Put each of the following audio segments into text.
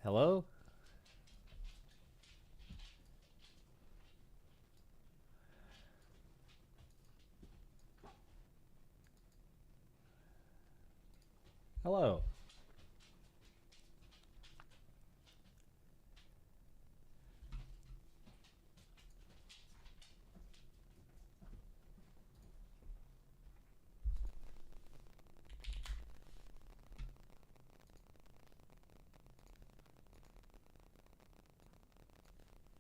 Hello? Hello.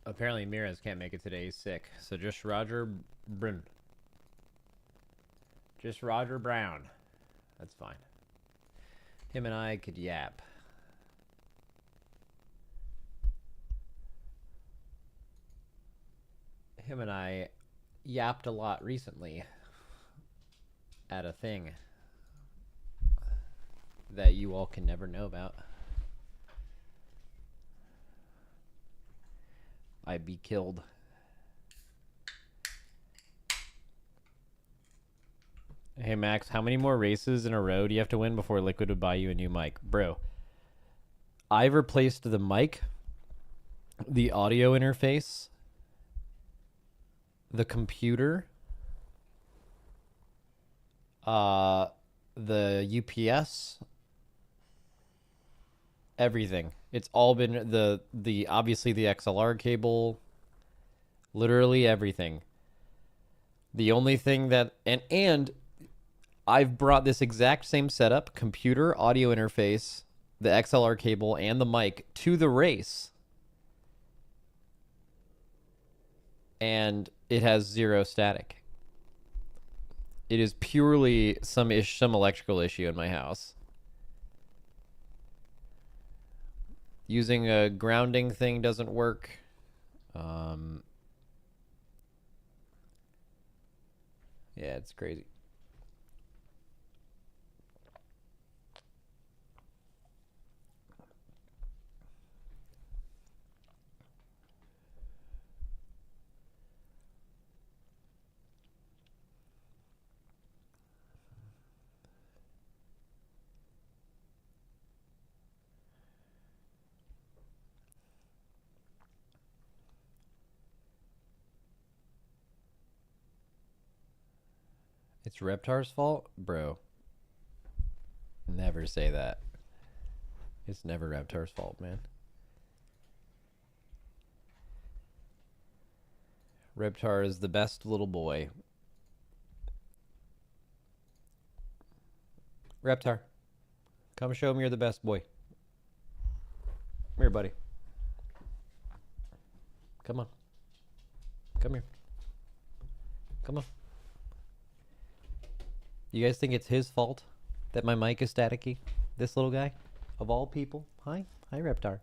Apparently Mirez can't make it today. He's sick. So just Brun. Just Roger Brown. That's fine. Him and I could yap. Him and I yapped a lot recently at a thing that you all can never know about. I'd be killed. Hey Max, how many more races in a row do you have to win before Liquid would buy you a new mic? Bro, I've replaced the mic, the audio interface, the computer, the UPS, everything. It's all been the obviously the XLR cable, literally everything. The only thing that and I've brought this exact same setup, computer, audio interface, the XLR cable, and the mic to the race. And it has zero static. It is purely some electrical issue in my house. Using a grounding thing doesn't work. Yeah, it's crazy. It's Reptar's fault? Bro, never say that. It's never Reptar's fault, man. Reptar is the best little boy. Reptar, come show me you're the best boy. Come here, buddy. Come on. Come here. Come on. You guys think it's his fault that my mic is staticky? This little guy? Of all people? Hi. Hi, Reptar.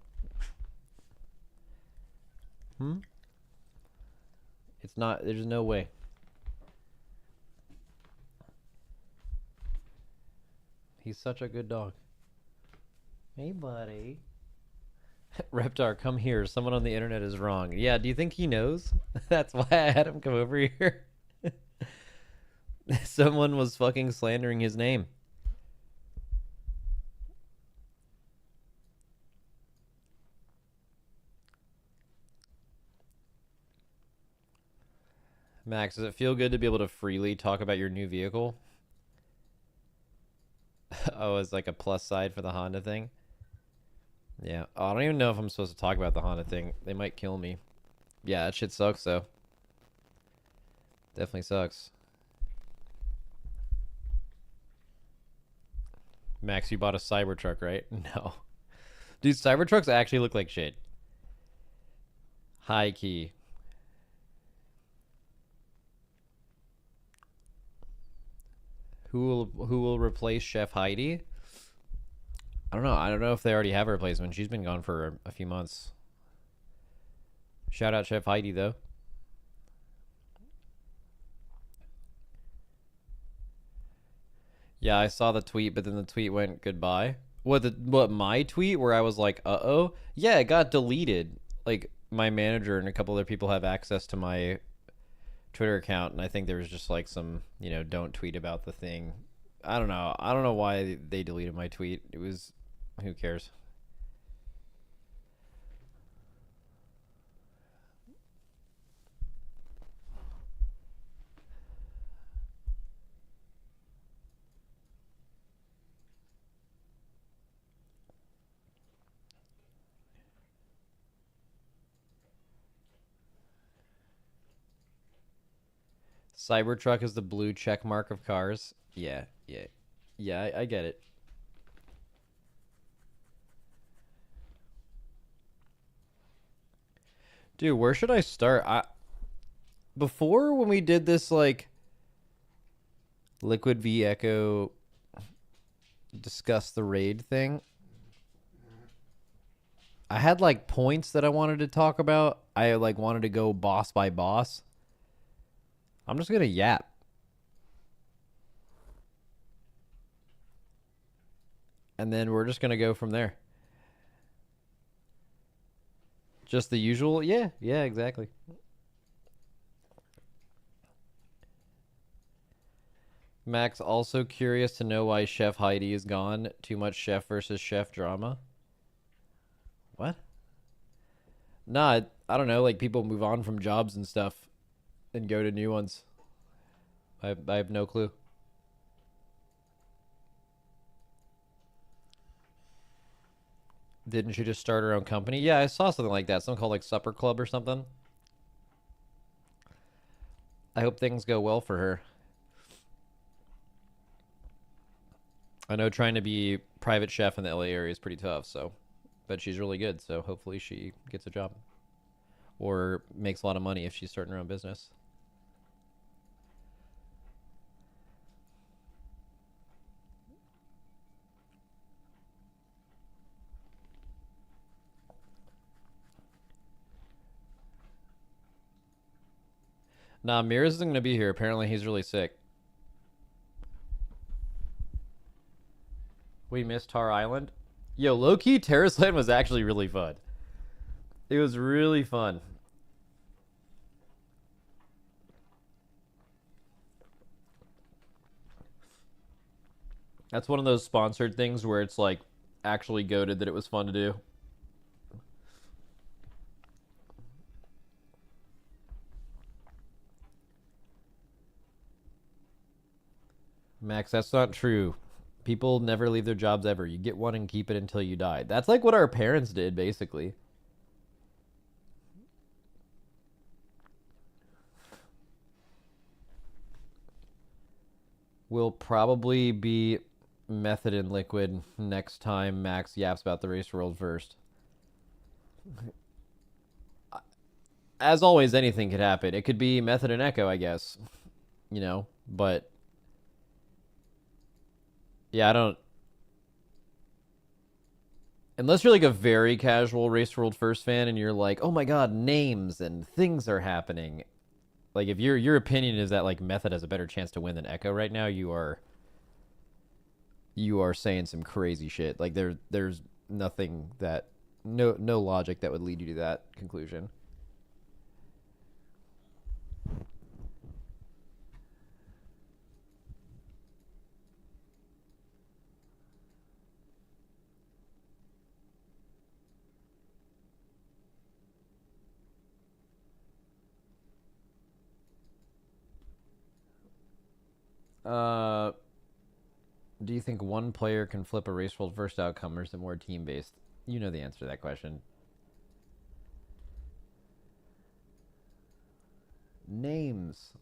It's not, there's no way. He's such a good dog. Hey, buddy. Reptar, come here. Someone on the internet is wrong. Yeah, do you think he knows? That's why I had him come over here. Someone was fucking slandering his name. Max, does it feel good to be able to freely talk about your new vehicle? Oh, it's like a plus side for the Honda thing? Yeah. Oh, I don't even know if I'm supposed to talk about the Honda thing. They might kill me. Yeah, that shit sucks, though. Definitely sucks. Max, you bought a Cybertruck, right? No. Dude, Cybertrucks actually look like shit. High key. Who will replace Chef Heidi? I don't know. I don't know if they already have a replacement. She's been gone for a few months. Shout out Chef Heidi, though. Yeah, I saw the tweet, but then the tweet went goodbye. What my tweet where I was like, "Uh-oh." Yeah, it got deleted. Like my manager and a couple other people have access to my Twitter account, and I think there was just like some, don't tweet about the thing. I don't know. I don't know why they deleted my tweet. It was, who cares? Cybertruck is the blue check mark of cars. Yeah, yeah, yeah. I get it. Dude, where should I start? Before when we did this like Liquid v Echo discuss the raid thing, I had like points that I wanted to talk about. I like wanted to go boss by boss. I'm just gonna yap. And then we're just gonna go from there. Just the usual? Yeah, yeah, exactly. Max also curious to know why Chef Heidi is gone. Too much chef versus chef drama. What? Nah, I don't know. Like people move on from jobs and stuff and go to new ones. I have no clue. Didn't she just start her own company? Yeah, I saw something like that. Something called like Supper Club or something. I hope things go well for her. I know trying to be private chef in the LA area is pretty tough, so but she's really good, so hopefully she gets a job or makes a lot of money if she's starting her own business. Nah, Mears isn't going to be here. Apparently he's really sick. We missed Tar Island. Yo, low-key, Terrace Land was actually really fun. It was really fun. That's one of those sponsored things where it's like actually goated that it was fun to do. Max, that's not true. People never leave their jobs ever. You get one and keep it until you die. That's like what our parents did, basically. Will probably be Method and Liquid next time Max yaps about the race world first. As always, anything could happen. It could be Method and Echo, I guess. You know, but yeah, I don't. Unless you're like a very casual Race World First fan and you're like, oh my god, names and things are happening. Like if your opinion is that like Method has a better chance to win than Echo right now, you are saying some crazy shit. Like there's nothing that no logic that would lead you to that conclusion. Uh, do you think one player can flip a Race World First outcome, or is it more team based? You know the answer to that question. Names.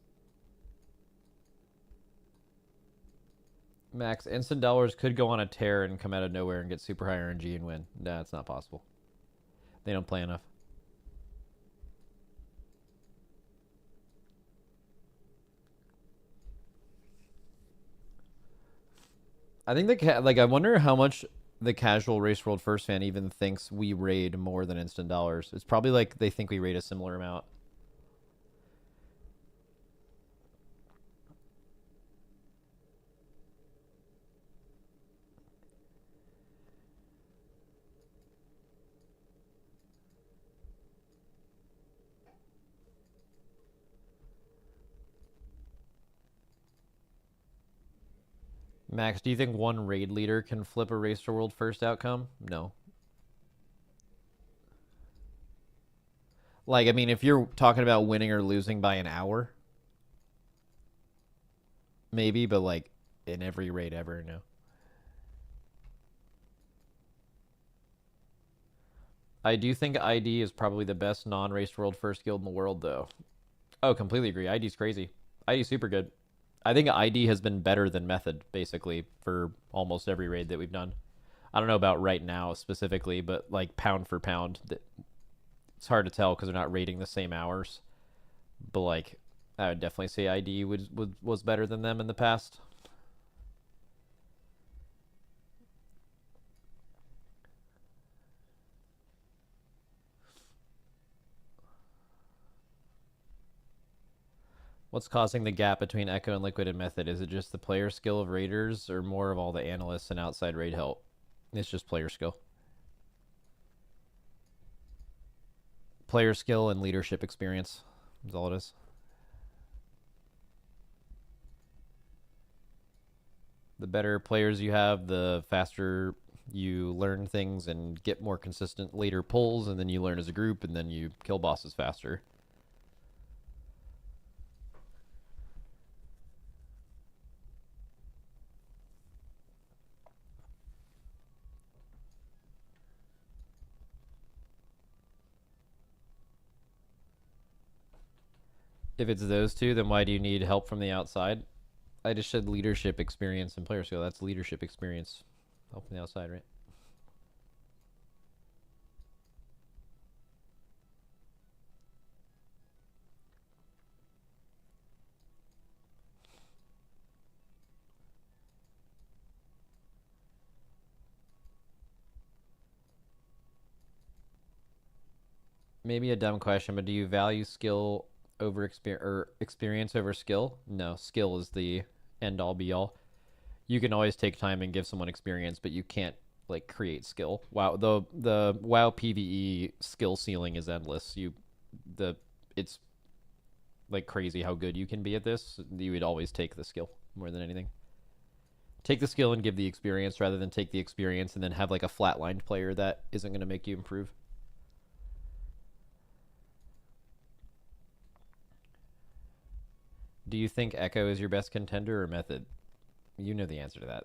Max, instant dollars could go on a tear and come out of nowhere and get super high RNG and win. No, it's not possible. They don't play enough. I think like I wonder how much the casual Race World First fan even thinks we raid more than instant dollars. It's probably like they think we raid a similar amount. Max, do you think one raid leader can flip a Race to World First outcome? No. Like, I mean, if you're talking about winning or losing by an hour, maybe, but like in every raid ever, no. I do think ID is probably the best non-race world first guild in the world, though. Oh, completely agree. ID's crazy. ID super good. I think ID has been better than method basically for almost every raid that we've done. I don't know about right now specifically, but like pound for pound, it's hard to tell because they're not raiding the same hours. But like, I would definitely say ID was better than them in the past. What's causing the gap between Echo and Liquid and Method? Is it just the player skill of raiders or more of all the analysts and outside raid help? It's just player skill. Player skill and leadership experience is all it is. The better players you have, the faster you learn things and get more consistent later pulls, and then you learn as a group, and then you kill bosses faster. If it's those two, then why do you need help from the outside? I just said leadership experience and player skill. That's leadership experience. Help from the outside, right? Maybe a dumb question, but do you value skill over experience over skill? No, skill is the end all be all. You can always take time and give someone experience, but you can't like create skill. Wow, the WoW PvE skill ceiling is endless. It's like crazy how good you can be at this. You would always take the skill more than anything. Take the skill and give the experience rather than take the experience and then have like a flatlined player that isn't going to make you improve. Do you think Echo is your best contender or Method? You know the answer to that.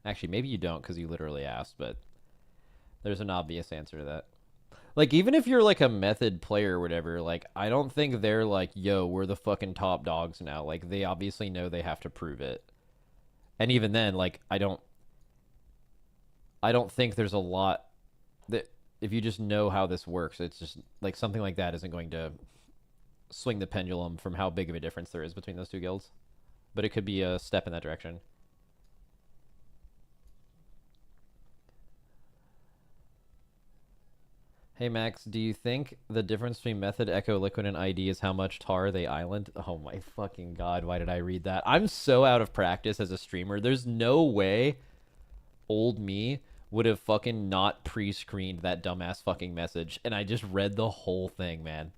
Actually, maybe you don't because you literally asked, but there's an obvious answer to that. Like, even if you're like a Method player or whatever, like, I don't think they're like, yo, we're the fucking top dogs now. Like, they obviously know they have to prove it. And even then, like, I don't think there's a lot that if you just know how this works, it's just like something like that isn't going to swing the pendulum from how big of a difference there is between those two guilds. But it could be a step in that direction. Hey Max, do you think the difference between Method, Echo, Liquid, and ID is how much tar they island? Oh my fucking god, why did I read that? I'm so out of practice as a streamer. There's no way old me would have fucking not pre-screened that dumbass fucking message, and I just read the whole thing, man.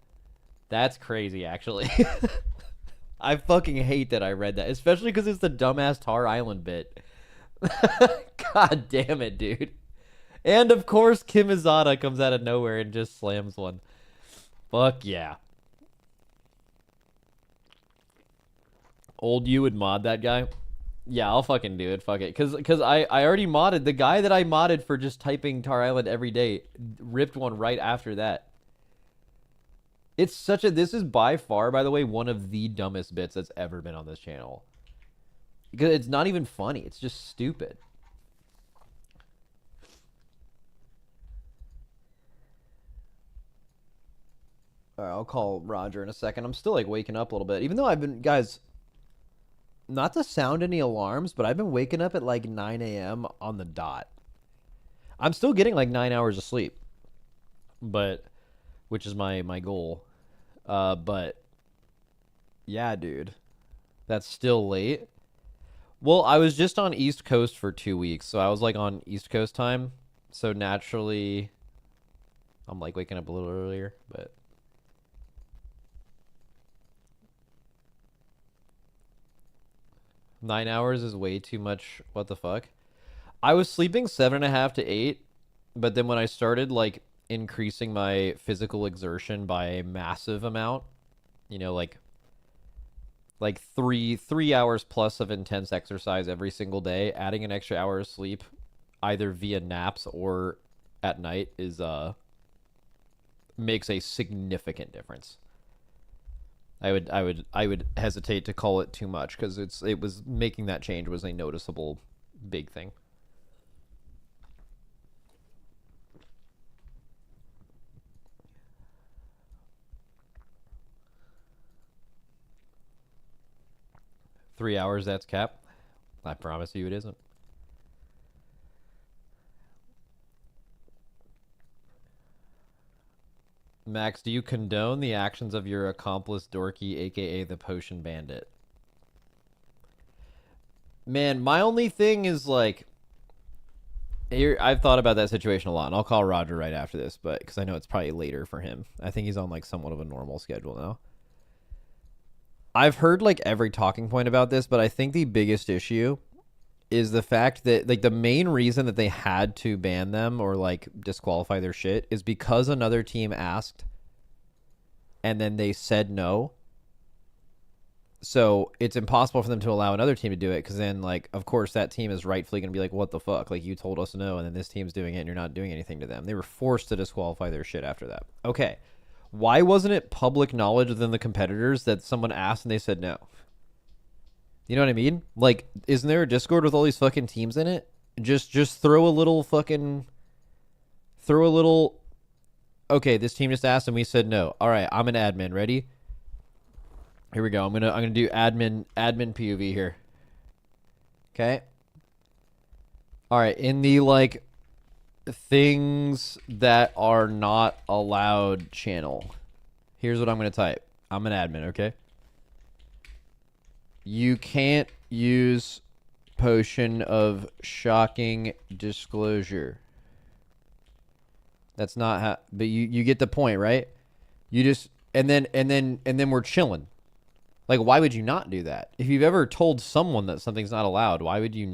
That's crazy, actually. I fucking hate that I read that, especially because it's the dumbass Tar Island bit. God damn it, dude. And of course, Kim Izada comes out of nowhere and just slams one. Fuck yeah. Old you would mod that guy? Yeah, I'll fucking do it. Fuck it. Because I already modded. The guy that I modded for just typing Tar Island every day ripped one right after that. It's such a... This is by far, by the way, one of the dumbest bits that's ever been on this channel. Because it's not even funny. It's just stupid. All right, I'll call Roger in a second. I'm still like waking up a little bit. Even though I've been... Guys, not to sound any alarms, but I've been waking up at like 9 a.m. on the dot. I'm still getting like 9 hours of sleep. But... Which is my goal. But... Yeah, dude. That's still late. Well, I was just on East Coast for 2 weeks. So I was like on East Coast time. So naturally... I'm like waking up a little earlier, but... 9 hours is way too much. What the fuck? I was sleeping 7.5 to 8, but then when I started like increasing my physical exertion by a massive amount, you know, like three hours plus of intense exercise every single day, adding an extra hour of sleep, either via naps or at night, is makes a significant difference. I would hesitate to call it too much because it was making that change was a noticeable big thing. $3 that's cap. I promise you it isn't. Max, do you condone the actions of your accomplice Dorky, aka the Potion Bandit? Man, my only thing is like here I've thought about that situation a lot, and I'll call Roger right after this, but because I know it's probably later for him. I think he's on like somewhat of a normal schedule now. I've heard like every talking point about this, but I think the biggest issue is the fact that like the main reason that they had to ban them or like disqualify their shit is because another team asked and then they said no. So it's impossible for them to allow another team to do it because then like of course that team is rightfully going to be like, what the fuck, like you told us no and then this team's doing it and you're not doing anything to them. They were forced to disqualify their shit after that. Okay, why wasn't it public knowledge within the competitors that someone asked and they said no? You know what I mean? Like, isn't there a Discord with all these fucking teams in it? Just throw a little okay, this team just asked and we said no. All right, I'm an admin. Ready? Here we go. I'm gonna do admin POV here. Okay. All right, in the like things that are not allowed channel. Here's what I'm gonna type. I'm an admin, okay? You can't use potion of shocking disclosure. That's not how, but you get the point, right? You just and then we're chilling. Like, why would you not do that? If you've ever told someone that something's not allowed, why would you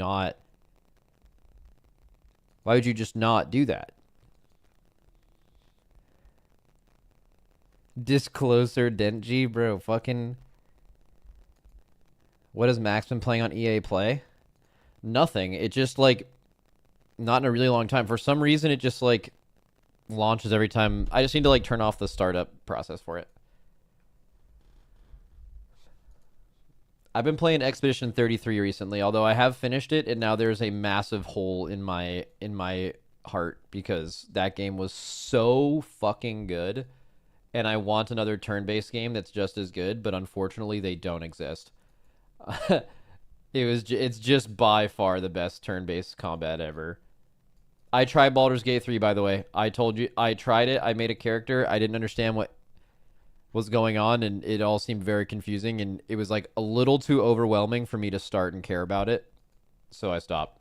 just not do that? Discloser Denji, bro, fucking. What has Max been playing on EA Play? Nothing. It just, like, not in a really long time. For some reason, it just, like, launches every time. I just need to, like, turn off the startup process for it. I've been playing Expedition 33 recently, although I have finished it, and now there's a massive hole in my heart because that game was so fucking good, and I want another turn-based game that's just as good, but unfortunately, they don't exist. It's just by far the best turn-based combat ever. I tried Baldur's Gate 3, by the way. I told you I tried it. I made a character. I didn't understand what was going on, and it all seemed very confusing, and it was like a little too overwhelming for me to start and care about it. So I stopped.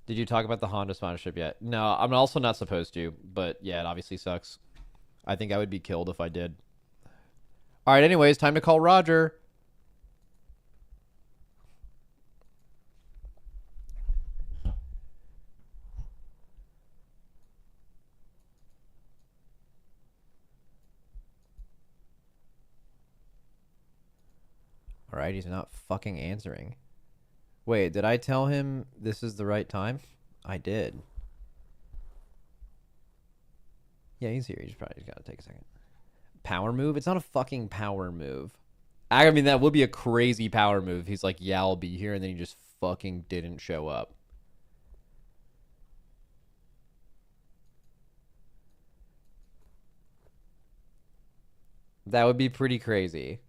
Did you talk about the Honda sponsorship yet? No, I'm also not supposed to, but yeah, it obviously sucks. I think I would be killed if I did. All right, anyways, time to call Roger. All right, he's not fucking answering. Wait, did I tell him this is the right time? I did. Yeah, he's here. He's probably just gotta take a second. Power move? It's not a fucking power move. I mean, that would be a crazy power move. He's like, yeah, I'll be here, and then he just fucking didn't show up. That would be pretty crazy.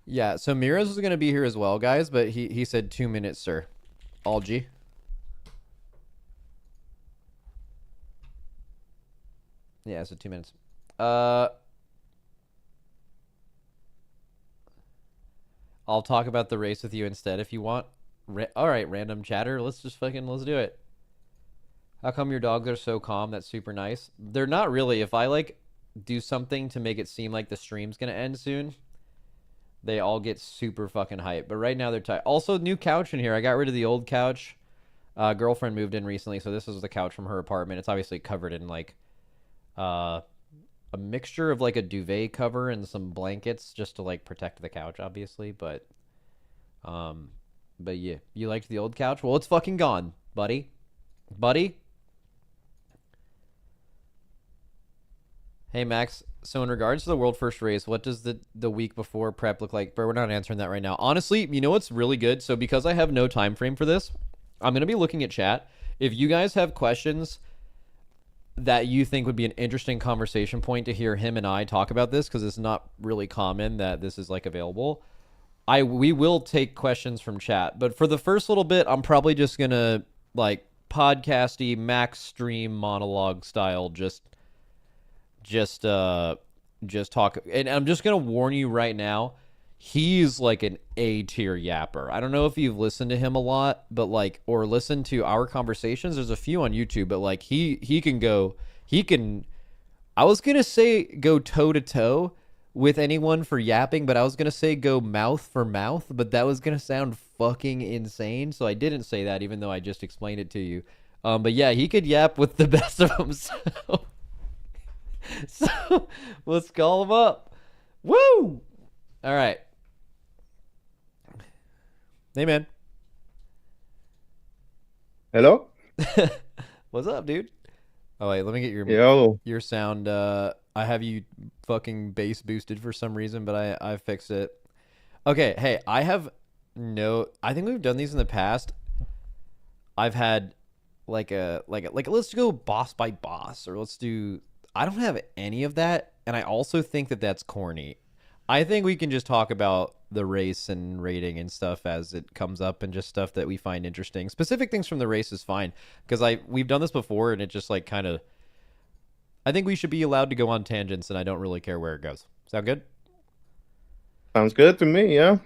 Yeah, so Miros is going to be here as well, guys, but he said 2 minutes, sir. Algie. Yeah, so 2 minutes. I'll talk about the race with you instead if you want. All right, random chatter. Let's do it. How come your dogs are so calm? That's super nice. They're not really. If I, like, do something to make it seem like the stream's going to end soon, they all get super fucking hype. But right now they're tight. Also, new couch in here. I got rid of the old couch. Girlfriend moved in recently, so this is the couch from her apartment. It's obviously covered in, like, a mixture of like a duvet cover and some blankets just to like protect the couch, obviously. Um, but yeah, you liked the old couch. Well, it's fucking gone, buddy. Buddy. Hey Max. So in regards to the world first race, what does the week before prep look like? But we're not answering that right now. Honestly, you know what's really good? So because I have no time frame for this, I'm gonna be looking at chat. If you guys have questions that you think would be an interesting conversation point to hear him and I talk about this, because it's not really common that this is like available. We will take questions from chat, but for the first little bit, I'm probably just gonna like podcasty Max stream monologue style, just talk. And I'm just gonna warn you right now, he's like an A tier yapper. I don't know if you've listened to him a lot, but like, or listened to our conversations. There's a few on YouTube, but like he can. I was gonna say go toe to toe with anyone for yapping, but I was gonna say go mouth for mouth, but that was gonna sound fucking insane. So I didn't say that, even though I just explained it to you. But yeah, he could yap with the best of himself. So let's call him up. Woo! All right. Hey, man. Hello? What's up, dude? Oh, wait, let me get your sound. I have you fucking bass boosted for some reason, but I fixed it. Okay, hey, I think we've done these in the past. I've had like let's go boss by boss, or let's do. I don't have any of that, and I also think that that's corny. I think we can just talk about the race and rating and stuff as it comes up, and just stuff that we find interesting. Specific things from the race is fine, because we've done this before, and it just like kind of. I think we should be allowed to go on tangents, and I don't really care where it goes. Sound good? Sounds good to me, yeah.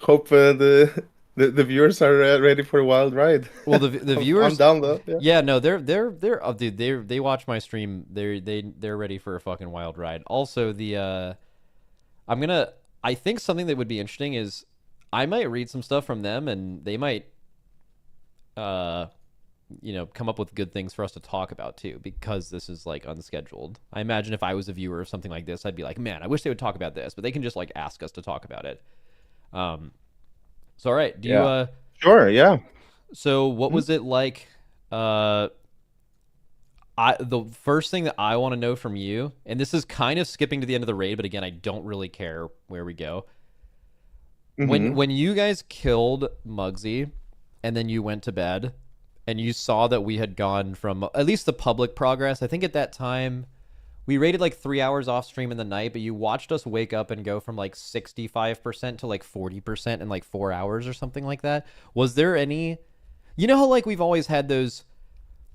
Hope the viewers are ready for a wild ride. Well, the viewers, I'm down though. Yeah. yeah, no, they're oh, dude, they watch my stream. They're ready for a fucking wild ride. Also, I think something that would be interesting is I might read some stuff from them, and they might come up with good things for us to talk about too, because this is like unscheduled. I imagine if I was a viewer of something like this, I'd be like, man, I wish they would talk about this, but they can just like ask us to talk about it. So all right, Sure, yeah. so what was it like? The first thing that I want to know from you, and this is kind of skipping to the end of the raid, but again, I don't really care where we go. When you guys killed Muggsy, and then you went to bed, and you saw that we had gone from at least the public progress. I think at that time we rated like 3 hours off stream in the night, but you watched us wake up and go from like 65% to like 40% in like 4 hours or something like that. Was there any, how like we've always had those,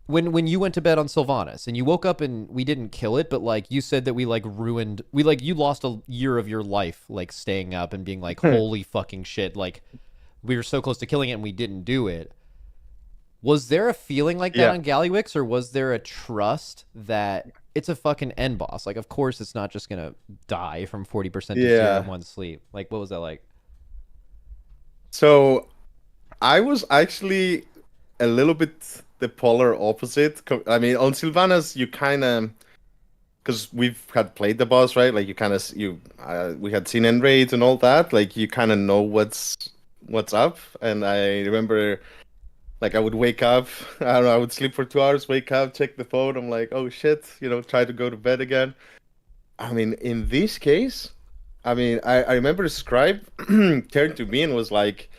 when you went to bed on Sylvanas and you woke up and we didn't kill it, but like you said that we like you lost a year of your life like staying up and being like, holy fucking shit, like we were so close to killing it and we didn't do it. Was there a feeling like that on Gallywix, or was there a trust that it's a fucking end boss? Like, of course, it's not just gonna die from 40% to zero in one sleep. Like, what was that like? So, I was actually a little bit the polar opposite. I mean, on Sylvanas, you kind of, because we've had played the boss, right? Like, we had seen end raids and all that. Like, you kind of know what's up. And I remember. Like I would wake up, I don't know, I would sleep for 2 hours, wake up, check the phone. I'm like, oh shit, try to go to bed again. I mean, in this case, I remember Scribe turned to me and was like,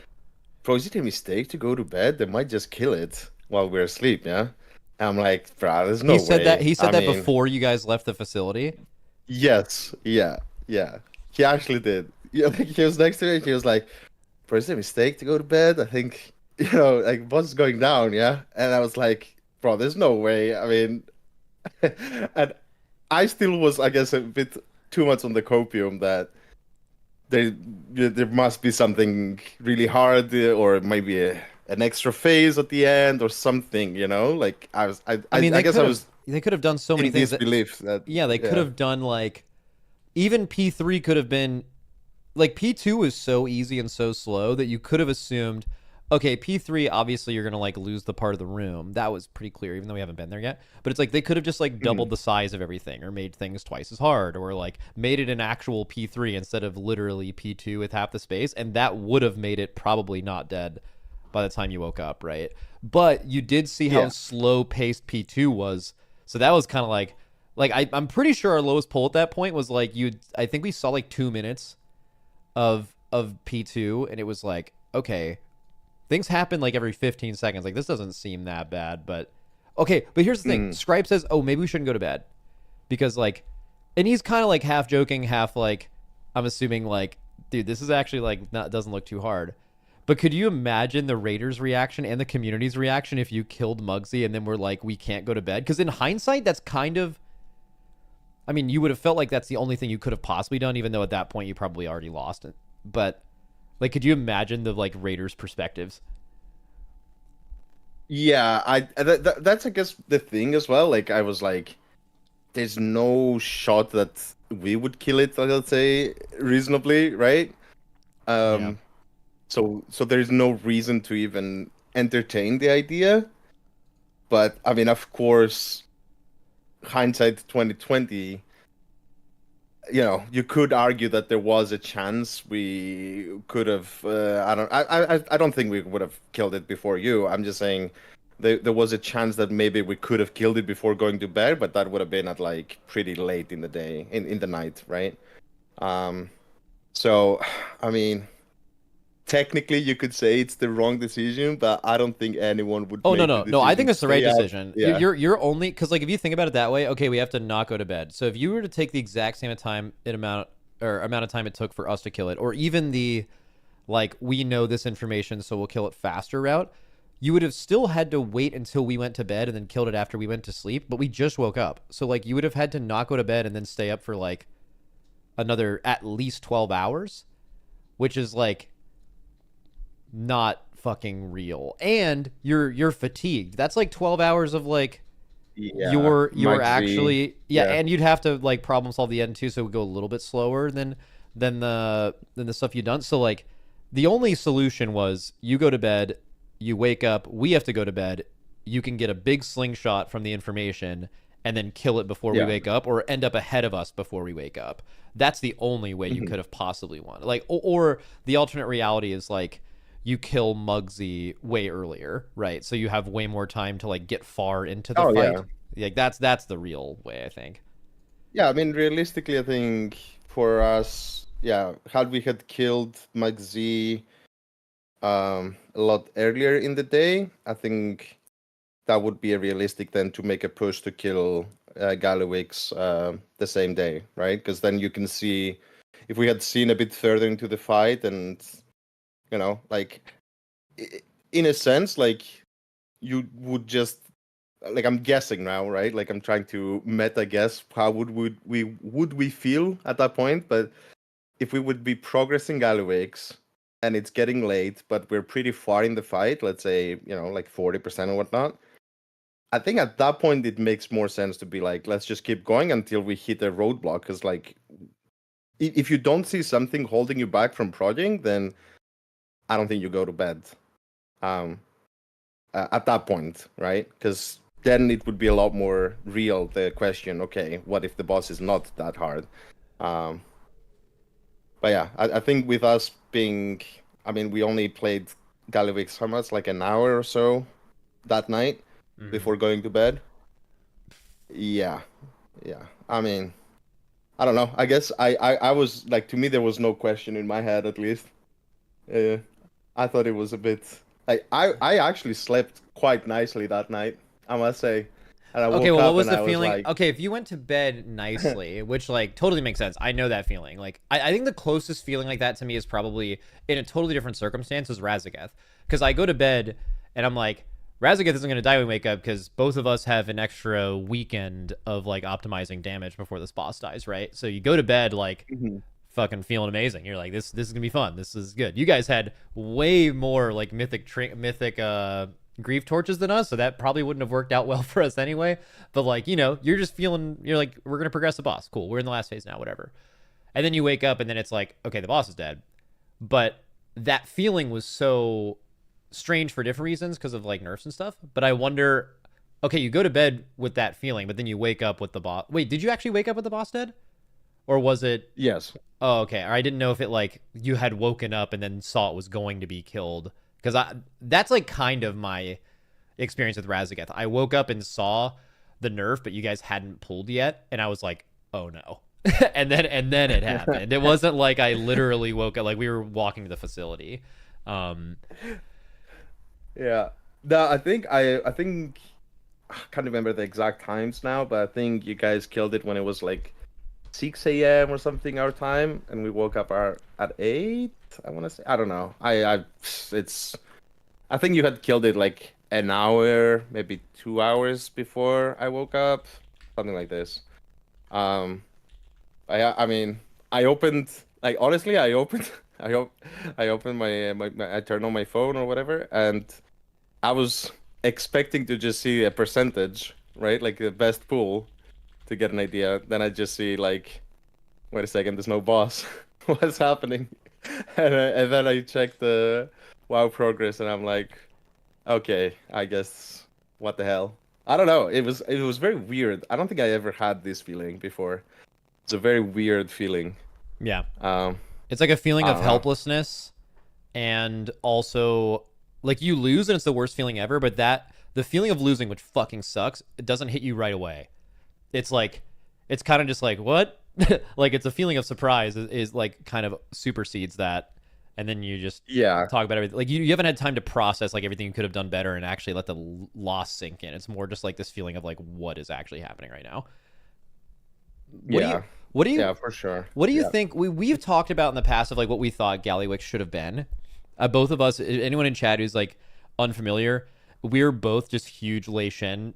bro, is it a mistake to go to bed? They might just kill it while we're asleep, yeah? And I'm like, bro, there's no way. He said that before you guys left the facility? Yes, yeah. He actually did. Yeah, like, he was next to me, and he was like, bro, is it a mistake to go to bed? I think... like boss is going down, yeah. And I was like, bro, there's no way. I mean, and I still was, I guess, a bit too much on the copium that there must be something really hard, or maybe an extra phase at the end or something, Like I guess I was. They could have done so many things. They could have done like, even P3 could have been, like P2 was so easy and so slow that you could have assumed okay, P3, obviously you're gonna like lose the part of the room. That was pretty clear, even though we haven't been there yet. But it's like they could have just like Mhm. doubled the size of everything, or made things twice as hard, or like made it an actual P3 instead of literally P2 with half the space, and that would have made it probably not dead by the time you woke up, right? But you did see how Yeah. slow paced P2 was, so that was kind of like I'm pretty sure our lowest pull at that point was like you. I think we saw like 2 minutes of P2, and it was like, okay, things happen like every 15 seconds. Like, this doesn't seem that bad, but okay. But here's the thing: Mm. Scribe says, "Oh, maybe we shouldn't go to bed," because like, and he's kind of like half joking, half like, I'm assuming like, dude, this is actually like not doesn't look too hard. But could you imagine the Raiders' reaction and the community's reaction if you killed Muggsy and then we're like, we can't go to bed? Because in hindsight, that's kind of, I mean, you would have felt like that's the only thing you could have possibly done, even though at that point you probably already lost it. But like, could you imagine the like Raiders' perspectives? Yeah, that's I guess the thing as well. Like I was like, there's no shot that we would kill it, let's say, reasonably, right? Yeah. Um, so there's no reason to even entertain the idea. But I mean, of course, hindsight 2020, you could argue that there was a chance we could have. I don't think we would have killed it before you. I'm just saying there was a chance that maybe we could have killed it before going to bed, but that would have been at like pretty late in the day, in the night, right? Um, so, I mean, technically you could say it's the wrong decision, but I don't think anyone would Oh no make the no no! I decision think to it's the right stay up. decision. Yeah. You're only because like if you think about it that way, okay, we have to not go to bed. So if you were to take the exact same amount of time it took for us to kill it, or even the like we know this information, so we'll kill it faster route, you would have still had to wait until we went to bed and then killed it after we went to sleep. But we just woke up, so like you would have had to not go to bed and then stay up for like another at least 12 hours, which is like not fucking real. And you're fatigued. That's like 12 hours of like Yeah. you're Maxi. actually yeah, Yeah. and you'd have to like problem solve the end too, so it would go a little bit slower than the stuff you've done. So like the only solution was you go to bed, you wake up, we have to go to bed, you can get a big slingshot from the information and then kill it before we Yeah. wake up, or end up ahead of us before we wake up. That's the only way you Mhm. could have possibly won. Like, or the alternate reality is like you kill Muggsy way earlier, right? So you have way more time to like get far into the Oh fight. yeah. Like that's the real way, I think. Yeah, I mean, realistically, I think for us, yeah, had we had killed Mike Z a lot earlier in the day, I think that would be a realistic then to make a push to kill Gallowix the same day, right? Because then you can see if we had seen a bit further into the fight, and like i- in a sense, like you would just like I'm guessing now, right? Like I'm trying to meta guess how would we feel at that point, but if we would be progressing Gallowix and it's getting late, but we're pretty far in the fight, let's say, like 40% or whatnot, I think at that point it makes more sense to be like, let's just keep going until we hit a roadblock. Because like, if you don't see something holding you back from prodding, then I don't think you go to bed. Um, at that point, right? Because then it would be a lot more real. The question, okay, what if the boss is not that hard? Um, but yeah, I think with us being, I mean, we only played Gallivix how much, like an hour or so that night Mm-hmm. before going to bed. Yeah, yeah. I mean, I don't know. I guess I was like, to me, there was no question in my head, at least. Uh, I thought it was a bit like I actually slept quite nicely that night, I must say. And I Okay, woke well, what up was and the I was feeling? like, Okay, if you went to bed nicely, which like totally makes sense. I know that feeling. Like, I think the closest feeling like that to me is probably in a totally different circumstance is Razageth. Because I go to bed and I'm like, Razageth isn't going to die when we wake up because both of us have an extra weekend of like optimizing damage before this boss dies, right? So you go to bed like mhm. fucking feeling amazing. You're like, this is gonna be fun. This is good. You guys had way more like mythic grief torches than us, so that probably wouldn't have worked out well for us anyway. But like, you're just feeling you're like, we're gonna progress the boss. Cool. We're in the last phase now, whatever. And then you wake up and then it's like, okay, the boss is dead. But that feeling was so strange for different reasons because of like nerfs and stuff. But I wonder, okay, you go to bed with that feeling, but then you wake up with the boss. Wait, did you actually wake up with the boss dead? Or was it? Yes. Oh, okay. Or I didn't know if it like you had woken up and then saw it was going to be killed. Because that's like kind of my experience with Razageth. I woke up and saw the nerf, but you guys hadn't pulled yet, and I was like, oh no. and then it happened. It wasn't like I literally woke up, like we were walking to the facility. Um Yeah. No, I think I can't remember the exact times now, but I think you guys killed it when it was like 6 a.m. or something our time, and we woke up at 8. I want to say, I don't know. It's. I think you had killed it like an hour, maybe 2 hours before I woke up, something like this. Um, I mean, I opened like honestly, I opened, I opened I turned on my phone or whatever, and I was expecting to just see a percentage, right, like the best pool to get an idea. Then I just see like, wait a second, there's no boss. What's happening? And then I check the WoW progress, and I'm like, okay, I guess what the hell? I don't know. It was very weird. I don't think I ever had this feeling before. It's a very weird feeling. yeah. Um, It's like a feeling I of don't know. helplessness, and also like you lose and it's the worst feeling ever, but that the feeling of losing, which fucking sucks, it doesn't hit you right away. It's like it's kind of just like what? Like it's a feeling of surprise is like kind of supersedes that, and then you just Yeah, talk about everything. Like you haven't had time to process like everything you could have done better and actually let the loss sink in. It's more just like this feeling of like what is actually happening right now. What do you yeah, what do you yeah, for sure. what do you Yeah. think? We've talked about in the past of like what we thought Gallywix should have been. Both of us, anyone in chat who's like unfamiliar, we're both just huge Lei Shen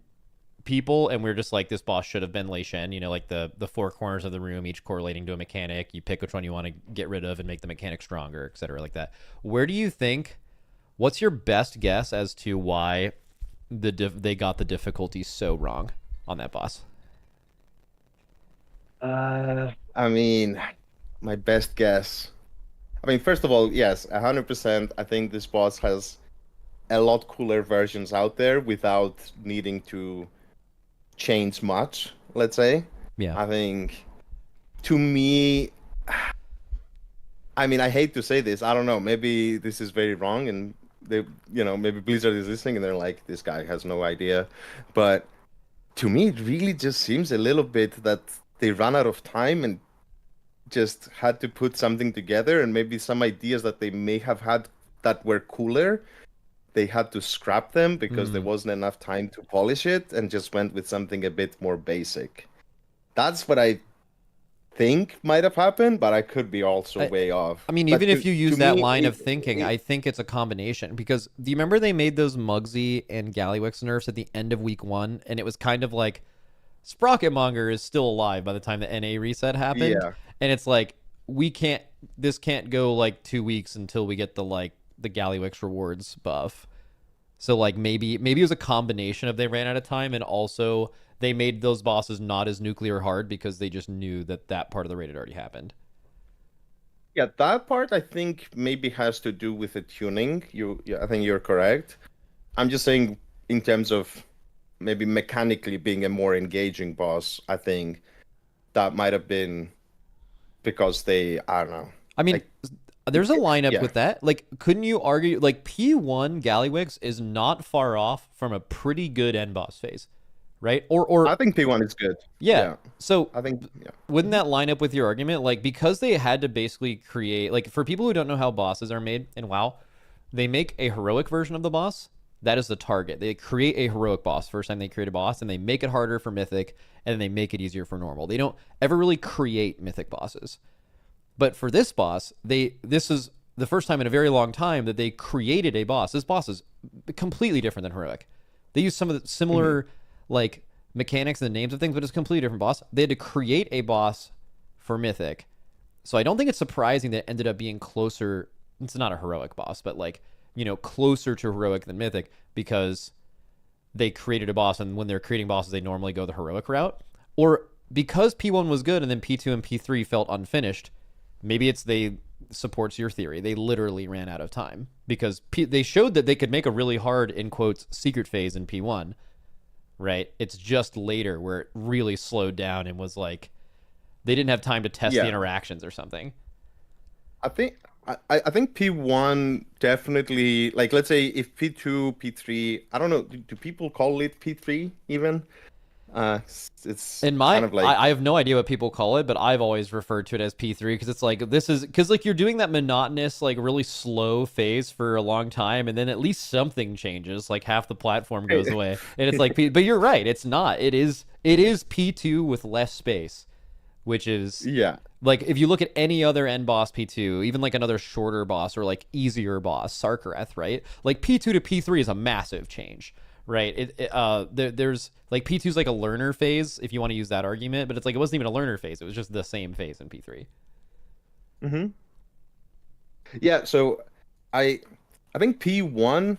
people, and we're just like this boss should have been Lei Shen. You know, like the four corners of the room, each correlating to a mechanic. You pick which one you want to get rid of and make the mechanic stronger, etc. Like that. Where do you think? What's your best guess as to why they got the difficulty so wrong on that boss? I mean, my best guess. I mean, first of all, yes, 100%. I think this boss has a lot cooler versions out there without needing to change much, let's say. Yeah. I think to me, I mean, I hate to say this. I don't know. Maybe this is very wrong, and maybe Blizzard is listening and they're like, this guy has no idea. But to me, it really just seems a little bit that they ran out of time and just had to put something together, and maybe some ideas that they may have had that were cooler, they had to scrap them because there Mm. wasn't enough time to polish it and just went with something a bit more basic. That's what I think might have happened, but I could be also I, way off. I mean, But even if you use to that me, line of thinking, I think it's a combination. Because do you remember they made those Muggsy and Gallywix nerfs at the end of week one, and it was kind of like Sprocketmonger is still alive by the time the NA reset happened, yeah, and it's like this can't go like 2 weeks until we get the Gallywix rewards buff. So like maybe it was a combination of they ran out of time, and also they made those bosses not as nuclear hard because they just knew that part of the raid had already happened. yeah, that part I think maybe has to do with the tuning. Yeah, I think you're correct. I'm just saying in terms of maybe mechanically being a more engaging boss, I think that might have been because I don't know. I mean, Like, there's a lineup yeah, with that. Like, couldn't you argue like P1 Gallywix is not far off from a pretty good end boss phase, right? Or I think P1 is good. yeah. Yeah, So I think, yeah. wouldn't that line up with your argument? Like, because they had to basically create like for people who don't know how bosses are made in WoW, they make a heroic version of the boss. That is the target. They create a heroic boss first time they create a boss, and they make it harder for mythic, and then they make it easier for normal. They don't ever really create mythic bosses. But for this boss, this is the first time in a very long time that they created a boss. This boss is completely different than heroic. They use some of the similar like mechanics and the names of things, but it's a completely different boss. They had to create a boss for mythic. So I don't think it's surprising that it ended up being closer. It's not a heroic boss, but like, closer to heroic than mythic because they created a boss, and when they're creating bosses, they normally go the heroic route. Or because P1 was good and then P2 and P3 felt unfinished, maybe it's they supports your theory. They literally ran out of time because they showed that they could make a really hard, in quotes, secret phase in P1, right? It's just later where it really slowed down and was like they didn't have time to test the Yeah, interactions or something. I think I think P1 definitely, like, let's say if P2, P3, I don't know, do people call it P3 even? It's In kind my, of like I have no idea what people call it, but I've always referred to it as P3 because it's like this is because like you're doing that monotonous, like really slow phase for a long time, and then at least something changes, like half the platform goes away, and it's like, but you're right, it's not. It is P2 with less space, which is yeah. like if you look at any other end boss P2, even like another shorter boss or like easier boss, Sarkareth, right? Like P2 to P3 is a massive change, right? There's like P2 is like a learner phase if you want to use that argument, but it's like it wasn't even a learner phase. It was just the same phase in P3. Hmm. Yeah, so I I think P1,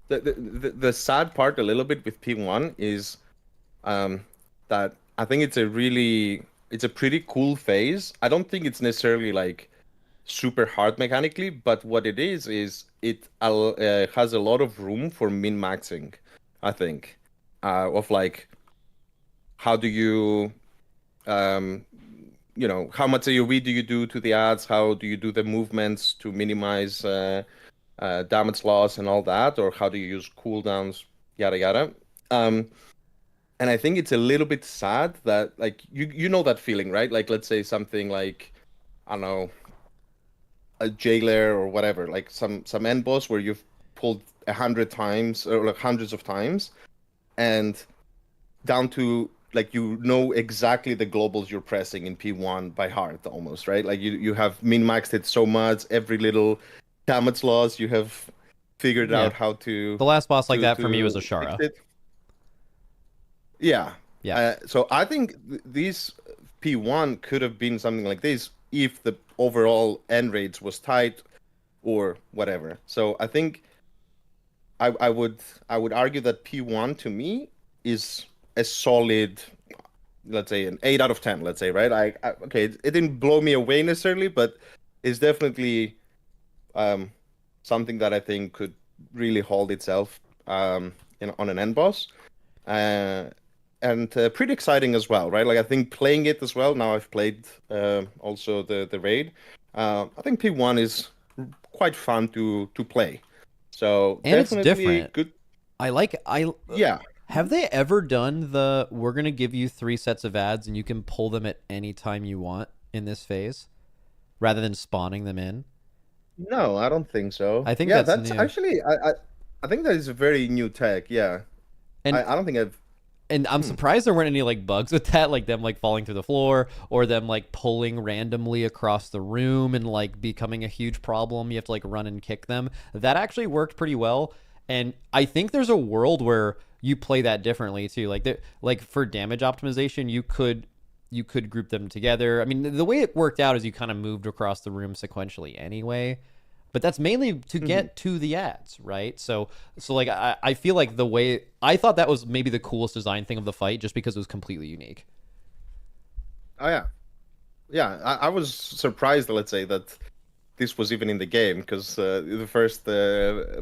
the sad part a little bit with P1 is um that I think it's a pretty cool phase. I don't think it's necessarily like super hard mechanically, but what it is it has a lot of room for min-maxing, I think. Of like how do you um how much AoE do you do to the ads? How do you do the movements to minimize damage loss and all that? Or how do you use cooldowns, yada yada. Um, and I think it's a little bit sad that like you know that feeling, right? Like let's say something like I don't know, a jailer or whatever, like some end boss where you've pulled 100 times or like hundreds of times, and down to like you know exactly the globals you're pressing in P1 by heart almost, right? Like you have min-maxed it so much, every little damage loss you have figured Yeah, out how to the last boss like to that for me was to fix Ashara. it. Yeah. Yeah, So I think these P1 could have been something like this if the overall end rates was tight or whatever. So I think I would argue that P1 to me is a solid, let's say an 8 out of 10, let's say, right? Okay, it didn't blow me away necessarily, but it's definitely um something that I think could really hold itself on an end boss. Uh and pretty exciting as well, right? Like I think playing it as well. Now I've played also the raid. I think P1 is quite fun to play. So and it's definitely different. good. I Yeah. have they ever done the we're gonna give you three sets of ads and you can pull them at any time you want in this phase rather than spawning them in? No, I don't think so. I think Yeah, that's that's new. actually I think that is a very new tech. Yeah. And I don't think I've I'm hmm. surprised there weren't any like bugs with that, like them like falling through the floor or them like pulling randomly across the room and like becoming a huge problem. You have to like run and kick them. That actually worked pretty well. And I think there's a world where you play that differently too. Like for damage optimization, you could group them together. I mean, the way it worked out is you kind of moved across the room sequentially anyway, but that's mainly to Hmm. get to the ads, right? So like I feel like the way I thought that was maybe the coolest design thing of the fight, just because it was completely unique. Oh yeah. Yeah, I was surprised, let's say, that this was even in the game because the first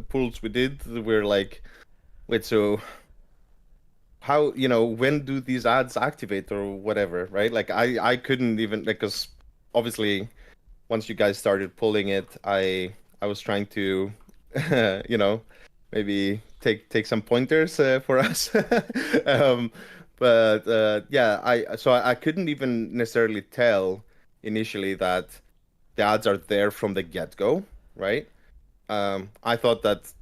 pulls we did, we were like, wait, so how, when do these ads activate or whatever, right? Like I couldn't even, because obviously once you guys started pulling it, I was trying to, you know, maybe take some pointers for us. Um, but yeah, I couldn't even necessarily tell initially that the ads are there from the get-go, right? I thought that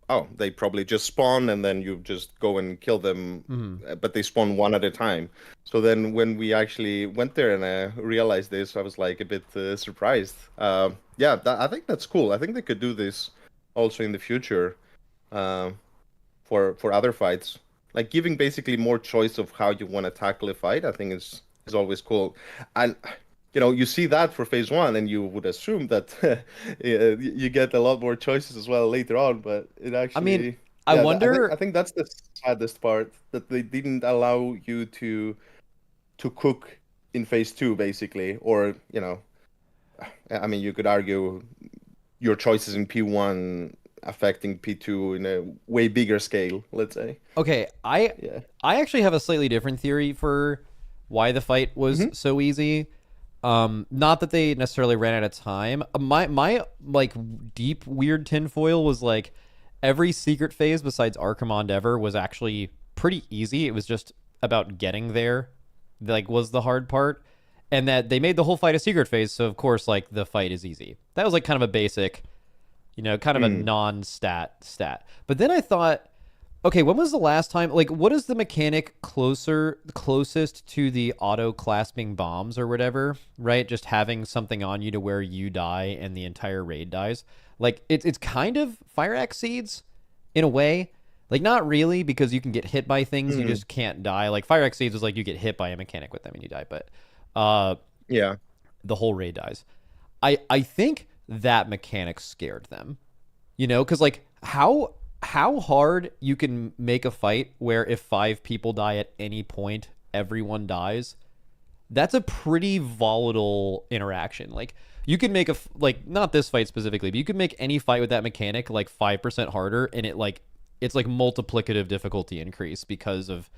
oh, they probably just spawn and then you just go and kill them, Mm-hmm. but they spawn one at a time. So then when we actually went there and realized this, I was like a bit surprised. Yeah, I think that's cool. I think they could do this also in the future um, for other fights. Like giving basically more choice of how you want to tackle a fight, I think is always cool. And you see that for phase one, and you would assume that you get a lot more choices as well later on. But it I mean, actually, I yeah, I wonder. think that's the saddest part that they didn't allow you to cook in phase two, basically, or. I mean, you could argue your choices in P1 affecting P2 in a way bigger scale, let's say. Okay, I Yeah. I actually have a slightly different theory for why the fight was Hmm. so easy. Not that they necessarily ran out of time. My like deep weird tinfoil was like every secret phase besides Archimond ever was actually pretty easy. It was just about getting there, like was the hard part, and that they made the whole fight a secret phase. So of course, like the fight is easy. That was like kind of a basic, kind of a Mm. non-stat stat. But then I thought, okay, when was the last time? Like, what is the mechanic closest to the auto clasping bombs or whatever? Right, just having something on you to where you die and the entire raid dies. Like, it's kind of fire axe seeds in a way. Like, not really because you can get hit by things, you Mm. just can't die. Like fire axe seeds is like you get hit by a mechanic with them and you die, but uh, Yeah. the whole raid dies. I think that mechanic scared them. Because like how hard you can make a fight where if five people die at any point, everyone dies. That's a pretty volatile interaction. Like you can make like not this fight specifically, but you can make any fight with that mechanic like 5% harder, and it's like multiplicative difficulty increase because of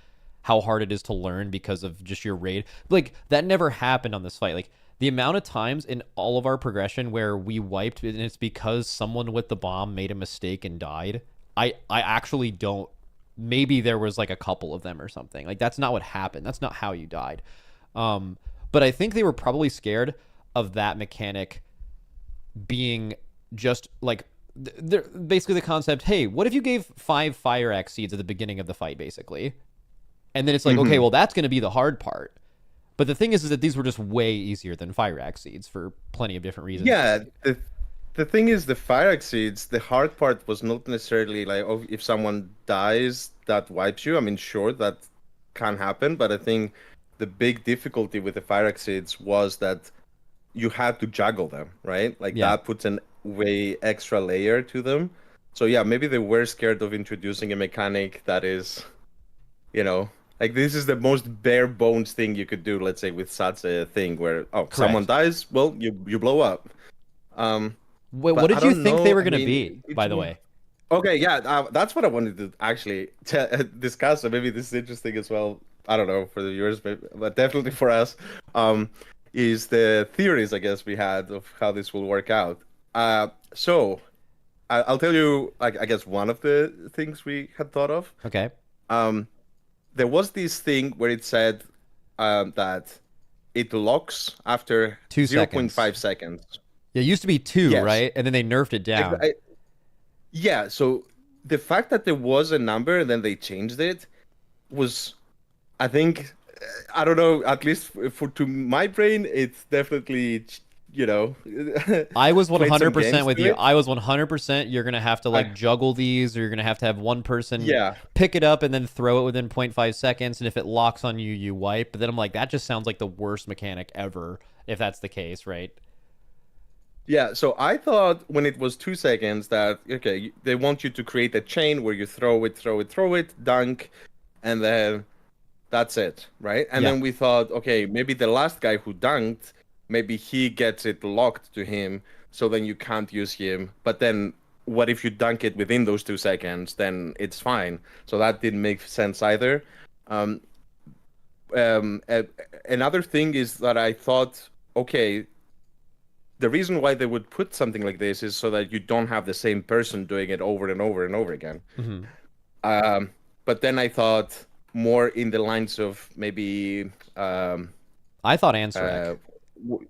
how hard it is to learn because of just your raid. Like that never happened on this fight. Like the amount of times in all of our progression where we wiped and it's because someone with the bomb made a mistake and died. I actually don't. Maybe there was like a couple of them or something. Like that's not what happened. That's not how you died. But I think they were probably scared of that mechanic being just like basically the concept. Hey, what if you gave 5 fire axe seeds at the beginning of the fight, basically? And then it's like, okay, Hmm. well, that's going to be the hard part. But the thing is that these were just way easier than fire axe seeds for plenty of different reasons. Yeah. The thing is, the fire exceeds, the hard part was not necessarily like, oh, if someone dies, that wipes you. I mean, sure, that can happen, but I think the big difficulty with the fire exceeds was that you had to juggle them, right? Like Yeah, that puts an way extra layer to them. So yeah, maybe they were scared of introducing a mechanic that is, you know, like this is the most bare bones thing you could do, let's say, with such a thing where, oh, someone correct. dies, well, you blow up. Um, What but I did you don't think they know. were I going to mean, be, by the way? okay, yeah, that's what I wanted to actually discuss. So maybe this is interesting as well. I don't know for the viewers, but definitely for us, um, is the theories I guess we had of how this will work out. So I'll tell you, like I guess one of the things we had thought of. Okay. Um, there was this thing where it said that it locks after Two zero point seconds. 0.5 seconds. Yeah, it used to be two, Yes. right? And then they nerfed it I, down. I, yeah, so the fact that there was a number and then they changed it was, I think, I don't know, at least for to my brain, it's definitely, you know, I was played some 100% games with to you. it. I was 100%. You're going to have to like I, juggle these, or you're going to have one person yeah, pick it up and then throw it within zero point 0.5 seconds. And if it locks on you, you wipe. But then I'm like, that just sounds like the worst mechanic ever, if that's the case, right? yeah. So I thought when it was 2 seconds that, okay, they want you to create a chain where you throw it, throw it, throw it, dunk, and then that's it, right? And Yeah. then we thought, okay, maybe the last guy who dunked, maybe he gets it locked to him, so then you can't use him. But then what if you dunk it within those 2 seconds? Then it's fine. So that didn't make sense either. Um, Another thing is that I thought, okay, the reason why they would put something like this is so that you don't have the same person doing it over and over and over again. Hmm. Um, but then I thought more in the lines of maybe I thought Ansarek. uh, w-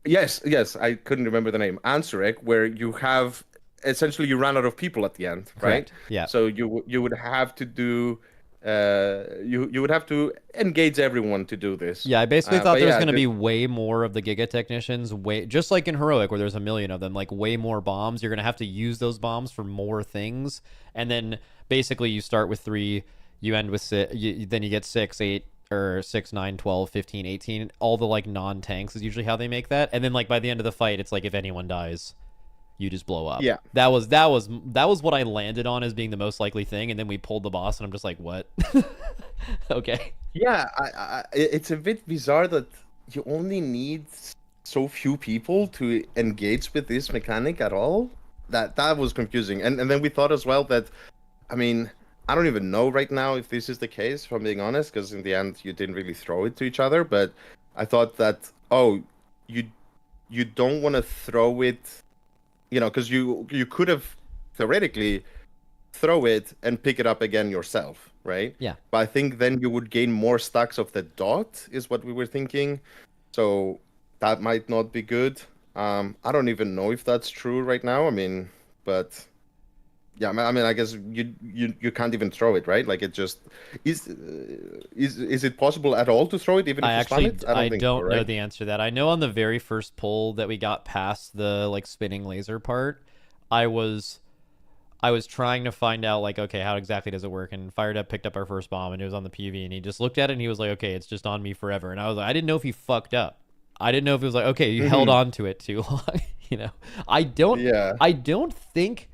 yes, yes, I couldn't remember the name. Ansarek, where you have essentially you run out of people at the end, right? Correct. Yeah. So you would have to do you would have to engage everyone to do this. Yeah, I basically thought But there was yeah, going to be way more of the Giga Technicians, way just like in Heroic where there's a million of them, like way more bombs. You're going to have to use those bombs for more things, and then basically you start with 3, you end with 6, then you get 6, 8, or 6, 9, 12, 15, 18. All the like non-tanks is usually how they make that, and then like by the end of the fight, it's like if anyone dies, you just blow up. yeah. That was what I landed on as being the most likely thing, and then we pulled the boss, and I'm just like, what? Okay. Yeah, it's a bit bizarre that you only need so few people to engage with this mechanic at all. That was confusing. And then we thought as well that, I mean, I don't even know right now if this is the case, if I'm being honest, because in the end you didn't really throw it to each other. But I thought that, oh, you you don't want to throw it, because you could have theoretically throw it and pick it up again yourself, right? Yeah. But I think then you would gain more stacks of the dot, is what we were thinking. So that might not be good. I don't even know if that's true right now. I mean, but yeah, I guess you can't even throw it, right? Like it just is it possible at all to throw it even I if you spam actually it? I I don't think so, don't know right? the answer to that. I know on the very first pull that we got past the like spinning laser part, I was I was trying to find out like, okay, how exactly does it work? And fired up, picked up our first bomb, and it was on the PV, and he just looked at it and he was like, okay, it's just on me forever. And I was like, I didn't know if he fucked up. I didn't know if it was like, okay, you held Hmm. on to it too long. you know, I don't, Yeah. I don't think.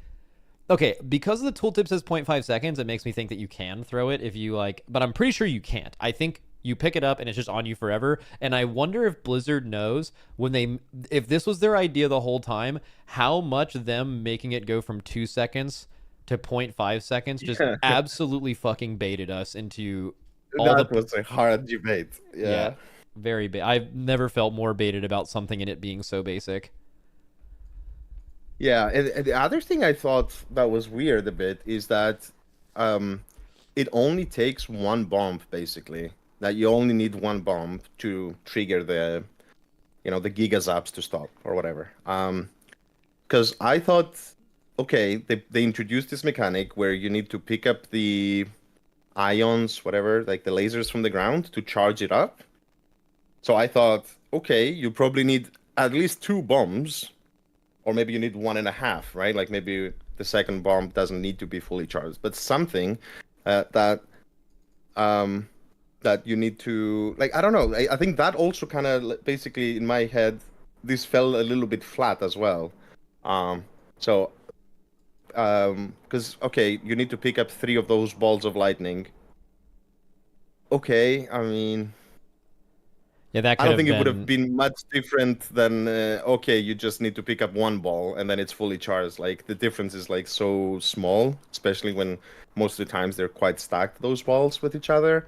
Okay, because the tooltip says 0.5 seconds, it makes me think that you can throw it if you like, but I'm pretty sure you can't. I think you pick it up and it's just on you forever. And I wonder if Blizzard knows when if this was their idea the whole time, how much them making it go from 2 seconds to 0.5 seconds just Yeah. absolutely fucking baited us into all the, That was a hard debate. yeah, Yeah. very bait. I've never felt more baited about something and it being so basic. Yeah, and the other thing I thought that was weird a bit is that um, it only takes one bomb basically. That you only need one bomb to trigger the Giga Zaps to stop or whatever. Because I thought, okay, they introduced this mechanic where you need to pick up the ions, whatever, like the lasers from the ground to charge it up. So I thought, okay, you probably need at least two bombs or maybe you need one and a half, right? Like maybe the second bomb doesn't need to be fully charged, but something that um that you need to like I don't know. I think that also kind of basically in my head this fell a little bit flat as well. Um, so because okay, you need to pick up three of those balls of lightning. Okay, I mean, Yeah, that I could don't have think it would have been. been much different than okay, you just need to pick up one ball and then it's fully charged. Like the difference is like so small, especially when most of the times they're quite stacked those balls with each other.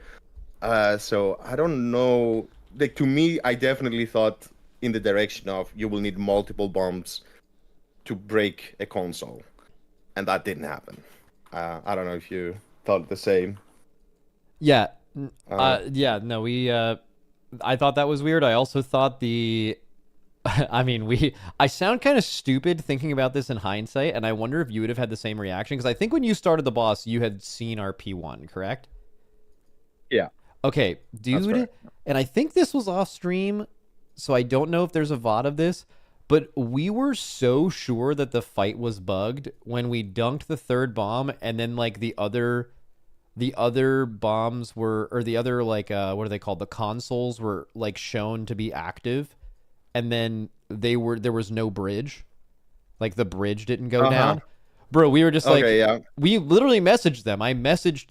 So I don't know. Like to me, I definitely thought in the direction of you will need multiple bombs to break a console, and that didn't happen. I don't know if you thought the same. Yeah. Uh, Yeah, no, I thought that was weird. I also thought I mean, I sound kind of stupid thinking about this in hindsight, and I wonder if you would have had the same reaction because I think when you started the boss, you had seen our P1, correct? yeah, Okay, that's dude, correct. and I think this was off stream, so I don't know if there's a VOD of this, but we were so sure that the fight was bugged when we dunked the third bomb and then like the other bombs were or the other like what are they called? The consoles were like shown to be active and then there was no bridge. Like the bridge didn't go Uh-huh. down. Bro, we were just like Okay, yeah. we literally messaged them. I messaged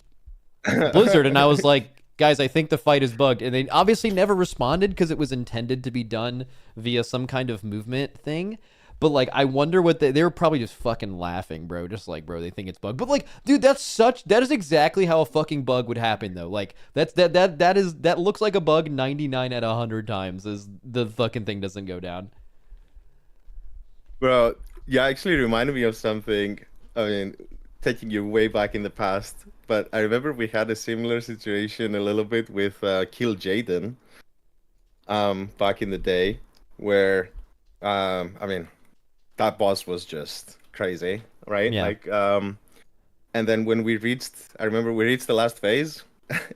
Blizzard and I was like, guys, I think the fight is bugged. And they obviously never responded because it was intended to be done via some kind of movement thing. But like, I wonder what they were probably just fucking laughing, bro. Just like, bro, they think it's bugged. But like, dude, that is exactly how a fucking bug would happen though. Like, that looks like a bug 99 out of 100 times is the fucking thing doesn't go down. Bro, you actually reminded me of something. I mean, taking you way back in the past, but I remember we had a similar situation a little bit with Kill Jaden back in the day, where I mean that boss was just crazy, right? Yeah. Like and then when I remember we reached the last phase,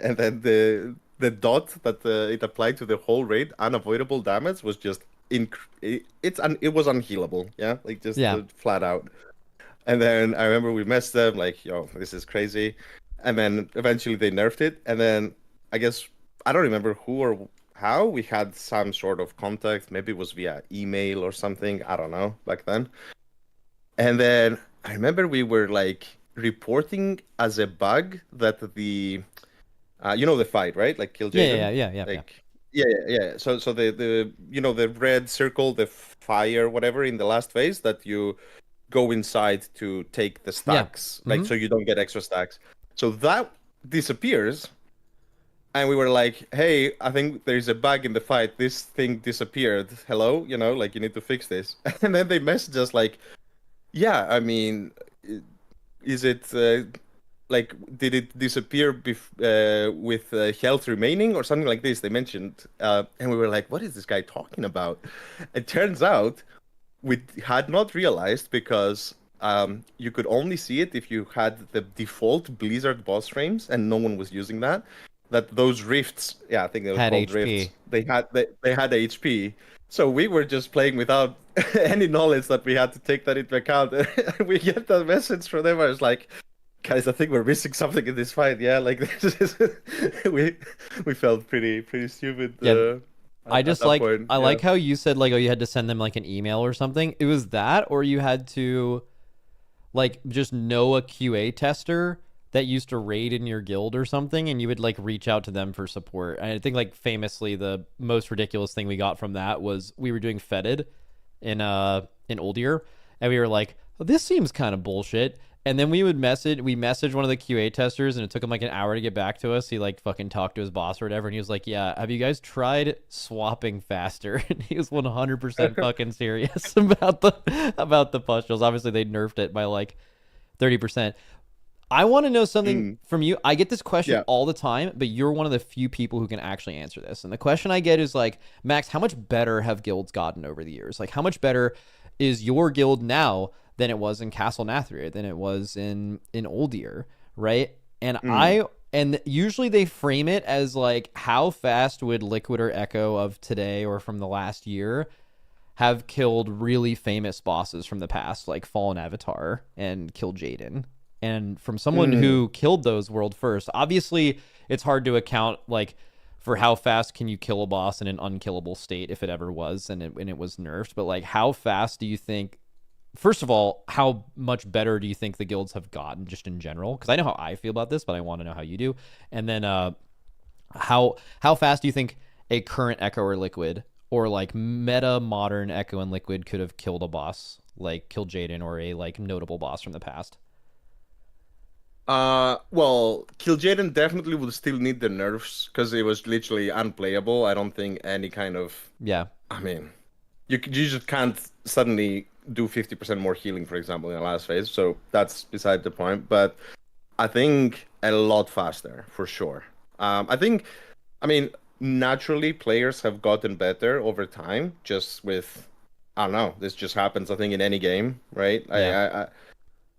and then the dot that it applied to the whole raid, unavoidable damage, was just it was unhealable, yeah, like just Yeah. flat out. And then I remember we messed them like, yo, this is crazy. And then eventually they nerfed it. And then I guess I don't remember who or how we had some sort of contact. Maybe it was via email or something. I don't know back then. And then I remember we were like reporting as a bug that the you know the fight, right? Like Kill Yeah, yeah, Jaden. yeah, yeah, yeah. Like yeah. So the the red circle, the fire, whatever in the last phase that you go inside to take the Yeah. stacks, like Hmm. so you don't get extra stacks. So that disappears, and we were like, "Hey, I think there's a bug in the fight. This thing disappeared. Hello, like you need to fix this." And then they messaged us like, "Yeah, I mean, is it like did it disappear with health remaining or something like this?" They mentioned, and we were like, "What is this guy talking about?" It turns out we had not realized because you could only see it if you had the default Blizzard boss frames, and no one was using that. That those rifts, yeah, I think they were Had called rifts. HP. They had HP, so we were just playing without any knowledge that we had to take that into account. We get that message from them. I was like, guys, I think we're missing something in this fight. Yeah, like this is we felt pretty stupid Yeah. I at just that like point. I Yeah. like how you said like, oh, you had to send them like an email or something. It was that, or you had to like just know a QA tester that used to raid in your guild or something, and you would like reach out to them for support. And I think like famously the most ridiculous thing we got from that was we were doing fetid in Old Year, and we were like, oh, this seems kind of bullshit. And then we messaged one of the QA testers, and it took him like an hour to get back to us. He like fucking talked to his boss or whatever, and he was like, yeah, have you guys tried swapping faster? And he was 100% fucking serious about the pustules. Obviously they nerfed it by like 30%. I want to know something Mm, from you. I get this question yeah. all the time, but you're one of the few people who can actually answer this. And the question I get is like, Max, how much better have guilds gotten over the years? Like, how much better is your guild now than it was in Castle Nathria, than it was in Old Year, right? And Mm. usually they frame it as like, how fast would Liquid or Echo of today or from the last year have killed really famous bosses from the past, like Fallen Avatar and Kill Jaden. And from someone Mm. who killed those world first, obviously it's hard to account like for how fast can you kill a boss in an unkillable state if it ever was and it was nerfed. But like, how fast do you think? First of all, how much better do you think the guilds have gotten just in general? Because I know how I feel about this, but I want to know how you do. And then how fast do you think a current Echo or Liquid or like meta modern Echo and Liquid could have killed a boss like killed Jaden or a like notable boss from the past? Well, Kil'jaeden definitely would still need the nerfs because it was literally unplayable. I don't think any kind of, Yeah, I mean, you just can't suddenly do 50% more healing, for example, in the last phase. So that's beside the point. But I think a lot faster for sure. I think, I mean, naturally players have gotten better over time, just with, I don't know, this just happens, I think, in any game, right? yeah.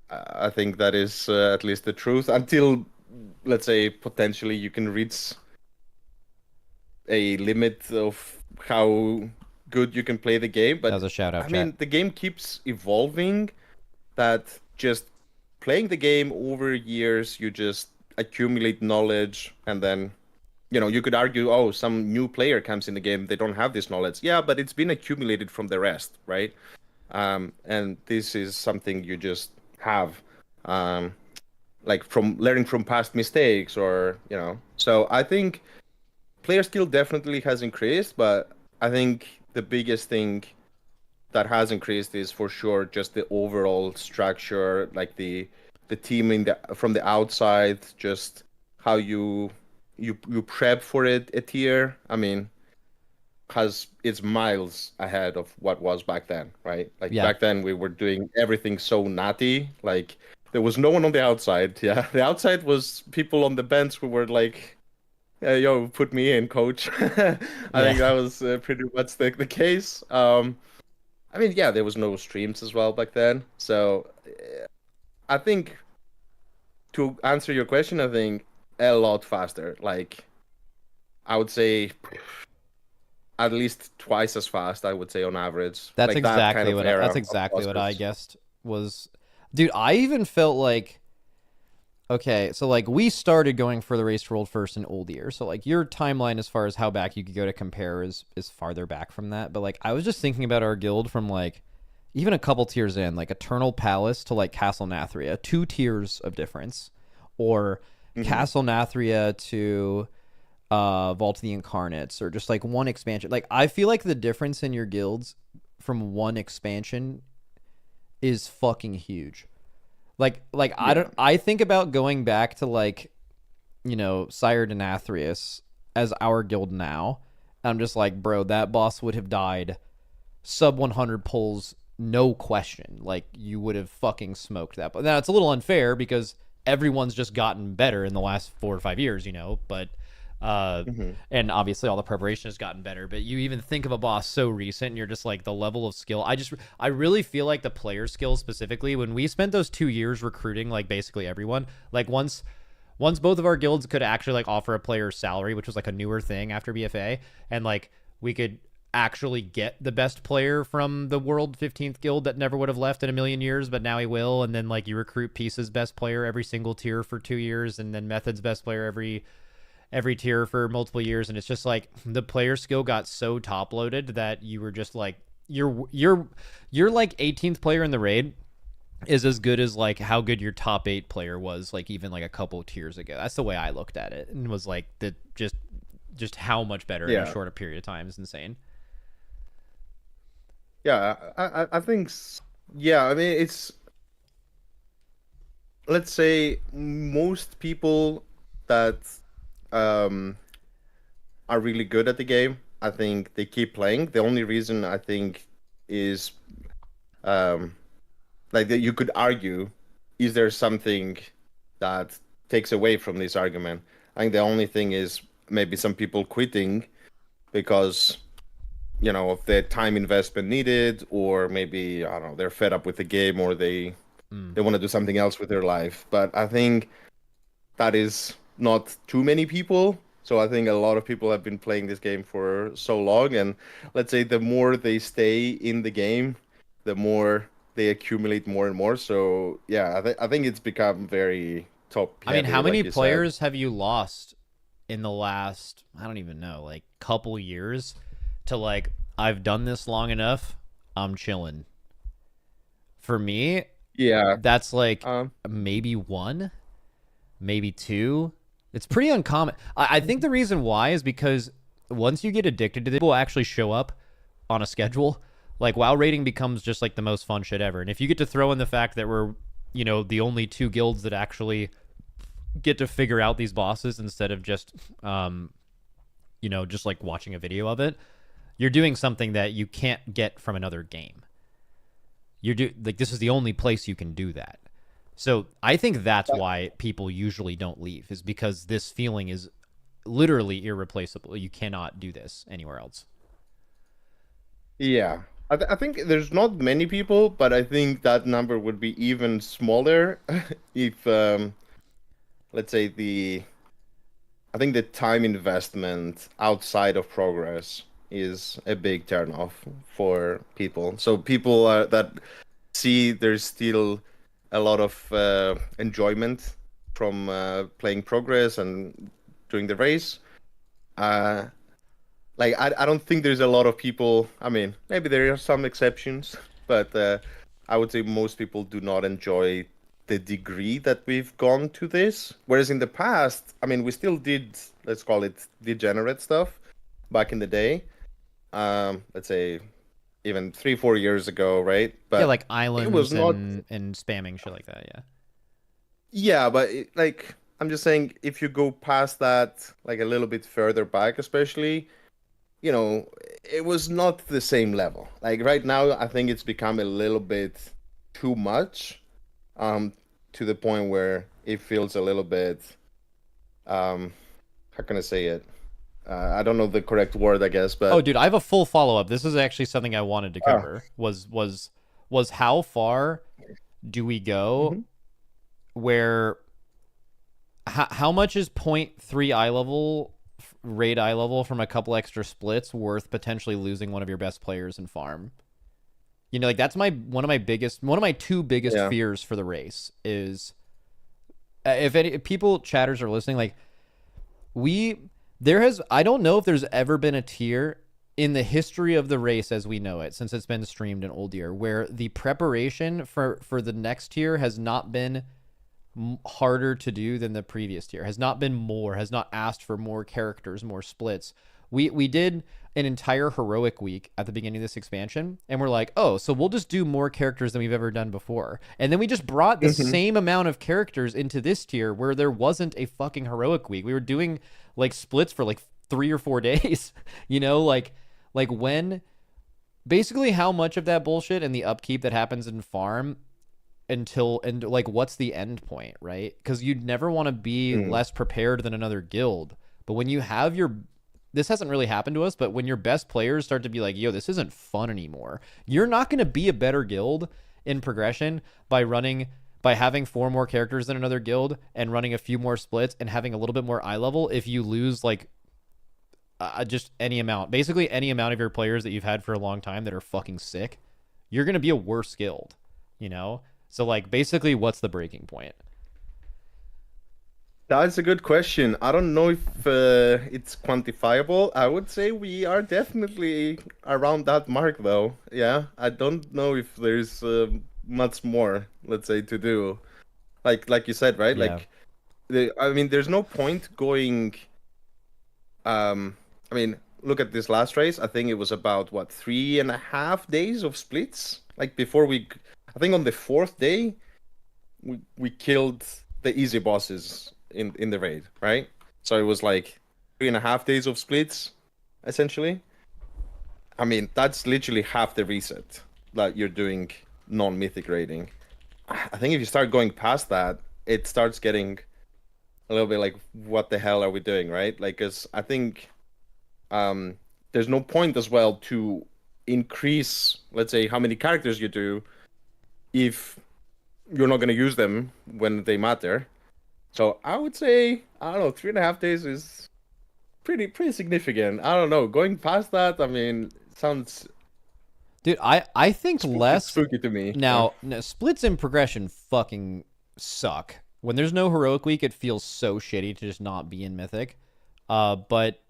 I think that is at least the truth until, let's say, potentially you can reach a limit of how good you can play the game. That But was a shout out, I chat. mean, the game keeps evolving. That just playing the game over years, you just accumulate knowledge, and then you could argue, oh, some new player comes in the game, they don't have this knowledge. Yeah, but it's been accumulated from the rest, right? And this is something you just have, um, like from learning from past mistakes, or. So I think player skill definitely has increased, but I think the biggest thing that has increased is for sure just the overall structure, like the team from the outside, just how you prep for it a tier. I mean, has it's miles ahead of what was back then, right? Like Yeah. back then we were doing everything so natty, like there was no one on the outside. Yeah, the outside was people on the bench who were like, yo, put me in, coach." I Yeah. think that was pretty much the case. I mean, yeah, there was no streams as well back then, so I think to answer your question, I think a lot faster. Like I would say at least twice as fast, I would say on average. Like that kind of era That's of exactly what I bosses. guessed was. Dude, I even felt like, okay, so like we started going for the race to world first in Old Year. So like your timeline as far as how back you could go to compare is farther back from that. But like I was just thinking about our guild from like even a couple tiers in, like Eternal Palace to like Castle Nathria, 2 tiers of difference. Or Hmm. Castle Nathria to Vault of the Incarnates, or just like one expansion. Like I feel like the difference in your guilds from one expansion is fucking huge. Like I Yeah. don't I think about going back to like, Sire Denathrius as our guild now. I'm just like, bro, that boss would have died sub 100 pulls, no question. Like you would have fucking smoked that. But now it's a little unfair because everyone's just gotten better in the last 4 or 5 years, but Hmm. and obviously all the preparation has gotten better. But you even think of a boss so recent, and you're just like the level of skill. I really feel like the player skill specifically when we spent those 2 years recruiting like basically everyone. Like once both of our guilds could actually like offer a player's salary, which was like a newer thing after BFA, and like we could actually get the best player from the world 15th guild that never would have left in a million years, but now he will. And then like you recruit Peace's best player every single tier for 2 years, and then Method's best player every tier for multiple years. And it's just like the player skill got so top loaded that you were just like you're like 18th player in the raid is as good as like how good your top 8 player was like even like a couple tiers ago. That's the way I looked at it, and was like the just how much better in a Yeah. shorter period of time is insane. Yeah. I think. Yeah. I mean, it's, let's say most people that um are really good at the game, I think they keep playing. The only reason I think is um like that you could argue, is there something that takes away from this argument? I think the only thing is maybe some people quitting because of the time investment needed, or maybe I don't know, they're fed up with the game, or Mm. they want to do something else with their life. But I think that is not too many people. So I think a lot of people have been playing this game for so long, and let's say the more they stay in the game, the more they accumulate more and more. So yeah, I think it's become very top I mean, heavy, how many like you said. players have you lost in the last, I don't even know, like couple years to like I've done this long enough, I'm chilling. For me, Yeah. that's like Um. maybe one, maybe two. It's pretty uncommon. I think the reason why is because once you get addicted to it, people actually show up on a schedule. Like WoW rating becomes just like the most fun shit ever. And if you get to throw in the fact that we're, the only two guilds that actually get to figure out these bosses instead of just, just like watching a video of it, you're doing something that you can't get from another game. This is the only place you can do that. So I think that's why people usually don't leave, is because this feeling is literally irreplaceable. You cannot do this anywhere else. Yeah. I think there's not many people, but I think that number would be even smaller if, let's say I think the time investment outside of progress is a big turnoff for people. So people that see there's still a lot of enjoyment from playing progress and doing the race. Uh, like I don't think there's a lot of people. I mean, maybe there are some exceptions, but I would say most people do not enjoy the degree that we've gone to this. Whereas in the past, I mean, we still did, let's call it degenerate stuff back in the day. Let's say even 3, 4 years ago, right? Yeah, But like it was islands not. and spamming shit like that. Yeah. Yeah, but like I'm just saying, if you go past that, like a little bit further back, especially, you know, it was not the same level. Like right now, I think it's become a little bit too much, um, to the point where it feels a little bit, um, how can I say it? I don't know the correct word, I guess, Oh, but dude, I have a full follow up. This is actually something I wanted to uh, cover. Was how far do we go? mhm. Where how much is point 0.3 eye level raid eye level from a couple extra splits worth potentially losing one of your best players in farm? Like that's one of my two biggest Yeah, fears for the race is if people chatters are listening, like we there has I don't know if there's ever been a tier in the history of the race as we know it since it's been streamed in old year where the preparation for the next tier has not been harder to do than the previous tier. Has not been more. Has not asked for more characters, more splits. We did an entire heroic week at the beginning of this expansion, and we're like, oh, so we'll just do more characters than we've ever done before. And then we just brought the Hmm. same amount of characters into this tier where there wasn't a fucking heroic week. We were doing like splits for like 3 or 4 days. Like when basically how much of that bullshit and the upkeep that happens in farm and like what's the end point, right? Because you'd never want to be Mm. less prepared than another guild. But when you have your this hasn't really happened to us, but when your best players start to be like, yo, this isn't fun anymore, you're not going to be a better guild in progression by having 4 more characters than another guild and running a few more splits and having a little bit more eye level if you lose like just any amount, basically any amount of your players that you've had for a long time that are fucking sick, you're going to be a worse guild, you know? So like basically what's the breaking point? That's a good question. I don't know if it's quantifiable. I would say we are definitely around that mark, though. Yeah, I don't know if there's much more, let's say, to do. Like you said, right? Yeah. Like, I mean, there's no point going. I mean, look at this last race. I think it was about what 3.5 days of splits. Like before I think on the fourth day, we killed the easy bosses in the raid, right? So it was like 3.5 days of splits, essentially. I mean, that's literally half the reset that you're doing non-mythic raiding. I think if you start going past that, it starts getting a little bit like, what the hell are we doing, right? Like, cause I think um, there's no point as well to increase, let's say, how many characters you do if you're not going to use them when they matter. So I would say, I don't know, 3.5 days is pretty significant. I don't know. Going past that, I mean, sounds Dude, I think less spooky to me. now, no, splits in progression fucking suck. When there's no heroic week, it feels so shitty to just not be in mythic. But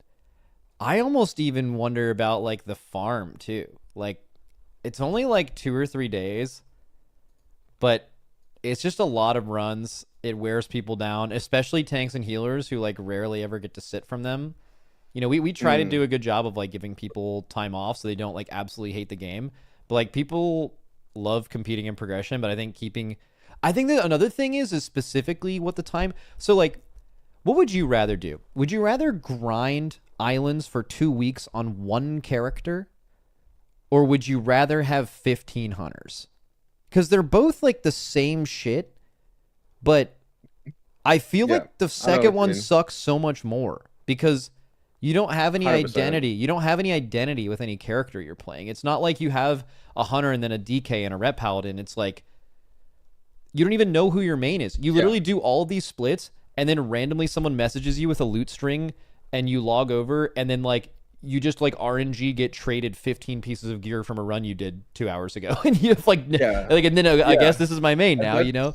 I almost even wonder about like the farm too. Like it's only like 2 or 3 days, but it's just a lot of runs. It wears people down, especially tanks and healers who like rarely ever get to sit from them. You know, we try to Mm, do a good job of like giving people time off so they don't like absolutely hate the game. But like people love competing in progression, but I think that another thing is specifically what the time. So like what would you rather do? Would you rather grind islands for 2 weeks on one character or would you rather have 15 hunters? Cuz they're both like the same shit, but I feel yeah, like the I know second what you one mean. sucks so much more because you don't have any 100%. identity. You don't have any identity with any character you're playing. It's not like you have a hunter and then a DK and a rep paladin. It's like you don't even know who your main is. You Yeah, literally do all of these splits and then randomly someone messages you with a loot string and you log over and then like you just like RNG get traded 15 pieces of gear from a run you did 2 hours ago and you have yeah, and then I yeah. guess this is my main And now, you know?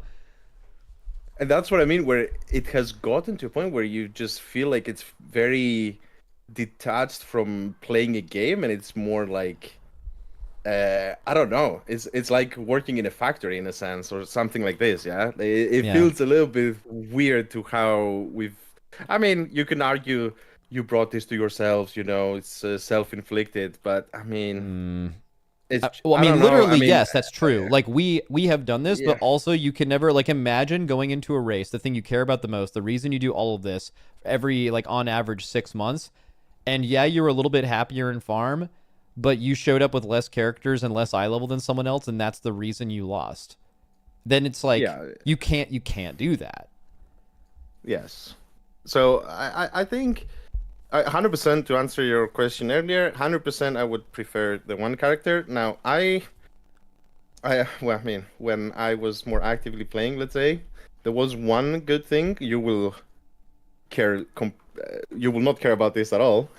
that's what I mean, where it has gotten to a point where you just feel like it's very detached from playing a game, and it's more like I don't know. It's like working in a factory in a sense, or something like this. Yeah, it Yeah. feels a little bit weird to how we've. I mean, you can argue you brought this to yourselves. You know, it's self-inflicted, but I mean, Mm. it's. Well, I I don't mean, know. I literally, mean, yes, that's true. Like we have done this, but yeah, also you can never like imagine going into a race, the thing you care about the most, the reason you do all of this every like on average 6 months, and yeah, you were a little bit happier in farm, but you showed up with less characters and less eye level than someone else, and that's the reason you lost. Then it's like yeah, you can't do that. yes. So I think. 100% to answer your question earlier. 100% I would prefer the one character. Now, well, I mean, when I was more actively playing, let's say, there was one good thing. You will not care about this at all.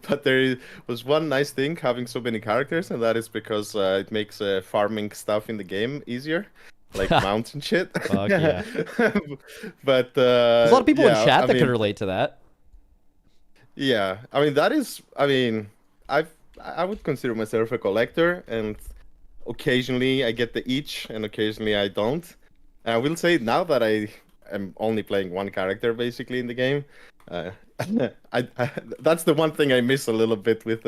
But there was one nice thing having so many characters, and that is because it makes farming stuff in the game easier, like mounts and shit. Fuck yeah. But There's a lot of people in yeah, chat I that could mean, relate to that. yeah, I mean that is. I mean, I would consider myself a collector, and occasionally I get the itch, and occasionally I don't. And I will say now that am only playing one character basically in the game. Uh, that's the one thing I miss a little bit with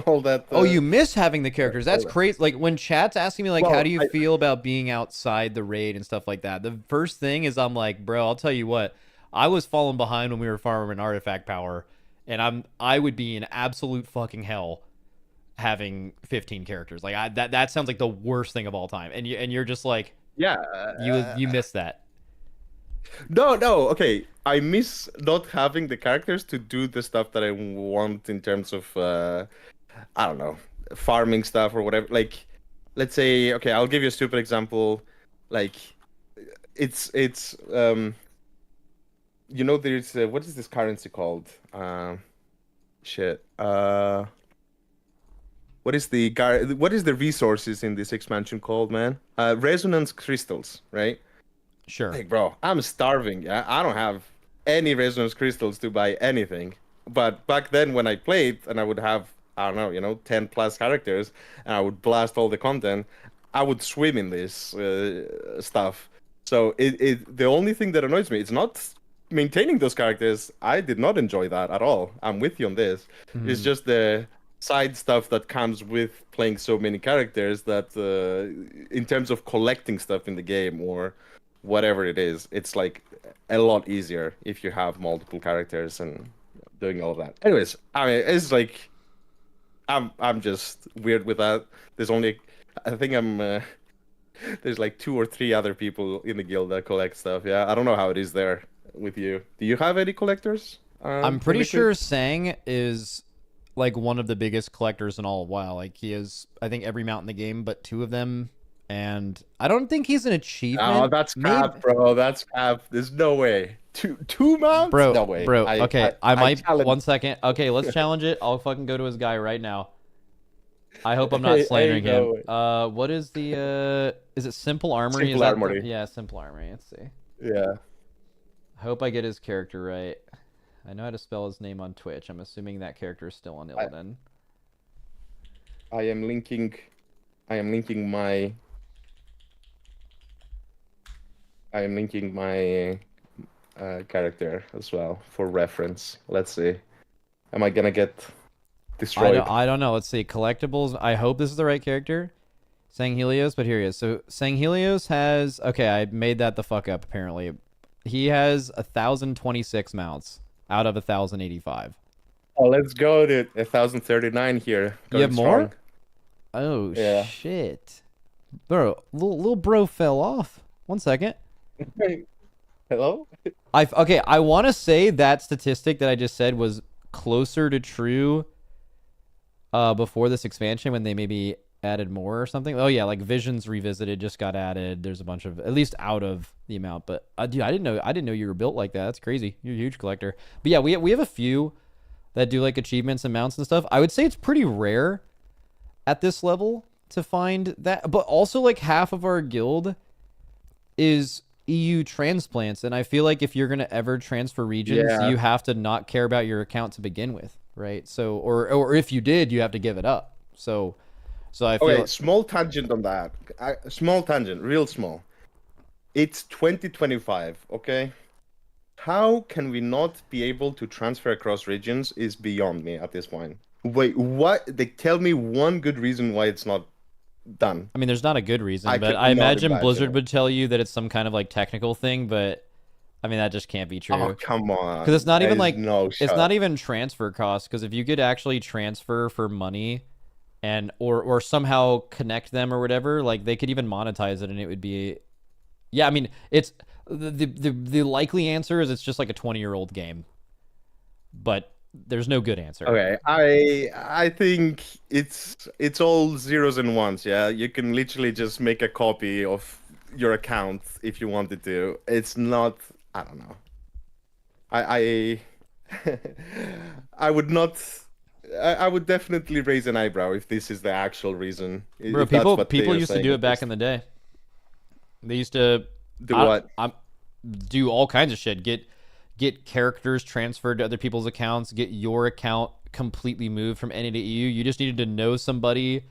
all that. Oh, you miss having the characters. That's crazy. Like when chat's asking me like, how Well, do you feel about being outside the raid and stuff like that? The first thing is I'm like, bro, I'll tell you what. I was falling behind when we were farming artifact power, and I would be in absolute fucking hell having 15 characters. Like that sounds like the worst thing of all time. And you're just like yeah. you miss that. No. Okay, I miss not having the characters to do the stuff that I want in terms of I don't know, farming stuff or whatever. Like, let's say, okay, I'll give you a stupid example. Like, it's there's what is this currency called? Shit. What is the resources in this expansion called, man? Resonance crystals, right? Sure. Like, bro, I'm starving. Yeah, I don't have any resonance crystals to buy anything. But back then, when I played, and I would have, I don't know, 10 plus characters, and I would blast all the content, I would swim in this stuff. So the only thing that annoys me, it's not maintaining those characters. I did not enjoy that at all. I'm with you on this. It's just the side stuff that comes with playing so many characters that, in terms of collecting stuff in the game or whatever it is, it's like a lot easier if you have multiple characters and doing all of that. Anyways, I mean, it's like I'm just weird with that. I think there's like 2 or 3 other people in the guild that collect stuff. Yeah, I don't know how it is there with you. Do you have any collectors? I'm pretty sure Sang is like one of the biggest collectors in all of WoW. Like he has, I think, every mount in the game, but 2 of them. And I don't think he's an achievement. Oh, that's cap, bro. That's cap. There's no way. Two mounts? Bro, no way. Bro, okay. I might challenge... 1 second. Okay, let's challenge it. I'll fucking go to his guy right now. I hope I'm not slandering him. What is the is it Simple Armory? Simple Armory. Yeah, Simple Armory. Let's see. Yeah. I hope I get his character right. I know how to spell his name on Twitch. I'm assuming that character is still on Illidan. I am linking my character as well for reference. Let's see. Am I gonna get destroyed? I don't know. Let's see. Collectibles. I hope this is the right character. Sanghelios, but here he is. So Sanghelios has... Okay, I made that the fuck up, apparently. He has 1,026 mounts out of 1,085. Oh, let's go to 1,039 here. You have more? Strong. Oh, yeah. Shit. Bro, little bro fell off. 1 second. Hello? I want to say that statistic that I just said was closer to true before this expansion when they maybe added more or something. Oh yeah, like Visions Revisited just got added. There's a bunch of, at least out of the amount, but dude, I didn't know you were built like that. That's crazy. You're a huge collector. But yeah, we have a few that do like achievements and mounts and stuff. I would say it's pretty rare at this level to find that, but also like half of our guild is EU transplants, and I feel like if you're gonna ever transfer regions, you have to not care about your account to begin with, right? So, or if you did, you have to give it up. So I feel. Okay, small tangent on that. Small tangent, real small. It's 2025, okay? How can we not be able to transfer across regions is beyond me at this point. Wait, what? They tell me one good reason why it's not done. I mean, there's not a good reason, but I imagine Blizzard would tell you that it's some kind of like technical thing, but I mean that just can't be true. Oh, come on. Because it's not even like it's not even transfer costs. Because if you could actually transfer for money, and or somehow connect them or whatever, like they could even monetize it, and it would be, yeah. I mean, it's the likely answer is it's just like a 20-year-old game, but there's no good answer. Okay, I think it's all zeros and ones. Yeah, you can literally just make a copy of your account if you wanted to. It's not. I don't know. I I would not. I would definitely raise an eyebrow if this is the actual reason. Bro, people used to do it back in the day. They used to do what? Do all kinds of shit. Get characters transferred to other people's accounts, get your account completely moved from NA to EU. You just needed to know somebody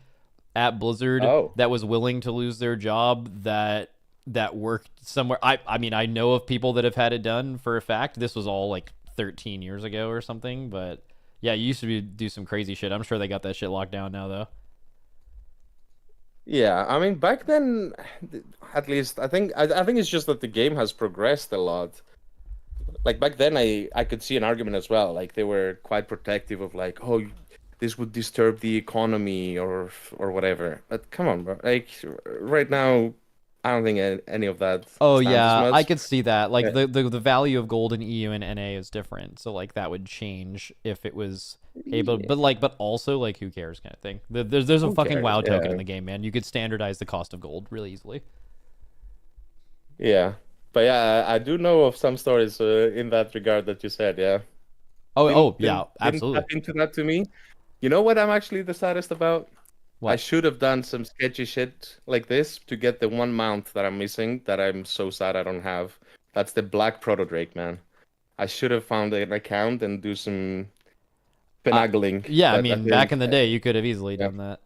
at Blizzard that was willing to lose their job, that that worked somewhere. I mean, I know of people that have had it done for a fact. This was all like 13 years ago or something, but yeah, you used to do some crazy shit. I'm sure they got that shit locked down now though. Yeah, I mean back then, at least I think it's just that the game has progressed a lot. Like back then, I could see an argument as well. Like they were quite protective of like, oh, this would disturb the economy or whatever. But come on, bro. Like right now, I don't think any of that Oh stands as yeah, I much. could see that. Like Yeah. the value of gold in EU and NA is different, so like that would change if it was able. Yeah, But also like who cares kind of thing. There's a who fucking cares? WoW token in Yeah, the game, man. You could standardize the cost of gold really easily. yeah. But yeah, I do know of some stories in that regard that you said. Yeah, Oh yeah, didn't tap absolutely. into that to me. You know what I'm actually the saddest about? I What? should have done some sketchy shit like this to get the one mount that I'm missing that I'm so sad I don't have. That's the Black Proto Drake, man. I should have found an account and do some Uh, finagling, yeah, I but I mean, back think, in the day, you could have easily yeah, done that.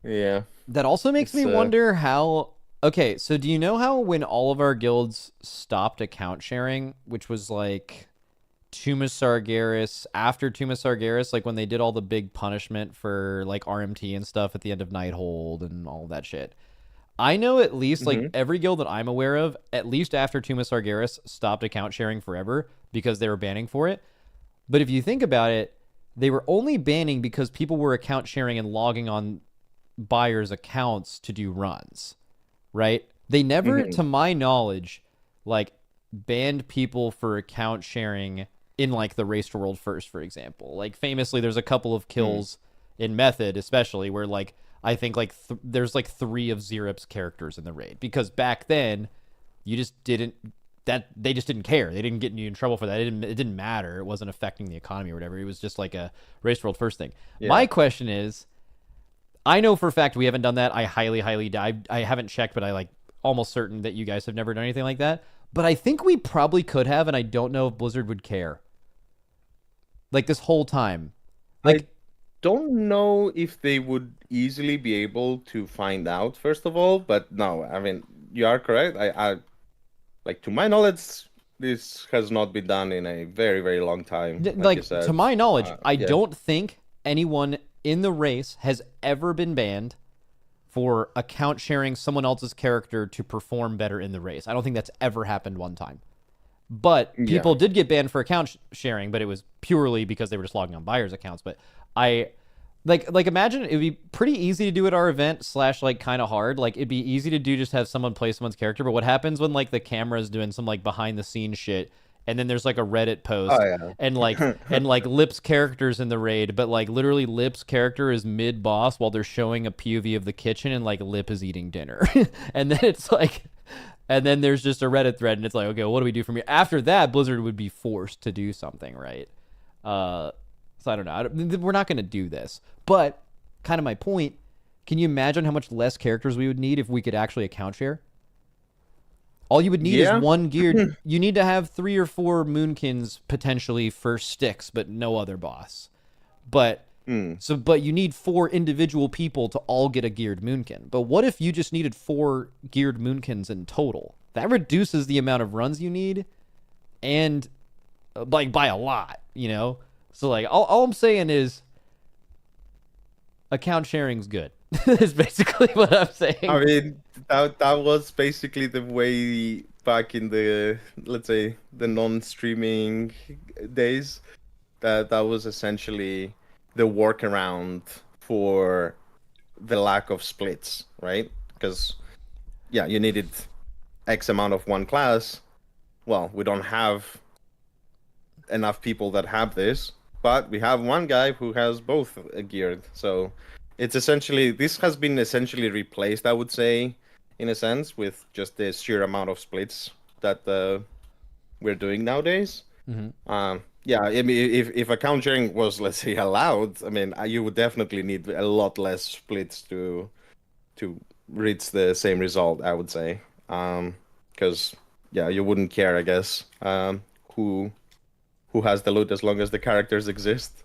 yeah, That also makes it's me wonder how. Okay, so do you know how when all of our guilds stopped account sharing, which was like Tuma Sargeras, after Tuma Sargeras, like when they did all the big punishment for like RMT and stuff at the end of Nighthold and all that shit. I know at least like hmm every guild that I'm aware of, at least after Tuma Sargeras stopped account sharing forever because they were banning for it. But if you think about it, they were only banning because people were account sharing and logging on buyers' accounts to do runs, right? They never, hmm to my knowledge, like banned people for account sharing in like the Race to World First, for example. Like famously, there's a couple of mm. kills in Method, especially where like I think like there's like three of Zerip's characters in the raid because back then you just didn't that they just didn't care. They didn't get you in trouble for that. It didn't matter. It wasn't affecting the economy or whatever. It was just like a Race to World First thing. Yeah. My question is, I know for a fact we haven't done that. I highly, I haven't checked, but I like almost certain that you guys have never done anything like that. But I think we probably could have, and I don't know if Blizzard would care. Like this whole time, I like don't know if they would easily be able to find out, first of all, but no, I mean, you are correct. I like to my knowledge, this has not been done in a very, very long time, like you like to said. my knowledge, I Yeah. don't think anyone in the race has ever been banned for account sharing someone else's character to perform better in the race. I don't think that's ever happened one time. But Yeah. people did get banned for account sharing, but it was purely because they were just logging on buyers' accounts. But I like imagine it'd be pretty easy to do at our event slash like kind of hard. Like it'd be easy to do just have someone play someone's character. But what happens when like the camera's doing some like behind the scenes shit, and then there's like a Reddit Oh post yeah. and like Lip's characters in the raid, but like literally Lip's character is mid boss while they're showing a POV of the kitchen and like Lip is eating dinner, and then it's like and then there's just a Reddit thread, and it's like, okay, well, what do we do from here? After that, Blizzard would be forced to do something, right? Uh, so I don't know. We're not going to do this, but kind of my point. Can you imagine how much less characters we would need if we could actually account share? All you would need is Yeah. one geared. You need to have 3 or 4 Moonkins potentially for sticks, but no other boss. But Hmm. but you need 4 individual people to all get a geared Moonkin. But what if you just needed 4 geared Moonkins in total? That reduces the amount of runs you need, and like by a lot, you know. So like all I'm saying is account sharing's good. Is basically what I'm I saying. mean, that was basically the way back in the, let's say, the non-streaming days. That was essentially the workaround for the lack of splits, right? Because yeah, you needed X amount of one class. Well, we don't have enough people that have this, but we have one guy who has both geared. So it's essentially this has been essentially replaced, I would say, in a sense, with just the sheer amount of splits that we're doing nowadays. Mm-hmm. Yeah, I mean, if account sharing was, let's say, allowed, I mean, you would definitely need a lot less splits to reach the same result, I would say. Because yeah, you wouldn't care, I guess, who has the loot as long as the characters exist.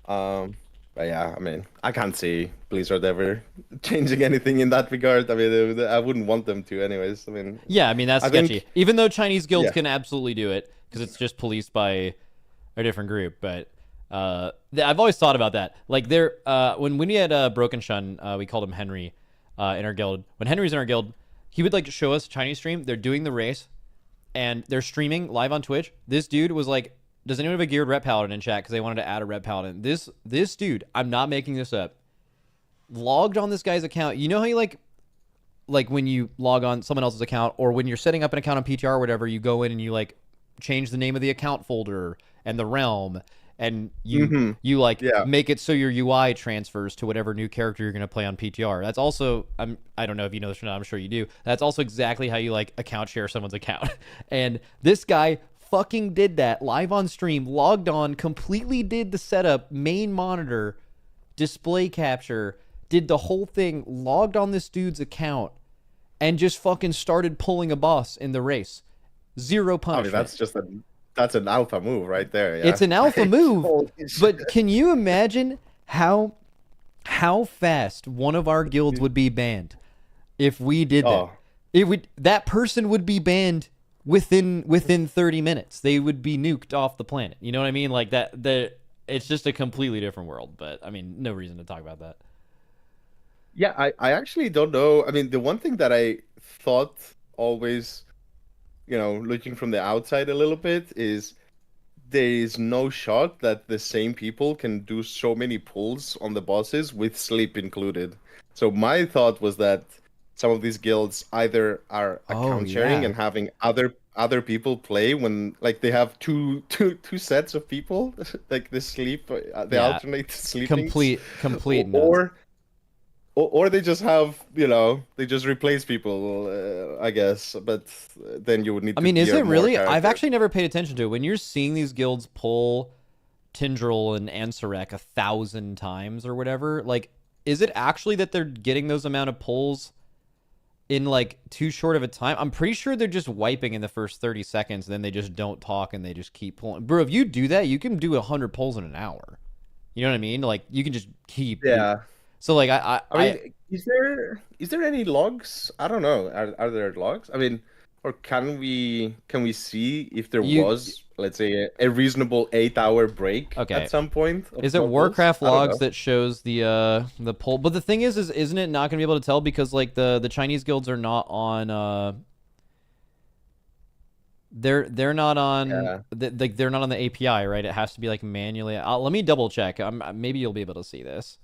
Um, But yeah, I mean, I can't see Blizzard ever changing anything in that regard. I mean, I wouldn't want them to, anyways. I mean, Yeah, I mean that's I think, sketchy. Even though Chinese guilds yeah. can absolutely do it because it's just policed by a different group, but I've always thought about that. Like there, when we had Broken Shun, we called him Henry in our guild. When Henry's in our guild, he would like show us Chinese stream. They're doing the race, and they're streaming live on Twitch. This dude was like, "Does anyone have a geared rep paladin in chat?" Because they wanted to add a rep paladin. This dude, I'm not making this up, logged on this guy's account. You know how you like when you log on someone else's account, or when you're setting up an account on PTR or whatever, you go in and you like change the name of the account folder and the realm, and you like Yeah. make it so your UI transfers to whatever new character you're going to play on PTR. That's also I don't know if you know this or not, I'm sure you do. That's also exactly how you like account share someone's account. And this guy fucking did that live on stream, logged on, completely did the setup, main monitor, display capture, did the whole thing, logged on this dude's account, and just fucking started pulling a boss in the race. Zero I punishment. mean, that's an alpha move right there. Yeah. It's an alpha move. Holy shit. But can you imagine how fast one of our guilds would be banned if we did that? Oh. That person would be banned within 30 minutes. They would be nuked off the planet. You know what I mean? Like that it's just a completely different world, but I mean, no reason to talk about that. Yeah, I actually don't know. I mean, the one thing that I thought always, looking from the outside a little bit, is there is no shot that the same people can do so many pulls on the bosses with sleep included. So my thought was that some of these guilds either are account sharing yeah. and having other people play when like they have two sets of people like they sleep they Yeah. alternate sleeping Complete or or they just have, they just replace people, I guess. But then you would need I to mean, is gear it more really? I've characters. actually never paid attention to it. When you're seeing these guilds pull Tindril and Ansurek 1,000 times or whatever, like, is it actually that they're getting those amount of pulls in like too short of a time? I'm pretty sure they're just wiping in the first 30 seconds, and then they just don't talk and they just keep pulling. Bro, if you do that, you can do 100 pulls in an hour. You know what I mean? Like, you can just keep. Yeah. So like I mean, is there any logs? I don't know. Are there logs? I mean, or can we see if there you was, let's say, a reasonable 8-hour break Okay. at some point? Is it Warcraft logs that shows the poll? But the thing is isn't it not going to be able to tell because like the Chinese guilds are not on they're not on they're not on the API, right? It has to be like manually. Let me double check. Maybe you'll be able to see this.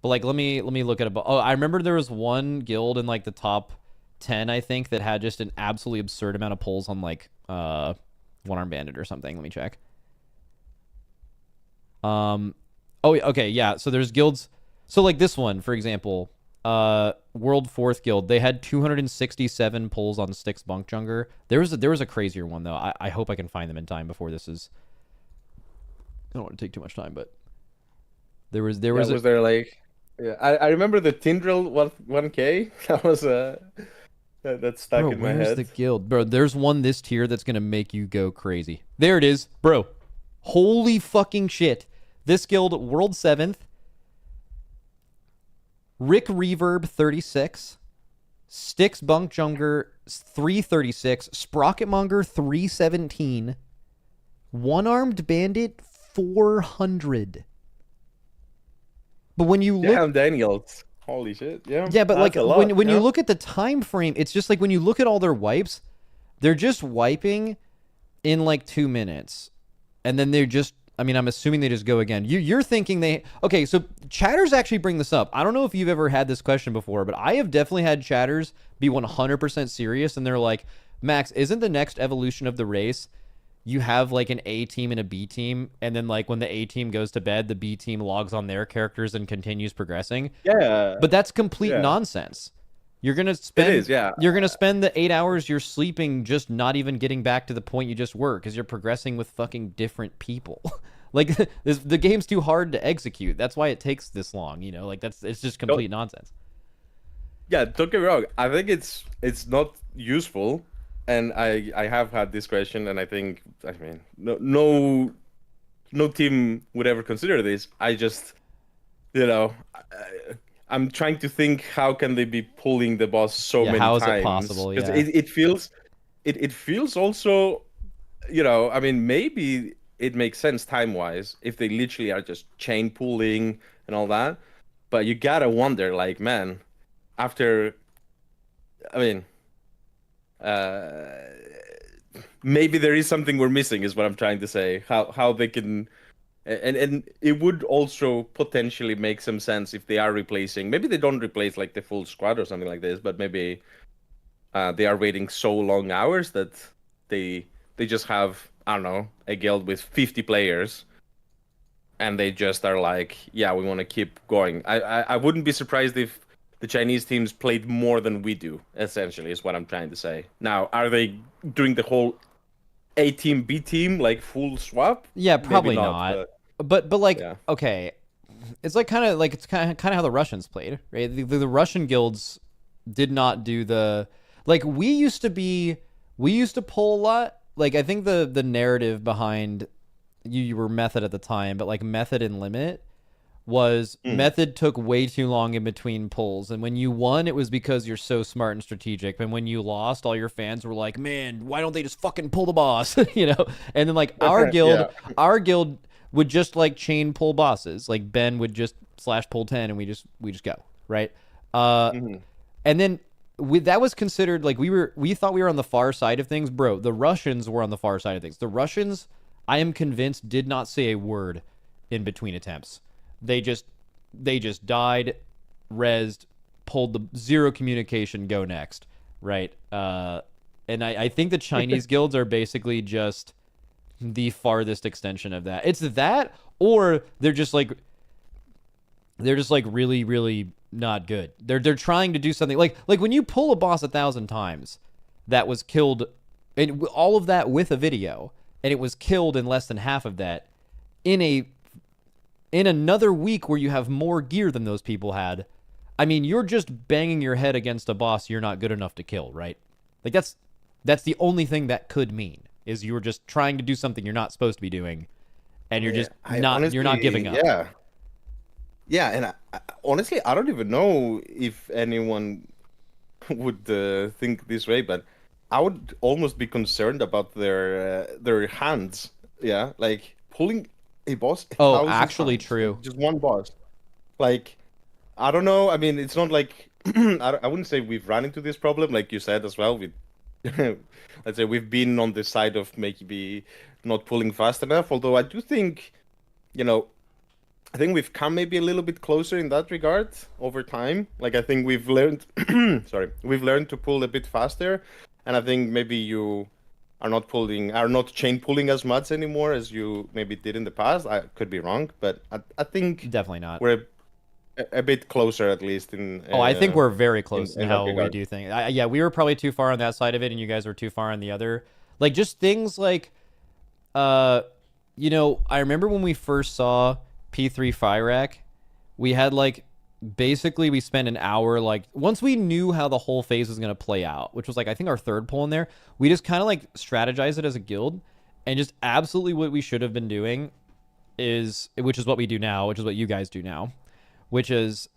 But like let me look at it. Oh, I remember there was one guild in like the top 10, I think, that had just an absolutely absurd amount of pulls on like One Arm Bandit or something. Let me check. Oh, okay, yeah. So there's guilds. So like this one, for example, World Fourth Guild, they had 267 pulls on Styx Bunk Junger. There was a crazier one though. I hope I can find them in time before this is. I don't want to take too much time, but was there like? Yeah, I remember the Tindril 1K. That was that stuck bro, in my where's head. the guild? Bro, there's one this tier that's gonna make you go crazy. There it is, bro. Holy fucking shit. This guild, World 7th. Rick Reverb 36. Styx Bunk Junger 336. Sprocketmonger 317. One-Armed Bandit 400. But when you look, Damn, Daniels. Holy shit. Yeah. yeah, but like That's a lot, when you yeah. look at the time frame, it's just like when you look at all their wipes, they're just wiping in like 2 minutes, and then they're just. I mean, I'm assuming they just go again. You're thinking they okay? So chatters actually bring this up. I don't know if you've ever had this question before, but I have definitely had chatters be 100% serious, and they're like, "Max, isn't the next evolution of the race?" You have like an A team and a B team, and then like when the A team goes to bed, the B team logs on their characters and continues progressing. Yeah. But that's complete Yeah. nonsense. You're gonna spend It is, yeah. You're gonna spend the 8 hours you're sleeping just not even getting back to the point you just were because you're progressing with fucking different people. Like the game's too hard to execute. That's why it takes this long. You know, like it's just complete nonsense. Yeah, don't get me wrong. I think it's not useful, and I have had this question, and I mean no team would ever consider this. I just you know, I'm trying to think how can they be pulling the boss so Yeah, many how is it times possible? because Yeah. it feels also, I mean, maybe it makes sense time-wise if they literally are just chain pulling and all that, but you gotta wonder, like, man, after, I mean, uh, maybe there is something we're missing, is what I'm trying to say. How they can, and it would also potentially make some sense if they are replacing. Maybe they don't replace like the full squad or something like this, but maybe they are waiting so long hours that they they just have, I don't know, a guild with 50 players, and they just are like, yeah, we want to keep going. I wouldn't be surprised if the Chinese teams played more than we do. Essentially, is what I'm trying to say. Now, are they doing the whole A team B team like full swap? Yeah, Maybe probably not, not. but But like, yeah. okay, it's like kind of how the Russians played, right? The Russian guilds did not do the like we used to pull a lot. Like I think the narrative behind you were Method at the time, but like Method and Limit was Mm. Method took way too long in between pulls, and when you won, it was because you're so smart and strategic. And when you lost, all your fans were like, "Man, why don't they just fucking pull the boss?" you know. And then like Yeah. our guild would just like chain pull bosses. Like Ben would just slash pull 10, and we just go right. Uh, Mhm. and then that was considered like we thought we were on the far side of things, bro. The Russians were on the far side of things. The Russians, I am convinced, did not say a word in between attempts. They just died, rezzed, pulled the zero communication, go next, right? And I think the Chinese guilds are basically just the farthest extension of that. It's that, or they're just like really really not good. They're trying to do something like when you pull a boss 1,000 times, that was killed, and all of that with a video, and it was killed in less than half of that in a in another week where you have more gear than those people had. I mean, you're just banging your head against a boss you're not good enough to kill, right? Like that's the only thing that could mean is you're just trying to do something you're not supposed to be doing, and Yeah, I you're not giving honestly, up. yeah, yeah, and honestly, I don't even know if anyone would think this way, but I would almost be concerned about their hands. Yeah, like pulling a boss a Oh, thousand actually times, like true. just one boss. Like, I don't know. I mean, it's not like I wouldn't say we've run into this problem, like you said as well. With let's say we've been on the side of maybe not pulling fast enough. Although I do think, you know, I think we've come maybe a little bit closer in that regard over time. Like I think we've learned, sorry, we've learned to pull a bit faster, and I think maybe you are not chain pulling as much anymore as you maybe did in the past. I could be wrong, but I think Definitely not. we're a bit closer at least Oh, I think we're very close in in that how we regard. do things. Yeah, we were probably too far on that side of it, and you guys were too far on the other. Like just things like, uh, I remember when we first saw P3 Fyrak, we had like basically we spent an hour like once we knew how the whole phase was gonna play out, which was like I think our third pull in there. We just kind of like strategized it as a guild, and just absolutely what we should have been doing is, which is what we do now, which is what you guys do now, which is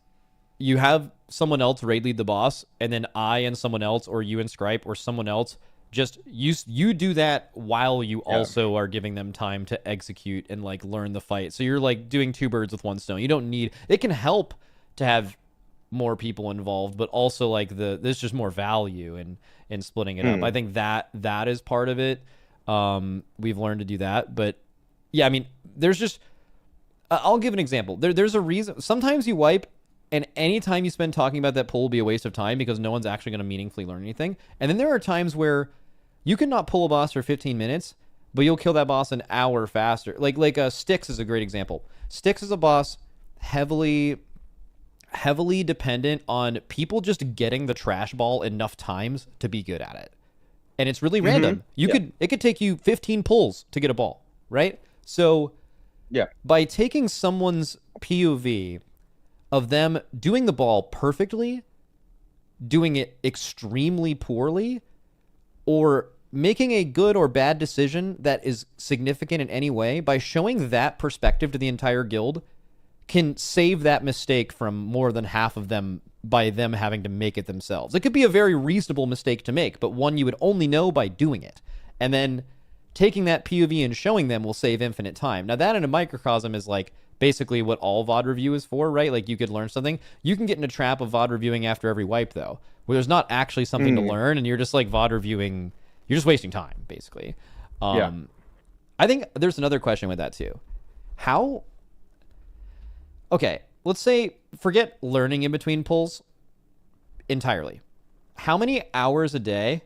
you have someone else raid lead the boss, and then I and someone else, or you and Scripe, or someone else, just you do that while you Yeah. also are giving them time to execute and like learn the fight. So you're like doing two birds with one stone. You don't need it. Can help to have more people involved, but also like there's just more value in splitting it up. I Mm. think that is part of it. We've learned to do that, but yeah, I mean, there's just I'll give an example. There's a reason. Sometimes you wipe, and any time you spend talking about that pull will be a waste of time because no one's actually going to meaningfully learn anything. And then there are times where you can not pull a boss for 15 minutes, but you'll kill that boss an hour faster. Like Styx is a great example. Styx is a boss heavily dependent on people just getting the trash ball enough times to be good at it. And it's really Mm-hmm. random. Yeah. It could take you 15 pulls to get a ball, right? So Yeah. by taking someone's POV of them doing the ball perfectly, doing it extremely poorly, or making a good or bad decision that is significant in any way, by showing that perspective to the entire guild can save that mistake from more than half of them by them having to make it themselves. It could be a very reasonable mistake to make, but one you would only know by doing it. And then taking that POV and showing them will save infinite time. Now, that in a microcosm is like basically what all VOD review is for, right? Like you could learn something. You can get in a trap of VOD reviewing after every wipe, though, where there's not actually something to learn and you're just like VOD reviewing. You're just wasting time, basically. Yeah. I think there's another question with that, too. How. Okay, let's say forget learning in between pulls entirely. How many hours a day?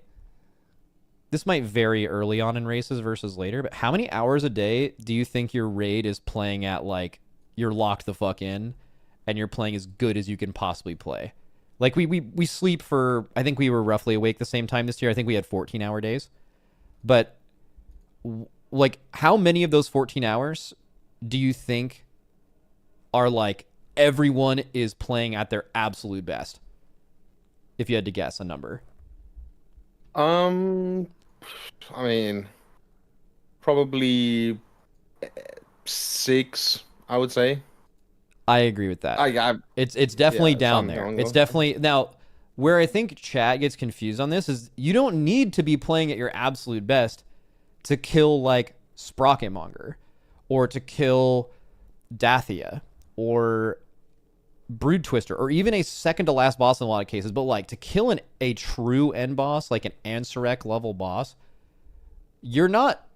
This might vary early on in races versus later, but how many hours a day do you think your raid is playing at, like, you're locked the fuck in and you're playing as good as you can possibly play? Like, we sleep for, I think we were roughly awake the same time this year. I think we had 14-hour days. But, like, how many of those 14 hours do you think are, like, everyone is playing at their absolute best? If you had to guess a number. I mean, probably 6, I would say. I agree with that. I It's definitely yeah, down something there. along It's those lines. definitely now where I think chat gets confused on this is you don't need to be playing at your absolute best to kill like Sprocketmonger or to kill Dathia or Brood Twister or even a second to last boss in a lot of cases, but like to kill a true end boss, like an Ansurek level boss, you're not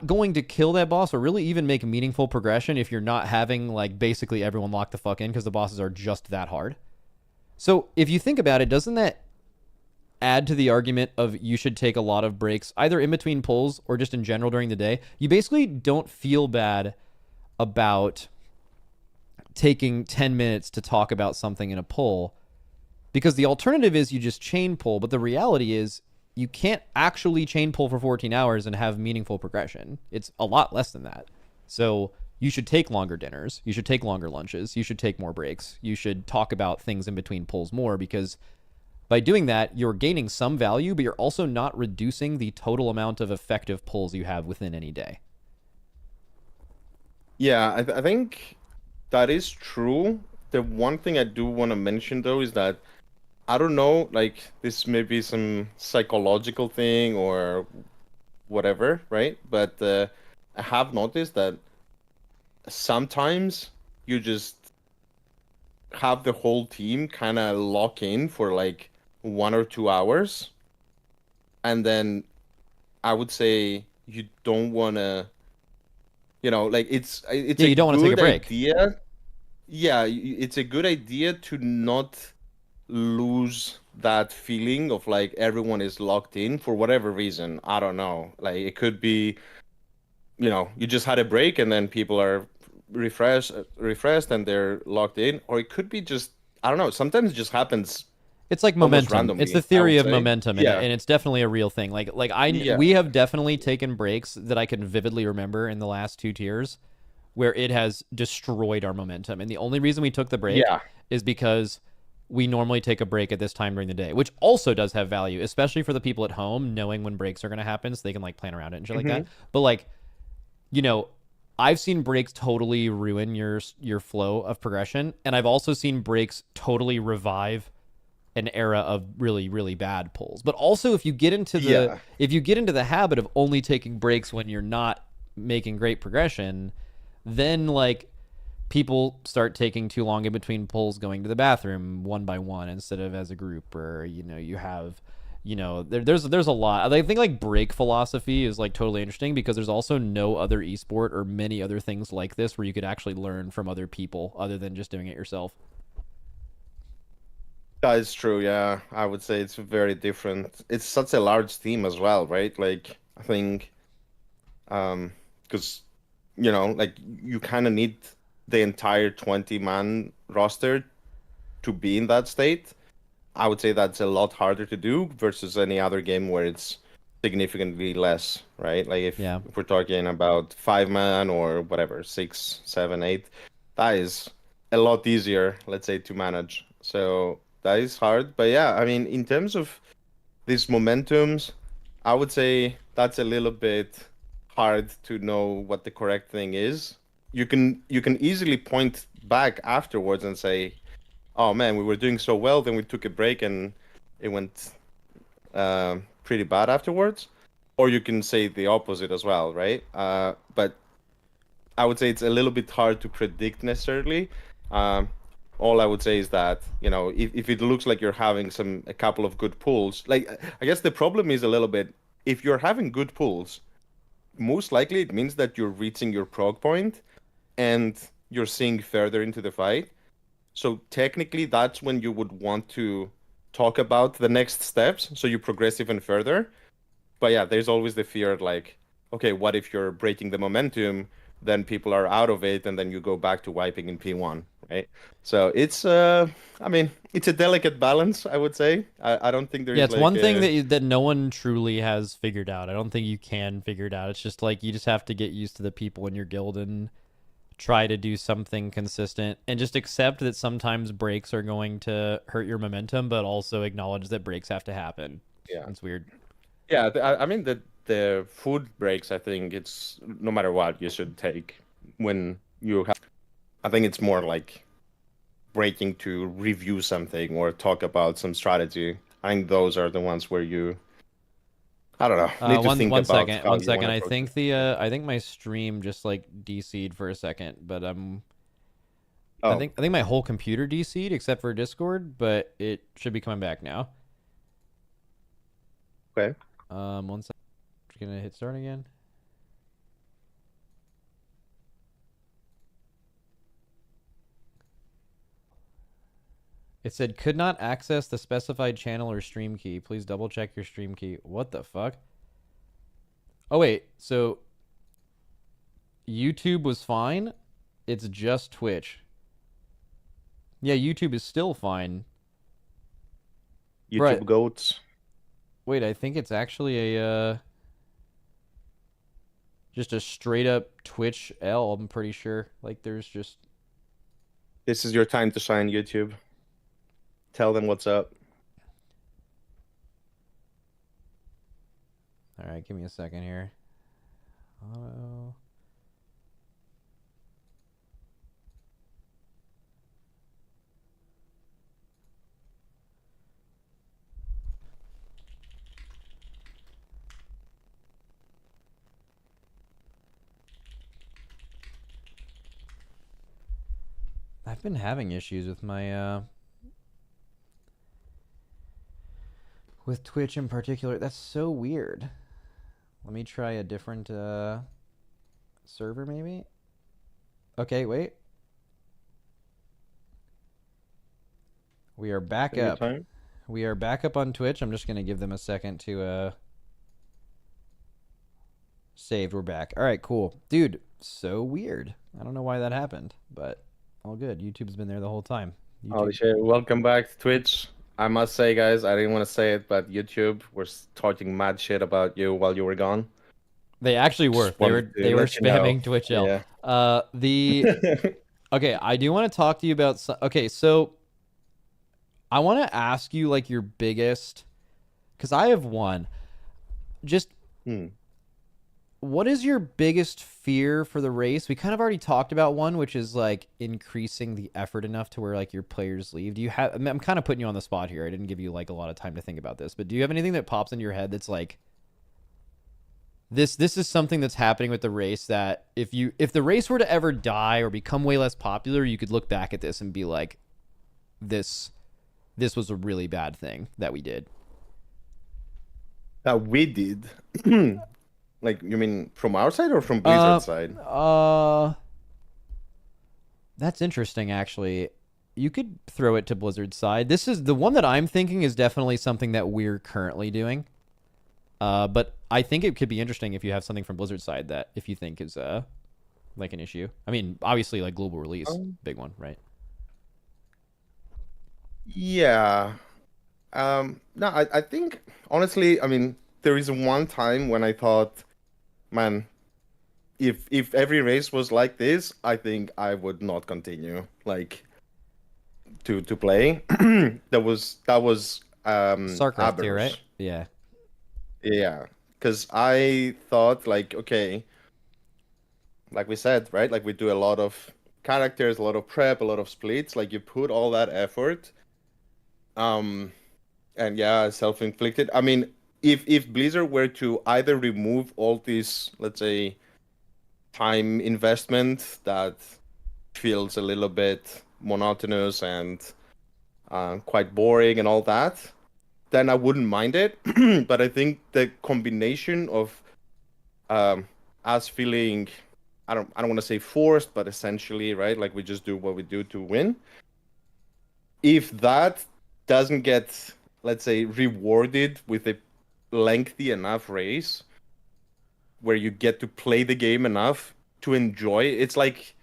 going to kill that boss or really even make meaningful progression if you're not having like basically everyone lock the fuck in because the bosses are just that hard. So if you think about it, doesn't that add to the argument of you should take a lot of breaks either in between pulls or just in general during the day? You basically don't feel bad about taking 10 minutes to talk about something in a pull because the alternative is you just chain pull, but the reality is you can't actually chain pull for 14 hours and have meaningful progression. It's a lot less than that. So you should take longer dinners. You should take longer lunches. You should take more breaks. You should talk about things in between pulls more because by doing that, you're gaining some value, but you're also not reducing the total amount of effective pulls you have within any day. Yeah, I think that is true. The one thing I do want to mention though is that I don't know, like this may be some psychological thing or whatever, right? But I have noticed that sometimes you just have the whole team kind of lock in for like 1 or 2 hours, and then I would say you don't want to, like it's Yeah, a you don't want to take a good break. idea. Yeah, it's a good idea to not lose that feeling of like everyone is locked in for whatever reason. I don't know. Like it could be, you just had a break and then people are refreshed and they're locked in, or it could be just I don't know. Sometimes it just happens It's like almost momentum. It's the randomly, I theory would of say. momentum, and Yeah, it's definitely a real thing. We yeah. have definitely taken breaks that I can vividly remember in the last two tiers where it has destroyed our momentum. And the only reason we took the break Yeah. is because we normally take a break at this time during the day, which also does have value, especially for the people at home, knowing when breaks are going to happen so they can like plan around it and shit like that. Hmm. But like, you know, I've seen breaks totally ruin your flow of progression, and I've also seen breaks totally revive an era of really really bad pulls. But also Yeah. if you get into the habit of only taking breaks when you're not making great progression, then like people start taking too long in between pulls going to the bathroom one by one instead of as a group, or you have there's a lot. I think like break philosophy is like totally interesting because there's also no other esport or many other things like this where you could actually learn from other people other than just doing it yourself. That is true. Yeah, I would say it's very different. It's such a large team as well, right? Like I think, because like you kind of need the entire 20-man roster to be in that state. I would say that's a lot harder to do versus any other game where it's significantly less, right? Like Yeah. if we're talking about 5-man or whatever, 6, 7, 8, that is a lot easier, let's say, to manage. So that is hard. But yeah, I mean, in terms of these momentums, I would say that's a little bit hard to know what the correct thing is. you can easily point back afterwards and say, "Oh man, we were doing so well, then we took a break and it went pretty bad afterwards." Or you can say the opposite as well, right? But I would say it's a little bit hard to predict necessarily. Um, all I would say is that, if it looks like you're having a couple of good pulls, like I guess the problem is a little bit if you're having good pulls, most likely it means that you're reaching your prog point and you're seeing further into the fight. So technically, that's when you would want to talk about the next steps, so you progress even further. But yeah, there's always the fear like, okay, what if you're breaking the momentum, then people are out of it, and then you go back to wiping in P1, right? So I mean, it's a delicate balance, I would say. I don't think Yeah, there's it's like one thing a that no one truly has figured out. I don't think you can figure it out. It's just like you just have to get used to the people in your guild and try to do something consistent and just accept that sometimes breaks are going to hurt your momentum, but also acknowledge that breaks have to happen. yeah. It's weird. Yeah, I mean the food breaks, I think it's no matter what you should take when you have. I think it's more like breaking to review something or talk about some strategy. I think those are the ones where I don't know, need to One think one about second, how one you want second. to I approach it. think I think my stream just like DC'd for a second, but Oh, I think my whole computer DC'd except for Discord, but it should be coming back now. okay. One second. Just gonna hit start again. It said could not access the specified channel or stream key. Please double check your stream key. What the fuck? Oh wait, so YouTube was fine. It's just Twitch. Yeah, YouTube is still fine. Right. YouTube goats. Wait, I think it's actually a just a straight up Twitch L, I'm pretty sure. Like there's just This is your time to shine, YouTube. Tell them what's up. all right, give me a second here. Auto. I've been having issues with my with Twitch in particular. That's so weird. Let me try a different server maybe. Okay, wait. We are back Take your up. time. We are back up on Twitch. I'm just gonna give them a second to saved. We're back. All right, cool, dude. So weird. I don't know why that happened, but all good. YouTube's been there the whole time. Holy YouTube. shit. Welcome back to Twitch. I must say, guys, I didn't want to say it, but YouTube was talking mad shit about you while you were gone. They actually were. Just wanted to They were let you know. spamming Twitch L. Yeah. The okay. I do want to talk to you about. Okay, so I want to ask you like your biggest, because I have one. Just Hmm. what is your biggest fear for the race? We kind of already talked about one, which is like increasing the effort enough to where like your players leave. Do you have? I'm kind of putting you on the spot here. I didn't give you like a lot of time to think about this, but do you have anything that pops into your head that's like this is something that's happening with the race that if the race were to ever die or become way less popular, you could look back at this and be like, this was a really bad thing that we did. That we did. Like, you mean from our side or from Uh, Blizzard's side? uh, that's interesting actually. You could throw it to Blizzard's side. This is the one that I'm thinking is definitely something that we're currently doing. But I think it could be interesting if you have something from Blizzard's side that if you think is like an issue. I mean, obviously like global release, big one, right? Yeah. No, I think honestly, I mean, there is one time when I thought, man, if every race was like this, I think I would not continue like to play. That was StarCraft here, right? Aber's. Yeah. Yeah, because I thought like, okay, like we said, right? Like we do a lot of characters, a lot of prep, a lot of splits. Like you put all that effort. Um, and yeah, self-inflicted. I mean, if Blizzard were to either remove all these, let's say, time investment that feels a little bit monotonous and quite boring and all that, then I wouldn't mind it. But I think the combination of um, us feeling, I don't want to say forced, but essentially, right? Like we just do what we do to win. If that doesn't get, let's say, rewarded with a lengthy enough race where you get to play the game enough to enjoy, it's like,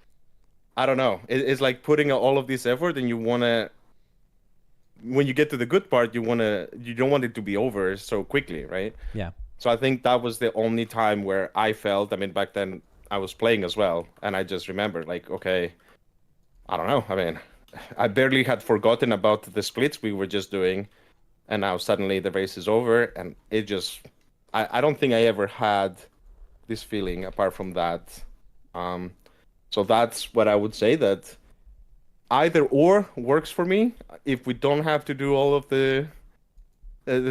I don't know, it's like putting all of this effort and you want to, when you get to the good part, you don't want it to be over so quickly, right? Yeah. So I think that was the only time where I felt, I mean, back then I was playing as well, and I just remembered, like, okay, I don't know. I mean, I barely had forgotten about the splits we were just doing, and now suddenly the race is over, and it just, I don't think I ever had this feeling apart from that. So that's what I would say, that either or works for me. If we don't have to do all of the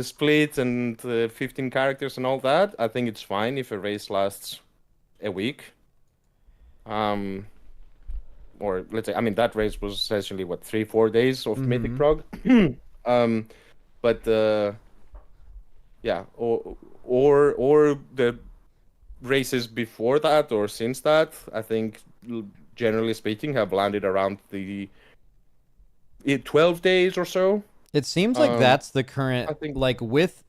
splits and the 15 characters and all that, I think it's fine if a race lasts a week. Or let's say, I mean, that race was essentially what, 3-4 days of Mythic Prog. But yeah, or the races before that or since that, I think generally speaking have landed around the 12 days or so. It seems like that's the current, I think, like with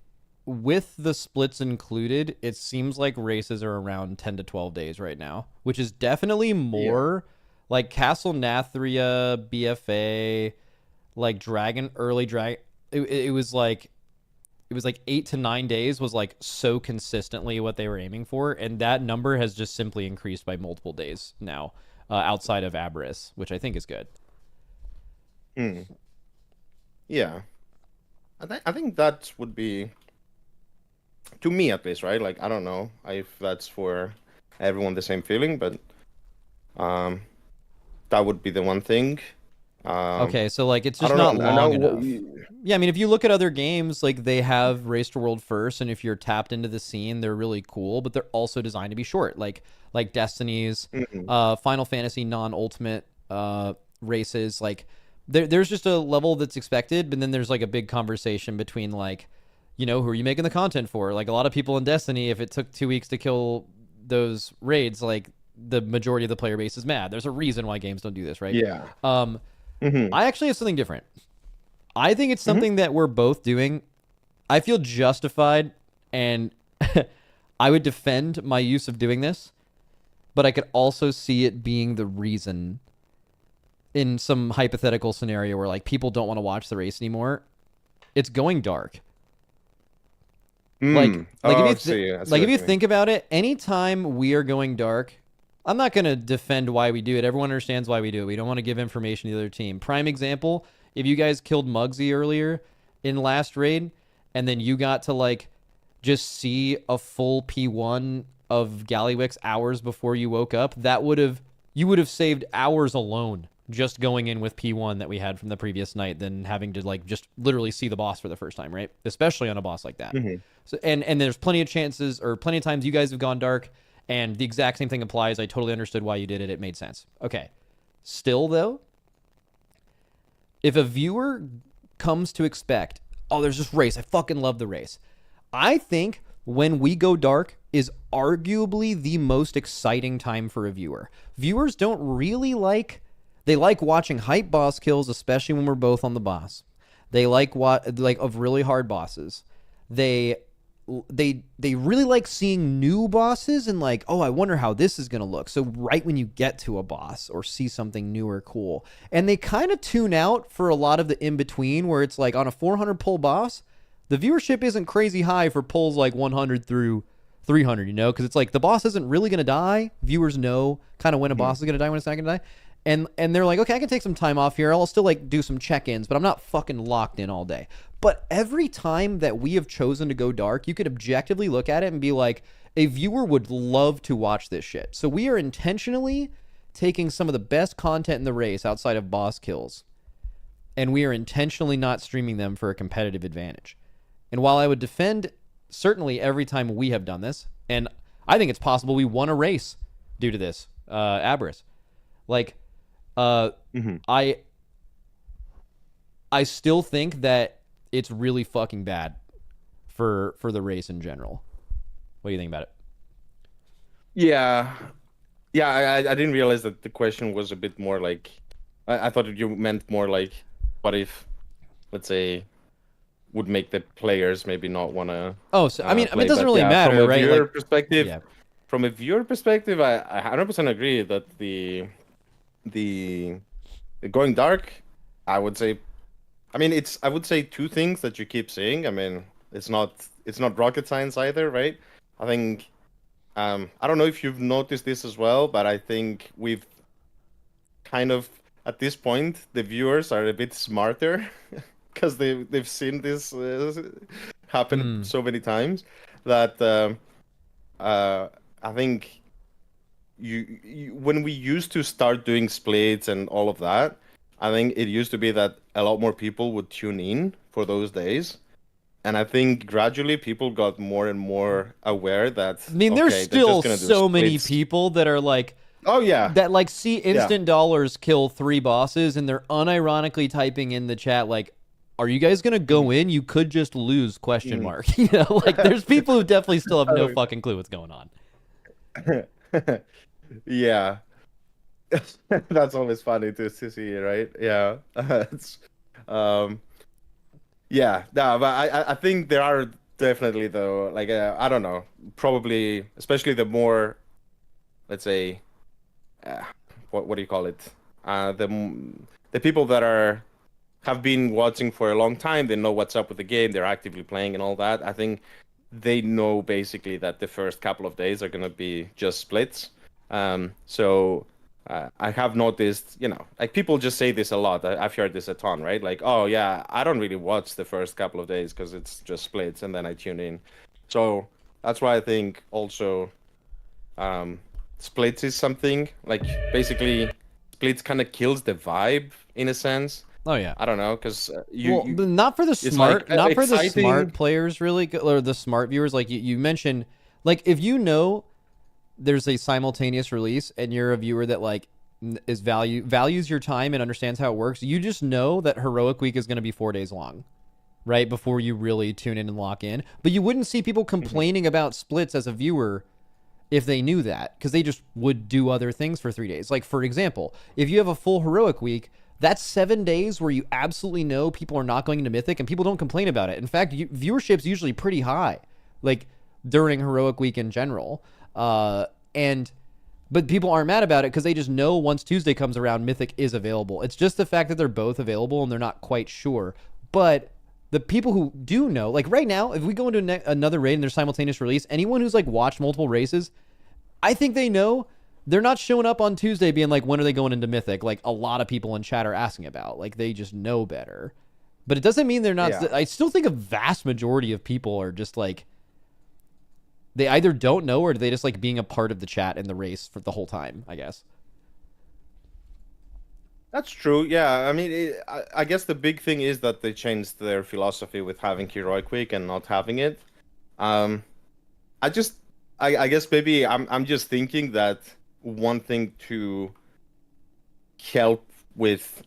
the splits included, it seems like races are around 10 to 12 days right now, which is definitely more. Like Castle Nathria, BFA, like early Dragon, it was like 8 to 9 days was like so consistently what they were aiming for, and that number has just simply increased by multiple days now, outside of Aberys, which I think is good. Yeah, I think that would be, to me at least, right? Like I don't know if that's for everyone the same feeling, but that would be the one thing. Okay, so like it's I just don't not know. I long know enough. Yeah, I mean, if you look at other games, like they have Race to World first, and if you're tapped into the scene, they're really cool, but they're also designed to be short, like Destiny's, Final Fantasy non-ultimate races. Like there's just a level that's expected, but then there's like a big conversation between like, you know, who are you making the content for? Like a lot of people in Destiny, if it took 2 weeks to kill those raids, like the majority of the player base is mad. There's a reason why games don't do this, right? Yeah. I actually have something different. I think it's something that we're both doing. I feel justified, and I would defend my use of doing this, but I could also see it being the reason in some hypothetical scenario where like people don't want to watch the race anymore. It's going dark. If you think about it, anytime we are going dark, I'm not going to defend why we do it. Everyone understands why we do it. We don't want to give information to the other team. Prime example, if you guys killed Muggsy earlier in last raid, and then you got to like just see a full P1 of Gallywix hours before you woke up, you would have saved hours alone just going in with P1 that we had from the previous night than having to like just literally see the boss for the first time, right? Especially on a boss like that. So and there's plenty of chances or plenty of times you guys have gone dark, and the exact same thing applies. I totally understood why you did it. It made sense. Okay. Still, though, if a viewer comes to expect, oh, there's this race, I fucking love the race. I think when we go dark is arguably the most exciting time for a viewer. Viewers don't really they like watching hype boss kills, especially when we're both on the boss. They like of really hard bosses. They really like seeing new bosses and like, oh, I wonder how this is going to look. So right when you get to a boss or see something new or cool, and they kind of tune out for a lot of the in-between where it's like on a 400 pull boss, the viewership isn't crazy high for pulls like 100 through 300, you know, because it's like the boss isn't really going to die. Viewers know kind of when a boss is going to die, when it's not going to die. And they're like, okay, I can take some time off here. I'll still like do some check-ins, but I'm not fucking locked in all day. But every time that we have chosen to go dark, you could objectively look at it and be like, A viewer would love to watch this shit. So we are intentionally taking some of the best content in the race outside of boss kills, and we are intentionally not streaming them for a competitive advantage. And while I would defend certainly every time we have done this, and I think it's possible we won a race due to this, Abris. Like, I still think that it's really fucking bad for the race in general. What do you think about it? Yeah, yeah. I didn't realize that the question was a bit more like. I thought you meant more like, what if, let's say, would make the players maybe not want to. Oh, so I mean, Play. it doesn't But really yeah, matter, right? Like, yeah. From a viewer perspective, I 100% agree that the going dark, I would say, I mean, I would say two things that you keep saying. I mean, it's not rocket science either, right? I think I don't know if you've noticed this as well, but I think we've kind of at this point the viewers are a bit smarter because they've seen this happen Mm. so many times that I think when we used to start doing splits and all of that, I think it used to be that a lot more people would tune in for those days. And I think gradually people got more and more aware that, I mean, there's okay, they're just still gonna do so many splits. people that are like, Oh yeah, that like see yeah. instant dollars kill 3 bosses, and they're unironically typing in the chat like, "Are you guys gonna go in? You could just lose?" Question mark. You know, like there's people who definitely still have no fucking clue what's going on. Yeah. That's always funny to see, right? Yeah. It's, um, yeah, no, but I think there are definitely though, like I don't know, probably especially the more, let's say, uh, what do you call it? The people that have been watching for a long time, they know what's up with the game, they're actively playing and all that. I think they know basically that the first couple of days are gonna be just splits. So I have noticed, like people just say this a lot. I've heard this a ton, right? Like, oh yeah, I don't really watch the first couple of days because it's just splits, and then I tune in. So that's why I think also splits is something like basically splits kind of kills the vibe in a sense. Oh yeah. I don't know because Well, but not for the it's smart, like not for the exciting. smart players, really, or the smart viewers. Like you mentioned, like if you know there's a simultaneous release and you're a viewer that like values your time and understands how it works, you just know that Heroic Week is going to be 4 days long, right? Before you really tune in and lock in. But you wouldn't see people complaining about splits as a viewer if they knew that, because they just would do other things for 3 days. Like for example, if you have a full Heroic Week, that's 7 days where you absolutely know people are not going into Mythic and people don't complain about it. In fact, viewership's usually pretty high, like during Heroic Week in general. But people aren't mad about it because they just know once Tuesday comes around, Mythic is available. It's just the fact that they're both available and they're not quite sure. But the people who do know, like right now, if we go into another raid and there's simultaneous release, anyone who's like watched multiple races, I think they know they're not showing up on Tuesday being like, when are they going into Mythic? Like a lot of people in chat are asking about. Like they just know better. But it doesn't mean they're not. Yeah. I still think a vast majority of people are just like, they either don't know or they just like being a part of the chat in the race for the whole time, I guess. That's true. Yeah, I mean, I guess the big thing is that they changed their philosophy with having Heroic Week and not having it. Um, I just, I guess maybe I'm just thinking that one thing to help with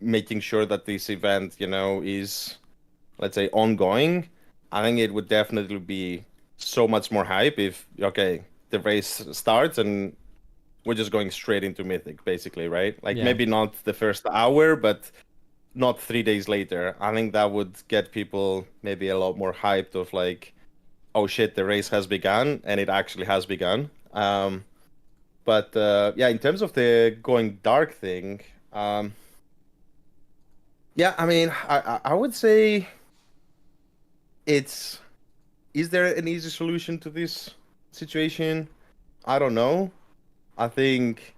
making sure that this event, is, let's say, ongoing. I think it would definitely be so much more hype if, okay, the race starts and we're just going straight into Mythic, basically, right? Like Yeah. maybe not the first hour, but not 3 days later. I think that would get people maybe a lot more hyped of like, oh shit, the race has begun, and it actually has begun. But yeah, in terms of the going dark thing, yeah, I mean, I would say is there an easy solution to this situation? I don't know. I think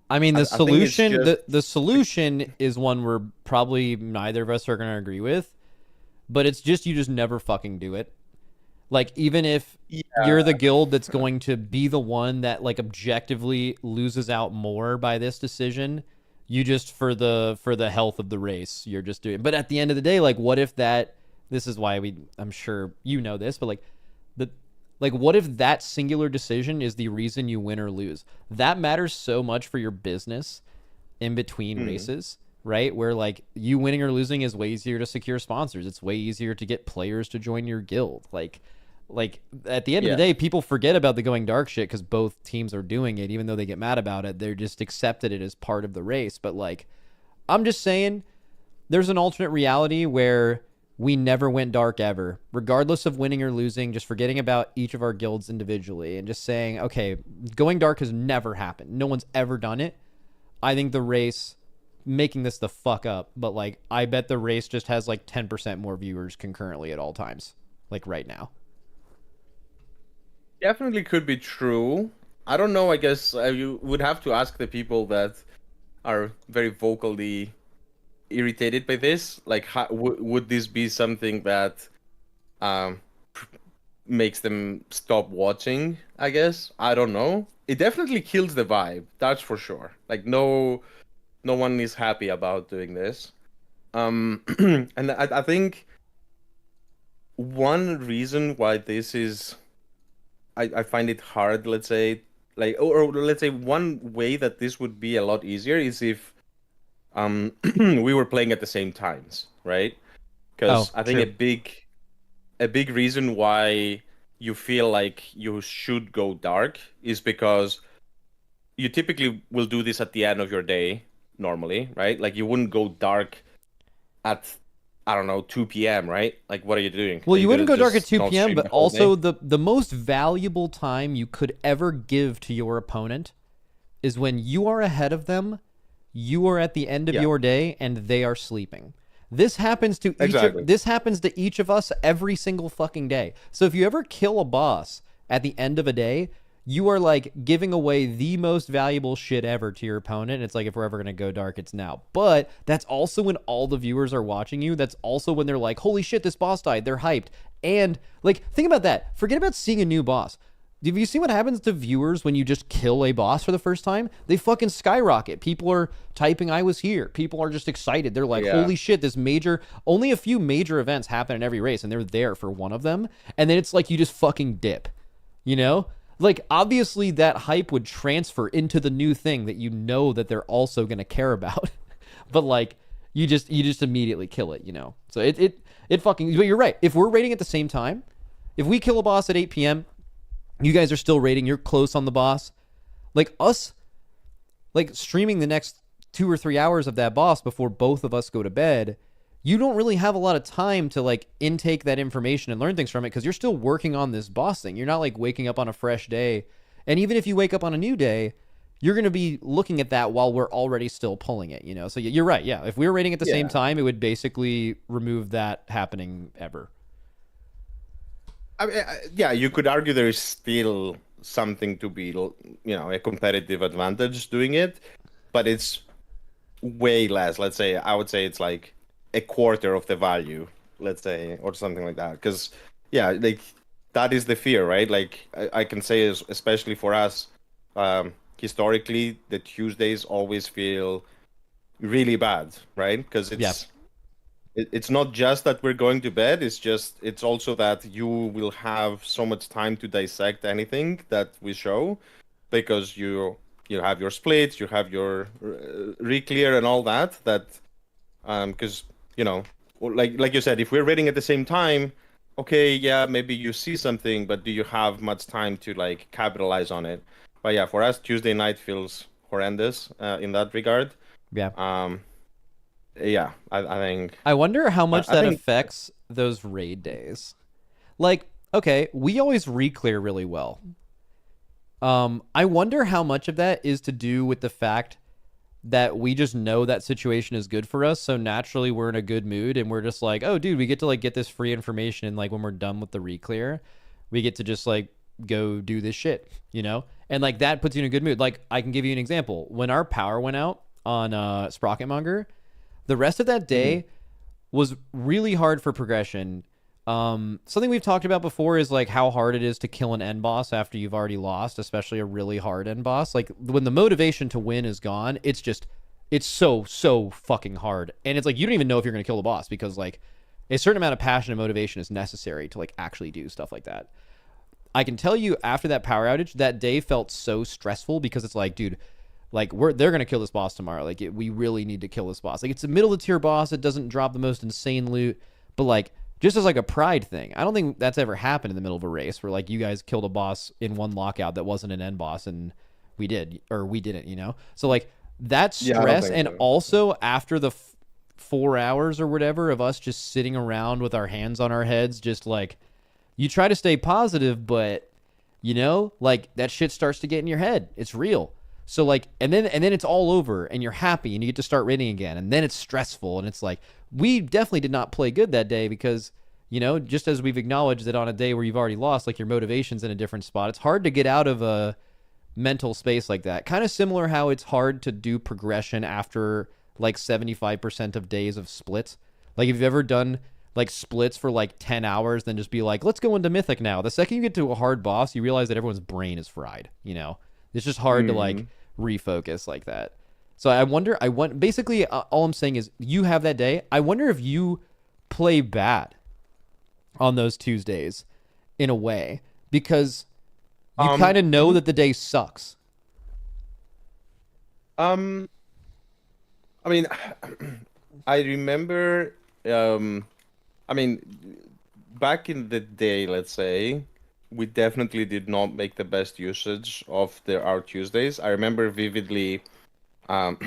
I mean, the I think it's solution, just the solution is one we're probably neither of us are going to agree with, but it's just, you just never fucking do it. Like, even if, you're the guild that's going to be the one that like objectively loses out more by this decision. You just for the health of the race, you're just doing. But at the end of the day, like, what if that? This is why I'm sure you know this, but like the like, what if that singular decision is the reason you win or lose? That matters so much for your business in between races, right? Where like you winning or losing is way easier to secure sponsors. It's way easier to get players to join your guild. Like at the end of the day, people forget about the going dark shit because both teams are doing it. Even though they get mad about it, they're just accepted it as part of the race. But like, I'm just saying, there's an alternate reality where we never went dark ever, regardless of winning or losing. Just forgetting about each of our guilds individually and just saying, okay, going dark has never happened. No one's ever done it. I think the race, making this the fuck up, but like, I bet the race just has like 10% more viewers concurrently at all times, like right now. Definitely could be true. I don't know. I guess you would have to ask the people that are very vocally irritated by this. Like, how, would this be something that um, makes them stop watching? I guess I don't know. It definitely kills the vibe. That's for sure. Like, no one is happy about doing this. And I think one reason why this is I find it hard, let's say, like, or let's say one way that this would be a lot easier is if we were playing at the same times, right? Because I think a big reason why you feel like you should go dark is because you typically will do this at the end of your day normally, right? Like you wouldn't go dark at, I don't know, 2 p.m., right? Like, what are you doing? Well, Are you wouldn't go dark at 2 not p.m., stream but the whole day? also the most valuable time you could ever give to your opponent is when you are ahead of them, you are at the end of your day, and they are sleeping. This happens to this happens to each of us every single fucking day. So if you ever kill a boss at the end of a day, you are like giving away the most valuable shit ever to your opponent. It's like, if we're ever going to go dark, it's now. But that's also when all the viewers are watching you. That's also when they're like, holy shit, this boss died. They're hyped. And like, think about that. Forget about seeing a new boss. Have you seen what happens to viewers when you just kill a boss for the first time? They fucking skyrocket. People are typing, I was here. People are just excited. They're like, holy shit, this major, only a few major events happen in every race, and they're there for one of them. And then it's like you just fucking dip, you know? Like, obviously that hype would transfer into the new thing that you know that they're also going to care about. But like, you just immediately kill it, you know? So it fucking, but you're right. If we're raiding at the same time, if we kill a boss at 8 p.m., you guys are still raiding, you're close on the boss. Like us, like streaming the next 2 or 3 hours of that boss before both of us go to bed, you don't really have a lot of time to like intake that information and learn things from it because you're still working on this boss thing. You're not like waking up on a fresh day. And even if you wake up on a new day, you're going to be looking at that while we're already still pulling it, you know? So you're right. Yeah. If we were raiding at the same time, it would basically remove that happening ever. I mean, yeah, you could argue there is still something to be, you know, a competitive advantage doing it, but it's way less. Let's say, I would say it's like a quarter of the value, let's say, or something like that. Because, yeah, like that is the fear, right? Like I can say, especially for us, historically, the Tuesdays always feel really bad, right? Because it's not just that we're going to bed, it's also that you will have so much time to dissect anything that we show, because you have your splits, you have your re-clear and all that because you know, like you said, if we're reading at the same time, okay, yeah, maybe you see something, but do you have much time to like capitalize on it? But yeah, for us, Tuesday night feels horrendous in that regard. Yeah, I think. I wonder how much that affects those raid days. Like, okay, we always re-clear really well. I wonder how much of that is to do with the fact that we just know that situation is good for us, so naturally we're in a good mood, and we're just like, oh, dude, we get to like get this free information, and like when we're done with the re-clear, we get to just like go do this shit, you know? And like that puts you in a good mood. Like, I can give you an example. When our power went out on Sprocketmonger, the rest of that day was really hard for progression. Something we've talked about before is like how hard it is to kill an end boss after you've already lost, especially a really hard end boss. Like when the motivation to win is gone, it's so fucking hard. And it's like you don't even know if you're gonna kill the boss because like a certain amount of passion and motivation is necessary to like actually do stuff like that. I can tell you after that power outage, that day felt so stressful because it's like, dude, like they're gonna kill this boss tomorrow. Like we really need to kill this boss. Like it's a middle of the tier boss. It doesn't drop the most insane loot, but like just as like a pride thing, I don't think that's ever happened in the middle of a race where like you guys killed a boss in one lockout that wasn't an end boss and we did or we didn't, you know. So like that Yeah, I don't stress, think and so. also after the 4 hours or whatever of us just sitting around with our hands on our heads, just like you try to stay positive, but you know, like that shit starts to get in your head. It's real. So like, and then it's all over, and you're happy, and you get to start raiding again, and then it's stressful, and it's like we definitely did not play good that day because you know, just as we've acknowledged that on a day where you've already lost, like your motivation's in a different spot. It's hard to get out of a mental space like that. Kind of similar how it's hard to do progression after like 75% of days of splits. Like if you've ever done like splits for like 10 hours, then just be like, let's go into Mythic now. The second you get to a hard boss, you realize that everyone's brain is fried, you know? It's just hard to like refocus like that. So I wonder, basically all I'm saying is you have that day. I wonder if you play bad on those Tuesdays in a way because you kind of know Mhm. that the day sucks. um, I mean, I remember, um, I mean, back in the day, let's say, we definitely did not make the best usage of our Tuesdays. I remember vividly, um,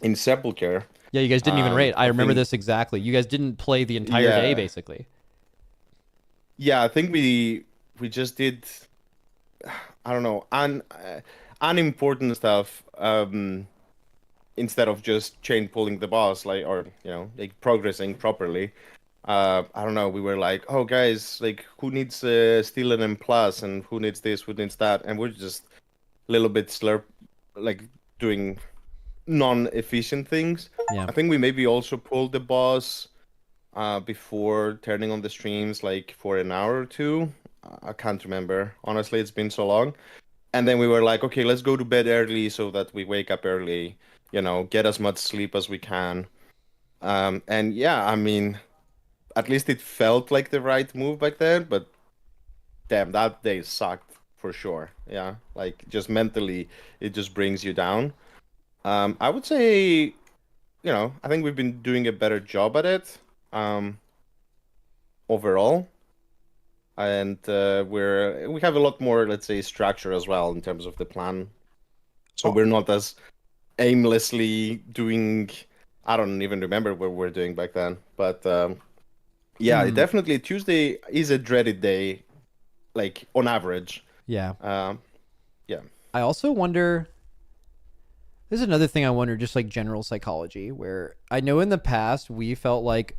in Sepulchre, Yeah, you guys didn't even raid. I I remember think, this exactly. You guys didn't play the entire day, yeah, basically. yeah, I think we just did, I don't know, unimportant stuff, instead of just chain pulling the boss, like, or like progressing properly. I don't know, we were like, oh guys, like who needs steal an M plus and who needs this, who needs that, and we're just a little bit slurp, like doing non-efficient things. Yeah. I think we maybe also pulled the boss before turning on the streams, like for an hour or two. I can't remember. Honestly, it's been so long. And then we were like, okay, let's go to bed early so that we wake up early, get as much sleep as we can. And yeah, I mean, at least it felt like the right move back then, but damn, that day sucked for sure. Yeah, like just mentally, it just brings you down. I would say, I think we've been doing a better job at it, overall, and we have a lot more, let's say, structure as well in terms of the plan. So Oh. we're not as aimlessly doing. I don't even remember what we're doing back then, but yeah, Hmm. definitely Tuesday is a dreaded day, like on average. Yeah. Um, yeah. I also wonder. This is another thing I wonder, just like general psychology, where I know in the past we felt like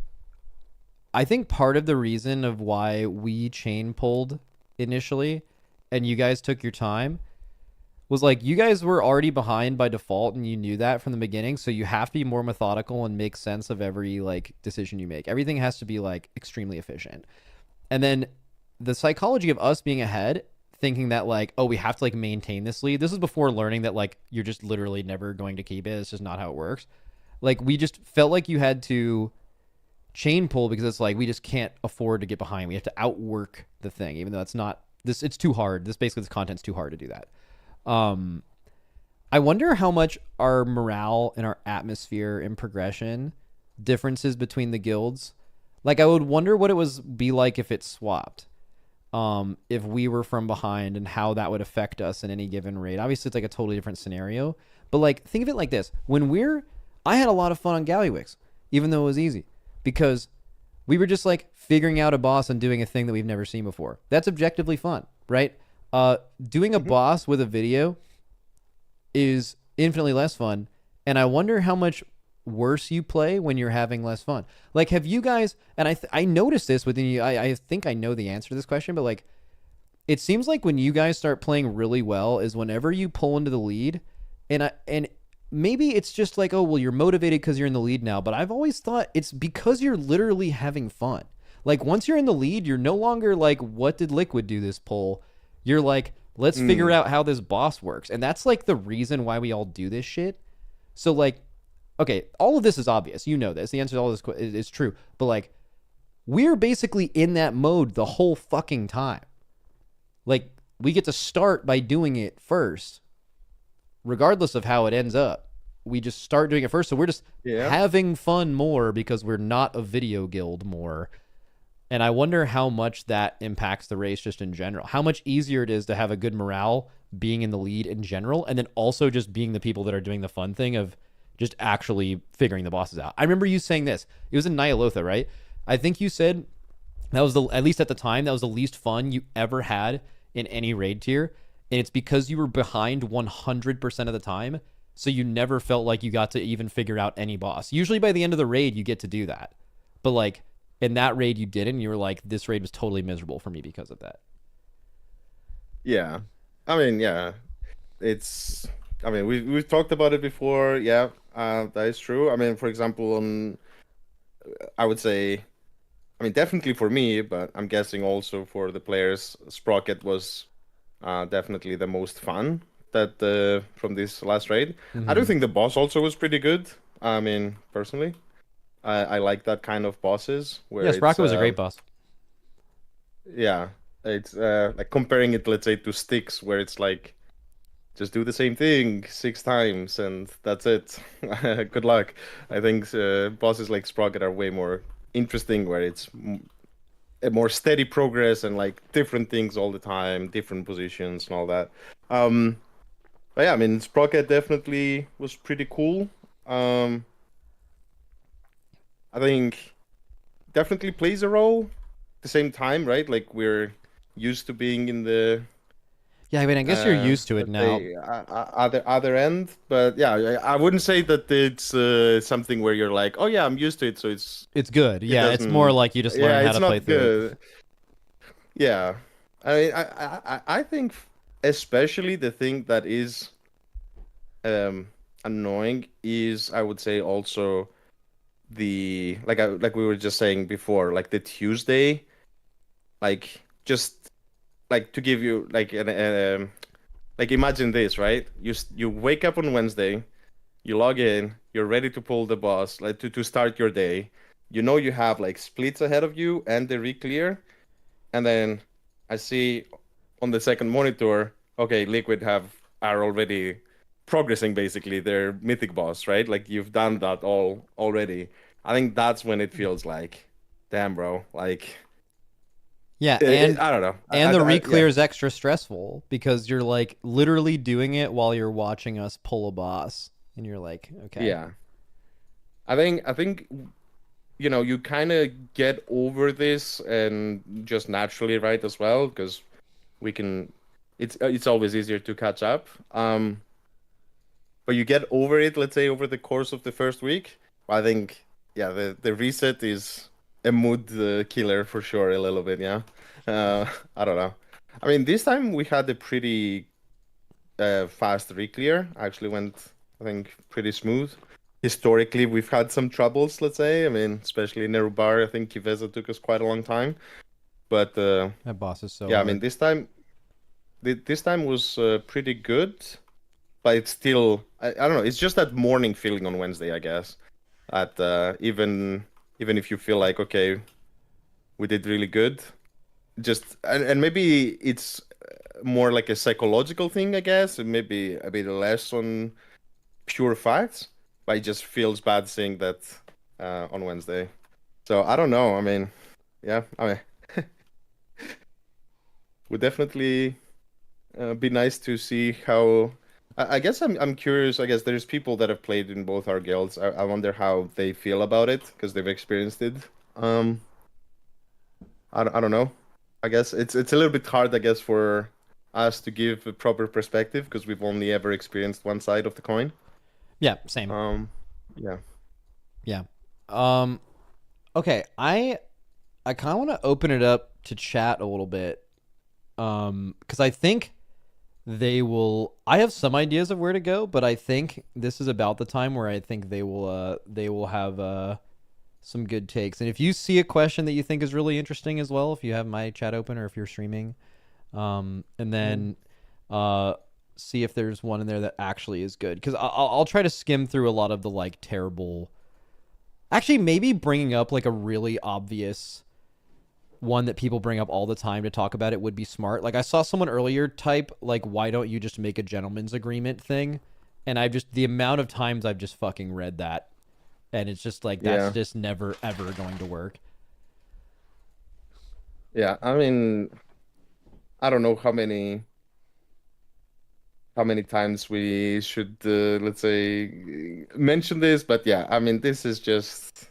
I think part of the reason of why we chain pulled initially and you guys took your time was like you guys were already behind by default and you knew that from the beginning, so you have to be more methodical and make sense of every like decision you make. Everything has to be like extremely efficient. And then the psychology of us being ahead, thinking that like, oh, we have to like maintain this lead. This is before learning that like you're just literally never going to keep it. It's just not how it works. Like we just felt like you had to chain pull because it's like we just can't afford to get behind. We have to outwork the thing, even though it's not this. It's too hard. This content's too hard to do that. Um, I wonder how much our morale and our atmosphere and progression differences between the guilds. Like I would wonder what it was be like if it swapped. If we were from behind and how that would affect us in any given raid. Obviously, it's like a totally different scenario. But like, think of it like this: I had a lot of fun on Gallywix, even though it was easy, because we were just like figuring out a boss and doing a thing that we've never seen before. That's objectively fun, right? Doing a Mhm. boss with a video is infinitely less fun, and I wonder how much worse you play when you're having less fun. Like, have you guys? And I noticed this within you. I think I know the answer to this question, but like, it seems like when you guys start playing really well is whenever you pull into the lead, and maybe it's just like, oh well, you're motivated because you're in the lead now. But I've always thought it's because you're literally having fun. Like once you're in the lead, you're no longer like, what did Liquid do this pull? You're like, let's figure Mm, out how this boss works. And that's like the reason why we all do this shit. So like, okay, all of this is obvious. You know this. The answer to all this is true. But like, we're basically in that mode the whole fucking time. Like, we get to start by doing it first, regardless of how it ends up. We just start doing it first. So we're just yeah. having fun more because we're not a video guild more. And I wonder how much that impacts the race just in general. How much easier it is to have a good morale being in the lead in general, and then also just being the people that are doing the fun thing of just actually figuring the bosses out. I remember you saying this. It was in Nyalotha, right? I think you said that was the, at least at the time, that was the least fun you ever had in any raid tier. And it's because you were behind 100% of the time. So you never felt like you got to even figure out any boss. Usually by the end of the raid, you get to do that. But like in that raid, you didn't. You were like, this raid was totally miserable for me because of that. Yeah. I mean, yeah. It's. I mean, we've talked about it before. Yeah, that is true. I mean, for example, I would say, I mean, definitely for me, but I'm guessing also for the players, Sprocket was definitely the most fun that from this last raid. I do Mm-hmm. think the boss also was pretty good. I mean, personally, I like that kind of bosses where Yeah, it's Sprocket was a great boss. yeah, it's like comparing it, let's say, to Sticks, where it's like just do the same thing 6 times and that's it. Good luck. I think bosses like Sprocket are way more interesting, where it's a more steady progress and like different things all the time, different positions and all that. Um, but yeah, I mean, Sprocket definitely was pretty cool. Um, I think definitely plays a role. At the same time, right? Like we're used to being in the Yeah, I mean, I guess you're used to it let's now. say other end, but yeah, I wouldn't say that it's something where you're like, oh yeah, I'm used to it, so It's good. it Yeah, it's more doesn't. like you just Yeah, learn how it's to play not through it. good. Yeah, I mean, I think especially the thing that is um annoying is, I would say, also the like we were just saying before, like the Tuesday, like just like to give you like an like imagine this, right? You wake up on Wednesday, you log in, you're ready to pull the boss, like to start your day. You know you have like splits ahead of you and the re-clear, and then I see on the second monitor, okay, Liquid are already progressing basically their mythic boss, right? Like you've done that all already. I think that's when it feels like, damn, bro. Like Yeah, I don't know. and the Yeah, re-clear is extra stressful because you're like literally doing it while you're watching us pull a boss, and you're like, okay, yeah. I think you kind of get over this and just naturally, right, as well, because we can. It's always easier to catch up. But you get over it, let's say, over the course of the first week. I think, yeah, the reset is a mood killer for sure, a little bit. Yeah, I don't know. I mean, this time we had a pretty fast re-clear. Actually went, I think, pretty smooth. Historically, we've had some troubles, let's say. I mean, especially in Nerubar, I think Kiveza took us quite a long time. But that boss is so yeah, I mean, hard. this time was pretty good, but it's still, I don't know. It's just that morning feeling on Wednesday, I guess. At even if you feel like, okay, we did really good, just and maybe it's more like a psychological thing, I guess, and maybe a bit less on pure facts, but it just feels bad saying that on Wednesday. So I don't know. I mean, yeah, I mean, would definitely be nice to see how. I guess I'm curious. I guess there's people that have played in both our guilds. I wonder how they feel about it because they've experienced it. Um, I don't know. I guess it's a little bit hard, I guess, for us to give a proper perspective because we've only ever experienced one side of the coin. Yeah, same. Um, yeah. Yeah. Um. Okay. I kind of want to open it up to chat a little bit. Because I think they will. I have some ideas of where to go, but I think this is about the time where I think they will have some good takes. And if you see a question that you think is really interesting as well, if you have my chat open or if you're streaming, and then see if there's one in there that actually is good. Because I'll try to skim through a lot of the like terrible. Actually, maybe bringing up like a really obvious one that people bring up all the time to talk about it would be smart. Like I saw someone earlier type like, why don't you just make a gentleman's agreement thing? And I've just, the amount of times I've just fucking read that, and it's just like, that's just never ever going to work. Yeah, I mean, I don't know how many times we should let's say mention this, but yeah, I mean, this is just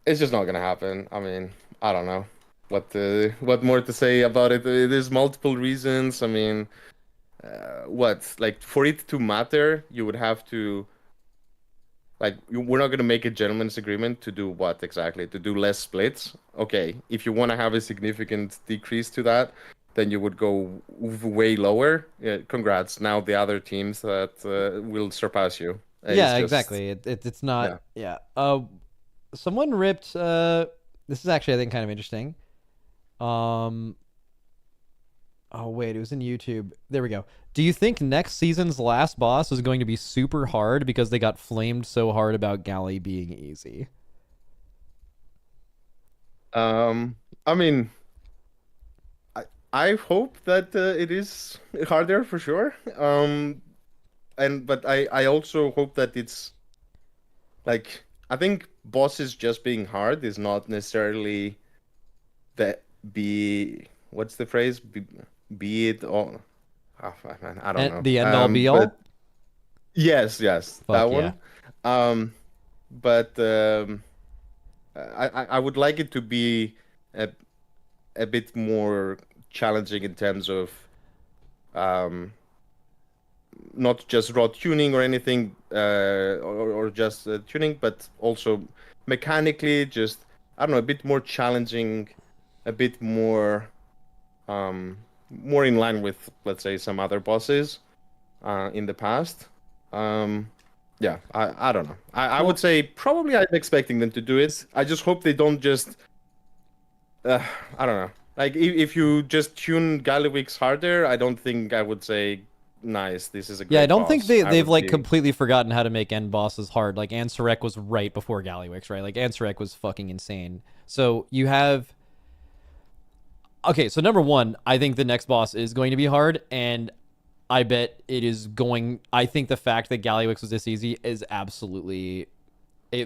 it's just not gonna happen. I mean, I don't know what more to say about it. There's multiple reasons. I mean, what like for it to matter, you would have to like we're not gonna make a gentleman's agreement to do what exactly? To do less splits. Okay, if you want to have a significant decrease to that, then you would go way lower. Yeah, congrats. Now the other teams that will surpass you. It's Yeah, just exactly. It's not. yeah. Yeah. Someone ripped. This is actually I think kind of interesting. Um. Oh wait, it was in YouTube. There we go. Do you think next season's last boss is going to be super hard because they got flamed so hard about Galley being easy? I mean, I hope that it is harder for sure. And but I also hope that it's like I think bosses just being hard is not necessarily that be what's the phrase be it all. Oh, man, I don't And know. the end all be But all. yes, that Fuck yeah. one. Um, but I would like it to be a a bit more challenging in terms of um not just raw tuning or anything or just tuning, but also mechanically just I don't know a bit more challenging, a bit more in line with let's say some other bosses in the past. Um, yeah, I don't know. I would Well, say probably I'm expecting them to do it. I just hope they don't just uh, I don't know. Like if you just tune Gallywix harder, I don't think I would say nice. This is a yeah, I great don't think boss. I they've would like be completely forgotten how to make end bosses hard. Like Ansarek was right before Gallywix, right? Like Ansarek was fucking insane. So you have okay. So number one, I think the next boss is going to be hard, and I bet it is going. I think the fact that Gallywix was this easy is absolutely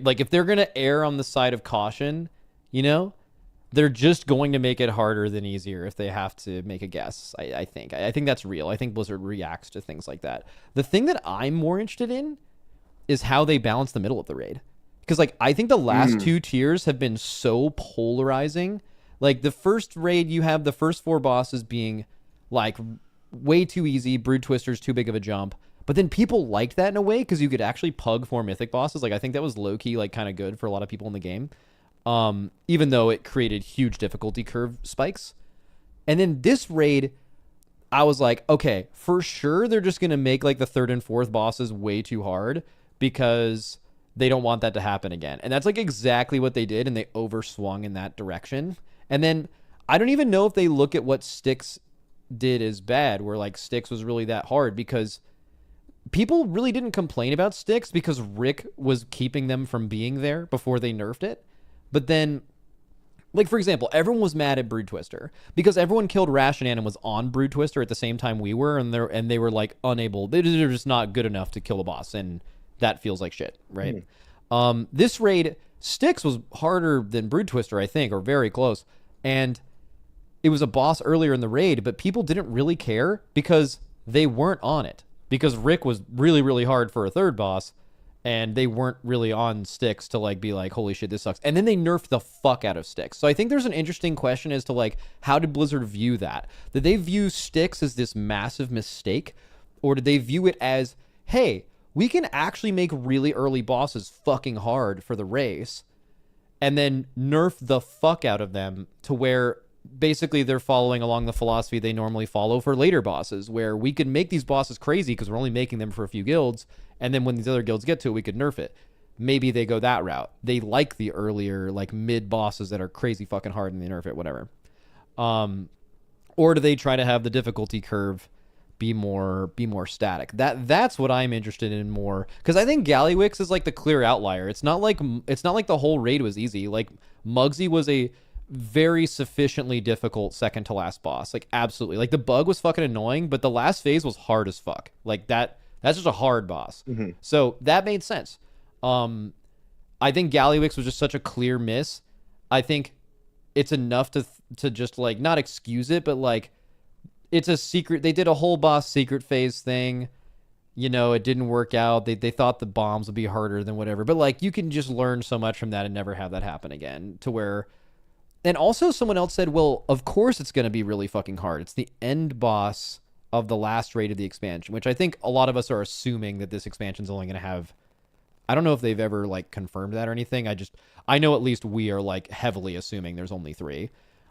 like if they're gonna err on the side of caution, you know, they're just going to make it harder than easier if they have to make a guess. I think. I think that's real. I think Blizzard reacts to things like that. The thing that I'm more interested in is how they balance the middle of the raid. Because like I think the last mm, two tiers have been so polarizing. Like the first raid, you have the first four bosses being like way too easy, Brood Twister's too big of a jump. But then people liked that in a way because you could actually pug four mythic bosses. Like I think that was low key, like kind of good for a lot of people in the game. Even though it created huge difficulty curve spikes. And then this raid, I was like, okay, for sure they're just gonna make like the third and fourth bosses way too hard because they don't want that to happen again. And that's like exactly what they did, and they overswung in that direction. And then I don't even know if they look at what Styx did as bad, where like Styx was really that hard because people really didn't complain about Styx because Rick was keeping them from being there before they nerfed it. But then, like for example, everyone was mad at Brood Twister because everyone killed Rashinan and was on Brood Twister at the same time we were, and they were like unable. They're just not good enough to kill a boss, and that feels like shit, right? This raid, Styx was harder than Brood Twister, I think, or very close, and it was a boss earlier in the raid, but people didn't really care because they weren't on it. Because Rick was really, really hard for a third boss, and they weren't really on Styx to like be like, holy shit, this sucks. And then they nerfed the fuck out of Styx. So I think there's an interesting question as to like, how did Blizzard view that? Did they view Styx as this massive mistake? Or did they view it as, hey, we can actually make really early bosses fucking hard for the race and then nerf the fuck out of them to where basically they're following along the philosophy they normally follow for later bosses, where we could make these bosses crazy because we're only making them for a few guilds, and then when these other guilds get to it, we could nerf it. maybe they go that route. They like the earlier like mid bosses that are crazy fucking hard and they nerf it, whatever. Um, or do they try to have the difficulty curve be more static? That's what I'm interested in more, because I think Gallywix is like the clear outlier. It's not like the whole raid was easy. Like Muggsy was a very sufficiently difficult second to last boss. Like absolutely. Like the bug was fucking annoying, but the last phase was hard as fuck. Like that's just a hard boss. Hmm. So that made sense. Um I think Gallywix was just such a clear miss. I think it's enough to just like not excuse it, but like it's a secret. They did a whole boss secret phase thing. It didn't work out. They thought the bombs would be harder than whatever. But like you can just learn so much from that and never have that happen again. To where, and also someone else said, well, of course it's going to be really fucking hard. It's the end boss of the last raid of the expansion, which I think a lot of us are assuming that this expansion's only going to have. I don't know if they've ever like confirmed that or anything. I know at least we are like heavily assuming there's only three,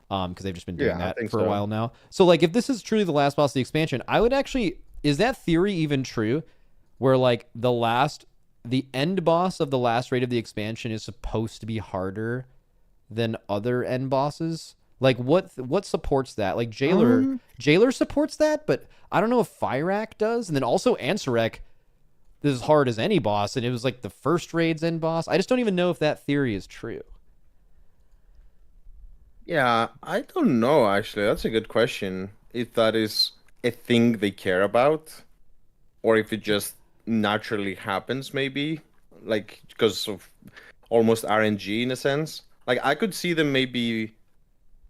because they've just been doing Yeah, I that think for a so. while now. So like if this is truly the last boss of the expansion, I would actually, is that theory even true? Where like the end boss of the last raid of the expansion is supposed to be harder than other end bosses? Like what supports that? Like Um, Jailer supports that, but I don't know if Fyrak does. And then also Ansarek is as hard as any boss, and it was like the first raid's end boss. I just don't even know if that theory is true. yeah, I don't know actually. That's a good question. If that is a thing they care about, or if it just naturally happens, maybe, like because of almost RNG in a sense. Like I could see them maybe,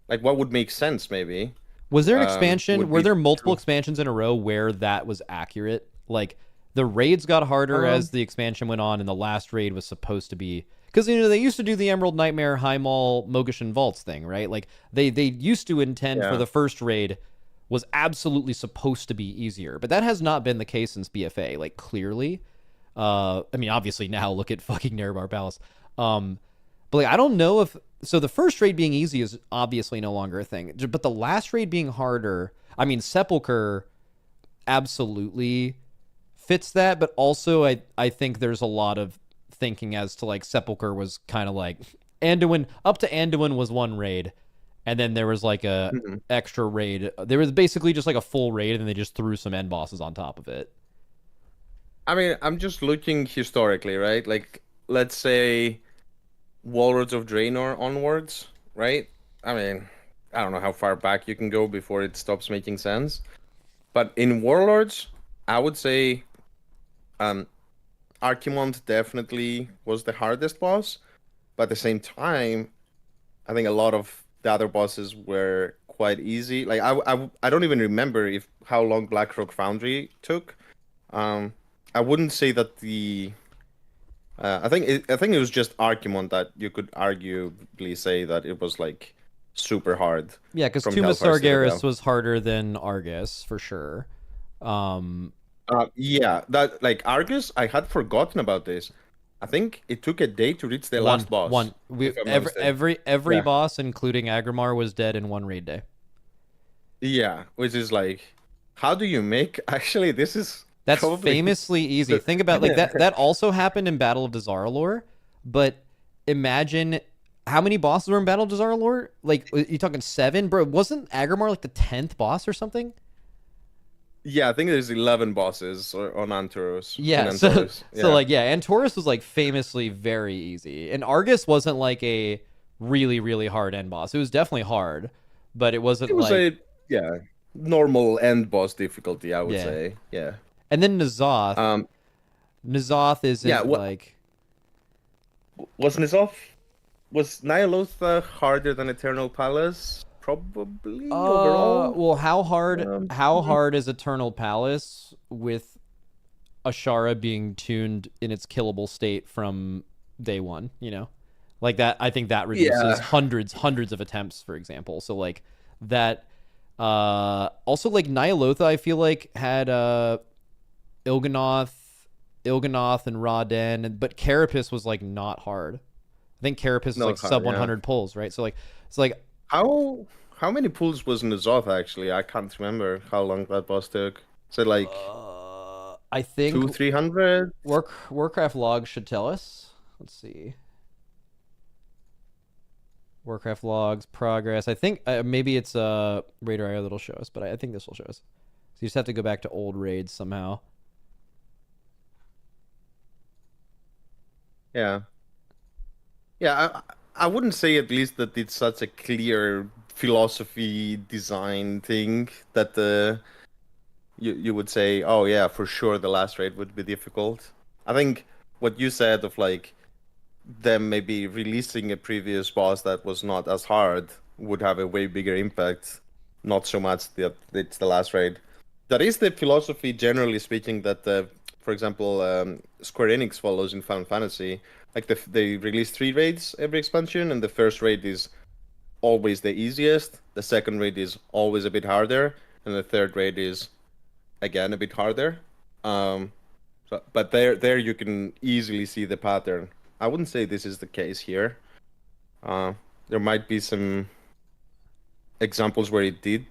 like what would make sense maybe, Was there an expansion? would Were be there multiple to, expansions in a row where that was accurate? Like the raids got harder as um, the expansion went on, and the last raid was supposed to be, because they used to do the Emerald Nightmare, High Mall, Mogashan Vaults thing, right? Like they used to intend for yeah. the first raid was absolutely supposed to be easier, but that has not been the case since BFA. Like clearly, I mean, obviously now look at fucking Nerebar Palace. But like I don't know if so. The first raid being easy is obviously no longer a thing, but the last raid being harder. I mean, Sepulcher absolutely fits that, but also I think there's a lot of thinking as to like Sepulcher was kind of like Anduin, up to Anduin was one raid, and then there was like a Mhm. extra raid. There was basically just like a full raid, and then they just threw some end bosses on top of it. I mean, I'm just looking historically, right? Like, let's say Warlords of Draenor onwards, right? I mean, I don't know how far back you can go before it stops making sense. But in Warlords, I would say um Archimond definitely was the hardest boss, but at the same time, I think a lot of the other bosses were quite easy. Like I don't even remember if how long Blackrock Foundry took. Um, I wouldn't say that the I think it was just Archimon that you could arguably say that it was like super hard Yeah, because from Tuma Hellfire Sargeras Citadel. was harder than Argus for sure. Um, Yeah, that like Argus, I had forgotten about this. I think it took a day to reach the one last boss, one we if I'm not every mistaken. every every Yeah, boss, including Agrimar, was dead in one raid day. yeah, which is like, how do you make? Actually, this is That's probably famously easy. the Think about like that. That also happened in Battle of Dazar'alor, but imagine how many bosses were in Battle of Dazar'alor. Like you talking seven, bro? Wasn't Agrimar like the 10th boss or something? yeah. I think there's 11 bosses on Antaros in Yeah. So Antaros. so Yeah, like yeah, and Taurus was like famously very easy, and Argus wasn't like a really hard end boss. It was definitely hard, but it it wasn't was like a yeah normal end boss difficulty, I would yeah. say. Yeah. And then N'Zoth. Um. N'Zoth Yeah. isn't What like was Nizov? Was Nyalotha harder than Eternal Palace? Probably overall. well how Mhm. hard is Eternal Palace with Ashara being tuned in its killable state from day one, Like that I think that reduces Yeah. hundreds of attempts, for example. So like that also like Nyalotha I feel like had Il'gynoth Il'gynoth and Ra-Den, but Carapace was like not hard. I think Carapace is No like sub hard. Yeah. 100 pulls, right? So like it's like How many pulls was Nizov actually? I can't remember how long that boss took. Is it like I think two, 300? Warcraft log should tell us. Let's see. Warcraft logs, progress. I think maybe it's Raider IO that'll show us, but I think this will show us. So you just have to go back to old raids somehow. Yeah. Yeah, I wouldn't say at least that it's such a clear philosophy design thing that you would say, oh yeah, for sure the last raid would be difficult. I think what you said of like them maybe releasing a previous boss that was not as hard would have a way bigger impact. Not so much that it's the last raid. That is the philosophy, generally speaking, that, for example, Square Enix follows in Final Fantasy. Like they release 3 raids every expansion, and the first raid is always the easiest. The second raid is always a bit harder, and the third raid is again a bit harder. But there you can easily see the pattern. I wouldn't say this is the case here. There might be some examples where it did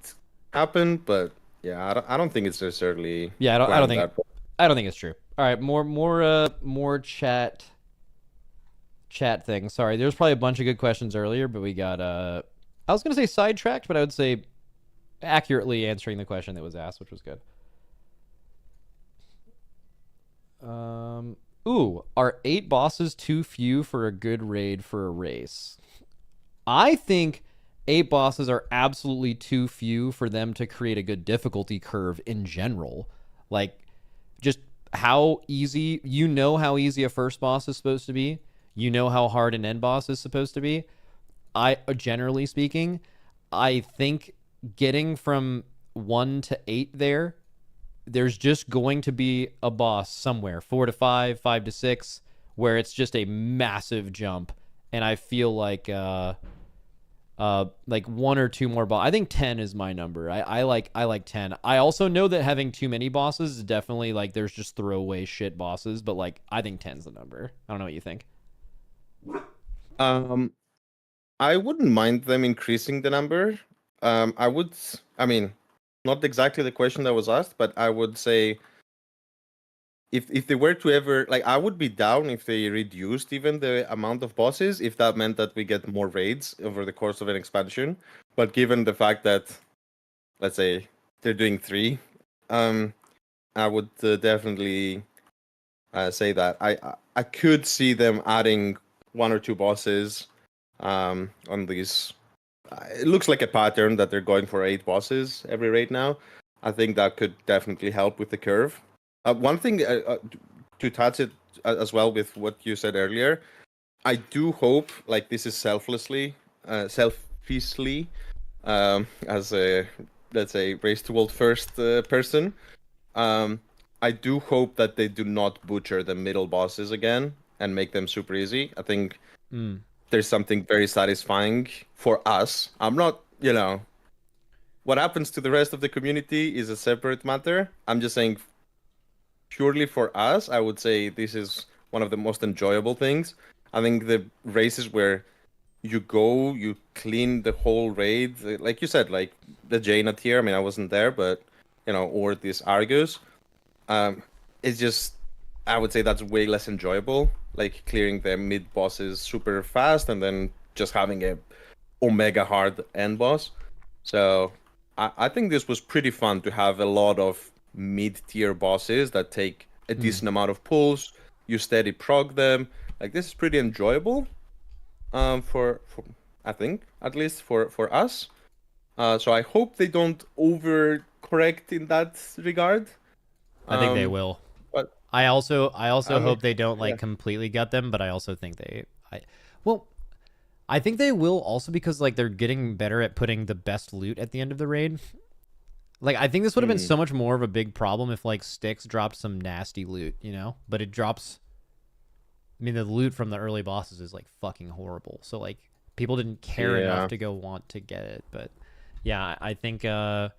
happen, but yeah, I don't think it's necessarily. Yeah, that. I don't think it's true. All right, more chat things. Sorry, there's probably a bunch of good questions earlier, but we got I was gonna say sidetracked, but I would say accurately answering the question that was asked, which was good. Ooh, are 8 bosses too few for a good raid for a race? I think 8 bosses are absolutely too few for them to create a good difficulty curve in general. Like, just how easy, you know how easy a first boss is supposed to be. You know how hard an end boss is supposed to be. Generally speaking, I think getting from 1 to 8 there's just going to be a boss somewhere, 4 to 5, 5 to 6, where it's just a massive jump. And I feel like 1 or 2 more boss. I think 10 is my number. I like 10. I also know that having too many bosses is definitely like there's just throwaway shit bosses, but like I think 10's the number. I don't know what you think. I wouldn't mind them increasing the number. I mean, not exactly the question that was asked, but I would say if they were to ever, like, I would be down if they reduced even the amount of bosses, if that meant that we get more raids over the course of an expansion. But given the fact that, let's say, they're doing 3, I would definitely say that I could see them adding 1 or 2 bosses on these. It looks like a pattern that they're going for 8 bosses every raid now. I think that could definitely help with the curve. One thing to touch it as well with what you said earlier, I do hope, like, this is selfishly, as a, let's say, race to world first person. I do hope that they do not butcher the middle bosses again and make them super easy. I think there's something very satisfying for us. I'm not, what happens to the rest of the community is a separate matter. I'm just saying, purely for us, I would say this is one of the most enjoyable things. I think the races where you go, you clean the whole raid, like you said, like the Jaina tier. I mean, I wasn't there, but or this Argus. It's just, I would say that's way less enjoyable. Like clearing the mid bosses super fast and then just having a omega hard end boss. So I think this was pretty fun to have a lot of mid-tier bosses that take a decent amount of pulls. You steady prog them. Like, this is pretty enjoyable. For I think at least for us. So I hope they don't overcorrect in that regard. I think they will. But I also hope they don't like completely gut them, but I also think I think they will also because like they're getting better at putting the best loot at the end of the raid. Like I think this would have been so much more of a big problem if like Styx dropped some nasty loot, but it drops. I mean, the loot from the early bosses is like fucking horrible. So like people didn't care enough to go want to get it. But yeah, I think I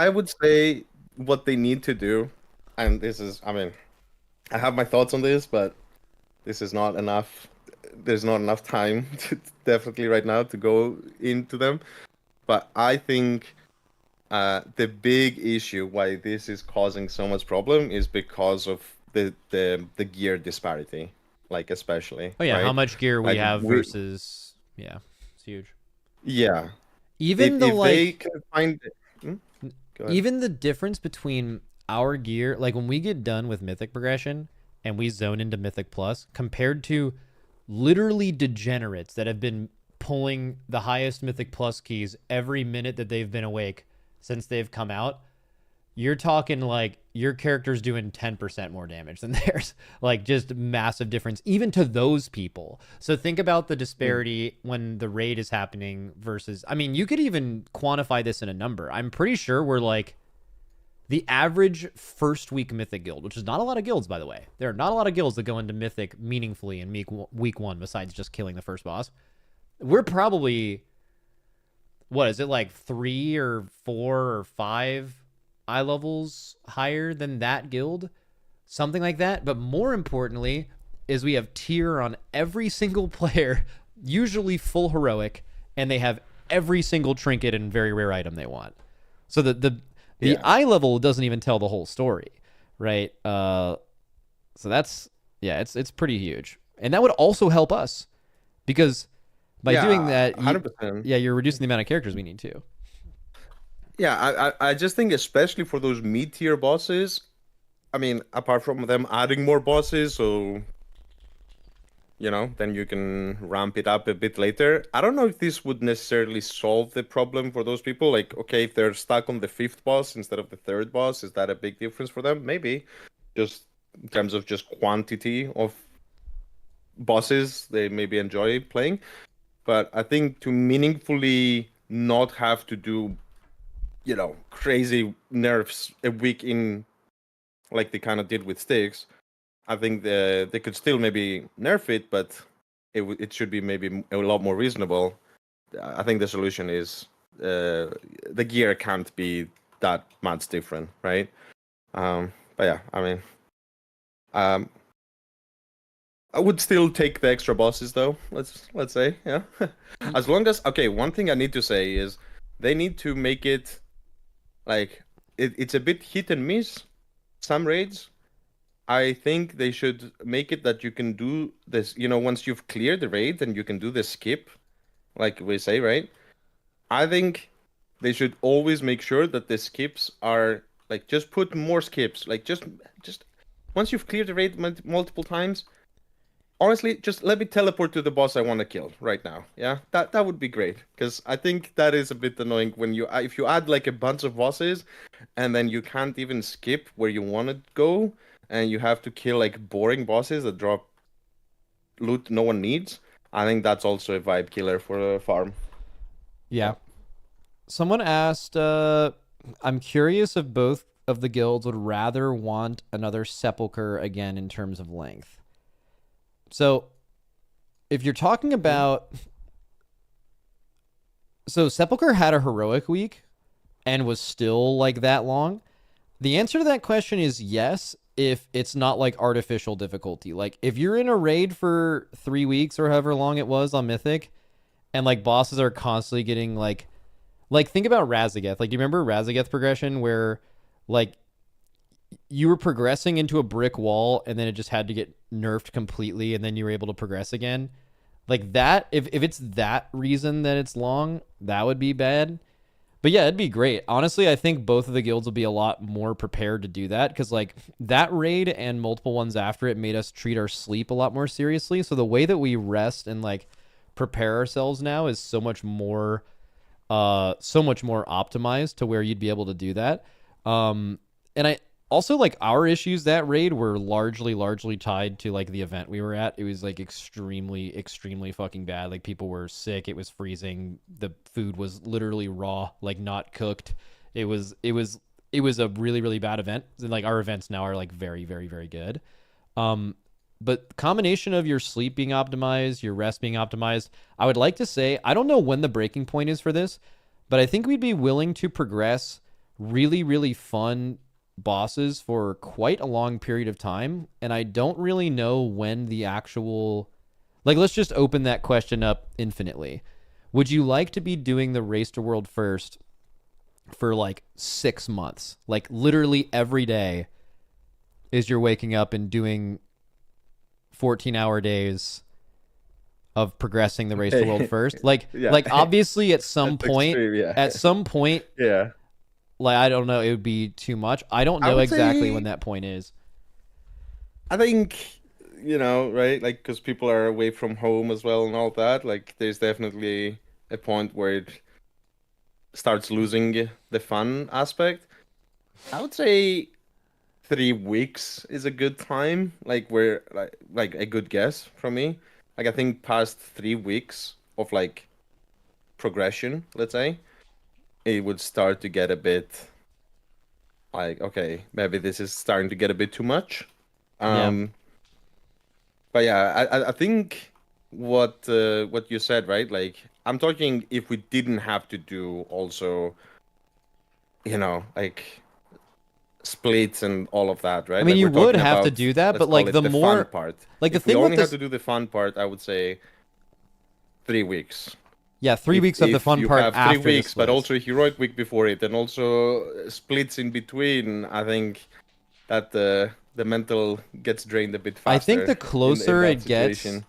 would say what they need to do, and this is, I mean, I have my thoughts on this, but this is not enough. There's not enough time definitely right now to go into them. But I think the big issue why this is causing so much problem is because of the gear disparity, like especially, Oh yeah, how right? much gear we Like have we, versus yeah, it's huge. yeah. Even the If they like can find, hmm? Go ahead. even the difference between our gear, like when we get done with mythic progression and we zone into mythic plus, compared to literally degenerates that have been pulling the highest mythic plus keys every minute that they've been awake since they've come out, you're talking like your character's doing 10% more damage than theirs. Like just massive difference, even to those people. So think about the Mm. disparity when the raid is happening versus, I mean, you could even quantify this in a number. I'm pretty sure we're like the average first week mythic guild, which is not a lot of guilds, by the way. There are not a lot of guilds that go into mythic meaningfully in week one, besides just killing the first boss. We're probably, what is it, like 3 or 4 or 5 eye levels higher than that guild, something like that. But more importantly, is we have tier on every single player, usually full heroic, and they have every single trinket and very rare item they want. So the Yeah. eye level doesn't even tell the whole story, right? So that's, yeah, it's pretty huge, and that would also help us because by doing Yeah, that, 100%. yeah, you're reducing the amount of characters we need to. Yeah, I just think especially for those mid-tier bosses, I mean, apart from them adding more bosses, so then you can ramp it up a bit later. I don't know if this would necessarily solve the problem for those people. Like, okay, if they're stuck on the fifth boss instead of the third boss, is that a big difference for them? Maybe. Just in terms of just quantity of bosses they maybe enjoy playing. But I think to meaningfully not have to do, crazy nerfs a week in like they kind of did with Styx, I think they could still maybe nerf it, but it should be maybe a lot more reasonable. I think the solution is the gear can't be that much different, right? But yeah, I mean, um, I would still take the extra bosses though. Let's say, yeah. As long as okay, one thing I need to say is they need to make it like it's a bit hit and miss. Some raids, I think they should make it that you can do this, once you've cleared the raid, then you can do the skip, like we say, right? I think they should always make sure that the skips are like just put more skips, like just once you've cleared the raid multiple times, honestly, just let me teleport to the boss I want to kill right now. Yeah, that would be great because I think that is a bit annoying when if you add like a bunch of bosses and then you can't even skip where you want to go and you have to kill like boring bosses that drop loot no one needs. I think that's also a vibe killer for a farm. Yeah. Yeah. Someone asked, I'm curious if both of the guilds would rather want another sepulcher again in terms of length. So, if you're talking Mhm. about, so Sepulcher had a heroic week and was still like that long. The answer to that question is yes, if it's not like artificial difficulty. Like if you're in a raid for 3 weeks or however long it was on Mythic, and like bosses are constantly getting like think about Razageth. Like, do you remember Razageth progression where like you were progressing into a brick wall and then it just had to get nerfed completely and then you were able to progress again? Like that, if it's that reason that it's long, that would be bad. But yeah, it'd be great. Honestly, I think both of the guilds will be a lot more prepared to do that because like that raid and multiple ones after it made us treat our sleep a lot more seriously. So the way that we rest and like prepare ourselves now is so much more optimized to where you'd be able to do that. And I also like our issues that raid were largely tied to like the event we were at. It was like extremely fucking bad. Like people were sick. It was freezing. The food was literally raw, like not cooked. It was a really bad event. And like our events now are like very good. Um, but combination of your sleep being optimized, your rest being optimized, I would like to say I don't know when the breaking point is for this, but I think we'd be willing to progress really fun bosses for quite a long period of time, and I don't really know when the actual, like, let's just open that question up infinitely. Would you like to be doing the race to world first for like 6 months, like literally every day is you're waking up and doing 14-hour days of progressing the race to world first. Yeah, Like obviously that's extreme. Yeah, at some point, yeah. like I don't know, it would be too much. I don't I know would exactly when say that point is. I think right, like because people are away from home as well and all that. Like, there's definitely a point where it starts losing the fun aspect. I would say 3 weeks is a good time, like where like a good guess from me. Like I think past 3 weeks of like progression, let's say, it would start to get a bit like, okay, maybe this is starting to get a bit too much. Yeah. Um, but yeah, I think what you said, right? Like I'm talking if we didn't have to do also, like splits and all of that, I right? mean, Like you we're would talking have to about, do that, let's but call like it the the fun more part. like the If we thing with only had this to do the fun part, I would say 3 weeks. yeah, 3 If weeks of the if fun you part have three after the weeks, but splits. also a heroic week before it, and also splits in between, I think that the mental gets drained a bit I think faster in that situation.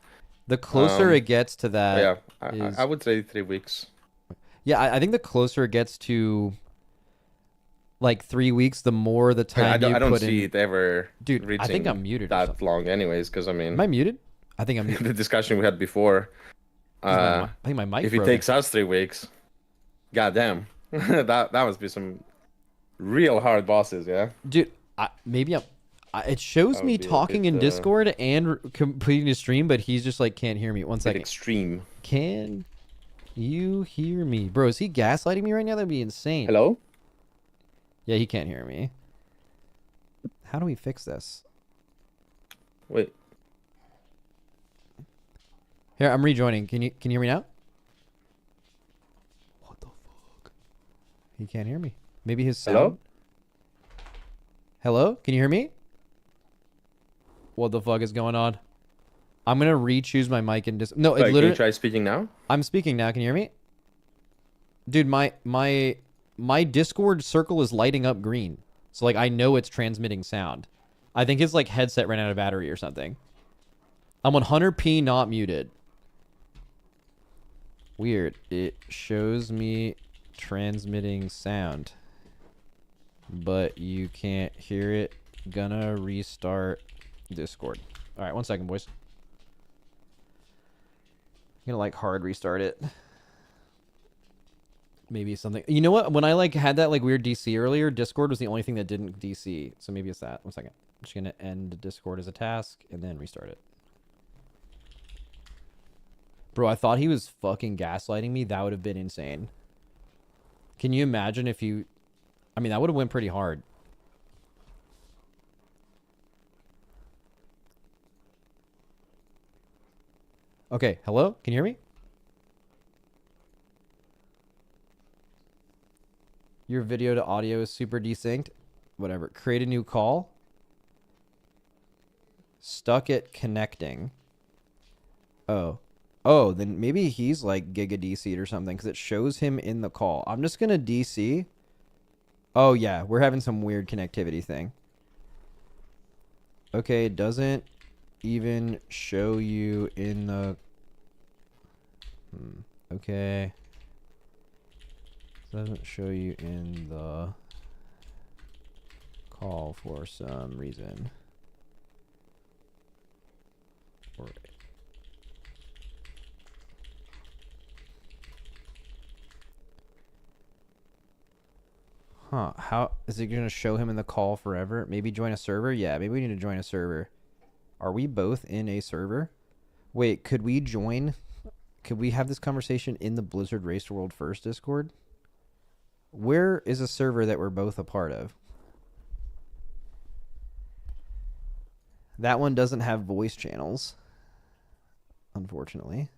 the closer Um, it gets to but that yeah, I is would say 3 weeks. yeah, I think the closer it gets to like 3 weeks, the more the I mean, time you I don't put see in. it ever Dude, I think reaching I'm muted or that something. long, anyways. Because I Am mean, I muted? I think I'm muted. the discussion we had before. I think my mic's If it broken. takes us 3 weeks, goddamn, that must be some real hard bosses. Yeah, Dude, maybe it shows that would me be a bit talking in Discord and completing the stream, but he's just like can't hear me. One bit second. extreme. Can you hear me? Bro, is he gaslighting me right now? That'd be insane. Hello? Yeah, he can't hear me. How do we fix this? Wait. Here, I'm rejoining. Can you hear me now? What the fuck? He can't hear me. Maybe his sound. Hello? Hello? Can you hear me? What the fuck is going on? I'm gonna re-choose my mic and no, it Wait, can you literally. try speaking now? I'm speaking now. Can you hear me? Dude, my Discord circle is lighting up green. So like I know it's transmitting sound. I think his like headset ran out of battery or something. I'm 100p not muted. Weird. It shows me transmitting sound, but you can't hear it. Gonna restart Discord. All right, 1 second, boys. I'm gonna like hard restart it. Maybe something. You know what? When I like had that like weird DC earlier, Discord was the only thing that didn't DC. So maybe it's that. 1 second. I'm just gonna end Discord as a task and then restart it. Bro, I thought he was fucking gaslighting me. That would have been insane. Can you imagine if you... I mean, that would have went pretty hard. Okay, hello? Can you hear me? Your video to audio is super desynced. Whatever. Create a new call. Stuck it connecting. Oh. Oh, then maybe he's like Giga DC'd or something because it shows him in the call. I'm just going to DC. Oh, yeah. We're having some weird connectivity thing. Okay, it doesn't even show you in the... Okay. Doesn't show you in the call for some reason. Or... Huh. How is it going to show him in the call forever? Maybe join a server? Yeah, maybe we need to join a server. Are we both in a server? Wait, could we join? Could we have this conversation in the Blizzard Race to World First Discord? Where is a server that we're both a part of? That one doesn't have voice channels, unfortunately.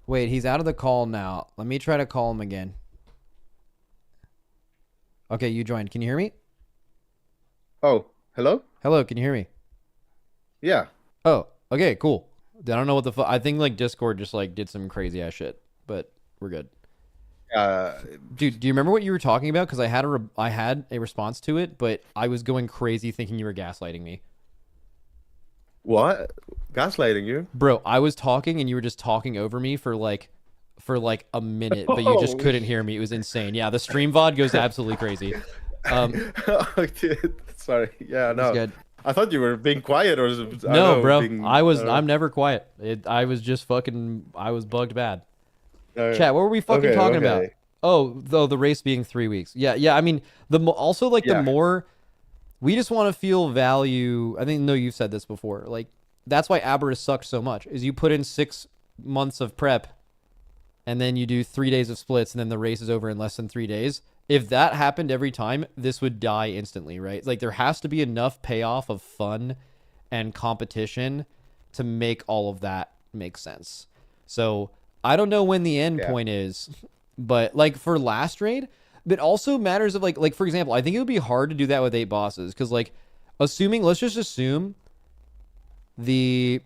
Wait, he's out of the call now. Let me try to call him again. Okay, you joined. Can you hear me? Oh, hello? Hello, can you hear me? Yeah. Oh, okay, cool. I don't know what the fuck. I think like Discord just like did some crazy ass shit, but we're good. Uh, Dude, do you remember what you were talking about? Because I had a response to it, but I was going crazy thinking you were gaslighting me. what? Gaslighting you? Bro, I was talking and you were just talking over me for like a minute, but you just Oh, couldn't hear me. It was insane. Yeah, the stream VOD goes absolutely crazy. Um, oh, dude. Sorry. Yeah, it's no. good. I thought you were being quiet or I don't No, know, bro. being I don't know. I'm never quiet. I was just fucking I was bugged bad. Uh, Chat, what were we fucking okay, talking about? okay. Oh, though the race being 3 weeks. Yeah, yeah. I mean, also like the Yeah. more we just want to feel value. I think no, you've said this before. Like that's why Aberrus sucked so much. Is you put in 6 months of prep, and then you do 3 days of splits, and then the race is over in less than 3 days. If that happened every time, this would die instantly, right? Like there has to be enough payoff of fun and competition to make all of that make sense. So I don't know when the end Yeah. point is, but like for last raid, but also matters of like for example, I think it would be hard to do that with 8 bosses because like assuming let's just assume the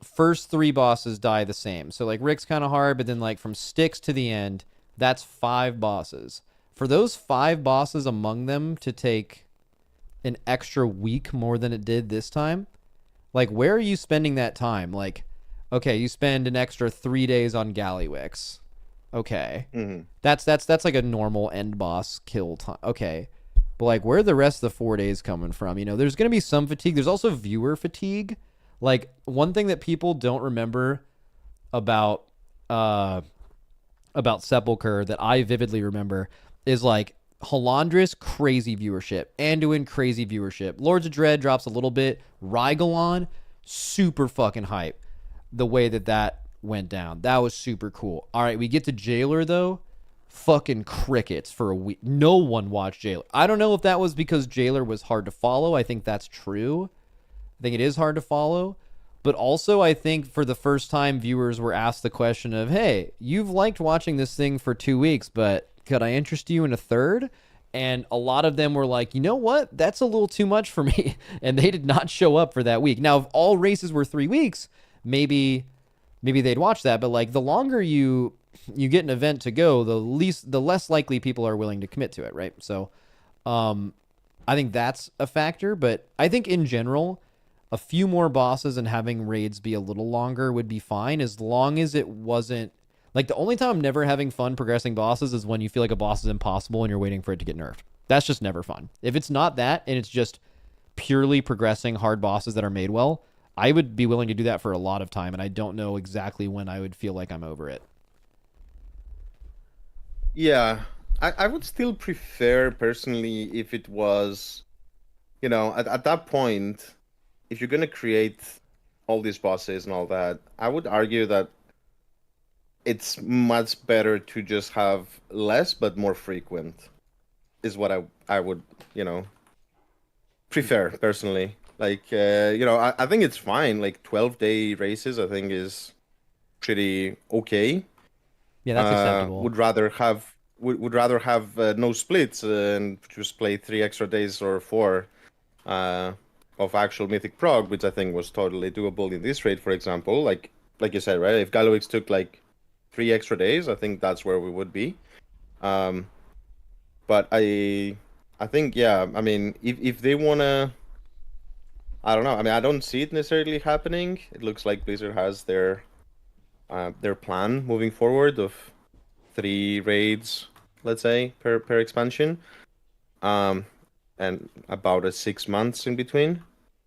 first 3 bosses die the same. So like Rick's kind of hard, but then like from Styx to the end, that's 5 bosses. For those 5 bosses among them to take an extra week more than it did this time, like where are you spending that time? Like, okay, you spend an extra 3 days on Gallywix. Okay, Hmm. that's like a normal end boss kill time. Okay, but like where are the rest of the 4 days coming from? You know, there's gonna be some fatigue. There's also viewer fatigue. Like one thing that people don't remember about uh Sepulcher that I vividly remember is like Halandris crazy viewership, Anduin crazy viewership, Lords of Dread drops a little bit, Rygalon super fucking hype. The way that went down, that was super cool. All right, we get to Jailer though, fucking crickets for a week. No one watched Jailer. I don't know if that was because Jailer was hard to follow. I think that's true. I think it is hard to follow. But also, I think for the first time, viewers were asked the question of, hey, you've liked watching this thing for 2 weeks, but could I interest you in a third? And a lot of them were like, you know what? That's a little too much for me. And they did not show up for that week. Now, if all races were 3 weeks, maybe they'd watch that. But like the longer you get an event to go, the less likely people are willing to commit to it, right? So um, I think that's a factor. But I think in general, a few more bosses and having raids be a little longer would be fine as long as it wasn't like the only time I'm never having fun progressing bosses is when you feel like a boss is impossible and you're waiting for it to get nerfed. That's just never fun. If it's not that and it's just purely progressing hard bosses that are made well, I would be willing to do that for a lot of time, and I don't know exactly when I would feel like I'm over it. Yeah. I would still prefer personally if it was, at that point, if you're gonna create all these bosses and all that, I would argue that it's much better to just have less but more frequent is what I would, you know, prefer personally. Like I think it's fine. Like 12-day races I think is pretty okay. Yeah, that's acceptable. Would rather have no splits and just play 3 extra days or 4 uh, of actual Mythic Prog, which I think was totally doable in this raid, for example. Like you said, right? If Galowix took like 3 extra days, I think that's where we would be. Um, but I think yeah. I mean, if they wanna, I don't know. I mean, I don't see it necessarily happening. It looks like Blizzard has their plan moving forward of 3 raids, let's say, per expansion. Um, and about a 6 months in between.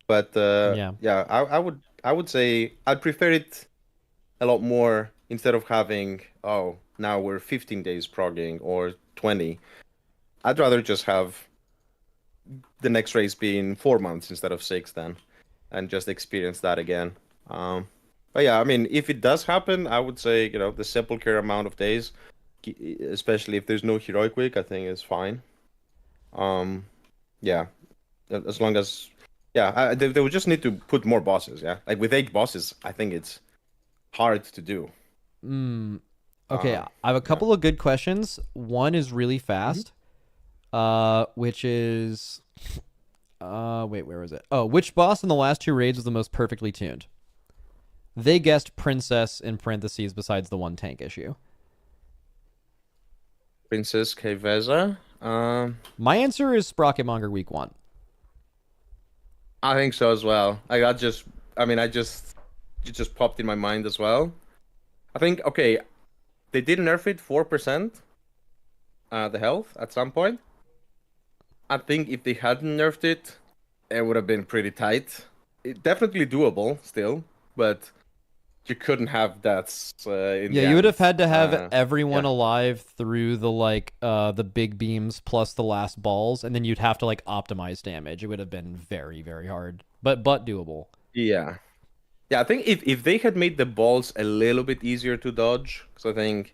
But Yeah. yeah, I would say I'd prefer it a lot more instead of having, oh, now we're 15 days progging or 20. I'd rather just have the next race being 4 months instead of 6 then, and just experience that again. But yeah, I mean, if it does happen, I would say, the sepulchre amount of days, especially if there's no heroic week, I think is fine. Um, yeah, as long as, yeah, they would just need to put more bosses. Yeah, like with 8 bosses, I think it's hard to do. Mm, okay, Uh, I have a yeah. couple of good questions. One is really Mhm. fast, which is Wait, where was it? Oh, which boss in the last two raids was the most perfectly tuned? They guessed princess in parentheses besides the one tank issue. Princess Keveza. My answer is Sprocketmonger week 1. I think so as well. I mean, it just popped in my mind as well. I think, okay, they did nerf it 4%, the health at some point. I think if they hadn't nerfed it, it would have been pretty tight. It definitely doable still, but you couldn't have that in Yeah, the you would end. have had to have everyone Yeah. alive through the big beams plus the last balls, and then you'd have to like optimize damage. It would have been very, very hard. But doable. Yeah. Yeah, I think if they had made the balls a little bit easier to dodge, because I think,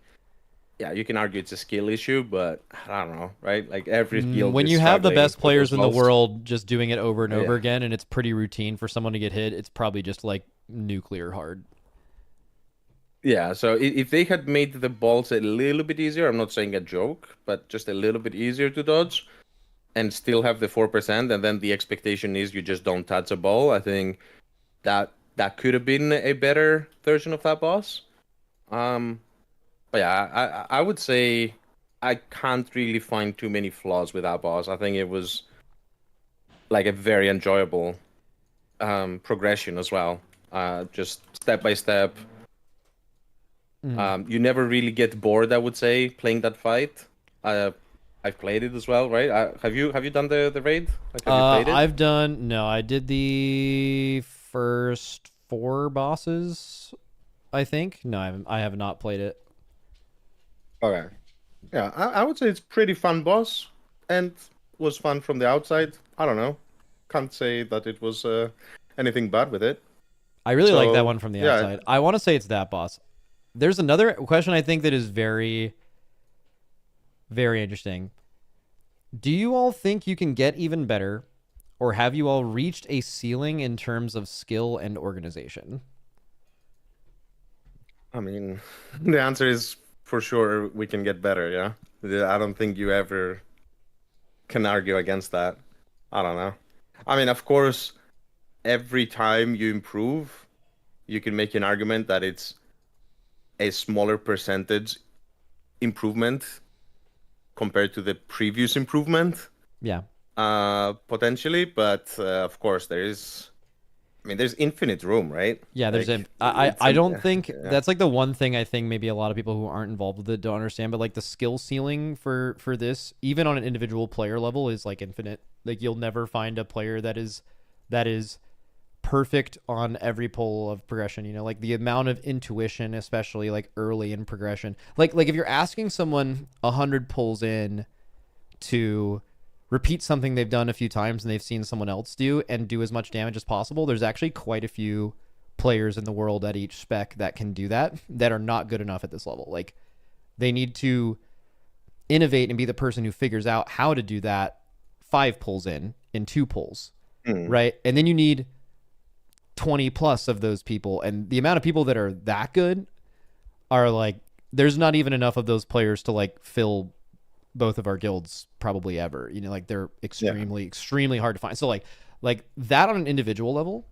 yeah, you can argue it's a skill issue, but I don't know, right? Like every guild When is you have the struggling best with those players in the balls. world just doing it over and over Yeah. again, and it's pretty routine for someone to get hit, it's probably just like nuclear hard. Yeah, so if they had made the balls a little bit easier, I'm not saying a joke, but just a little bit easier to dodge and still have the 4%, and then the expectation is you just don't touch a ball, I think that could have been a better version of that boss. Um, but yeah, I would say I can't really find too many flaws with that boss. I think it was like a very enjoyable progression as well. Just step by step. You never really get bored, I would say, playing that fight. I've played it as well, right? Have you done the raid? Like, have you played it? I did the first 4 bosses, I think. No, I have not played it. Okay. Yeah, I would say it's pretty fun boss and was fun from the outside. I don't know. Can't say that it was anything bad with it. I really like that So one from the yeah, outside. I want to say it's that boss. There's another question I think that is very, very interesting. Do you all think you can get even better, or have you all reached a ceiling in terms of skill and organization? I mean, the answer is for sure we can get better, yeah. I don't think you ever can argue against that. I don't know. I mean, of course, every time you improve, you can make an argument that it's a smaller percentage improvement compared to the previous improvement, Yeah. potentially. But of course, I mean, there's infinite room, right? Yeah, there's Like I don't think yeah. that's like the one thing I think maybe a lot of people who aren't involved with it don't understand, but like the skill ceiling for this, even on an individual player level, is like infinite. Like you'll never find a player that is perfect on every pull of progression, like the amount of intuition, especially like early in progression. Like if you're asking someone 100 pulls in to repeat something they've done a few times and they've seen someone else do and do as much damage as possible, there's actually quite a few players in the world at each spec that can do that are not good enough at this level. Like they need to innovate and be the person who figures out how to do that 5 pulls in 2 pulls, Hmm. right? And then you need 20 plus of those people, and the amount of people that are that good are like there's not even enough of those players to like fill both of our guilds probably ever. Like they're Yeah. extremely hard to find. So like that on an individual level,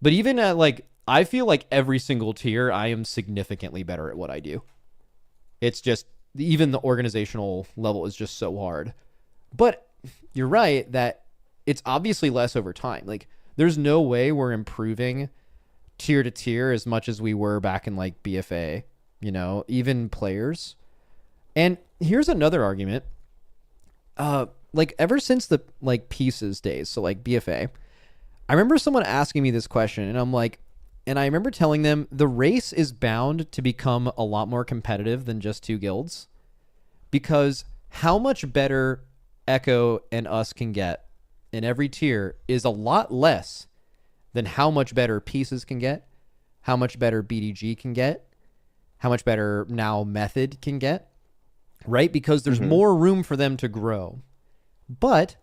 but even at like I feel like every single tier I am significantly better at what I do. It's just even the organizational level is just so hard. But you're right that it's obviously less over time. Like there's no way we're improving tier to tier as much as we were back in like BFA, even players. And here's another argument. Like ever since the like pieces days, so like BFA, I remember someone asking me this question, and I remember telling them the race is bound to become a lot more competitive than just 2 guilds, because how much better Echo and us can get in every tier is a lot less than how much better pieces can get, how much better BDG can get, how much better now Method can get, right? Because there's more room for them to grow. But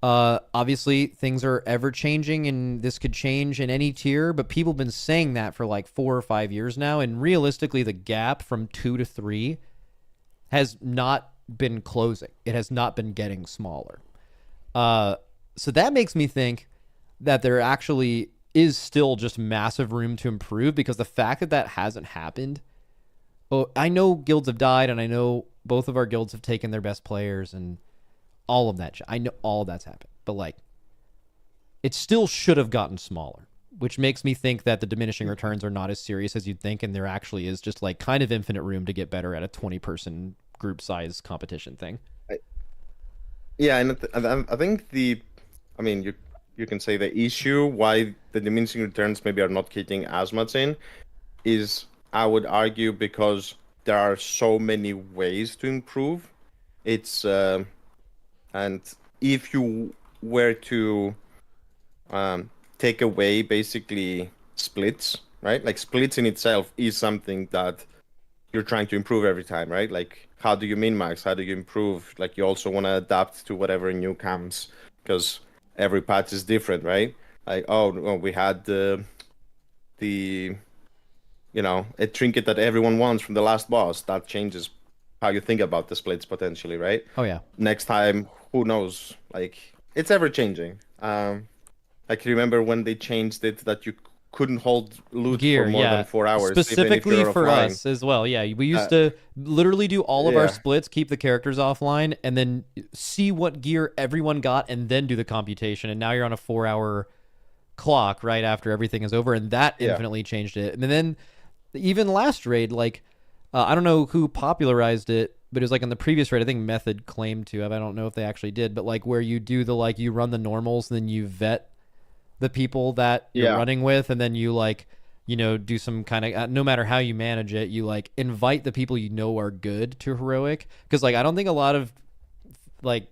obviously things are ever changing and this could change in any tier, but people have been saying that for like 4 or 5 years now, and realistically the gap from 2 to 3 has not been closing. It has not been getting smaller. So that makes me think that there actually is still just massive room to improve, because the fact that that hasn't happened. Oh, I know guilds have died, and I know both of our guilds have taken their best players, and all of that. I know all of that's happened, but like, it still should have gotten smaller, which makes me think that the diminishing returns are not as serious as you'd think, and there actually is just like kind of infinite room to get better at a 20-person group size competition thing. Yeah, and I think I mean, you can say the issue why the diminishing returns maybe are not kicking as much in is, I would argue, because there are so many ways to improve. It's and if you were to take away basically splits, right? Like splits in itself is something that you're trying to improve every time, right? Like, how do you min max? How do you improve? Like, you also want to adapt to whatever new comes, because every patch is different, right? Like, oh, we had the a trinket that everyone wants from the last boss. That changes how you think about the splits potentially, right? Oh yeah, Next time, who knows? Like, it's ever changing. Like, remember when they changed it that you couldn't hold loot for gear, more than yeah. 4 hours, even if Specifically you're for offline. us as well. Yeah, we used Uh, to literally do all of our yeah, splits, keep the characters offline, and then see what gear everyone got, and then do the computation. And now you're on a 4-hour clock right after everything is over, and that yeah, infinitely changed it. And then even last raid, like I don't know who popularized it, but it was like in the previous raid. I think Method claimed to have. I don't know if they actually did, but like where you do the like you run the normals, and then you vet the people that you're yeah, running with, and then you like do some kind of no matter how you manage it, you like invite the people you know are good to heroic, because like I don't think a lot of like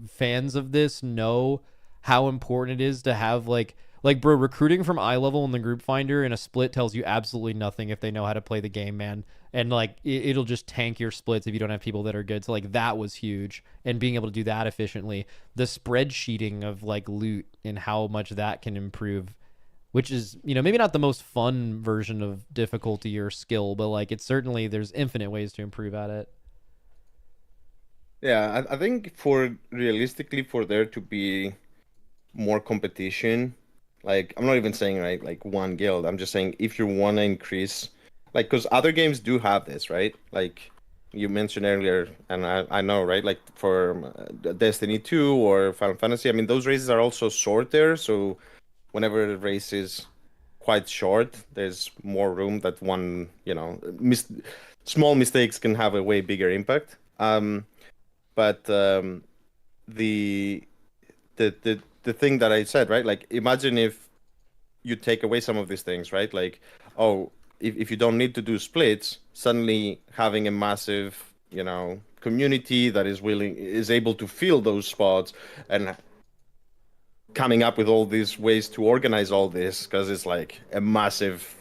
fans of this know how important it is to have like bro, recruiting from eye level in the group finder in a split tells you absolutely nothing if they know how to play the game, man. And like it'll just tank your splits if you don't have people that are good. So like that was huge, and being able to do that efficiently, the spreadsheeting of like loot and how much that can improve, which is maybe not the most fun version of difficulty or skill, but like it's certainly there's infinite ways to improve at it. yeah. I think for realistically, for there to be more competition, like, I'm not even saying, right, like one guild. I'm just saying, if you want to increase, like, because other games do have this, right? Like you mentioned earlier, and I know, right? Like for Destiny 2 or Final Fantasy, I mean, those races are also shorter. So whenever the race is quite short, there's more room that one, small mistakes can have a way bigger impact. But the the thing that I said, right? Like, imagine if you take away some of these things, right? Like, oh, if you don't need to do splits, suddenly having a massive, community that is able to fill those spots, and coming up with all these ways to organize all this, because it's like a massive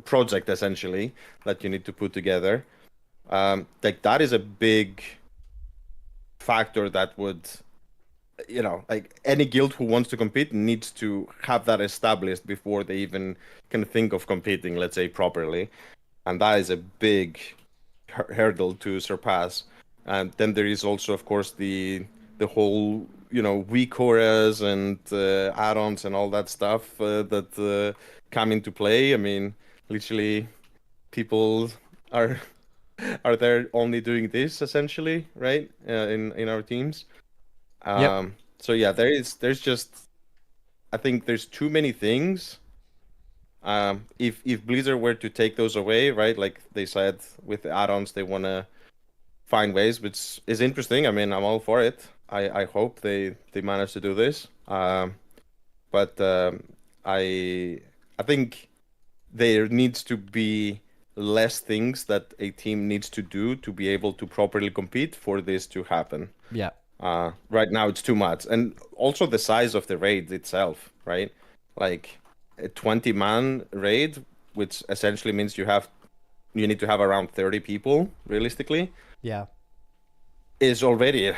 project essentially that you need to put together. Like, that is a big factor that would, like, any guild who wants to compete needs to have that established before they even can think of competing, let's say, properly. And that is a big hurdle to surpass. And then there is also, of course, the whole, weak auras and add-ons and all that stuff that come into play. I mean, literally, people are are there only doing this essentially, right? In our teams. Yep. So yeah, there's just, I think there's too many things. If Blizzard were to take those away, right, like they said with the add-ons, they want to find ways, which is interesting. I mean, I'm all for it. I hope they manage to do this. But I think there needs to be less things that a team needs to do to be able to properly compete for this to happen. Yeah. Right now it's too much, and also the size of the raid itself, right? Like a 20-man raid, which essentially means you need to have around 30 people realistically, Yeah. is already,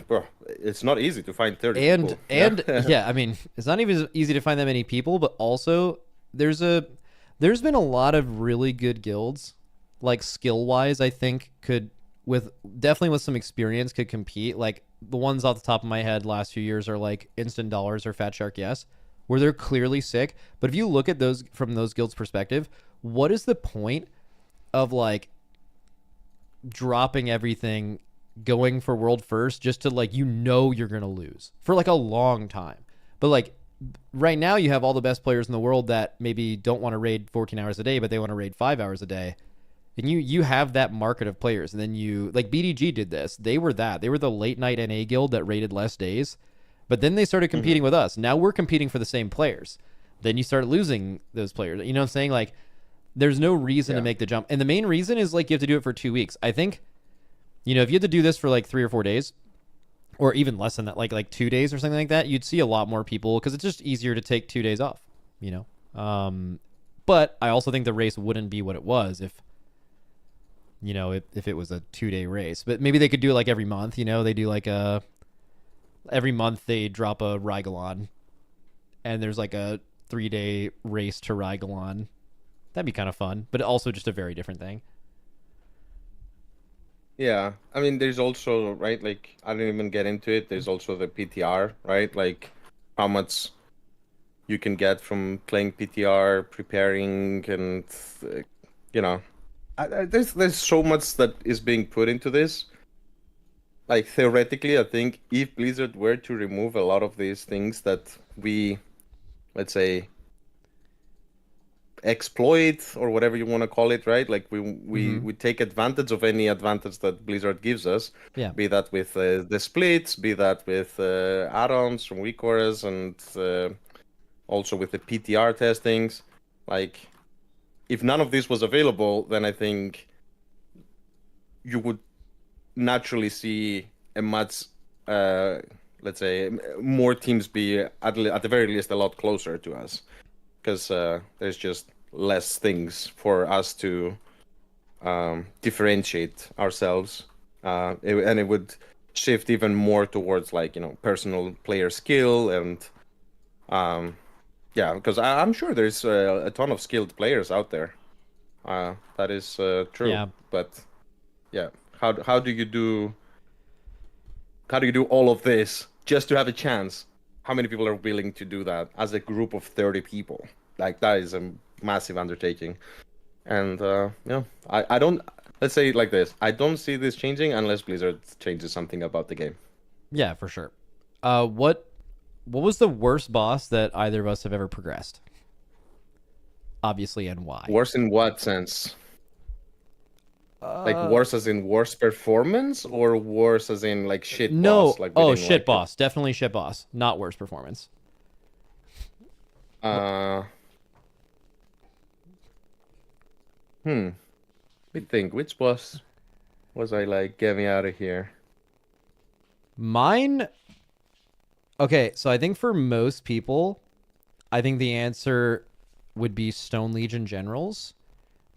well, it's not easy to find 30 and people. and Yeah. yeah, I mean, it's not even easy to find that many people, but also there's been a lot of really good guilds, like skill wise, I think could with definitely with some experience could compete. Like the ones off the top of my head last few years are like Instant Dollars or Fat Shark Yes, where they're clearly sick. But if you look at those from those guilds' perspective, what is the point of like dropping everything, going for world first, just to like you're gonna lose for like a long time? But like right now, you have all the best players in the world that maybe don't want to raid 14 hours a day, but they want to raid 5 hours a day. And you have that market of players, and then you like BDG did this. They were the late night NA guild that rated less days, but then they started competing with us. Now we're competing for the same players. Then you start losing those players. You know what I'm saying? Like there's no reason to make the jump, and the main reason is like you have to do it for 2 weeks. I think, if you had to do this for like 3 or 4 days, or even less than that, like 2 days or something like that, you'd see a lot more people because it's just easier to take 2 days off. But I also think the race wouldn't be what it was if it was a 2-day race. But maybe they could do it like every month. They do like every month they drop a Rygalon, and there's like a 3-day race to Rygalon. That'd be kind of fun, but also just a very different thing. Yeah, I mean, there's also, right, like, I didn't even get into it. There's also the PTR, right? Like, how much you can get from playing PTR, preparing, and, you know, there's so much that is being put into this. Like, theoretically, I think if Blizzard were to remove a lot of these things that we, let's say, exploit or whatever you want to call it, right? Like we take advantage of any advantage that Blizzard gives us, Yeah. be that with the splits, be that with add-ons from WeakCores, and also with the PTR testings. Like, if none of this was available, then I think you would naturally see a much, let's say, more teams be at the very least a lot closer to us, because there's just less things for us to differentiate ourselves, and it would shift even more towards like personal player skill, and yeah, because I'm sure there's a ton of skilled players out there. That is true. Yeah. But yeah, how do you do all of this just to have a chance? How many people are willing to do that as a group of 30 people? Like, that is a massive undertaking. And I don't, let's say it like this, I don't see this changing unless Blizzard changes something about the game. Yeah, for sure. What was the worst boss that either of us have ever progressed? Obviously, and why? Worse in what sense? Like worse as in worse performance, or worse as in like shit No. boss? Like Shit boss. Definitely shit boss. Not worst performance. Let me think. Which boss was I like, get me out of here? Mine. Okay, so I think for most people, I think the answer would be Stone Legion Generals,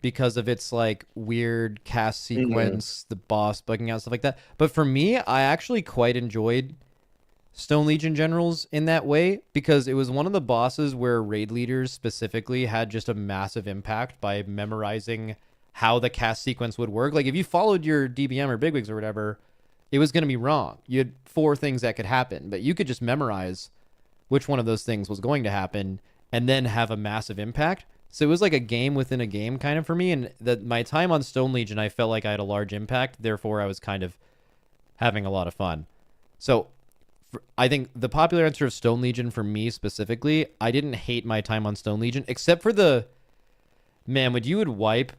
because of its like weird cast sequence, the boss bugging out, stuff like that. But for me, I actually quite enjoyed Stone Legion Generals in that way, because it was one of the bosses where raid leaders specifically had just a massive impact by memorizing how the cast sequence would work. Like if you followed your DBM or bigwigs or whatever, it was going to be wrong. You had 4 things that could happen, but you could just memorize which one of those things was going to happen and then have a massive impact. So it was like a game within a game kind of for me. And my time on Stone Legion, I felt like I had a large impact. Therefore, I was kind of having a lot of fun. So I think the popular answer of Stone Legion for me specifically, I didn't hate my time on Stone Legion, except for when you would wipe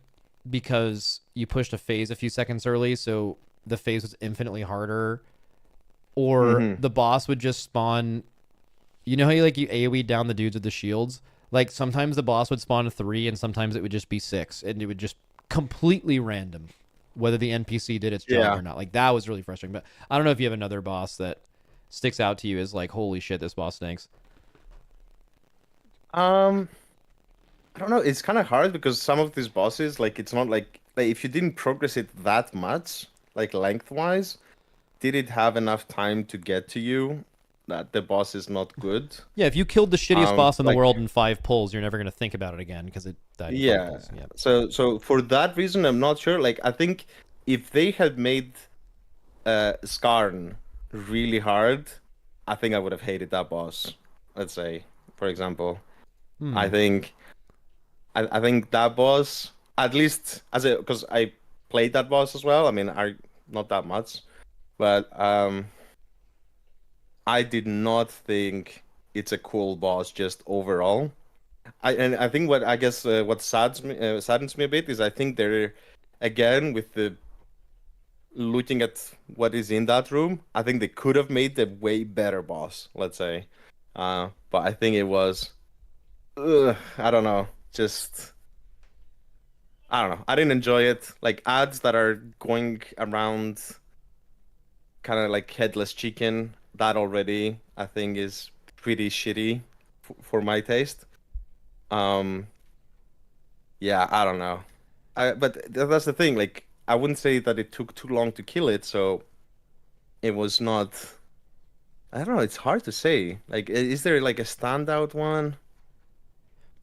because you pushed a phase a few seconds early, so the phase was infinitely harder, or the boss would just spawn. You know how you AoE down the dudes with the shields? Like sometimes the boss would spawn 3 and sometimes it would just be 6, and it would just completely random whether the NPC did its job or not. Like that was really frustrating. But I don't know if you have another boss that sticks out to you as like, holy shit, this boss stinks. I don't know. It's kind of hard because some of these bosses, like, it's not like if you didn't progress it that much, like lengthwise, did it have enough time to get to you that the boss is not good? Yeah, if you killed the shittiest boss in the world in 5 pulls, you're never going to think about it again because it died in 5 pulls. Yeah. So for that reason, I'm not sure. Like, I think if they had made Skarn really hard, I think I would have hated that boss. Let's say, for example, I Hmm. think I think that boss, at least as a because I played that boss as well. I mean, I not that much, but I did not think it's a cool boss just overall. I think what I guess what saddens me a bit is I think they're again with the looking at what is in that room, I think they could have made a way better boss, let's say. But I think it was, I don't know, just I don't know. I didn't enjoy it. Like ads that are going around, kind of like headless chicken. That already I think is pretty shitty for my taste. Um, yeah, I don't know. But that's the thing. Like I wouldn't say that it took too long to kill it, so it was not. I don't know. It's hard to say. Like, is there like a standout one?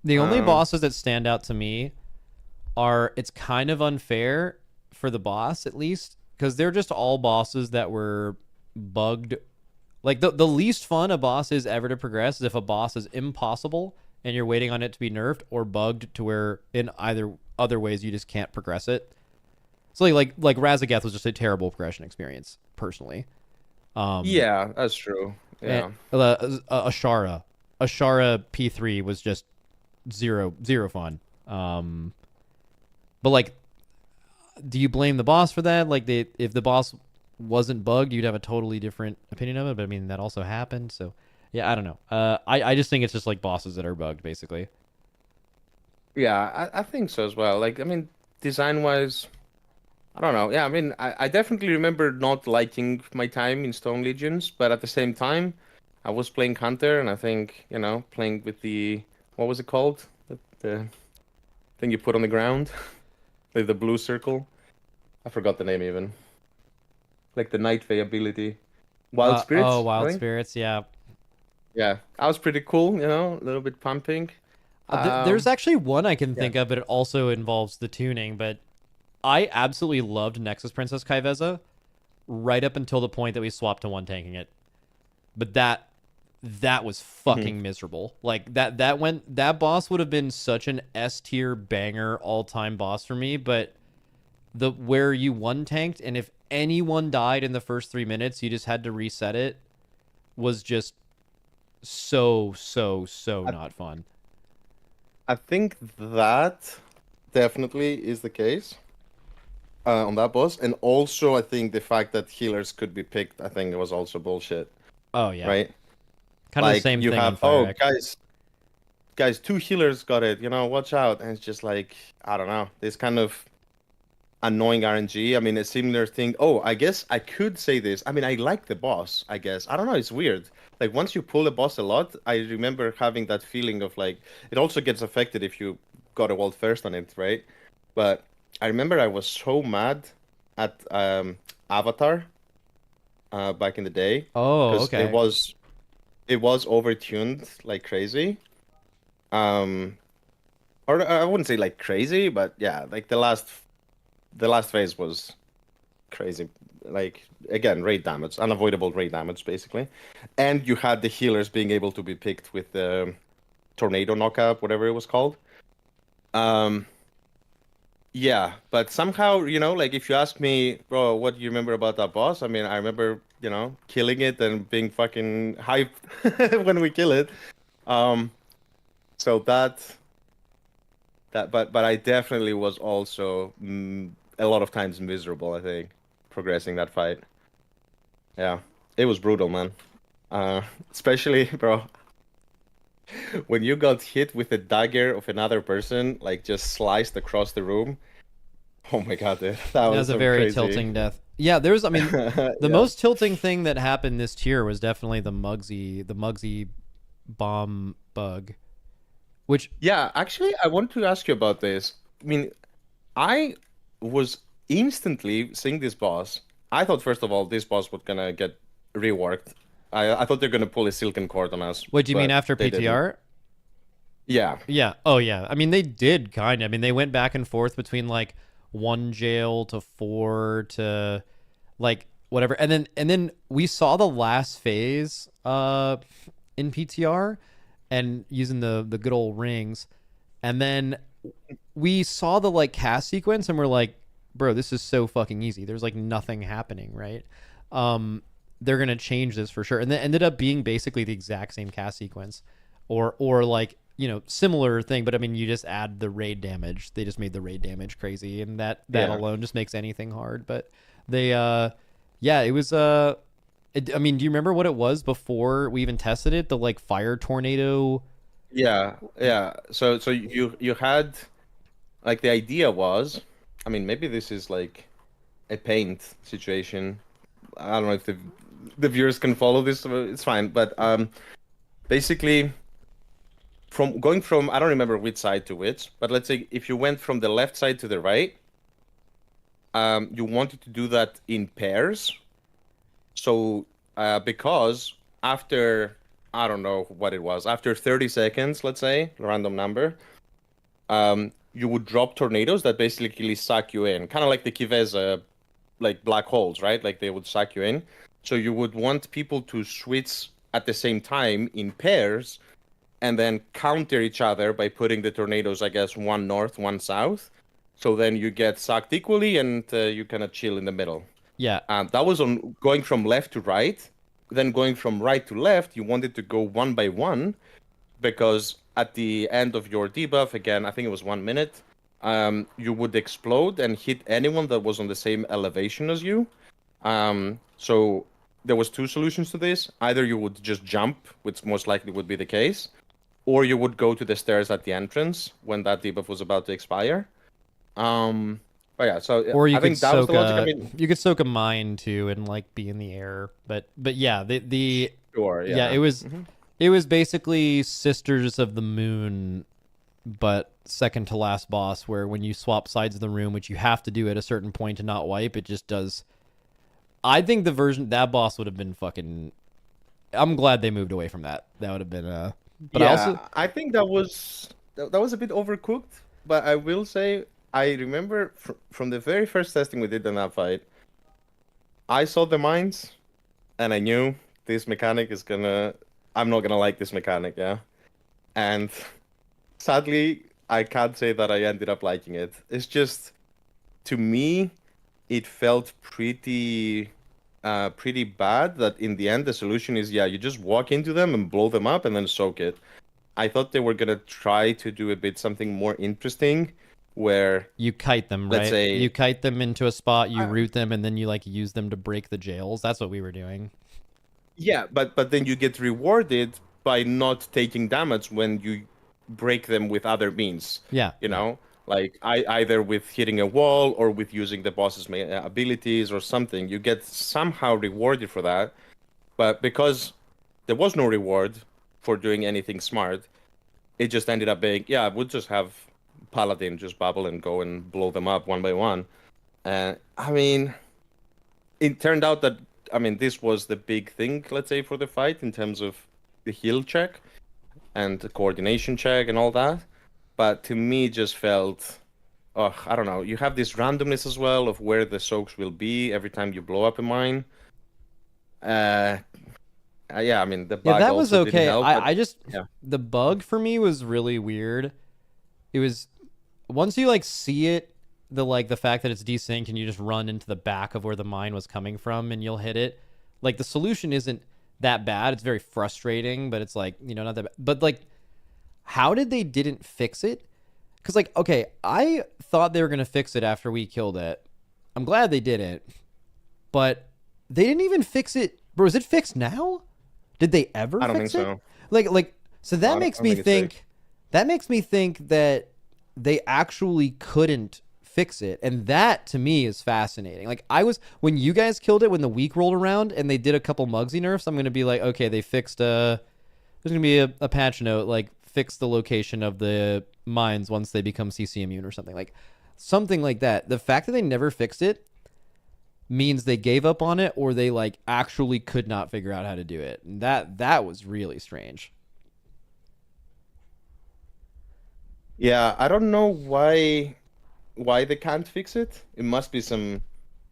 The only Um, bosses that stand out to me are it's kind of unfair for the boss at least because they're just all bosses that were bugged. Like the least fun a boss is ever to progress is if a boss is impossible and you're waiting on it to be nerfed or bugged to where in either other ways you just can't progress it. So like Razageth was just a terrible progression experience personally. Um, yeah, that's true. and Yeah. Ashara P3 was just zero fun. But like, do you blame the boss for that? Like, if the boss wasn't bugged, you'd have a totally different opinion of it. But I mean, that also happened. So yeah, I don't know. I just think it's just like bosses that are bugged, basically. Yeah, I think so as well. Like, I mean, design wise, I don't know. Yeah, I mean, I definitely remember not liking my time in Stone Legions, but at the same time, I was playing Hunter, and I think, playing with the, what was it called? The thing you put on the ground, the blue circle. I forgot the name even. Like the Night Fae ability. Wild Oh, Spirits, I Wild think. Spirits, yeah. Yeah, that was pretty cool, a little bit pumping. There's Um, actually one I can yeah. think of, but it also involves the tuning. But I absolutely loved Nexus Princess Kaiveza right up until the point that we swapped to one tanking it. But that was Mhm. fucking miserable. Like that boss would have been such an S tier banger all time boss for me, but the where you one tanked and if anyone died in the first 3 minutes, you just had to reset it was just so I, not fun. I think that definitely is the case on that boss. And also, I think the fact that healers could be picked, I think it was also bullshit, Oh yeah. right? Kind of the Like same you thing on have, Fire oh, X. guys, two healers got it, watch out. And it's just like, I don't know, this kind of annoying RNG. I mean, a similar thing. Oh, I guess I could say this. I mean, I like the boss, I guess. I don't know, it's weird. Like once you pull the boss a lot, I remember having that feeling of like it also gets affected if you got a world first on it, right? But I remember I was so mad at Avatar back in the day Oh, because okay. it was overtuned like crazy. Um, or I wouldn't say like crazy, but yeah, like the last phase was crazy. Like again, rate damage, unavoidable rate damage, basically. And you had the healers being able to be picked with the tornado knockup, whatever it was called. Um, yeah, but somehow, like if you ask me, bro, what do you remember about that boss? I mean, I remember, killing it and being fucking hyped when we kill it. Um, so but I definitely was also a lot of times miserable, I think, progressing that fight. Yeah, it was brutal, man. Especially, bro, when you got hit with a dagger of another person, like just sliced across the room. Oh my God, dude, that That was was a so very crazy. tilting death. Yeah, I mean, the Yeah. most tilting thing that happened this tier was definitely the Mugsy bomb bug, which Yeah, actually, I want to ask you about this. I mean, I was instantly seeing this boss. I thought, first of all, this boss was gonna get reworked. I thought they're gonna pull a silken cord on us, what do you mean but after they didn't. PTR? Yeah. Yeah. Oh yeah. I mean, they did kind of. I mean, they went back and forth between like one jail to four to like whatever. And then we saw the last phase in PTR and using the good old rings. And then we saw the like cast sequence and we're like, bro, this is so fucking easy. There's like nothing happening, right? They're gonna change this for sure. And then ended up being basically the exact same cast sequence. Or like, similar thing, but I mean you just add the raid damage. They just made the raid damage crazy, and that Yeah. alone just makes anything hard. But they yeah, it was I mean, do you remember what it was before we even tested it? The like fire tornado. Yeah, yeah. So you had like the idea was, I mean, maybe this is like a paint situation. I don't know if the viewers can follow this. It's fine, but basically from going from I don't remember which side to which, but let's say if you went from the left side to the right, you wanted to do that in pairs. So because after I don't know what it was, after 30 seconds, let's say, random number, you would drop tornadoes that basically suck you in, kind of like the Kiveza, like black holes, right? Like they would suck you in. So you would want people to switch at the same time in pairs and then counter each other by putting the tornadoes, I guess, one north, one south. So then you get sucked equally and you kind of chill in the middle. Yeah. That was on going from left to right. Then going from right to left, you wanted to go one by one because at the end of your debuff, again, I think it was 1 minute, you would explode and hit anyone that was on the same elevation as you. So there was two solutions to this. Either you would just jump, which most likely would be the case, or you would go to the stairs at the entrance when that debuff was about to expire. But yeah, so Or I think that was the logic. I mean, you could soak a mine too and like be in the air. But yeah, the sure, yeah, yeah. it was basically Sisters of the Moon, but second to last boss, where when you swap sides of the room, which you have to do at a certain point to not wipe, it just does. I think the version that boss would have been fucking. I'm glad they moved away from that. That would have been But I also Yeah, I think that was a bit overcooked, but I will say I remember from the very first testing we did in that fight, I saw the mines and I knew this mechanic is gonna I'm not gonna like this mechanic, yeah. And sadly, I can't say that I ended up liking it. It's just to me, it felt pretty bad that in the end the solution is yeah, you just walk into them and blow them up and then soak it. I thought they were gonna try to do a bit something more interesting where you kite them, let's right? say You kite them into a spot, you uh, root them, and then you like use them to break the jails. That's what we were doing. yeah, but then you get rewarded by not taking damage when you break them with other means. Yeah, You yeah. know, like either with hitting a wall or with using the boss's abilities or something. You get somehow rewarded for that. But because there was no reward for doing anything smart, it just ended up being, yeah, we'll just have Paladin just bubble and go and blow them up one by one. I mean, it turned out that, I mean, this was the big thing, let's say, for the fight in terms of the heal check and the coordination check and all that. But to me, it just felt, oh, I don't know. You have this randomness as well of where the soaks will be every time you blow up a mine. Uh, yeah, I mean, the Yeah, bug that was also didn't okay. help, but I just yeah. the bug for me was really weird. It was once you like see it, the fact that it's desynced and you just run into the back of where the mine was coming from and you'll hit it. Like the solution isn't that bad. It's very frustrating, but it's like, not that bad. But like how did they didn't fix it? Cuz like okay, I thought they were going to fix it after we killed it. I'm glad they didn't. But they didn't even fix it. Bro, is it fixed now? Did they ever I don't think fix it? so. Like so No, that I makes don't me think it's fixed. think that they actually couldn't fix it. And that to me is fascinating. Like I was when you guys killed it when the week rolled around and they did a couple Mugsy nerfs, I'm gonna be like, okay, they fixed there's gonna be a patch note, like fix the location of the mines once they become CC immune or something. Like something like that. The fact that they never fixed it means they gave up on it or they like actually could not figure out how to do it. And that was really strange. Yeah, I don't know why they can't fix it. It must be some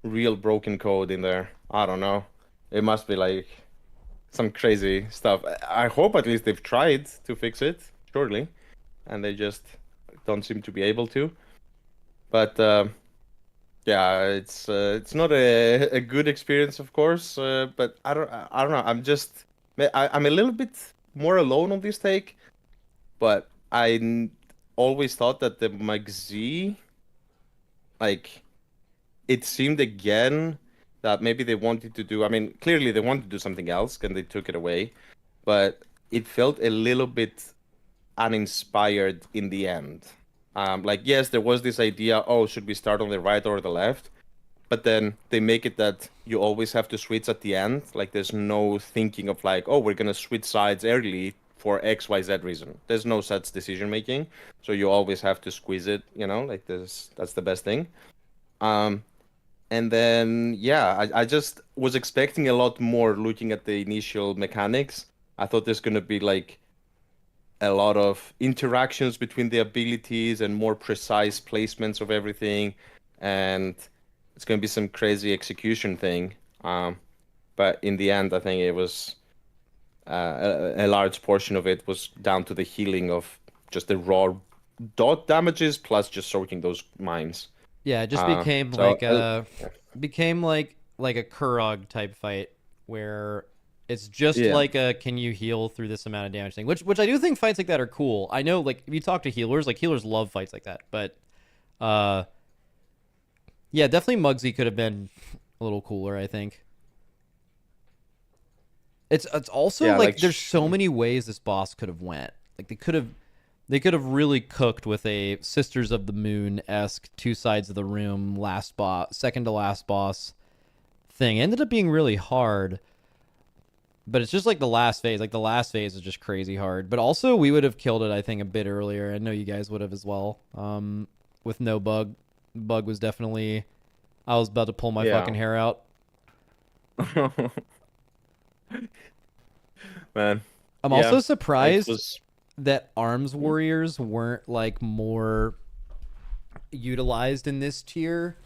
real broken code in there. I don't know. It must be like some crazy stuff. I hope at least they've tried to fix it, surely, and they just don't seem to be able to. But yeah, it's not a good experience, of course. But I don't know. I'm a little bit more alone on this take. But always thought that the McZ, like, it seemed again that maybe they wanted to do. I mean, clearly they wanted to do something else, and they took it away. But it felt a little bit uninspired in the end. Like, yes, there was this idea, oh, should we start on the right or the left? But then they make it that you always have to switch at the end. Like, there's no thinking of like, oh, we're gonna switch sides early for XYZ reason. There's no such decision making. So you always have to squeeze it, like this. That's the best thing. Um, and then yeah, I just was expecting a lot more looking at the initial mechanics. I thought there's gonna be like a lot of interactions between the abilities and more precise placements of everything, and it's going to be some crazy execution thing. But in the end, I think it was a large portion of it was down to the healing of just the raw dot damages plus just soaking those mines. Yeah, it just Uh, became so like a became like a Kurog type fight where it's just yeah, like a can you heal through this amount of damage thing, which I do think fights like that are cool. I know like if you talk to healers, like healers love fights like that, but uh yeah, definitely Muggsy could have been a little cooler, I think. It's also yeah, like like there's so many ways this boss could have went. Like they could have really cooked with a Sisters of the Moon esque two sides of the room last boss, second to last boss thing. It ended up being really hard, but it's just like the last phase. Like the last phase is just crazy hard. But also we would have killed it, I think, a bit earlier. I know you guys would have as well. With no bug. Bug was definitely. I was about to pull my yeah, fucking hair out. man, I'm yeah, also it surprised was. that arms warriors weren't like more utilized in this tier.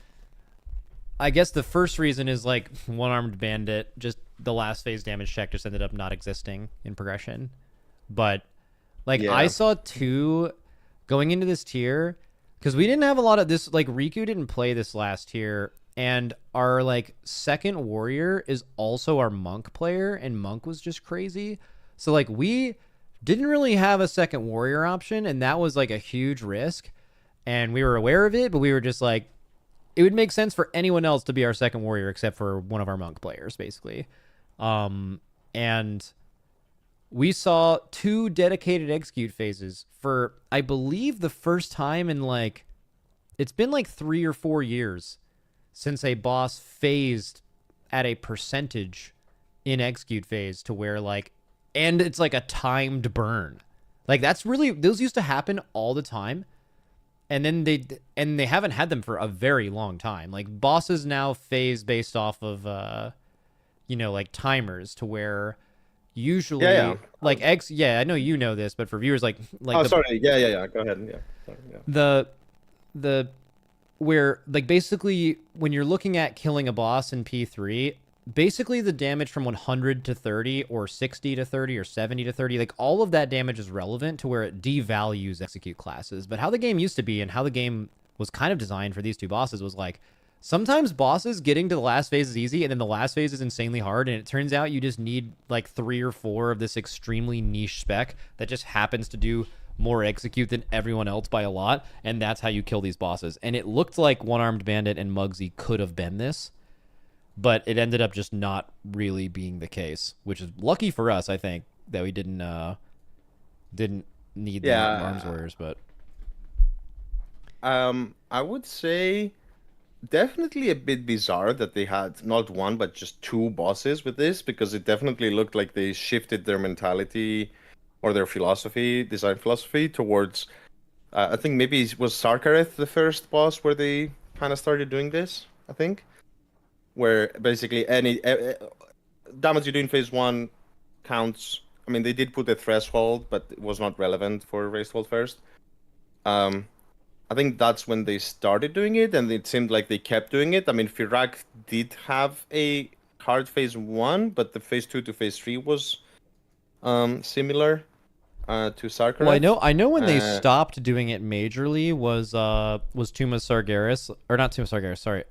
I guess the first reason is like one armed bandit, just the last phase damage check just ended up not existing in progression. But like I Yeah, saw two going into this tier because we didn't have a lot of this. Like Riku didn't play this last tier, and our like second warrior is also our monk player, and monk was just crazy. So like we didn't really have a second warrior option, and that was like a huge risk. And we were aware of it, but we were just like, it would make sense for anyone else to be our second warrior except for one of our monk players, basically. And we saw two dedicated execute phases for, I believe, the first time in like, it's been like 3 or 4 years since a boss phased at a percentage in execute phase to where like, and it's like a timed burn. Like that's really, those used to happen all the time, and they haven't had them for a very long time. Like bosses now phase based off of like timers to where yeah, yeah. usually like X yeah, I know you know this, but for viewers like Oh, sorry. Yeah, yeah, yeah. Go ahead. Yeah, sorry, yeah. the the where like basically when you're looking at killing a boss in P3, basically the damage from 100 to 30 or 60 to 30 or 70 to 30, like all of that damage is relevant to where it devalues execute classes. But how the game used to be and how the game was kind of designed for these two bosses was like sometimes bosses getting to the last phase is easy and then the last phase is insanely hard, and it turns out you just need like 3 or 4 of this extremely niche spec that just happens to do more execute than everyone else by a lot, and that's how you kill these bosses. And it looked like One Armed Bandit and Muggsy could have been this, but it ended up just not really being the case, which is lucky for us, I think, that we didn't need the arms Yeah, warriors. But I would say definitely a bit bizarre that they had not one but just two bosses with this, because it definitely looked like they shifted their mentality or their philosophy, design philosophy towards. I think maybe it was Sarkareth the first boss where they kind of started doing this. I think where basically any damage you do in phase one counts. I mean, they did put a threshold, but it was not relevant for raised hold first. Um, I think that's when they started doing it, and it seemed like they kept doing it. I mean, Firak did have a hard phase one, but the phase two to phase three was similar to Well, Sarkareth. I know when they Uh, stopped doing it majorly was Tomb of Sargeras, or not Tomb of Sargeras, sorry.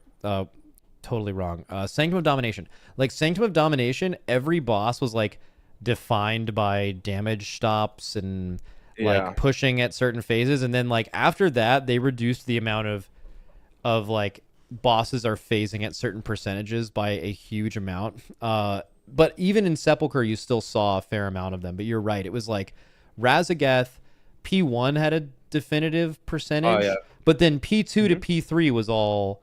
Totally wrong. Sanctum of Domination. Like Sanctum of Domination, every boss was like defined by damage stops and like yeah, pushing at certain phases, and then like after that they reduced the amount of like bosses are phasing at certain percentages by a huge amount. But even in Sepulchre, you still saw a fair amount of them. But you're right; it was like Razageth P1 had a definitive oh yeah, percentage, but then P2 to hmm P3 was all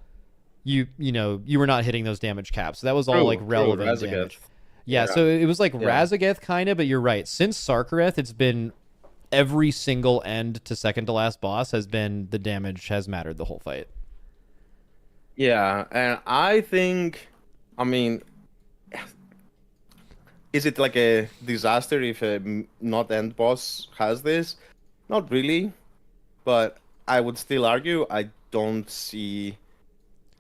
you know you were not hitting those damage caps. So that was all like true, relevant damage. Razageth. Yeah, Yeah, so it was like yeah, Razageth kind of, but you're right. Since Sarkareth, it's been every single end to second to last boss has been the damage has mattered the whole fight. yeah. And I think, I mean, is it like a disaster if a not end boss has this? Not really, but I would still argue I don't see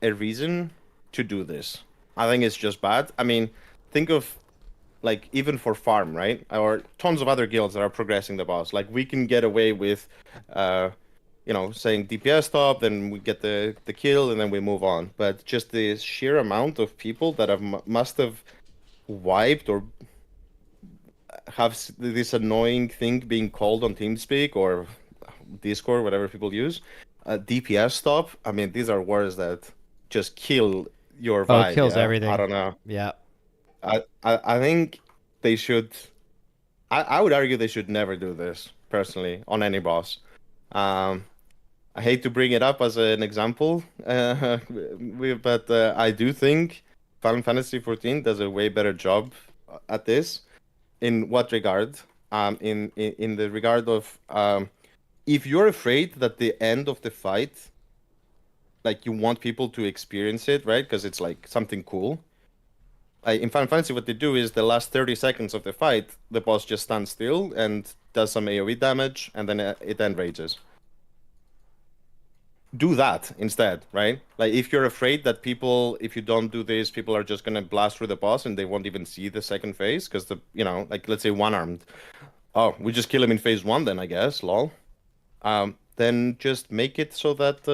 a reason to do this. I think it's just bad. I mean, think of like even for farm, right? Or tons of other guilds that are progressing the boss. Like we can get away with, uh, saying DPS stop, then we get the kill, and then we move on. But just the sheer amount of people that have must have wiped or have this annoying thing being called on TeamSpeak or Discord, whatever people use, DPS stop. I mean, these are words that just kill your Oh, it vibe. kills Yeah, I everything. don't know. Yeah. I think they should. I would argue they should never do this personally on any boss. Um, I hate to bring it up as an example, but I do think Final Fantasy 14 does a way better job at this. In what regard? In the regard of if you're afraid that the end of the fight, like you want people to experience it, right? Because it's like something cool. In Final Fantasy, what they do is the last 30 seconds of the fight, the boss just stands still and does some AoE damage, and then it enrages. Do that instead, right? Like if you're afraid that people, if you don't do this, people are just gonna blast through the boss and they won't even see the second phase because like let's say one-armed. Oh, we just kill him in phase one, then I guess, lol. Then just make it so that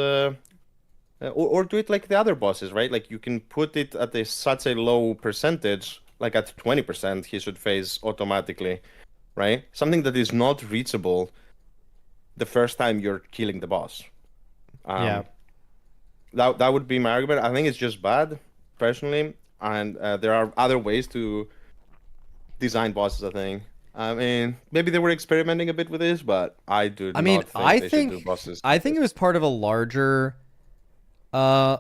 or do it like the other bosses, right? Like you can put it at such a low percentage, like at 20%, he should phase automatically, right? Something that is not reachable the first time you're killing the boss. Yeah. Um, that would be my argument. I think it's just bad, personally, and there are other ways to design bosses, I think. I mean, maybe they were experimenting a bit with this, but I do I mean, not think they should do bosses I like think this. it was part of a larger uh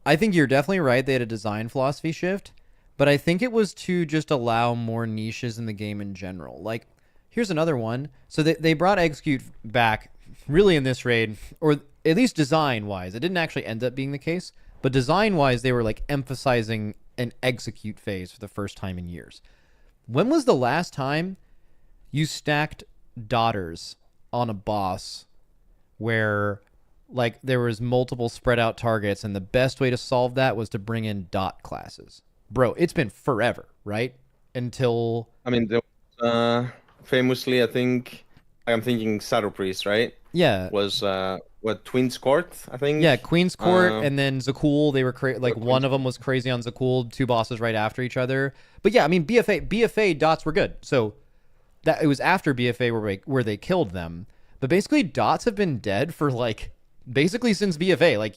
I think you're definitely right. They had a design philosophy shift, but I think it was to just allow more niches in the game in general. Like, here's another one. So they brought Execute back really in this raid, or at least design wise. It didn't actually end up being the case, but design wise, they were like emphasizing an Execute phase for the first time in years. When was the last time you stacked daughters on a boss where like there was multiple spread out targets and the best way to solve that was to bring in dot classes? Bro, it's been forever, right? Until I mean, famously, I think I'm thinking Shadow Priest, right? yeah, Was what Twins Court, I yeah, think. Queen's Court and then Zakul, they were like Or one Queen's of them Court. was crazy on Zakul, two bosses right after each other. But yeah, I mean BFA dots were good. So that it was after BFA where they killed them. But basically dots have been dead for like basically since BFA. Like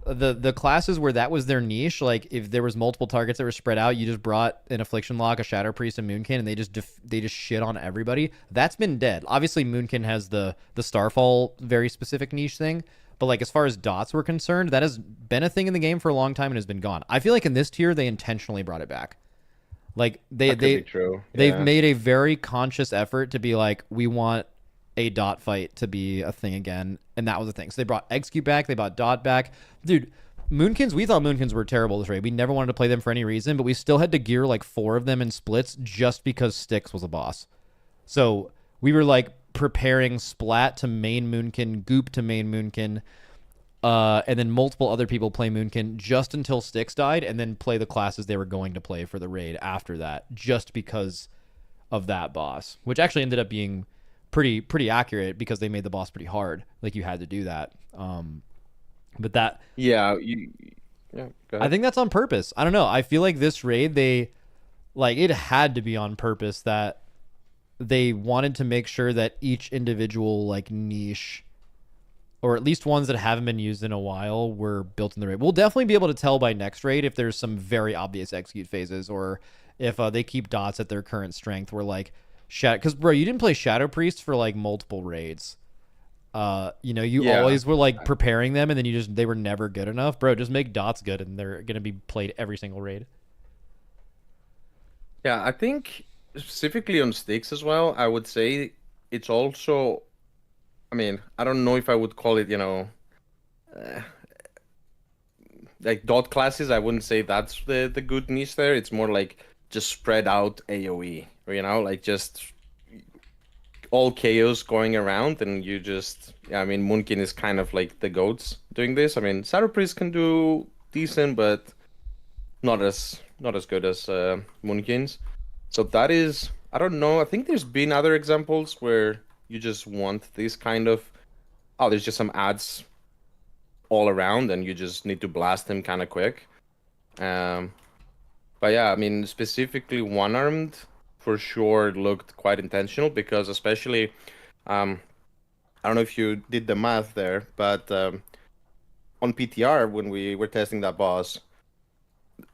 the classes where that was their niche, like if there was multiple targets that were spread out, you just brought an Affliction Lock, a Shadow Priest, and Moonkin, and they just shit on everybody. That's been dead. Obviously, Moonkin has the Starfall very specific niche thing, but like as far as dots were concerned, that has been a thing in the game for a long time and has been gone. I feel like in this tier they intentionally brought it back. Like That could be true. they've Yeah. made a very conscious effort to be like, we want a dot fight to be a thing again, and that was the thing. So they brought Execute back, they brought dot back. Dude, Moonkins, we thought Moonkins were terrible this raid. We never wanted to play them for any reason, but we still had to gear like 4 of them in splits just because Styx was a boss. So we were like preparing Splat to main Moonkin, Goop to main Moonkin, and then multiple other people play Moonkin just until Styx died, and then play the classes they were going to play for the raid after that, just because of that boss, which actually ended up being pretty accurate because they made the boss pretty hard. Like you had to do that. But that Yeah, yeah. Go I ahead. think that's on purpose. I don't know. I feel like this raid they like it had to be on purpose that they wanted to make sure that each individual like niche or at least ones that haven't been used in a while were built in the raid. We'll definitely be able to tell by next raid if there's some very obvious execute phases or if they keep dots at their current strength where like because bro, you didn't play Shadow Priest for like multiple raids. You Yeah, always were like preparing them and then they were never good enough. Bro, just make dots good and they're gonna be played every single raid. yeah. I think specifically on sticks as well, I would say it's also. I mean, I don't know if I would call it, uh, like dot classes. I wouldn't say that's the good niche there. It's more like just spread out AoE, or like just all chaos going around, and you just. Yeah, I mean, Moonkin is kind of like the goats doing this. I mean, Shadow Priest can do decent, but not as good as Moonkins. So that is, I don't know. I think there's been other examples where you just want this kind of, oh, there's just some ads all around, and you just need to blast them kind of quick. Um, but yeah, I mean, specifically one-armed for sure looked quite intentional because especially, I don't know if you did the math there, but on PTR when we were testing that boss,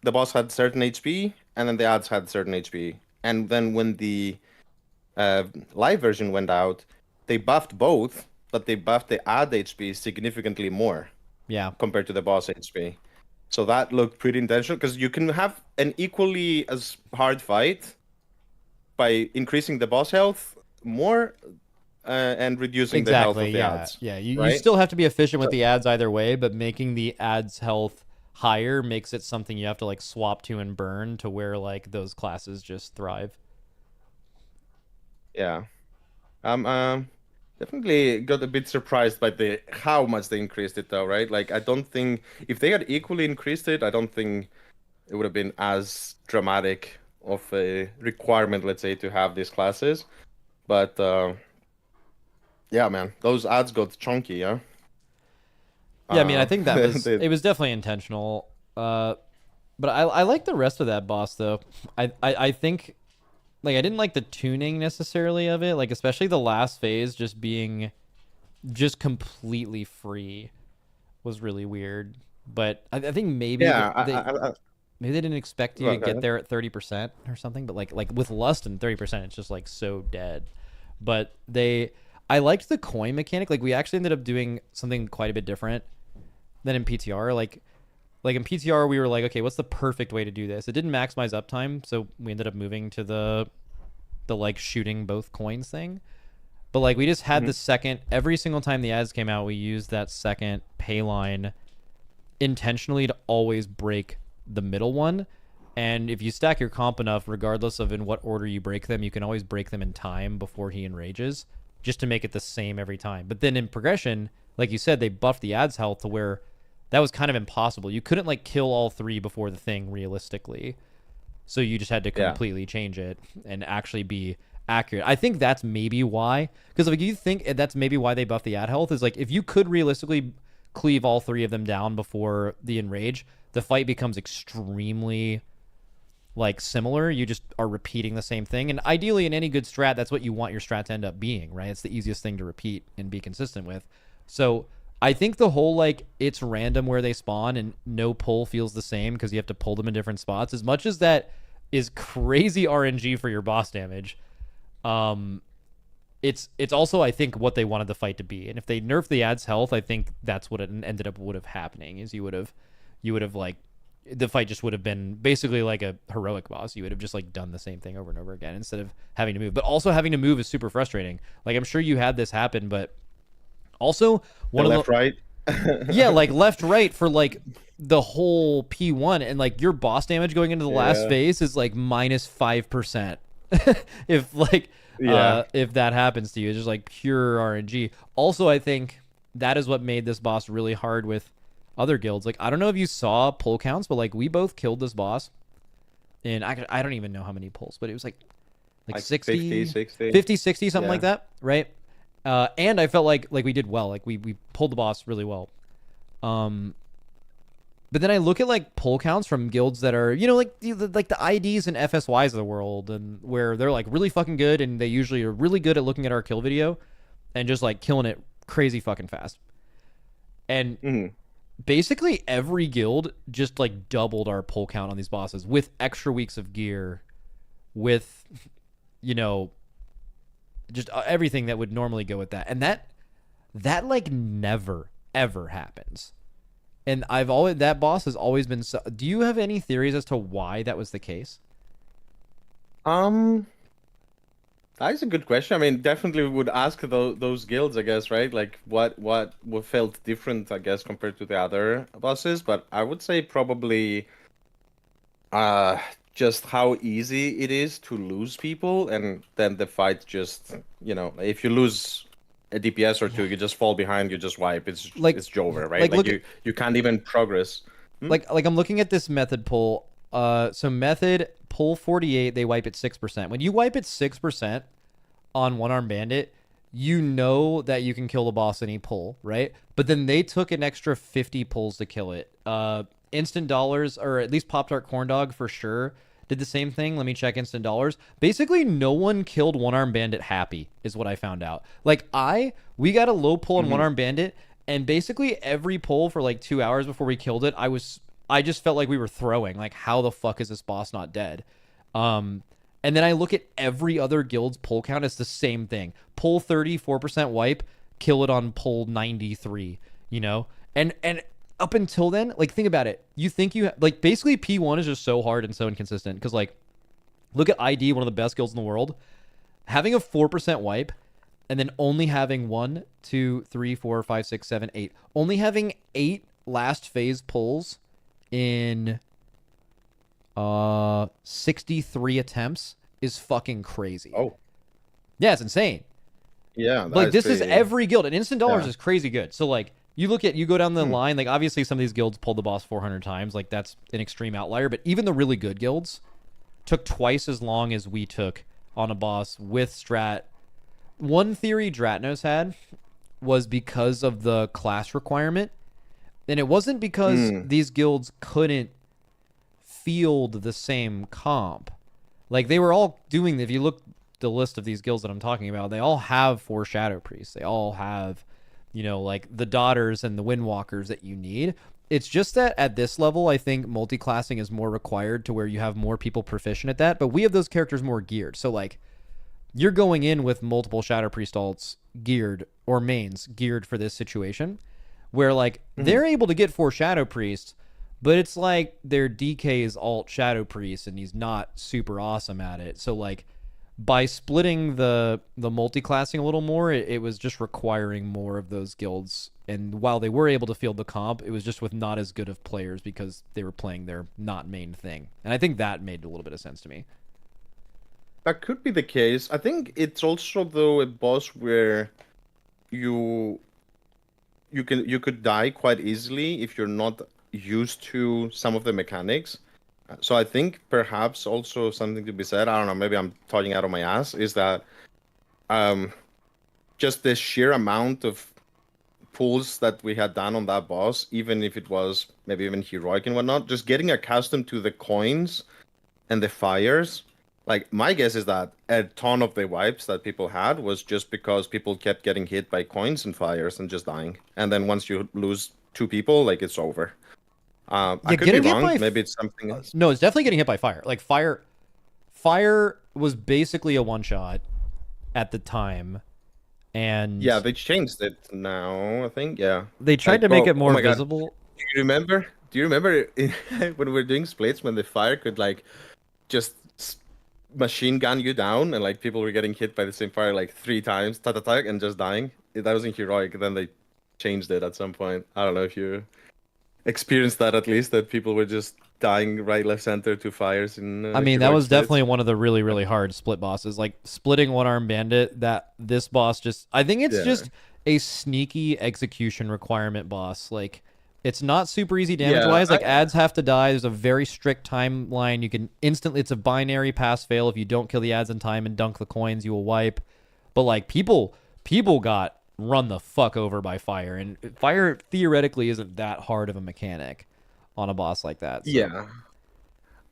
the boss had certain HP, and then the ads had certain HP. And then when the live version went out, they buffed both, but they buffed the ad HP significantly more Yeah. compared to the boss HP. So that looked pretty intentional because you can have an equally as hard fight by increasing the boss health more and reducing the health Exactly. of the Yeah. ads, Yeah. You right? still have to be efficient with So, the ads either way, but making the ads health higher makes it something you have to like swap to and burn to where like those classes just thrive. yeah. Definitely got a bit surprised by the how much they increased it though, right? Like I don't think if they had equally increased it, I don't think it would have been as dramatic of a requirement, let's say, to have these classes. But yeah, man, those ads got chunky, yeah. Yeah, I mean, I think that was They, it was definitely intentional. But I like the rest of that boss though. I think like I didn't like the tuning necessarily of it, like especially the last phase just being just completely free was really weird. But I think yeah, maybe they didn't expect you go to get ahead. there at 30% or something. But like with Lust and 30%, it's just like so dead. But I liked the coin mechanic. Like we actually ended up doing something quite a bit different than in PTR. Like in PTR, we were like, okay, what's the perfect way to do this? It didn't maximize uptime, so we ended up moving to the like shooting both coins thing. But like we just had Mhm. the second every single time the ads came out, we used that second pay line intentionally to always break the middle one. And if you stack your comp enough, regardless of in what order you break them, you can always break them in time before he enrages, just to make it the same every time. But then in progression, like you said, they buffed the ads health to where that was kind of impossible. You couldn't like kill all three before the thing realistically. So you just had to Yeah, completely change it and actually be accurate. I think that's maybe why, because like you think that's maybe why they buff the ad health is like if you could realistically cleave all three of them down before the enrage, the fight becomes extremely like similar. You just are repeating the same thing, and ideally in any good strat, that's what you want your strat to end up being, right? It's the easiest thing to repeat and be consistent with. So I think the whole like it's random where they spawn and no pull feels the same because you have to pull them in different spots. As much as that is crazy RNG for your boss damage, um, it's also I think what they wanted the fight to be. And if they nerfed the ad's health, I think that's what it ended up would have happening. Is you would have like the fight just would have been basically like a heroic boss. You would have just like done the same thing over and over again instead of having to move. But also having to move is super frustrating. Like I'm sure you had this happen, but also the one of the left right. yeah, like left right for like the whole P1 and like your boss damage going into the last Yeah, phase is like minus 5%. if like Yeah. if that happens to you. It's just like pure RNG. Also, I think that is what made this boss really hard with other guilds. Like I don't know if you saw pull counts, but like we both killed this boss and I don't even know how many pulls, but it was like Like 50, 60, 60. 50, 60, something like Yeah. that, right? And I felt like we did well. Like we pulled the boss really well. Um, but then I look at like pull counts from guilds that are, like the IDs and FSYs of the world, and where they're like really fucking good, and they usually are really good at looking at our kill video and just like killing it crazy fucking fast. And Hmm. basically every guild just like doubled our pull count on these bosses with extra weeks of gear, with you know just everything that would normally go with that, and that like never ever happens. And I've always that boss has always been. So, do you have any theories as to why that was the case? Um, that is a good question. I mean, definitely would ask those guilds, I guess, right? Like what felt different, I guess, compared to the other bosses. But I would say probably uh just how easy it is to lose people, and then the fight just, if you lose a DPS or Yeah. two, you just fall behind, you just wipe. Like, It's over, right? like Like look at you can't even progress. Hmm? like I'm looking at this method pull. So method pull 48, they wipe at 6%. When you wipe at 6% on one arm bandit, you know that you can kill the boss any pull, right? But then they took an extra 50 pulls to kill it. Instant dollars, or at least Pop Tart Corn Dog for sure, did the same thing. Let me check instant dollars. Basically, no one killed one arm bandit happy, is what I found out. Like we got a low pull on one Hmm. arm bandit, and basically every pull for like 2 hours before we killed it, I just felt like we were throwing. Like, how the fuck is this boss not dead? Um, and then I look at every other guild's pull count. It's the same thing. Pull 34% wipe, kill it on pull 93, And up until then, like think about it. You think like basically P1 is just so hard and so inconsistent cuz like look at ID, one of the best guilds in the world, having a 4% wipe and then only having 1, 2, 3, 4, 5, 6, 7, 8. Only having 8 last phase pulls in 63 attempts is fucking crazy. Oh, Yeah, it's insane. yeah, that Like is this is pretty. every guild, and instant dollars Yeah. is crazy good. So like you go down the Hmm. line, like obviously some of these guilds pulled the boss 400 times, like that's an extreme outlier, but even the really good guilds took twice as long as we took on a boss with strat. One theory Dratnos had was because of the class requirement, and it wasn't because Hmm. these guilds couldn't field the same comp. Like they were all doing. If you look the list of these guilds that I'm talking about, they all have 4 shadow priests. They all have, like the daughters and the windwalkers that you need. It's just that at this level, I think multi-classing is more required to where you have more people proficient at that. But we have those characters more geared. So like you're going in with multiple shadow priest alts geared or mains geared for this situation, where like Hmm. they're able to get 4 shadow priests, but it's like their DK is alt shadow priest and he's not super awesome at it. So like by splitting the multi-classing a little more, it was just requiring more of those guilds. And while they were able to field the comp, it was just with not as good of players because they were playing their not main thing. And I think that made a little bit of sense to me. That could be the case. I think it's also though a boss where you you could die quite easily if you're not used to some of the mechanics. So I think perhaps also something to be said, I don't know, maybe I'm talking out of my ass, is that um just the sheer amount of pulls that we had done on that boss, even if it was maybe even heroic and whatnot, just getting accustomed to the coins and the fires. Like my guess is that a ton of the wipes that people had was just because people kept getting hit by coins and fires and just dying. And then once you lose two people, like it's over. I Yeah, could be getting hit wrong. by Maybe it's something else. no, it's definitely getting hit by fire. Like fire was basically a one shot at the time, Yeah, and they changed it now, I think. Yeah. they tried Like, to make it oh more my God. visible. Do you remember? Do you remember when we were doing splits when the fire could like just machine gun you down and like people were getting hit by the same fire like 3 times, ta ta ta, and just dying? That was in heroic. Then they changed it at some point. I don't know if you experienced that at least, that people were just dying right, left, center to fires in I mean, that heroic was states. definitely one of the really, really hard split bosses. Like splitting one arm bandit, that this boss just, I think it's Yeah, just a sneaky execution requirement boss. Like, it's not super easy damage yeah, wise. Like, ads have to die. There's a very strict timeline. You can instantly, it's a binary pass fail. If you don't kill the ads in time and dunk the coins, you will wipe. But like, people got run the fuck over by fire. And fire theoretically isn't that hard of a mechanic on a boss like that. So, yeah.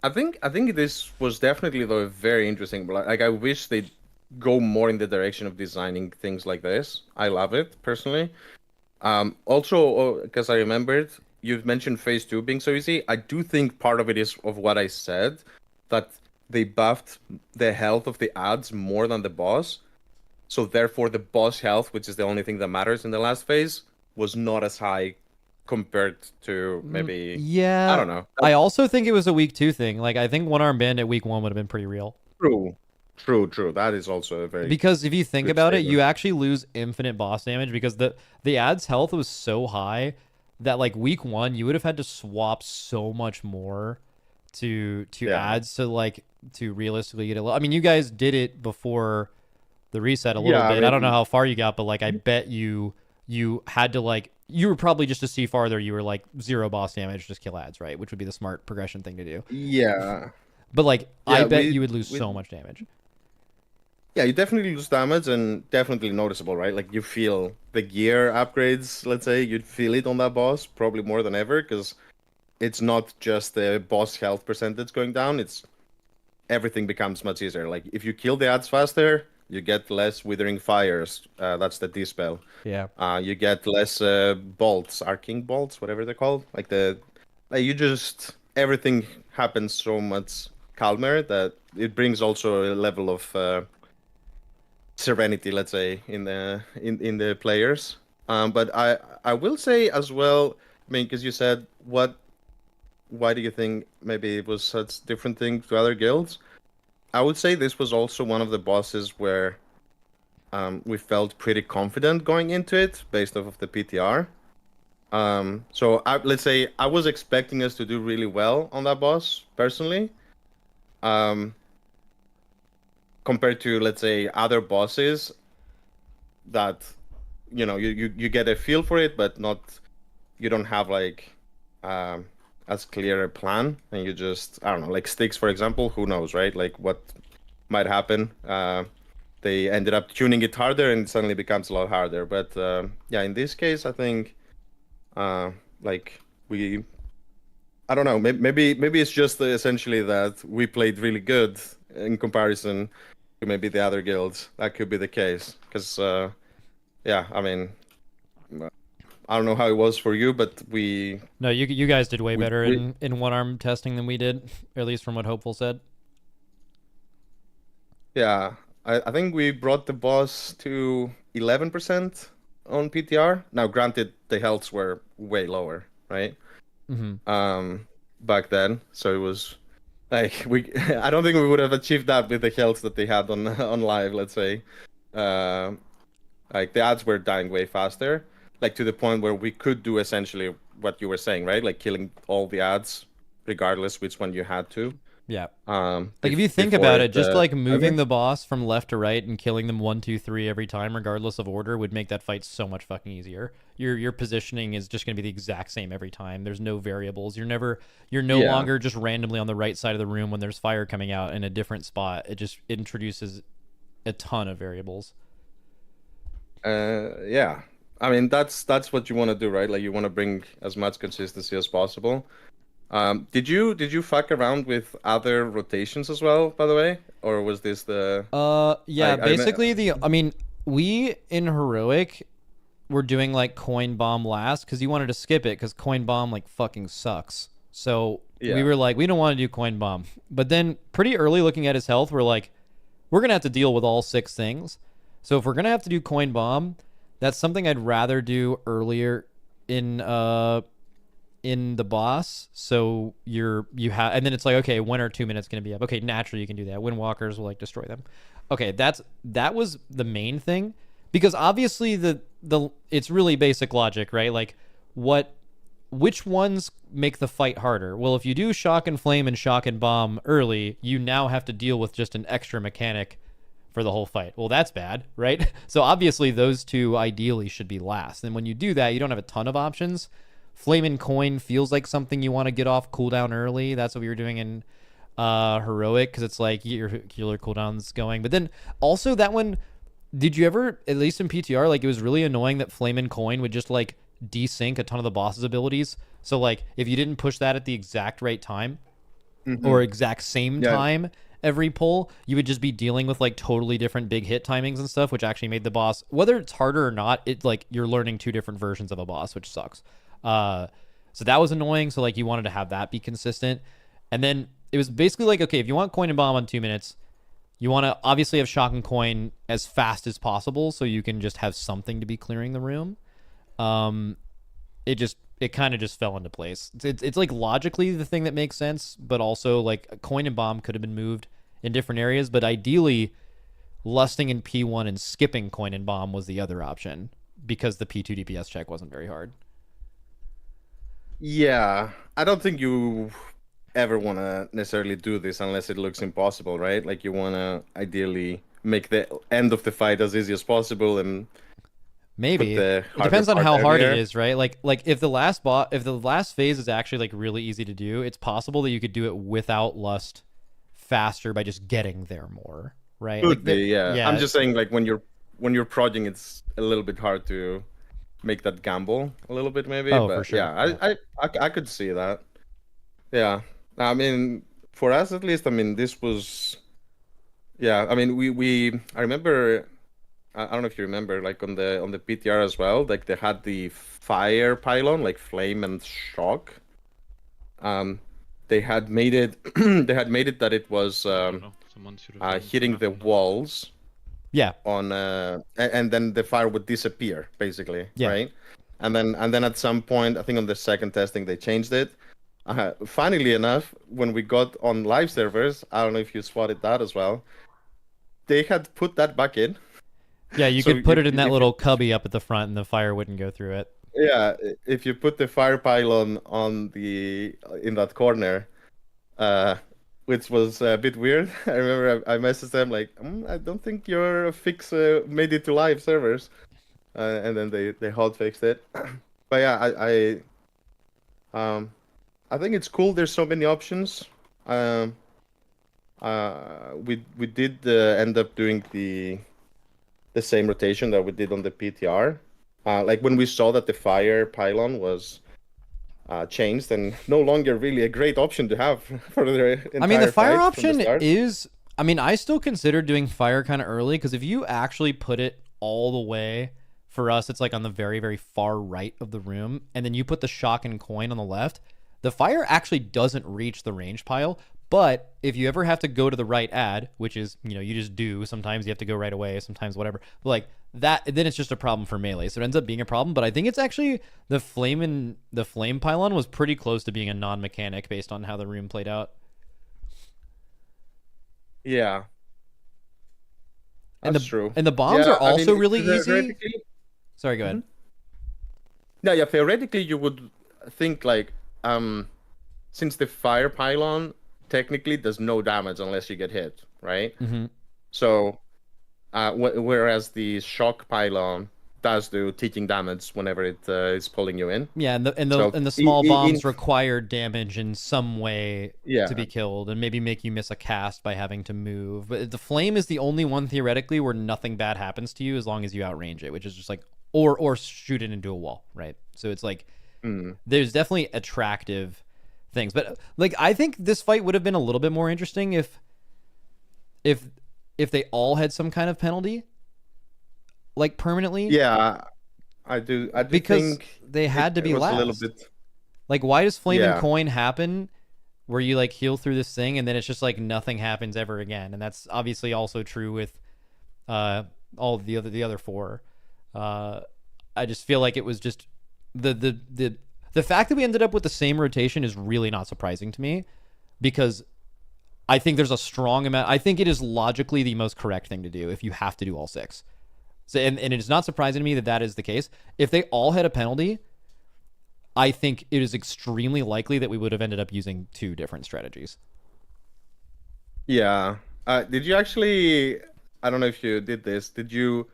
I think this was definitely though very interesting. But like I wish they'd go more in the direction of designing things like this. I love it personally. Also, because I remembered you've mentioned phase two being so easy. I do think part of it is of what I said, that they buffed the health of the ads more than the boss. So therefore, the boss health, which is the only thing that matters in the last phase, was not as high compared to maybe I yeah. don't know. I also think it was a week 2 thing. Like, I think one arm bandit week 1 would have been pretty real. True, true. That is also a very Because if you think good about it, you statement. actually lose infinite boss damage because the ad's health was so high that like week 1 you would have had to swap so much more to Yeah, ads to like to realistically get it. I mean, you guys did it before the reset a little yeah. I bit. I don't know mean, how far you got, but like I bet you had to like you were probably just to see farther. You were like 0 boss damage, just kill ads, right? Which would be the smart progression thing to do. yeah, But like I yeah. bet you would lose We so much damage. Yeah, you definitely lose damage and definitely noticeable, right? Like you feel the gear upgrades, let's say, you'd feel it on that boss probably more than ever because it's not just the boss health percentage going down, it's everything becomes much easier. Like if you kill the ads faster, you get less withering fires. That's the dispel. Yeah. You get less bolts, arcing bolts, whatever they're called. Like you just everything happens so much calmer that it brings also a level of serenity, let's say, in the players. But I will say as well. I mean, because you said what, why do you think maybe it was such different thing to other guilds? I would say this was also one of the bosses where we felt pretty confident going into it based off of the PTR. Let's say I was expecting us to do really well on that boss personally. Um, Compared to let's say other bosses that you get a feel for it but not you don't have like um as clear a plan and you just I don't know like sticks for example, who knows, right? Like what might happen. They ended up tuning it harder and it suddenly becomes a lot harder, but yeah, in this case I think uh like we I don't know, maybe it's just essentially that we played really good in comparison to maybe the other guilds. That could be the case because yeah, I mean, I don't know how it was for you, but No, you guys did way better we in one arm testing than we did, or at least from what Hopeful said. yeah, I think we brought the boss to 11% on PTR. Now, granted, the healths were way lower, right? Hmm. Back then, so it was like we. I don't think we would have achieved that with the health that they had on on live. Let's say, uh, like the ads were dying way faster, like to the point where we could do essentially what you were saying, right? Like killing all the ads, regardless which one you had to. Yeah. Like if you think Before about it, just the like moving timer. the boss from left to right and killing them 1, 2, 3 every time, regardless of order, would make that fight so much fucking easier. Your positioning is just gonna be the exact same every time. There's no variables. You're no Yeah. longer just randomly on the right side of the room when there's fire coming out in a different spot. It just introduces a ton of variables. Yeah. I mean, that's what you want to do, right? Like you want to bring as much consistency as possible. Did you fuck around with other rotations as well, by the way, or was this the Yeah, I mean, basically I mean, we in heroic were doing like coin bomb last because you wanted to skip it because coin bomb like fucking sucks. So we yeah, were like, we don't want to do coin bomb. But then pretty early looking at his health, we're like, we're gonna have to deal with all 6 things. So if we're gonna have to do coin bomb, that's something I'd rather do earlier in the boss. So you have, and then it's like, okay, 1 or 2 minutes gonna be up. Okay, naturally you can do that. Windwalkers will like destroy them. Okay, that was the main thing because obviously the it's really basic logic, right? Like what which ones make the fight harder? Well, if you do shock and flame and shock and bomb early, you now have to deal with just an extra mechanic for the whole fight. Well, that's bad, right? So obviously those two ideally should be last. And when you do that, you don't have a ton of options. Flame and coin feels like something you want to get off cooldown early. That's what we were doing in heroic, because it's like your healer cooldown's going. But then also that one, did you ever, at least in PTR, like it was really annoying that flame and coin would just like desync a ton of the boss's abilities. So like if you didn't push that at the exact right time or exact same time every pull, you would just be dealing with like totally different big hit timings and stuff, which actually made the boss, whether it's harder or not, it like you're learning two different versions of a boss, which sucks. So that was annoying. So like you wanted to have that be consistent. And then it was basically like, okay, if you want coin and bomb on 2 minutes, you want to obviously have shock and coin as fast as possible so you can just have something to be clearing the room. It kind of just fell into place. It's like logically the thing that makes sense, but also like a coin and bomb could have been moved in different areas, but ideally lusting in P1 and skipping coin and bomb was the other option because the P2 DPS check wasn't very hard. Yeah, I don't think you ever want to necessarily do this unless it looks impossible, right? Like you want to ideally make the end of the fight as easy as possible and maybe put the it harder depends on part how hard earlier. it is, right? Like if the last phase is actually like really easy to do, it's possible that you could do it without lust faster by just getting there more, right? Could Like be, yeah. yeah. I'm just saying, like when you're prodding, it's a little bit hard to make that gamble a little bit, maybe. Oh, But for sure. yeah, I could see that. Yeah, I mean, for us at least, I mean, this was, yeah. I mean, I remember. I don't know if you remember, like on the PTR as well. Like they had the fire pylon, like flame and shock. Um, they had made it. They had made it that it was I don't know. Someone should have done hitting the math on that. walls Yeah. on and then the fire would disappear basically, Yeah. right? And then at some point, I think on the second testing they changed it. Funnily enough, when we got on live servers, I don't know if you spotted that as well, they had put that back in. Yeah, you So could put if- it in that if- little cubby up at the front and the fire wouldn't go through it. Yeah, if you put the fire pylon on in that corner, which was a bit weird. I remember I messaged them like, I don't think your fix made it to live servers, and then they hot fixed it. But yeah, I think it's cool. There's so many options. We did end up doing the same rotation that we did on the PTR. Like when we saw that the fire pylon was changed and no longer really a great option to have for the entire I mean, the fire fight from the option start. is. I mean, I still consider doing fire kind of early because if you actually put it all the way, for us, it's like on the very, very far right of the room, and then you put the shock and coin on the left, the fire actually doesn't reach the range pile. But if you ever have to go to the right ad, which is, you just do, sometimes you have to go right away, sometimes whatever, like that, then it's just a problem for melee. So it ends up being a problem. But I think it's actually the flame pylon was pretty close to being a non-mechanic based on how the room played out. Yeah, And that's true. And the bombs Yeah, are also really easy. theoretically- Sorry, go ahead. Yeah, theoretically you would think like, since the fire pylon technically does no damage unless you get hit, right? Mm-hmm. So, whereas the shock pylon does do teaching damage whenever it is pulling you in. Yeah, and So, the small in- bombs require damage in some way Yeah. to be killed, and maybe make you miss a cast by having to move. But the flame is the only one theoretically where nothing bad happens to you as long as you outrange it, which is just like or shoot it into a wall, right? So it's like there's definitely attractive things, but like I think this fight would have been a little bit more interesting if they all had some kind of penalty, like permanently. Yeah, I do because think they had to it be was last. a little bit. Like, why does flame and Yeah. coin happen where you like heal through this thing and then it's just like nothing happens ever again? And that's obviously also true with all the other four. I just feel like it was just the fact that we ended up with the same rotation is really not surprising to me, because I think there's a strong amount. I think it is logically the most correct thing to do if you have to do all six. So, and it is not surprising to me that is the case. If they all had a penalty, I think it is extremely likely that we would have ended up using 2 different strategies. Yeah. Did you actually? I don't know if you did this. Did you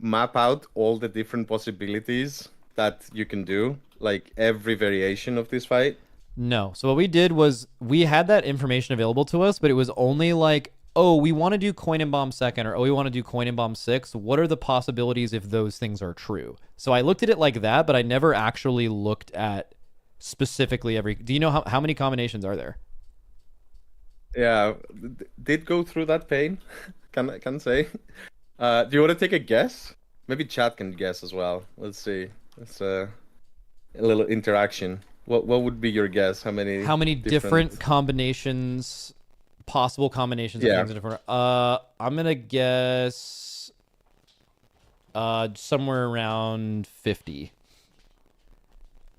map out all the different possibilities that you can do, like every variation of this fight? No. So what we did was we had that information available to us, but it was only like, oh, we want to do coin and bomb second, or oh, we want to do coin and bomb six. What are the possibilities if those things are true? So I looked at it like that, but I never actually looked at specifically every. Do you know how many combinations are there? Yeah, did go through that pain. Can say. Do you want to take a guess? Maybe chat can guess as well. Let's see. It's a little interaction. What would be your guess? How many different combinations, possible combinations of Yeah. things in different? I'm gonna guess somewhere around 50.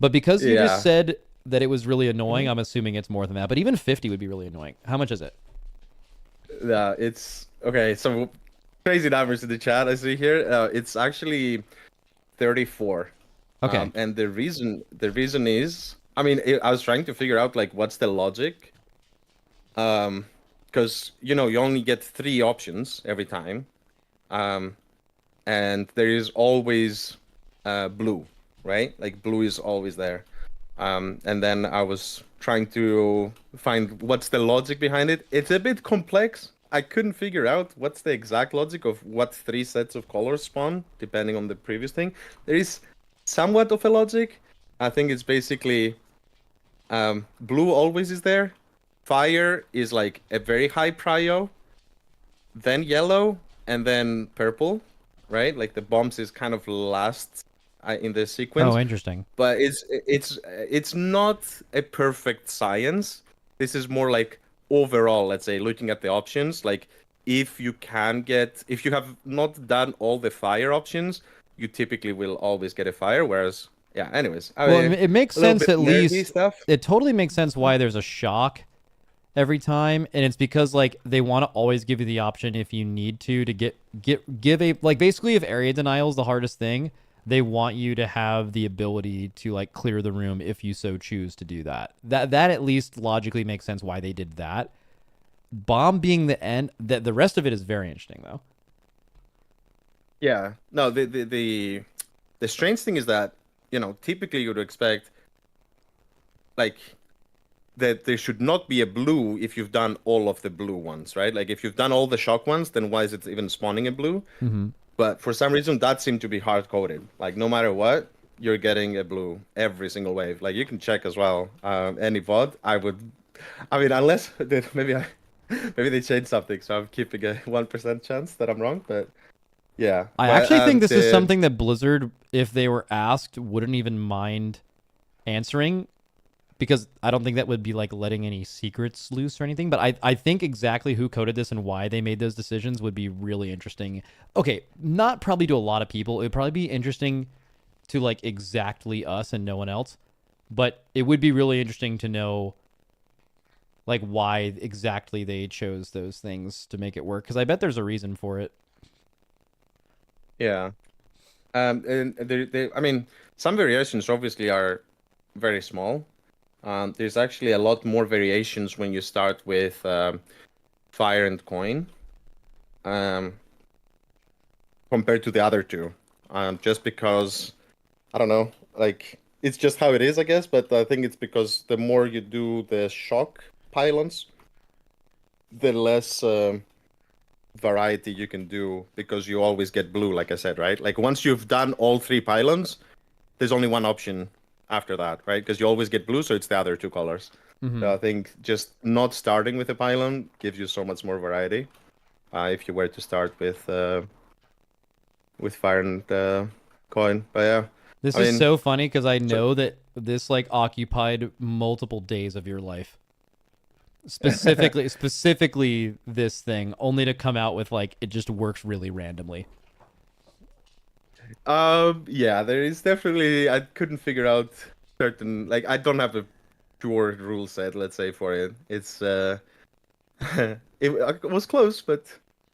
But because you Yeah. just said that it was really annoying, I'm assuming it's more than that. But even 50 would be really annoying. How much is it? Yeah, it's okay. So crazy numbers in the chat I see here. It's actually 34. Okay. And the reason is, I mean, I was trying to figure out like what's the logic. Because you only get 3 options every time. And there is always blue, right? Like blue is always there. And then I was trying to find what's the logic behind it. It's a bit complex. I couldn't figure out what's the exact logic of what 3 sets of colors spawn, depending on the previous thing. There is somewhat of a logic. I think it's basically blue always is there. Fire is like a very high prio. Then yellow, and then purple, right? Like the bombs is kind of last in the sequence. Oh, interesting. But it's not a perfect science. This is more like overall, let's say, looking at the options. Like if you have not done all the fire options, you typically will always get a fire. Whereas, yeah. Anyways, Well, it makes sense at least. Stuff. It totally makes sense why there's a shock every time, and it's because like they want to always give you the option if you need to give a, like, basically if area denial is the hardest thing, they want you to have the ability to like clear the room if you so choose to do that. That at least logically makes sense why they did that. Bomb being the end, that the rest of it is very interesting though. Yeah. No, the strange thing is that, typically you would expect like that there should not be a blue if you've done all of the blue ones, right? Like if you've done all the shock ones, then why is it even spawning a blue? Mm-hmm. But for some reason, that seemed to be hard coded. Like no matter what, you're getting a blue every single wave. Like you can check as well. Any VOD, I mean, unless maybe they changed something, so I'm keeping a 1% chance that I'm wrong. But yeah, I actually think this is something that Blizzard, if they were asked, wouldn't even mind answering, because I don't think that would be like letting any secrets loose or anything. But I think exactly who coded this and why they made those decisions would be really interesting. Okay, not probably to a lot of people. It would probably be interesting to like exactly us and no one else. But it would be really interesting to know like why exactly they chose those things to make it work, because I bet there's a reason for it. Yeah. And I mean, some variations obviously are very small. There's actually a lot more variations when you start with fire and coin, compared to the other two. Just because, I don't know, like it's just how it is, I guess. But I think it's because the more you do the shock pylons, the less variety you can do, because you always get blue, like I said, right? Like once you've done all 3 pylons, there's only one option after that, right? Because you always get blue, so it's the other 2 colors. Mm-hmm. So I think just not starting with a pylon gives you so much more variety. If you were to start with fire and coin, but yeah. This is so funny because I know that this like occupied multiple days of your life. Specifically this thing, only to come out with like it just works really randomly. Yeah, there is definitely, I couldn't figure out certain, like I don't have a pure rule set, let's say, for it. It's it was close, but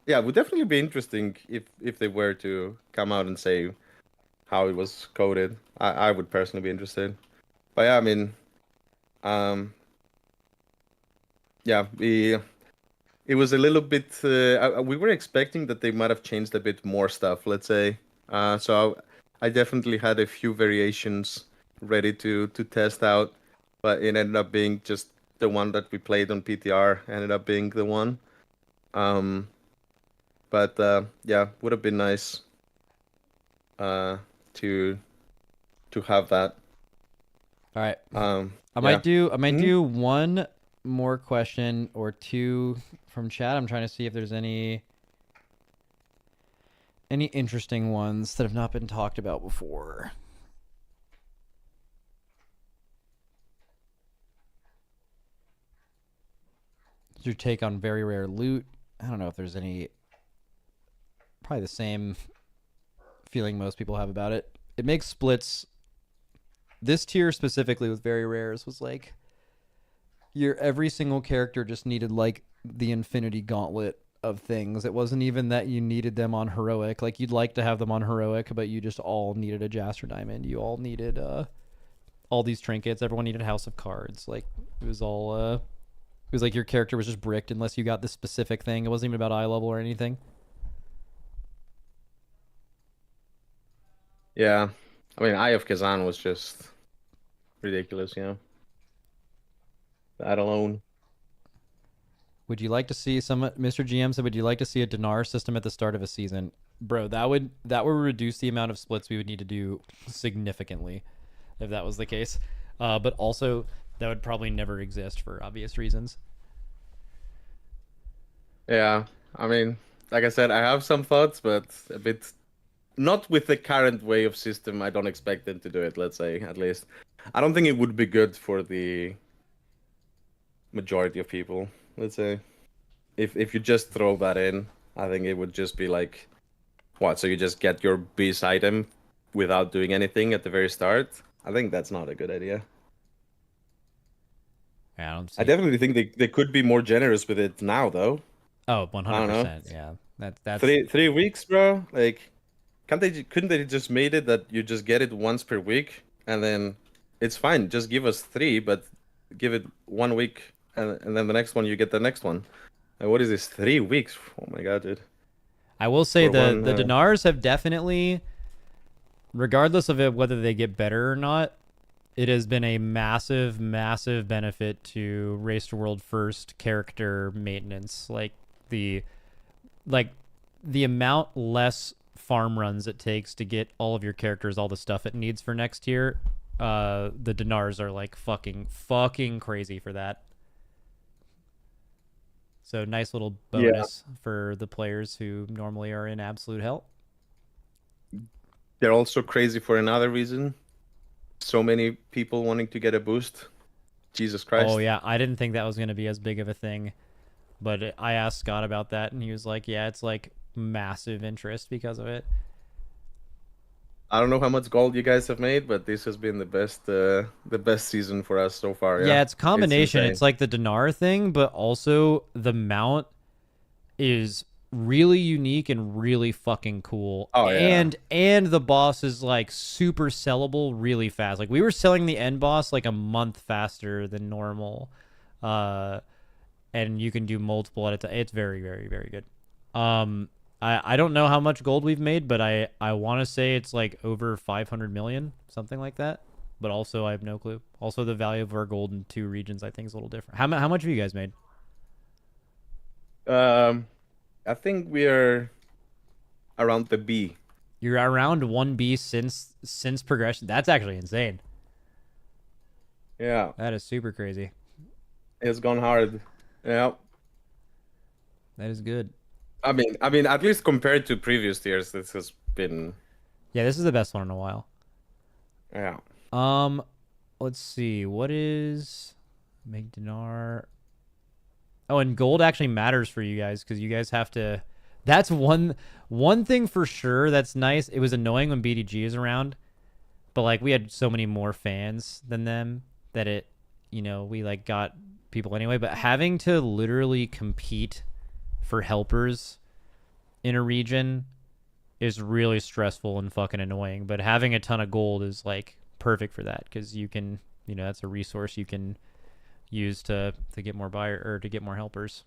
yeah, it would definitely be interesting if they were to come out and say how it was coded. I would personally be interested. But yeah, I mean, um, yeah, it was a little bit. We were expecting that they might have changed a bit more stuff. Let's say. So I definitely had a few variations ready to test out, but it ended up being just the one that we played on PTR. Ended up being the one. Um, but yeah, would have been nice uh to have that. All right. I Yeah. might Mhm. do one more question or two from chat. I'm trying to see if there's any interesting ones that have not been talked about before. What's your take on very rare loot? I don't know if there's any. Probably the same feeling most people have about it. It makes splits. This tier specifically with very rares was like your every single character just needed like the infinity gauntlet of things. It wasn't even that you needed them on heroic. Like you'd like to have them on heroic, but you just all needed a Jaster Diamond. You all needed all these trinkets. Everyone needed House of Cards. Like it was all it was like your character was just bricked unless you got this specific thing. It wasn't even about eye level or anything. Yeah. I mean, Eye of Kazan was just ridiculous, you know. That alone. Would you like to see some Mr. GM said would you like to see a dinar system at the start of a season? Bro, that would reduce the amount of splits we would need to do significantly if that was the case. But also that would probably never exist for obvious reasons. Yeah. I mean, like I said, I have some thoughts, but a bit not with the current way of system. I don't expect them to do it, let's say, at least. I don't think it would be good for the majority of people, let's say. If you just throw that in, I think it would just be like what? So you just get your base item without doing anything at the very start? I think that's not a good idea. Yeah, I don't I see. definitely think they could be more generous with it now, though. Oh, I don't know. 100%. Yeah. That's Three weeks, bro. Like, couldn't they just made it that you just get it once per week and then it's fine. Just give us three, but give it 1 week and then the next one you get the next one. And what is this? 3 weeks? Oh my god, dude. I will say For the one. dinars have definitely, regardless of it whether they get better or not, it has been a massive, massive benefit to Race to World First character maintenance. The like the amount less farm runs it takes to get all of your characters all the stuff it needs for next year. The dinars are like fucking crazy for that. So nice little Yeah, bonus for the players who normally are in absolute hell. they're also crazy for another reason. So many people wanting to get a boost. Jesus Oh Christ. yeah, I didn't think that was going to be as big of a thing, but I asked Scott about that, and he was like, "Yeah, it's like massive interest because of it." I don't know how much gold you guys have made, but this has been the best season for us so far, yeah. Yeah, it's a It's combination. It's insane. like the dinar thing, but also the mount is really unique and really fucking cool. Oh yeah. And the boss is like super sellable really fast. Like we were selling the end boss like a month faster than normal. Uh and you can do multiple at a time. It's very, very, very good. I don't know how much gold we've made, but I want to say it's like over 500 million, something like that. But also I have no clue. Also the value of our gold in two regions I think is a little different. How much have you guys made? Um I think we are around the B. You're around 1B since progression. That's actually insane. Yeah. That is super crazy. It's gone hard. Yeah. That is good. I mean at least compared to previous years this has been Yeah, this is the best one in a while. yeah. Um, let's see. What is make dinar? Oh, and gold actually matters for you guys because you guys have to. That's one thing for sure. That's nice. It was annoying when BDG is around, but like we had so many more fans than them that we like got people anyway. But having to literally compete for helpers in a region is really stressful and fucking annoying. But having a ton of gold is like perfect for that because you can You know, that's a resource you can use to get more buyer or to get more helpers.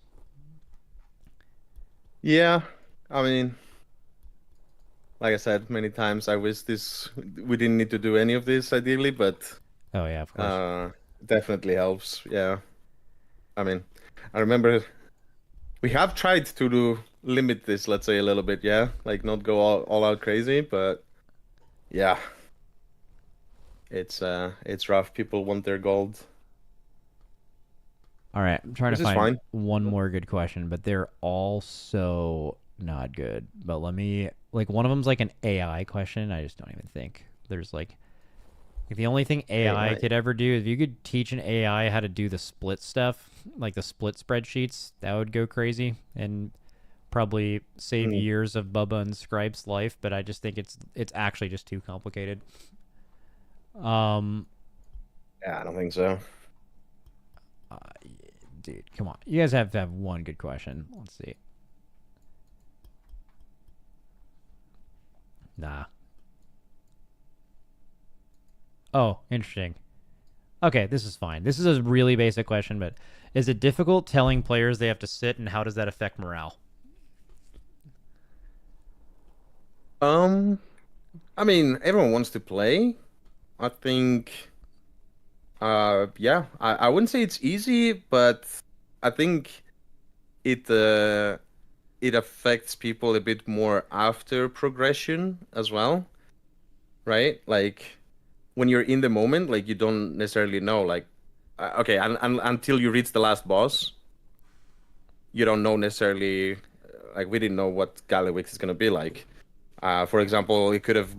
Yeah, I mean, like I said many times, I wish we didn't need to do any of this ideally, but Oh yeah, of course. definitely helps. Yeah, I mean, I remember we have tried to limit this, let's say, a little bit. Yeah, like not go all out crazy, but yeah, it's rough. People want their gold. All right, I'm trying Which to is find fine. one more good question, but they're all so not good. But let me like one of them's like an AI question. I just don't even think there's like the only thing AI AI. could ever do, if you could teach an AI how to do the split stuff, like the split spreadsheets, that would go crazy and probably save Hmm. years of Bubba and Scripe's life. But I just think it's actually just too complicated. Um, Yeah, I don't think so. uh, dude, come on, you guys have to have one good question. Let's see. Nah. Oh, interesting. Okay, this is fine. This is a really basic question, but is it difficult telling players they have to sit, and how does that affect morale? Um, I mean, everyone wants to play. I think, yeah, I wouldn't say it's easy, but I think it it affects people a bit more after progression as well, right? Like when you're in the moment, like you don't necessarily know, like, okay, and until you reach the last boss, you don't know necessarily, like we didn't know what Galliwix is gonna be like. For example, it could have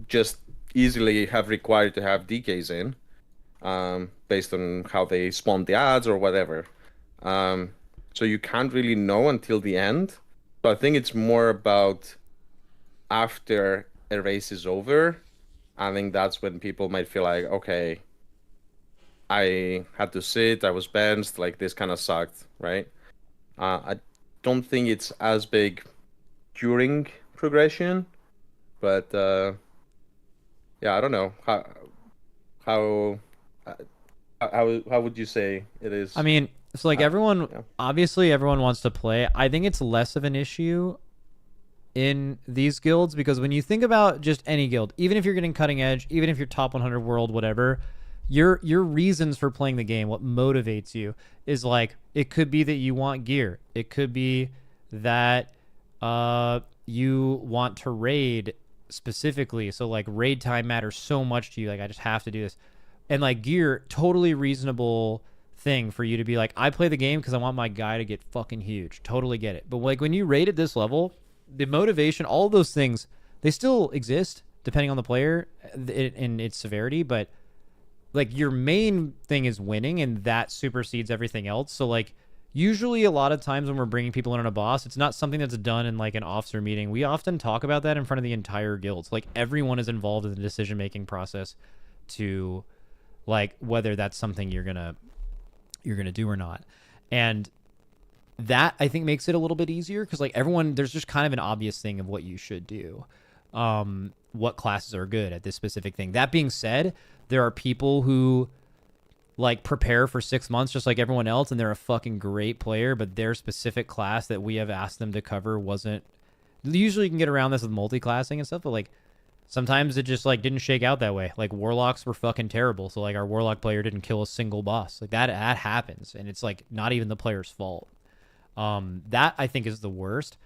just easily have required to have DKs in, based on how they spawn the ads or whatever. Um, so you can't really know until the end. So I think it's more about after a race is over. I think that's when people might feel like, okay, I had to sit, I was benched, like this kind of sucked, right? I don't think it's as big during progression, but yeah, I don't know how uh, how would you say it I is? mean, it's like everyone, Yeah. obviously, everyone wants to play. I think it's less of an issue in these guilds because when you think about just any guild, even if you're getting cutting edge, even if you're top 100 world, whatever, your reasons for playing the game, what motivates you, is like it could be that you want gear, it could be that you want to raid specifically, so like raid time matters so much to you, like I just have to do this, and like gear, totally reasonable thing for you to be like, I play the game because I want my guy to get fucking huge. Totally get it. But like when you raid at this level, the motivation, all those things, they still exist depending on the player and its severity. But like your main thing is winning, and that supersedes everything else. So like usually a lot of times when we're bringing people in on a boss, it's not something that's done in like an officer meeting. We often talk about that in front of the entire guild. So like everyone is involved in the decision making process to like whether that's something you're gonna do or not. And that I think makes it a little bit easier because like everyone, there's just kind of an obvious thing of what you should do, what classes are good at this specific thing. That being said, there are people who like prepare for 6 months just like everyone else, and they're a fucking great player, but their specific class that we have asked them to cover wasn't. Usually you can get around this with multi-classing and stuff, but like sometimes it just like didn't shake out that way. Like warlocks were fucking terrible, so like our warlock player didn't kill a single boss. Like that happens, and it's like not even the player's fault. That I think is the worst.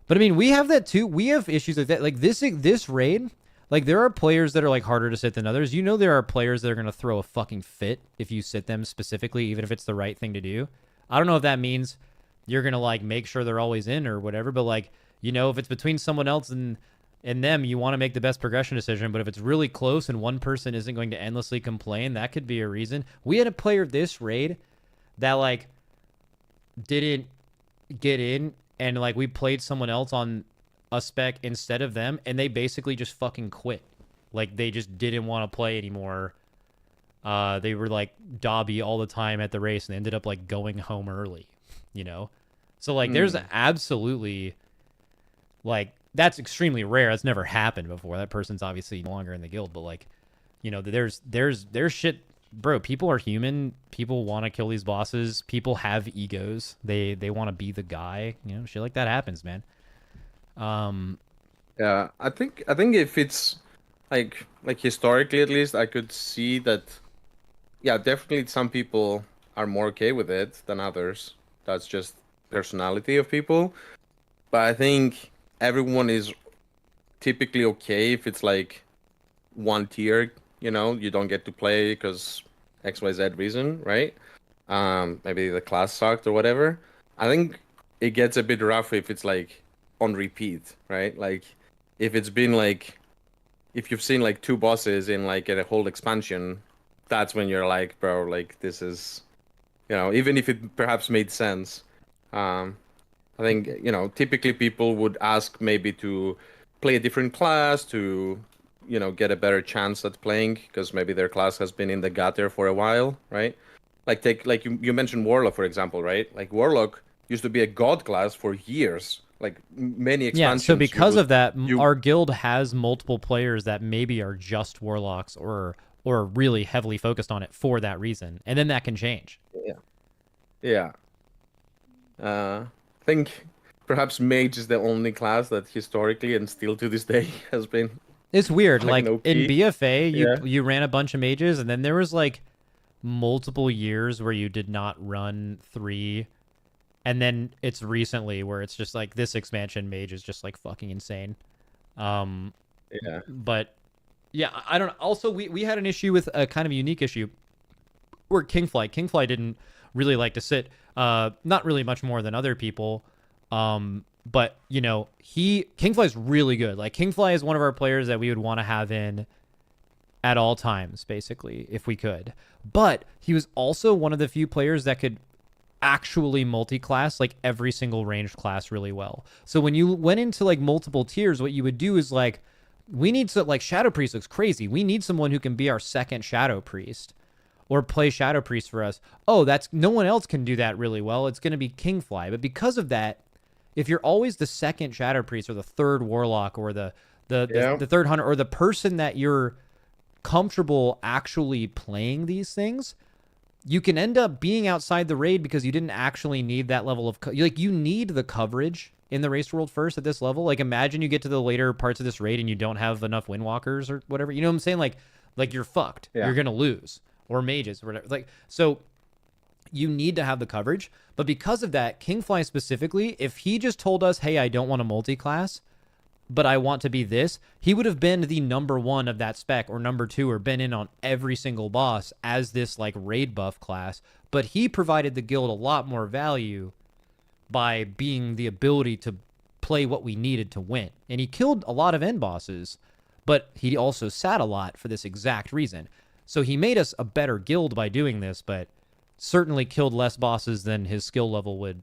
But I mean, we have that too. We have issues like that. Like this raid, like there are players that are like harder to sit than others. You know, there are players that are gonna throw a fucking fit if you sit them specifically, even if it's the right thing to do. I don't know if that means you're gonna like make sure they're always in or whatever, but like you know, if it's between someone else and them, you want to make the best progression decision. But if it's really close and one person isn't going to endlessly complain, that could be a reason. We had a player this raid that like didn't get in, and like we played someone else on a spec instead of them, and they basically just fucking quit. Like they just didn't want to play anymore. They were like Dobby all the time at the race, and they ended up like going home early, you know. So like there's absolutely like that's extremely rare. That's never happened before. That person's obviously no longer in the guild, but like, you know, there's shit bro, people are human. People want to kill these bosses. People have egos. They want to be the guy. You know, shit like that happens, man. Yeah, I think if it's like historically at least, I could see that. Yeah, definitely some people are more okay with it than others. That's just personality of people. But I think everyone is typically okay if it's like one tier, you don't get to play because XYZ reason, right? Maybe the class sucked or whatever. I think it gets a bit rough if it's like on repeat, right? Like if it's been like if you've seen like two bosses in like a whole expansion, that's when you're like, bro, like this is, even if it perhaps made sense. I think, typically people would ask maybe to play a different class to, get a better chance at playing because maybe their class has been in the gutter for a while, right? Like you mentioned Warlock, for example, right? Like Warlock used to be a god class for years, like many expansions. Yeah, so because of that, our guild has multiple players that maybe are just warlocks or really heavily focused on it for that reason, and then that can change. Yeah. I think perhaps mage is the only class that historically and still to this day has been. It's weird. Like OP. in BFA, you ran a bunch of mages, and then there was like multiple years where you did not run 3. And then it's recently where it's just like this expansion mage is just like fucking insane. Yeah. But yeah, I don't know. Also, we had an issue with a kind of unique issue where Kingfly didn't really like to sit, not really much more than other people. But Kingfly's really good. Like Kingfly is one of our players that we would want to have in at all times, basically, if we could. But he was also one of the few players that could actually multi-class like every single ranged class really well. So when you went into like multiple tiers, what you would do is like, we need to, like, Shadow Priest looks crazy. We need someone who can be our second Shadow Priest or play Shadow Priest for us. Oh, that's no one else can do that really well. It's going to be Kingfly. But because of that, if you're always the second Shadow Priest or the third Warlock or the third Hunter or the person that you're comfortable actually playing these things, you can end up being outside the raid because you didn't actually need that level of you need the coverage in the race world first at this level. Like imagine you get to the later parts of this raid and you don't have enough windwalkers or whatever. You know what I'm saying? Like you're fucked. Yeah. You're gonna lose, or mages or whatever. Like so, you need to have the coverage. But because of that, Kingfly specifically, if he just told us, "Hey, I don't want a multi-class, but I want to be this," he would have been the number 1 of that spec or number 2 or been in on every single boss as this like raid buff class. But he provided the guild a lot more value by being the ability to play what we needed to win. And he killed a lot of end bosses, but he also sat a lot for this exact reason. So he made us a better guild by doing this, but certainly killed less bosses than his skill level would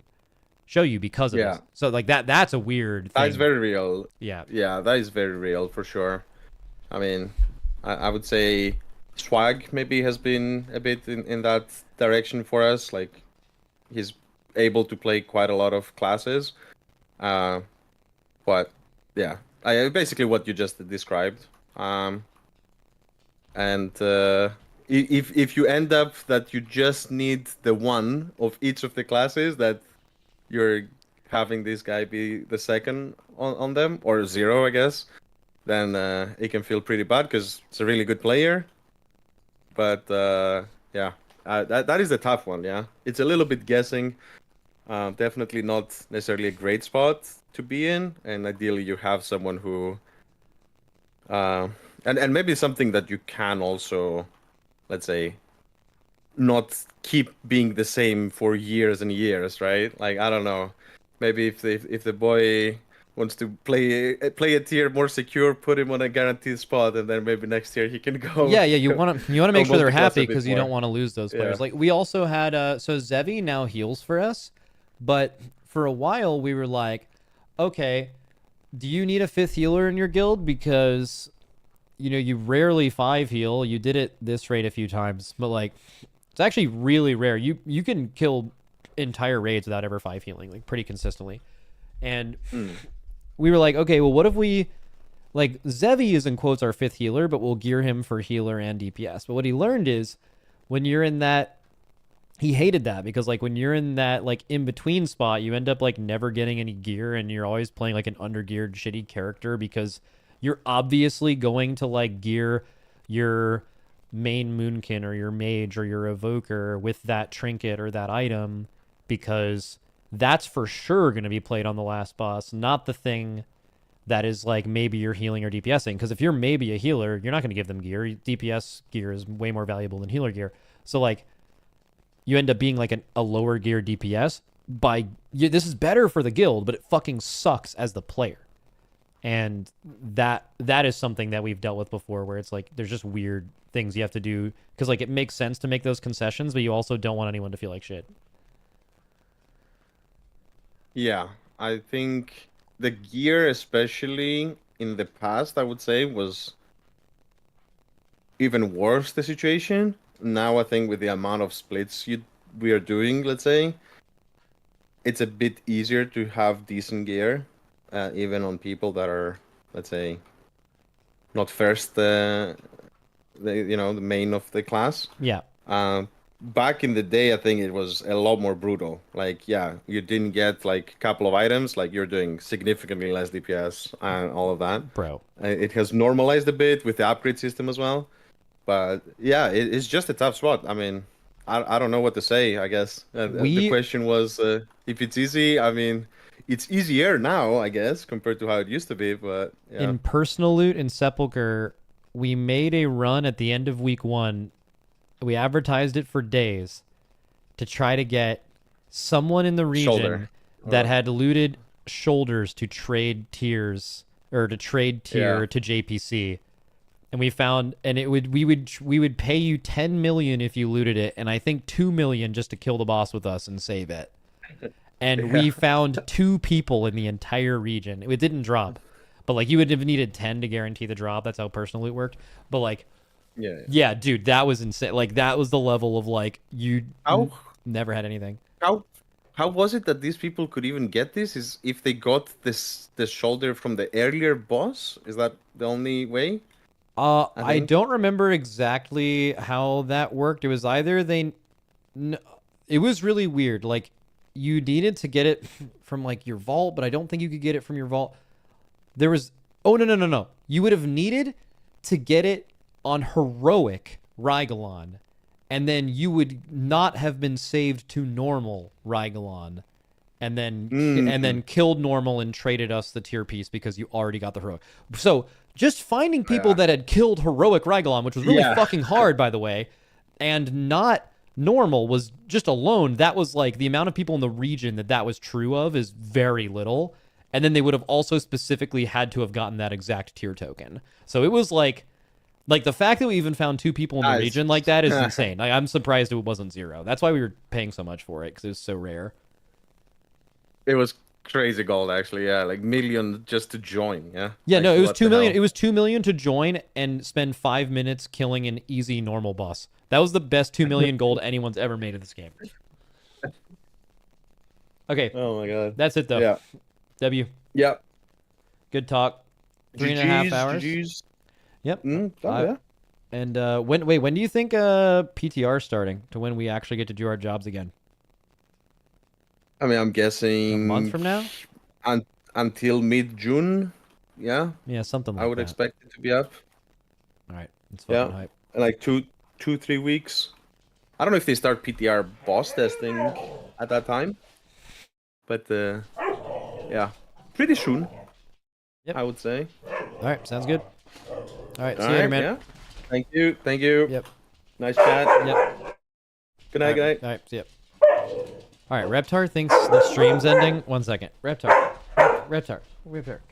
show you because of this. So like that's a weird thing. That's very real. Yeah, that is very real for sure. I mean, I would say Swag maybe has been a bit in that direction for us. Like he's able to play quite a lot of classes, but yeah, basically what you just described. And if you end up that you just need the one of each of the classes that you're having this guy be the second on them, or 0, I guess, then it can feel pretty bad because it's a really good player. But yeah, that is a tough one. Yeah, it's a little bit guessing. Definitely not necessarily a great spot to be in, and ideally you have someone who, and maybe something that you can also, let's say, not keep being the same for years and years, right? Like I don't know, maybe if the boy wants to play a tier more secure, put him on a guaranteed spot, and then maybe next year he can go. Yeah. You want to make sure they're happy because you don't want to lose those players. Yeah. Like we also had so Zevi now heals for us, but for a while we were like, okay, do you need a 5th healer in your guild? Because you rarely 5 heal. You did it this raid a few times, but like it's actually really rare. You can kill entire raids without ever 5 healing, like pretty consistently. And we were like, okay, well, what if we, like, Zevi is in quotes our 5th healer, but we'll gear him for healer and DPS. But what he learned is when you're in that, he hated that because like when you're in that like in between spot, you end up like never getting any gear and you're always playing like an undergeared shitty character because you're obviously going to like gear your main moonkin or your mage or your evoker with that trinket or that item because that's for sure going to be played on the last boss, not the thing that is like maybe you're healing or DPSing. Because if you're maybe a healer, you're not going to give them gear. DPS gear is way more valuable than healer gear. So like you end up being like a lower gear DPS this is better for the guild, but it fucking sucks as the player. And that is something that we've dealt with before where it's like there's just weird things you have to do because like it makes sense to make those concessions, but you also don't want anyone to feel like shit. Yeah, I think the gear, especially in the past, I would say was even worse the situation. Now I think with the amount of splits we are doing, let's say, it's a bit easier to have decent gear, even on people that are, let's say, not first the main of the class. Yeah. Back in the day, I think it was a lot more brutal. Like, yeah, you didn't get like a couple of items, like you're doing significantly less DPS and all of that. Bro. It has normalized a bit with the upgrade system as well. But yeah, it's just a tough spot. I mean, I don't know what to say, I guess. The question was if it's easy. I mean, it's easier now, I guess, compared to how it used to be. But yeah. In personal loot and Sepulcher, we made a run at the end of week 1. We advertised it for days to try to get someone in the region that had looted shoulders to trade tiers or to trade tier to JPC. And we found, and we would pay you 10 million if you looted it, and I think 2 million just to kill the boss with us and save it. And we found 2 people in the entire region. It didn't drop, but like you would have needed 10 to guarantee the drop. That's how personal loot worked. But like, yeah, dude, that was insane. Like that was the level of like you never had anything. How was it that these people could even get this? Is if they got this shoulder from the earlier boss? Is that the only way? I don't remember exactly how that worked. It was either it was really weird. Like you needed to get it from like your vault, but I don't think you could get it from your vault. There was no. You would have needed to get it on heroic Rygalon, and then you would not have been saved to normal Rygalon, and then killed normal and traded us the tier piece because you already got the heroic. So just finding people that had killed heroic Rygalon, which was really fucking hard, by the way, and not normal was just alone. That was like the amount of people in the region that was true of is very little. And then they would have also specifically had to have gotten that exact tier token. So it was like the fact that we even found 2 people in the region like that is insane. Like, I'm surprised it wasn't 0. That's why we were paying so much for it, because it was so rare. It was crazy gold, actually. Yeah, like million just to join. Yeah. Yeah, like, no, it was 2 million. It was 2 million to join and spend 5 minutes killing an easy normal boss. That was the best 2 million gold anyone's ever made in this game. Okay. Oh my god. That's it though. Yeah. W. Yep. Good talk. 3.5 hours. GG's. Yep. Yeah. And when do you think PTR is starting to when we actually get to do our jobs again? I mean, I'm guessing A month from now? Until mid-June. Yeah. Yeah, something like that. I would expect it to be up. All right. It's fucking hype. Like 2-3 weeks. I don't know if they start PTR boss testing at that time. But yeah, pretty soon. Yep. I would say. All right, sounds good. All right, see you All later, right, man. Yeah. Thank you. Yep. Nice chat. Yep. Good night, All right, see ya. All right, Reptar thinks the stream's ending. 1 second. Reptar, come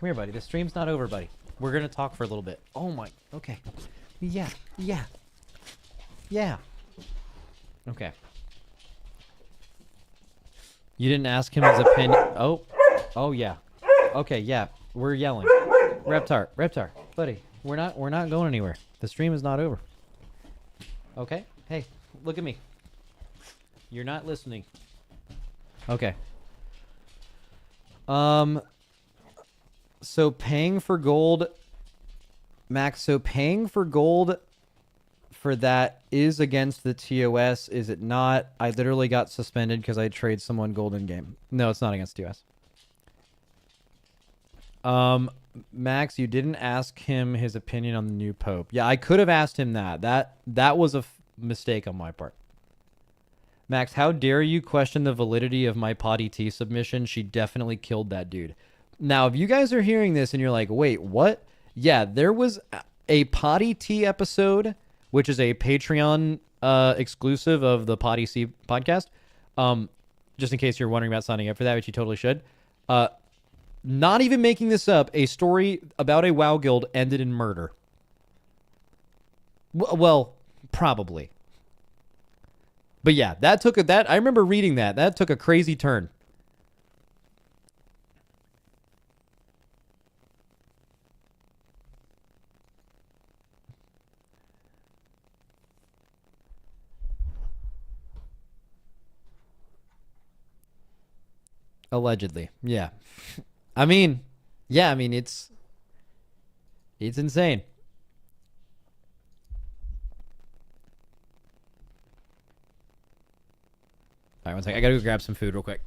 here, buddy. The stream's not over, buddy. We're gonna talk for a little bit. Oh my. Okay. Yeah. Okay. You didn't ask him his opinion. Oh yeah. Okay, yeah. We're yelling. Reptar, buddy. We're not going anywhere. The stream is not over. Okay? Hey, look at me. You're not listening. Okay. So paying for gold, Max, paying for gold for that is against the TOS. Is it not? I literally got suspended because I trade someone golden game. No, it's not against TOS. Max, you didn't ask him his opinion on the new pope. Yeah, I could have asked him that. That was a mistake on my part. Max, how dare you question the validity of my Potty T submission? She definitely killed that dude. Now, if you guys are hearing this and you're like, wait, what? Yeah, there was a Potty T episode, which is a Patreon exclusive of the Potty C podcast. Just in case you're wondering about signing up for that, which you totally should. Not even making this up, a story about a WoW guild ended in murder. Well, probably. But yeah, I remember reading that. That took a crazy turn. Allegedly. Yeah. I mean, it's insane. All right, one second. I gotta go grab some food real quick.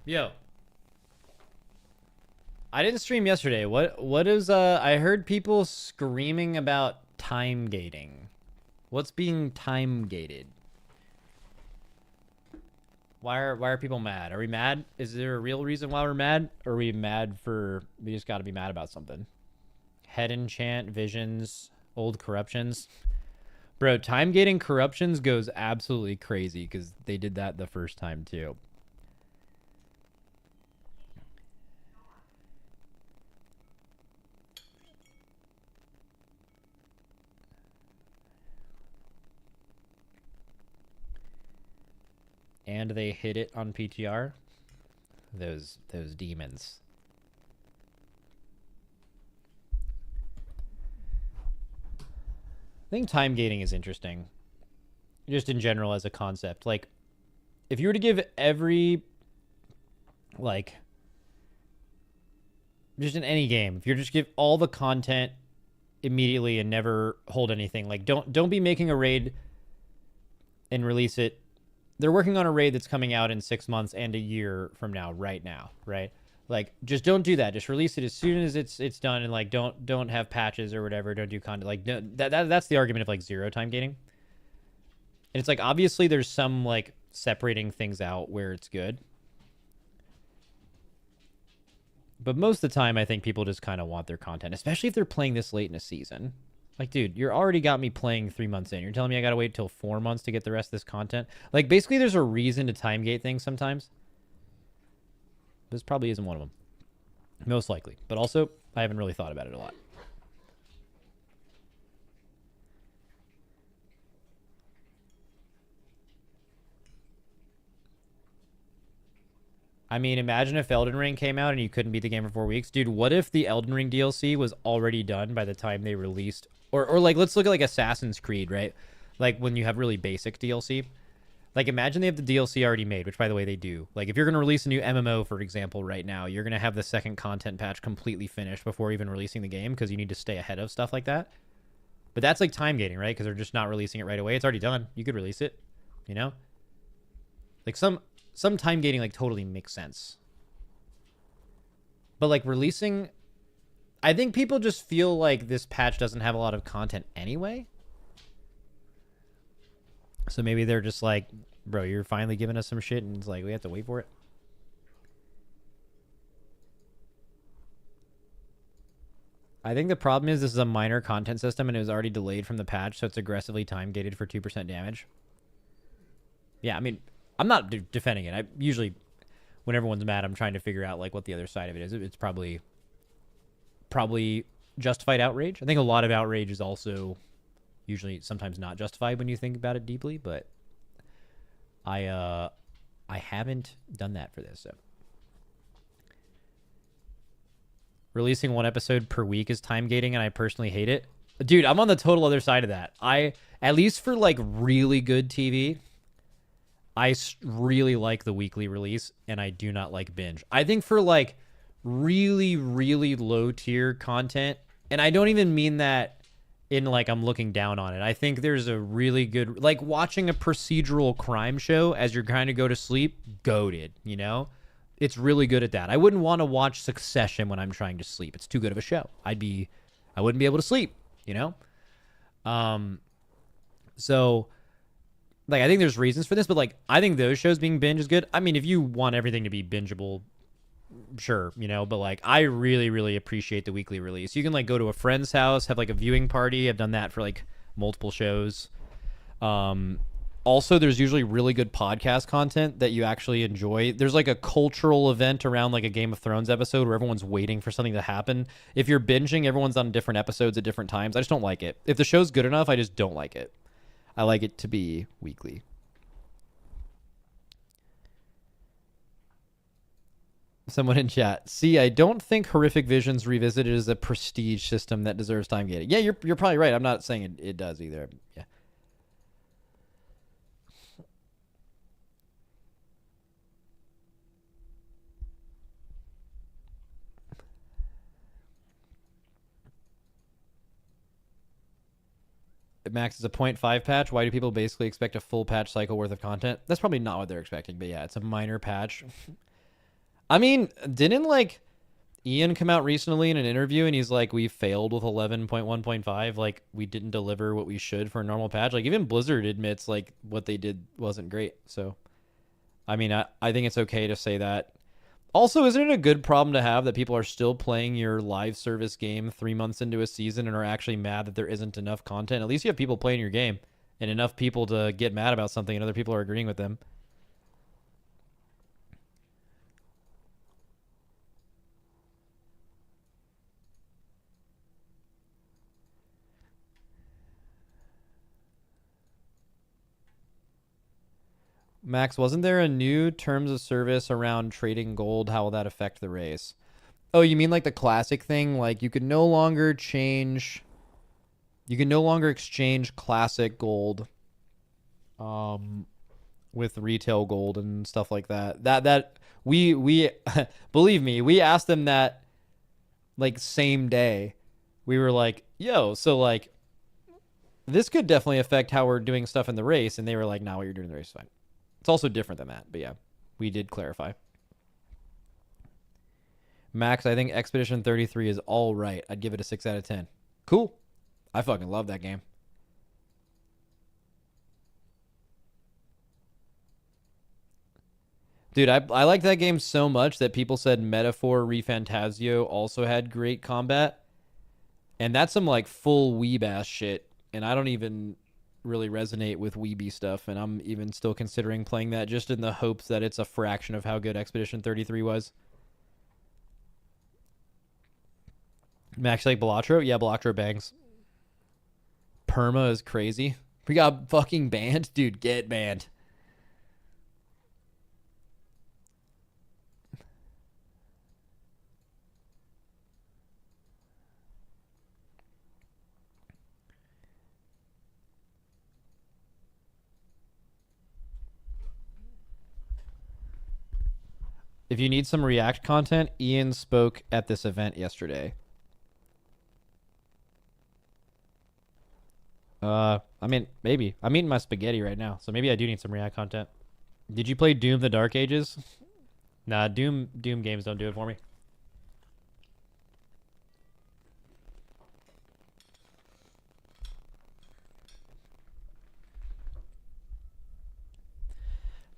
Yo, I didn't stream yesterday. What is I heard people screaming about time gating. What's being time gated? Why are people mad? Are we mad? Is there a real reason why we're mad? Or are we mad for we just got to be mad about something? Head enchant, visions, old corruptions. Bro, time gating corruptions goes absolutely crazy because they did that the first time too. And they hit it on PTR. Those demons. think time gating is interesting, just in general as a concept. Like, if you were to give every, like, just in any game, if you just give all the content immediately and never hold anything, like, don't be making a raid and release it. They're working on a raid that's coming out in 6 months and a year from now, right now, right? Like, just don't do that. Just release it as soon as it's done, and like, don't have patches or whatever. Don't do content. Like, that's the argument of like zero time gating. And it's like, obviously there's some like separating things out where it's good, but most of the time I think people just kind of want their content, especially if they're playing this late in a season. Like, dude, you're already got me playing 3 months in. You're telling me I gotta wait till 4 months to get the rest of this content? Like, basically there's a reason to time gate things sometimes. This probably isn't one of them. Most likely. But also, I haven't really thought about it a lot. I mean, imagine if Elden Ring came out and you couldn't beat the game for 4 weeks. Dude, what if the Elden Ring DLC was already done by the time they released? Or like, let's look at like Assassin's Creed, right? Like when you have really basic DLC. Like, imagine they have the DLC already made, which, by the way, they do. Like, if you're going to release a new MMO, for example, right now, you're going to have the second content patch completely finished before even releasing the game because you need to stay ahead of stuff like that. But that's like time gating, right? Because they're just not releasing it right away. It's already done. You could release it, you know? Like, some time gating, like, totally makes sense. But, like, releasing... I think people just feel like this patch doesn't have a lot of content anyway. So maybe they're just like, bro, you're finally giving us some shit, and it's like, we have to wait for it. I think the problem is this is a minor content system, and it was already delayed from the patch, so it's aggressively time-gated for 2% damage. Yeah, I mean, I'm not defending it. I usually, when everyone's mad, I'm trying to figure out, like, what the other side of it is. It's probably justified outrage. I think a lot of outrage is also... usually sometimes not justified when you think about it deeply, but I haven't done that for this. So. Releasing 1 episode per week is time gating, and I personally hate it. Dude, I'm on the total other side of that. At least for like really good TV, I really like the weekly release, and I do not like binge. I think for like really, really low tier content, and I don't even mean that in like I'm looking down on it. I think there's a really good, like watching a procedural crime show as you're trying to go to sleep, goated, you know? It's really good at that. I wouldn't want to watch Succession when I'm trying to sleep. It's too good of a show. I wouldn't be able to sleep, you know? So like I think there's reasons for this, but like I think those shows being binge is good. I mean, if you want everything to be bingeable, sure, you know, but like I really, really appreciate the weekly release. You can like go to a friend's house, have like a viewing party. I've done that for like multiple shows. Also, there's usually really good podcast content that you actually enjoy. There's like a cultural event around like a Game of Thrones episode where everyone's waiting for something to happen. If you're binging, everyone's on different episodes at different times. I just don't like it. If the show's good enough, I just don't like it. I like it to be weekly. Someone in chat. See, I don't think Horrific Visions Revisited is a prestige system that deserves time gating. Yeah, you're probably right. I'm not saying it does either. Yeah. Max is a 0.5 patch. Why do people basically expect a full patch cycle worth of content? That's probably not what they're expecting, but yeah, it's a minor patch. I mean, didn't like Ian come out recently in an interview and he's like, we failed with 11.1.5. Like, we didn't deliver what we should for a normal patch. Like, even Blizzard admits like what they did wasn't great. So, I mean, I think it's okay to say that. Also, isn't it a good problem to have that people are still playing your live service game 3 months into a season and are actually mad that there isn't enough content? At least you have people playing your game and enough people to get mad about something and other people are agreeing with them. Max, wasn't there a new terms of service around trading gold? How will that affect the race? Oh, you mean like the classic thing? Like you could no longer change You can no longer exchange classic gold with retail gold and stuff like that. That we believe me, we asked them that like same day. We were like, "Yo, so like this could definitely affect how we're doing stuff in the race," and they were like, "No, what you're doing in the race is fine." It's also different than that, but yeah, we did clarify. Max, I think Expedition 33 is all right. I'd give it a 6 out of 10. Cool. I fucking love that game. Dude, I like that game so much that people said Metaphor ReFantazio also had great combat. And that's some like full weeb ass shit. And I don't even really resonate with weeby stuff. And I'm even still considering playing that just in the hopes that it's a fraction of how good Expedition 33 was. Max, like Balatro? Yeah, Balatro bangs. Perma is crazy. We got fucking banned? Dude, get banned. If you need some React content, Ian spoke at this event yesterday. I mean, maybe. I'm eating my spaghetti right now, so maybe I do need some React content. Did you play Doom: The Dark Ages? Nah, Doom games don't do it for me.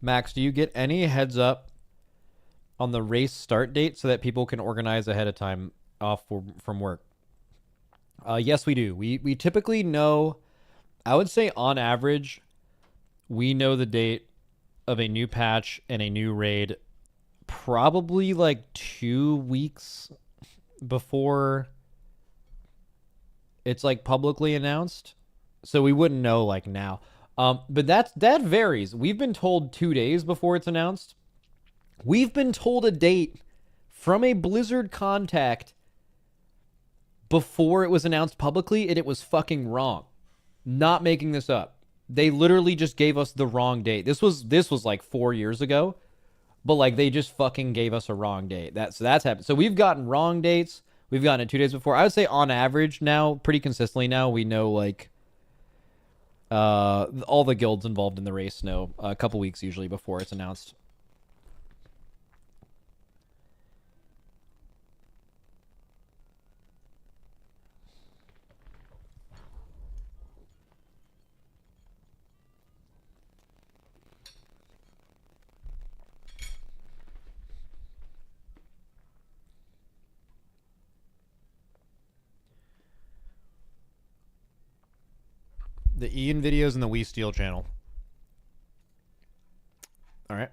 Max, do you get any heads up on the race start date so that people can organize ahead of time off from work? Yes, we do. We typically know, I would say on average, we know the date of a new patch and a new raid probably like 2 weeks before it's like publicly announced. So we wouldn't know like now. But that varies. We've been told 2 days before it's announced. We've been told a date from a Blizzard contact before it was announced publicly, and it was fucking wrong. Not making this up. They literally just gave us the wrong date. This was like 4 years ago, but like they just fucking gave us a wrong date. That's happened. So we've gotten wrong dates. We've gotten it 2 days before. I would say on average now, pretty consistently now, we know like all the guilds involved in the race know a couple weeks usually before it's announced. The Ian videos and the We Steal channel. All right.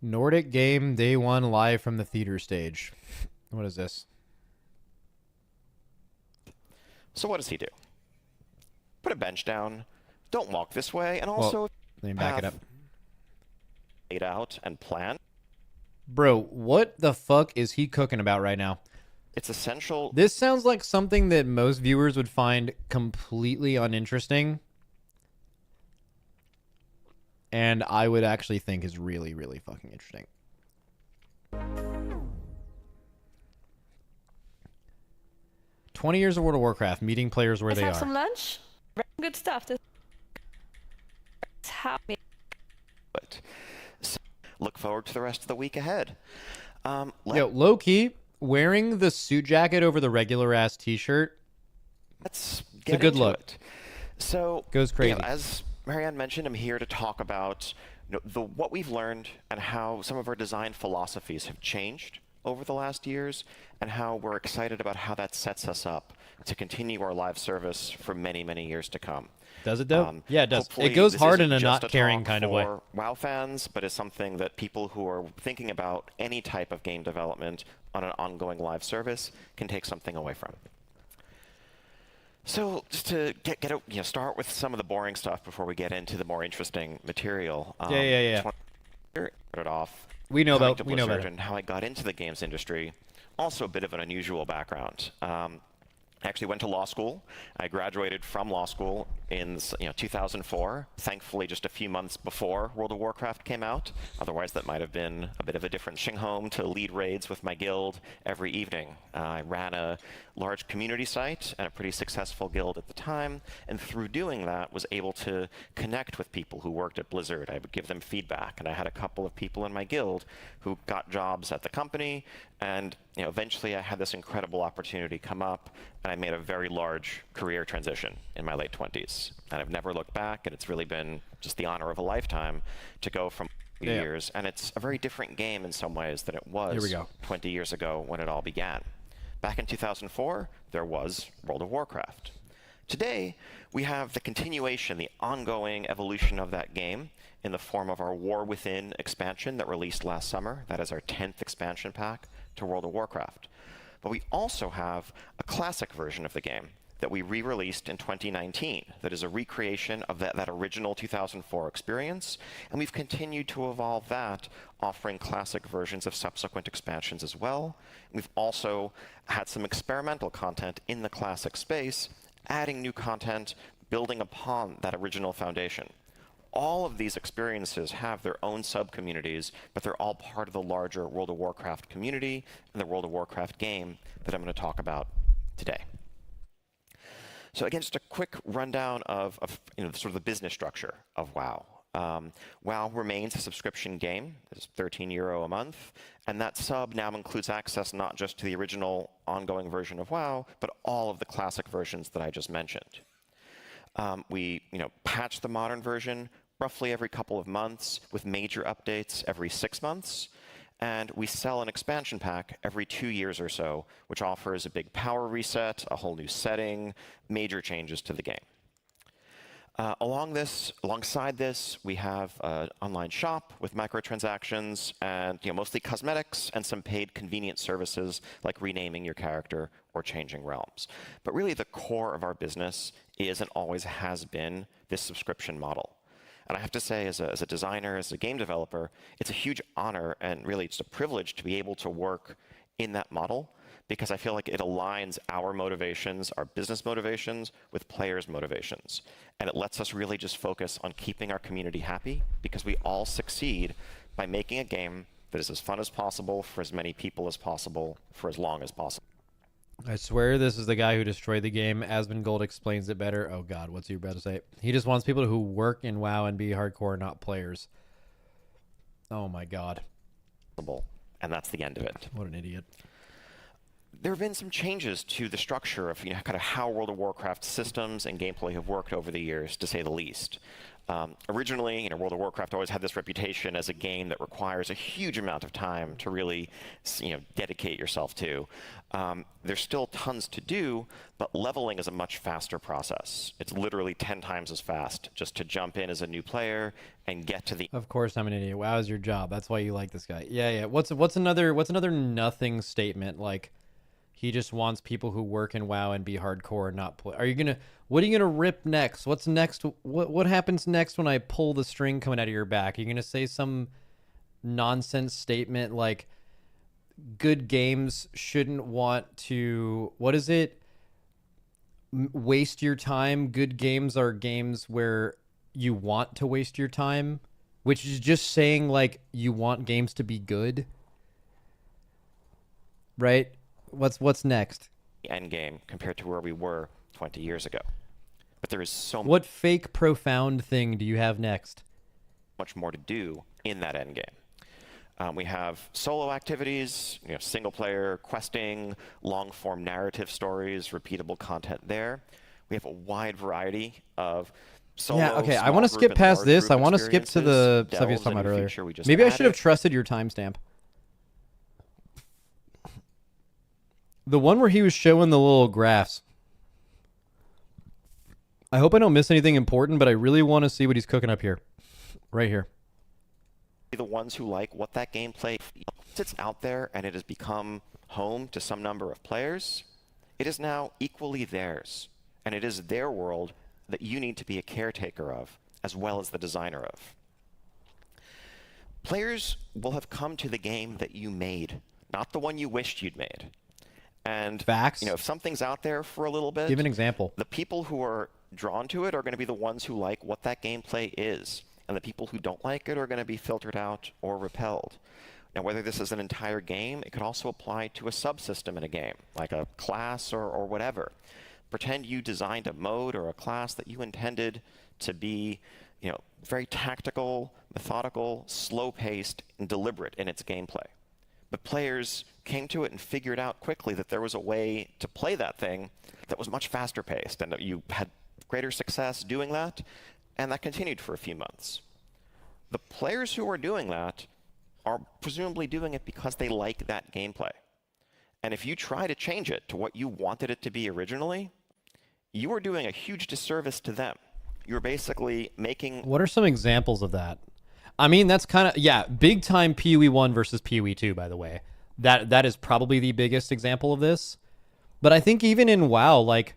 Nordic game day one live from the theater stage. What is this? So what does he do? Put a bench down. Don't walk this way, and also let me back it up. Laid out and plan. Bro, what the fuck is he cooking about right now? It's essential. This sounds like something that most viewers would find completely uninteresting. And I would actually think is really, really fucking interesting. "20 years of World of Warcraft, meeting players where Let's they have are." some lunch. Good stuff. This So look forward to the rest of the week ahead. Yo, low key, wearing the suit jacket over the regular ass t-shirt. Let's It's a good look. It. So Goes crazy. As Marianne mentioned, I'm here to talk about what we've learned and how some of our design philosophies have changed over the last years, and how we're excited about how that sets us up to continue our live service for many, many years to come. Does it though? Yeah, it does. It Hopefully goes this hard isn't in a just not caring talk kind of way. for WoW fans, but is something that people who are thinking about any type of game development on an ongoing live service can take something away from. So just to start with some of the boring stuff before we get into the more interesting material. Yeah. started off We know coming about to we know Blizzard about it. and how I got into the games industry. Also a bit of an unusual background. I actually went to law school. I graduated from law school in 2004, thankfully just a few months before World of Warcraft came out. Otherwise, that might have been a bit of a different home to lead raids with my guild every evening. I ran a large community site and a pretty successful guild at the time, and through doing that was able to connect with people who worked at Blizzard. I would give them feedback, and I had a couple of people in my guild who got jobs at the company, and eventually I had this incredible opportunity come up, and I made a very large career transition in my late 20s. And I've never looked back, and it's really been just the honor of a lifetime to go from years. And it's a very different game in some ways than it was 20 years ago when it all began. Back in 2004, there was World of Warcraft. Today, we have the continuation, the ongoing evolution of that game in the form of our War Within expansion that released last summer. That is our 10th expansion pack to World of Warcraft. But we also have a classic version of the game that we re-released in 2019 that is a recreation of that original 2004 experience, and we've continued to evolve that, offering classic versions of subsequent expansions as well. We've also had some experimental content in the classic space, adding new content, building upon that original foundation. All of these experiences have their own sub-communities, but they're all part of the larger World of Warcraft community and the World of Warcraft game that I'm going to talk about today. So again, just a quick rundown of sort of the business structure of WoW. WoW remains a subscription game. It's €13 a month, and that sub now includes access not just to the original ongoing version of WoW, but all of the classic versions that I just mentioned. We patch the modern version roughly every couple of months, with major updates every 6 months. And we sell an expansion pack every 2 years or so, which offers a big power reset, a whole new setting, major changes to the game. Alongside this, we have an online shop with microtransactions and mostly cosmetics and some paid convenient services like renaming your character or changing realms. But really the core of our business is and always has been this subscription model. And I have to say, as a designer, as a game developer, it's a huge honor and really it's a privilege to be able to work in that model, because I feel like it aligns our motivations, our business motivations, with players' motivations. And it lets us really just focus on keeping our community happy, because we all succeed by making a game that is as fun as possible for as many people as possible for as long as possible. I swear this is the guy who destroyed the game. Asmongold explains it better. Oh God, what's he about to say? He just wants people who work in WoW and be hardcore, not players. Oh my God. And that's the end of it. What an idiot. There have been some changes to the structure of kind of how World of Warcraft systems and gameplay have worked over the years, to say the least. Originally, World of Warcraft always had this reputation as a game that requires a huge amount of time to really, dedicate yourself to. There's still tons to do, but leveling is a much faster process. It's literally 10 times as fast just to jump in as a new player and get to the. Of course, I'm an idiot. WoW is your job. That's why you like this guy. Yeah. What's another nothing statement like? He just wants people who work in WoW and be hardcore and not play. What are you gonna rip next? What's next? What happens next when I pull the string coming out of your back? Are you gonna say some nonsense statement like good games shouldn't want to, what is it? Waste your time. Good games are games where you want to waste your time, which is just saying like you want games to be good. Right? What's next? End game compared to where we were 20 years ago. But there is so What fake profound thing do you have next? much more to do in that end game. We have solo activities, single player questing, long form narrative stories, repeatable content there. We have a wide variety of solo, yeah, okay. I small want to group, skip and past large this. group I want to skip to the experiences, stuff you were talking delves about into earlier. feature we just Maybe I should have added. trusted your timestamp. The one where he was showing the little graphs. I hope I don't miss anything important, but I really want to see what he's cooking up here. Right here. The ones who like what that gameplay sits out there and it has become home to some number of players, it is now equally theirs. And it is their world that you need to be a caretaker of, as well as the designer of. players will have come to the game that you made, not the one you wished you'd made. And Facts. if something's out there for a little bit, Give an example. the people who are drawn to it are going to be the ones who like what that gameplay is. And the people who don't like it are going to be filtered out or repelled. Now, whether this is an entire game, it could also apply to a subsystem in a game, like a class or whatever. Pretend you designed a mode or a class that you intended to be, very tactical, methodical, slow-paced, and deliberate in its gameplay. But players came to it and figured out quickly that there was a way to play that thing that was much faster paced, and that you had greater success doing that, and that continued for a few months. The players who are doing that are presumably doing it because they like that gameplay. And if you try to change it to what you wanted it to be originally, you are doing a huge disservice to them. You're basically making... What are some examples of that? I mean, that's kind of, yeah, big time PoE 1 versus PoE 2, by the way. That is probably the biggest example of this. But I think even in WoW, like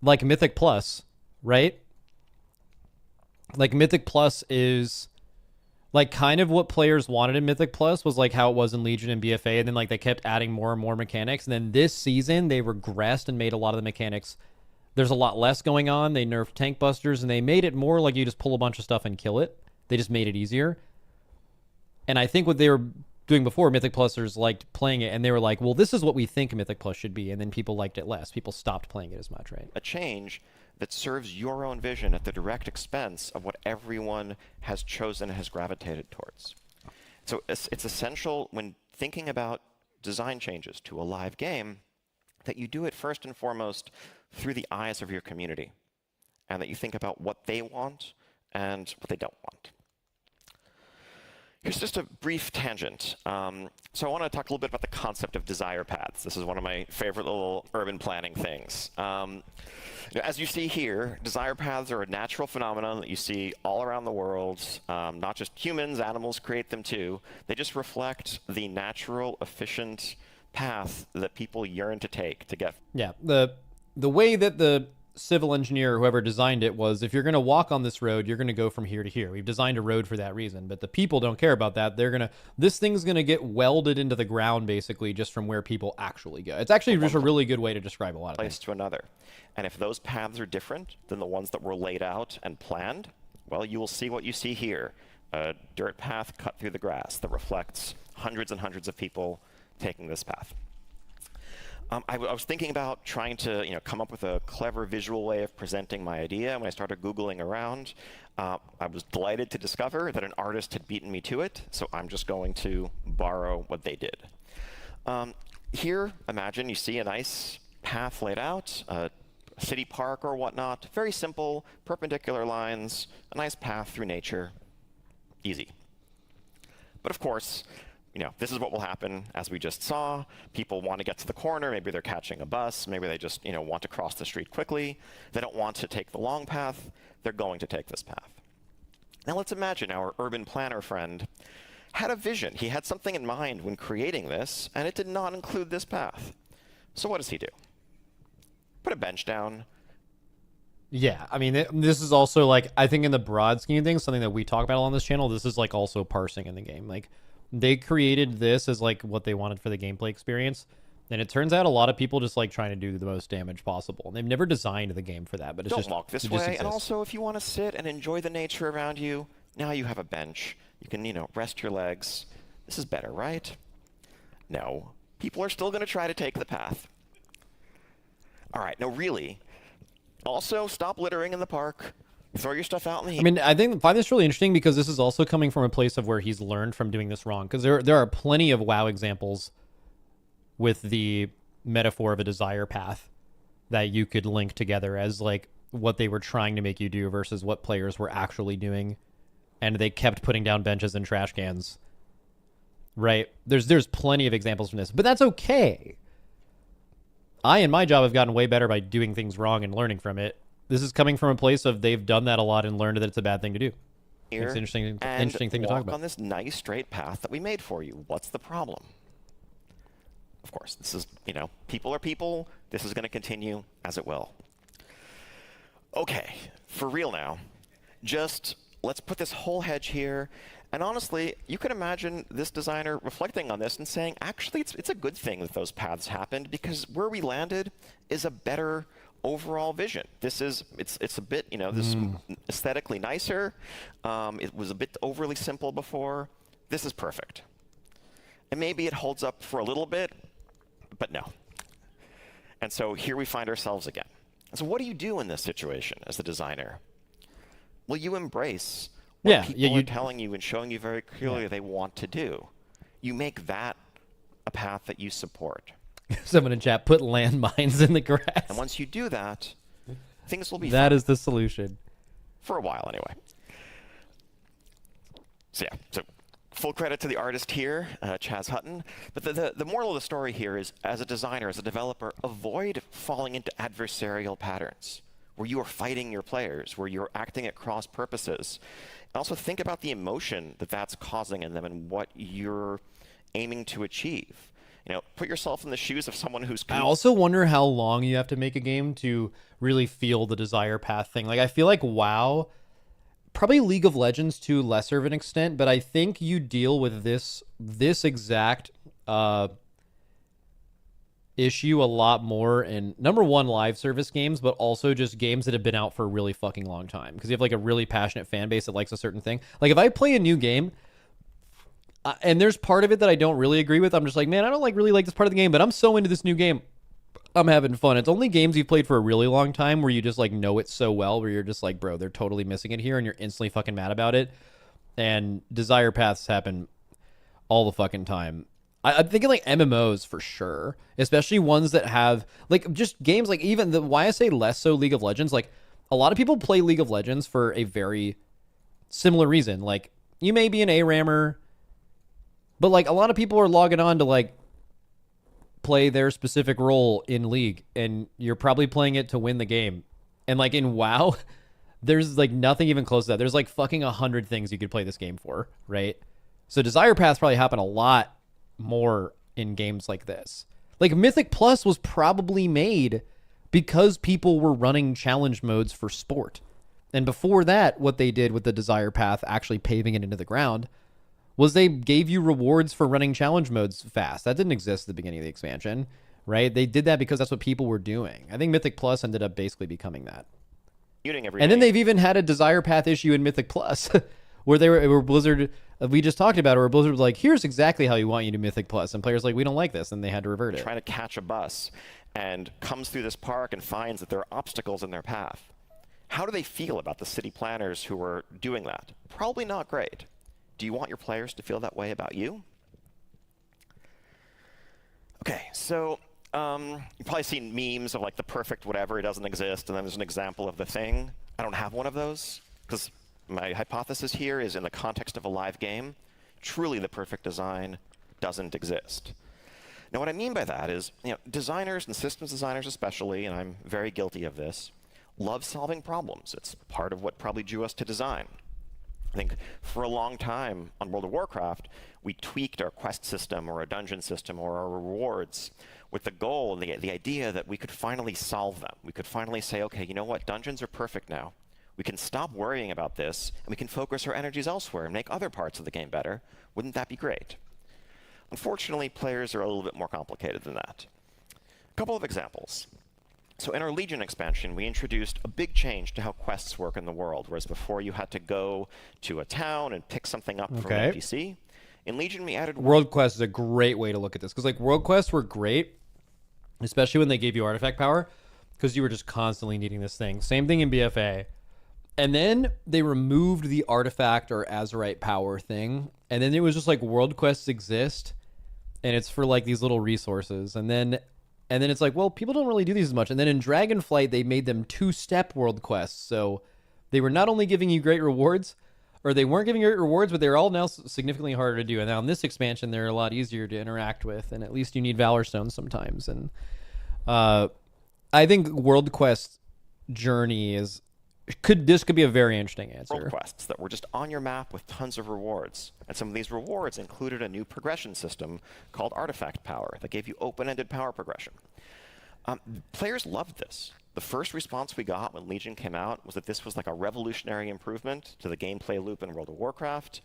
Mythic Plus, right? Like Mythic Plus is like kind of what players wanted in Mythic Plus was like how it was in Legion and BFA, and then like they kept adding more and more mechanics. And then this season they regressed and made a lot of the mechanics. There's a lot less going on. They nerfed tank busters and they made it more like you just pull a bunch of stuff and kill it. They just made it easier. And I think what they were doing before, Mythic Plusers liked playing it, and they were like, well, this is what we think Mythic Plus should be, and then people liked it less. People stopped playing it as much, right? A change that serves your own vision at the direct expense of what everyone has chosen and has gravitated towards. So it's essential when thinking about design changes to a live game that you do it first and foremost through the eyes of your community, and that you think about what they want and what they don't want. Here's just a brief tangent. So I want to talk a little bit about the concept of desire paths. This is one of my favorite little urban planning things. As you see here, desire paths are a natural phenomenon that you see all around the world. Not just humans, animals create them too. They just reflect the natural, efficient path that people yearn to take to get. Yeah, the way that the civil engineer or whoever designed it was, if you're going to walk on this road, you're going to go from here to here. We've designed a road for that reason, but the people don't care about that. This thing's going to get welded into the ground basically just from where people actually go. It's actually just a really good way to describe a lot of place things. To another. And if those paths are different than the ones that were laid out and planned, well, you will see what you see here. A dirt path cut through the grass that reflects hundreds and hundreds of people taking this path. I was thinking about trying to come up with a clever visual way of presenting my idea. When I started Googling around, I was delighted to discover that an artist had beaten me to it, so I'm just going to borrow what they did. Here, imagine you see a nice path laid out, a city park or whatnot. Very simple, perpendicular lines, a nice path through nature. Easy. But of course, this is what will happen, as we just saw. People want to get to the corner. Maybe they're catching a bus. Maybe they just, want to cross the street quickly. They don't want to take the long path. They're going to take this path. Now let's imagine our urban planner friend had a vision. He had something in mind when creating this, and it did not include this path. So what does he do? Put a bench down. Yeah, I mean, this is also like, I think in the broad scheme of things, something that we talk about on this channel, this is like also parsing in the game. Like, they created this as like what they wanted for the gameplay experience, and it turns out a lot of people just like trying to do the most damage possible. And they've never designed the game for that, but it's Don't just walk this it just way. exists. And also, if you want to sit and enjoy the nature around you, now you have a bench. You can, rest your legs. This is better, right? No. People are still going to try to take the path. All right. No, really. Also, stop littering in the park. Throw your stuff out in the heat. I mean, I find this really interesting because this is also coming from a place of where he's learned from doing this wrong. Because there are plenty of WoW examples with the metaphor of a desire path that you could link together as like what they were trying to make you do versus what players were actually doing, and they kept putting down benches and trash cans. Right? There's plenty of examples from this, but that's okay. I, in my job, have gotten way better by doing things wrong and learning from it. This is coming from a place of they've done that a lot and learned that it's a bad thing to do. It's an interesting thing to talk about. On this nice straight path that we made for you. What's the problem? Of course, this is, people are people. This is going to continue as it will. Okay, for real now. Just let's put this whole hedge here And honestly, you can imagine this designer reflecting on this and saying, actually, it's a good thing that those paths happened, because where we landed is a better overall vision. It's a bit, this is aesthetically nicer. It was a bit overly simple before. This is perfect. And maybe it holds up for a little bit, but no. And so here we find ourselves again. So what do you do in this situation as the designer? Well, you embrace what people are telling you and showing you very clearly they want to do. You make that a path that you support. Someone in chat put landmines in the grass. And once you do that, things will be That fine. is the solution. For a while, anyway. So full credit to the artist here, Chaz Hutton. But the moral of the story here is, as a designer, as a developer, avoid falling into adversarial patterns where you are fighting your players, where you're acting at cross purposes. And also think about the emotion that that's causing in them and what you're aiming to achieve. Put yourself in the shoes of someone who's... I also wonder how long you have to make a game to really feel the desire path thing. Like, I feel like WoW, probably League of Legends to lesser of an extent, but I think you deal with this exact issue a lot more in, number one, live service games, but also just games that have been out for a really fucking long time, because you have like a really passionate fan base that likes a certain thing. Like, if I play a new game and there's part of it that I don't really agree with, I'm just like, man, I don't really like this part of the game, but I'm so into this new game, I'm having fun. It's only games you've played for a really long time where you just like know it so well, where you're just like, bro, they're totally missing it here, and you're instantly fucking mad about it. And desire paths happen all the fucking time. I'm thinking like MMOs for sure, especially ones that have like just games like, even the, why I say less so League of Legends, like a lot of people play League of Legends for a very similar reason. Like, you may be an ARAMer, but like a lot of people are logging on to like play their specific role in League, and you're probably playing it to win the game. And like in WoW, there's like nothing even close to that. There's like fucking 100 things you could play this game for, right? So desire paths probably happen a lot more in games like this. Like Mythic Plus was probably made because people were running challenge modes for sport. And before that, what they did with the desire path, actually paving it into the ground, was they gave you rewards for running challenge modes fast. That didn't exist at the beginning of the expansion, right? They did that because that's what people were doing. I think Mythic Plus ended up basically becoming that. And then they've even had a desire path issue in Mythic Plus where Blizzard, we just talked about it, where Blizzard was like, here's exactly how you want you to Mythic Plus. And players like, we don't like this. And they had to revert it. Trying to catch a bus and comes through this park and finds that there are obstacles in their path. How do they feel about the city planners who are doing that? Probably not great. Do you want your players to feel that way about you? Okay, so you've probably seen memes of like the perfect whatever, it doesn't exist, and then there's an example of the thing. I don't have one of those, because my hypothesis here is, in the context of a live game, truly the perfect design doesn't exist. Now, what I mean by that is, designers and systems designers especially, and I'm very guilty of this, love solving problems. It's part of what probably drew us to design. I think for a long time on World of Warcraft, we tweaked our quest system or our dungeon system or our rewards with the goal and the idea that we could finally solve them. We could finally say, okay, you know what? Dungeons are perfect now. We can stop worrying about this, and we can focus our energies elsewhere and make other parts of the game better. Wouldn't that be great? Unfortunately, players are a little bit more complicated than that. A couple of examples. So in our Legion expansion, we introduced a big change to how quests work in the world, whereas before you had to go to a town and pick something up from an NPC. In Legion, we added... World Quest is a great way to look at this, because like World Quests were great, especially when they gave you artifact power, because you were just constantly needing this thing. Same thing in BFA. And then they removed the artifact or Azerite power thing, and then it was just like World Quests exist, and it's for like these little resources. And then it's like, well, people don't really do these as much. And then in Dragonflight, they made them 2-step world quests. So they were not only giving you great rewards, or they weren't giving you great rewards, but they're all now significantly harder to do. And now in this expansion, they're a lot easier to interact with. And at least you need Valor Stones sometimes. And I think World Quest journey could be a very interesting answer. World quests that were just on your map with tons of rewards. And some of these rewards included a new progression system called Artifact Power that gave you open-ended power progression. Players loved this. The first response we got when Legion came out was that this was like a revolutionary improvement to the gameplay loop in World of Warcraft.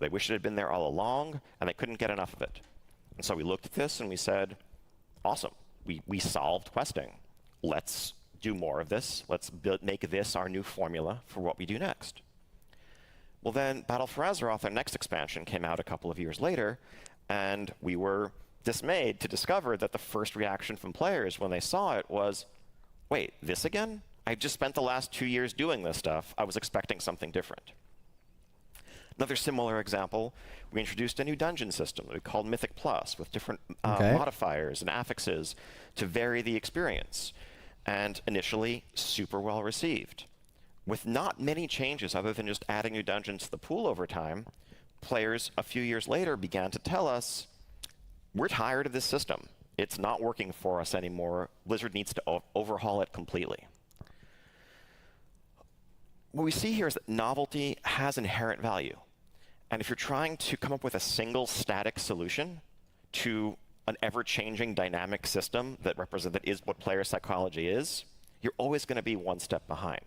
They wish it had been there all along, and they couldn't get enough of it. And so we looked at this and we said, awesome, we solved questing. Let's do more of this. Let's make this our new formula for what we do next. Well, then Battle for Azeroth, their next expansion, came out a couple of years later, and we were dismayed to discover that the first reaction from players when they saw it was, wait, this again? I just spent the last 2 years doing this stuff. I was expecting something different. Another similar example, we introduced a new dungeon system that we called Mythic Plus with different modifiers and affixes to vary the experience. And initially, super well received. With not many changes other than just adding new dungeons to the pool over time, players a few years later began to tell us, we're tired of this system. It's not working for us anymore. Blizzard needs to overhaul it completely. What we see here is that novelty has inherent value. And if you're trying to come up with a single static solution to an ever-changing dynamic system that is what player psychology is, you're always going to be one step behind.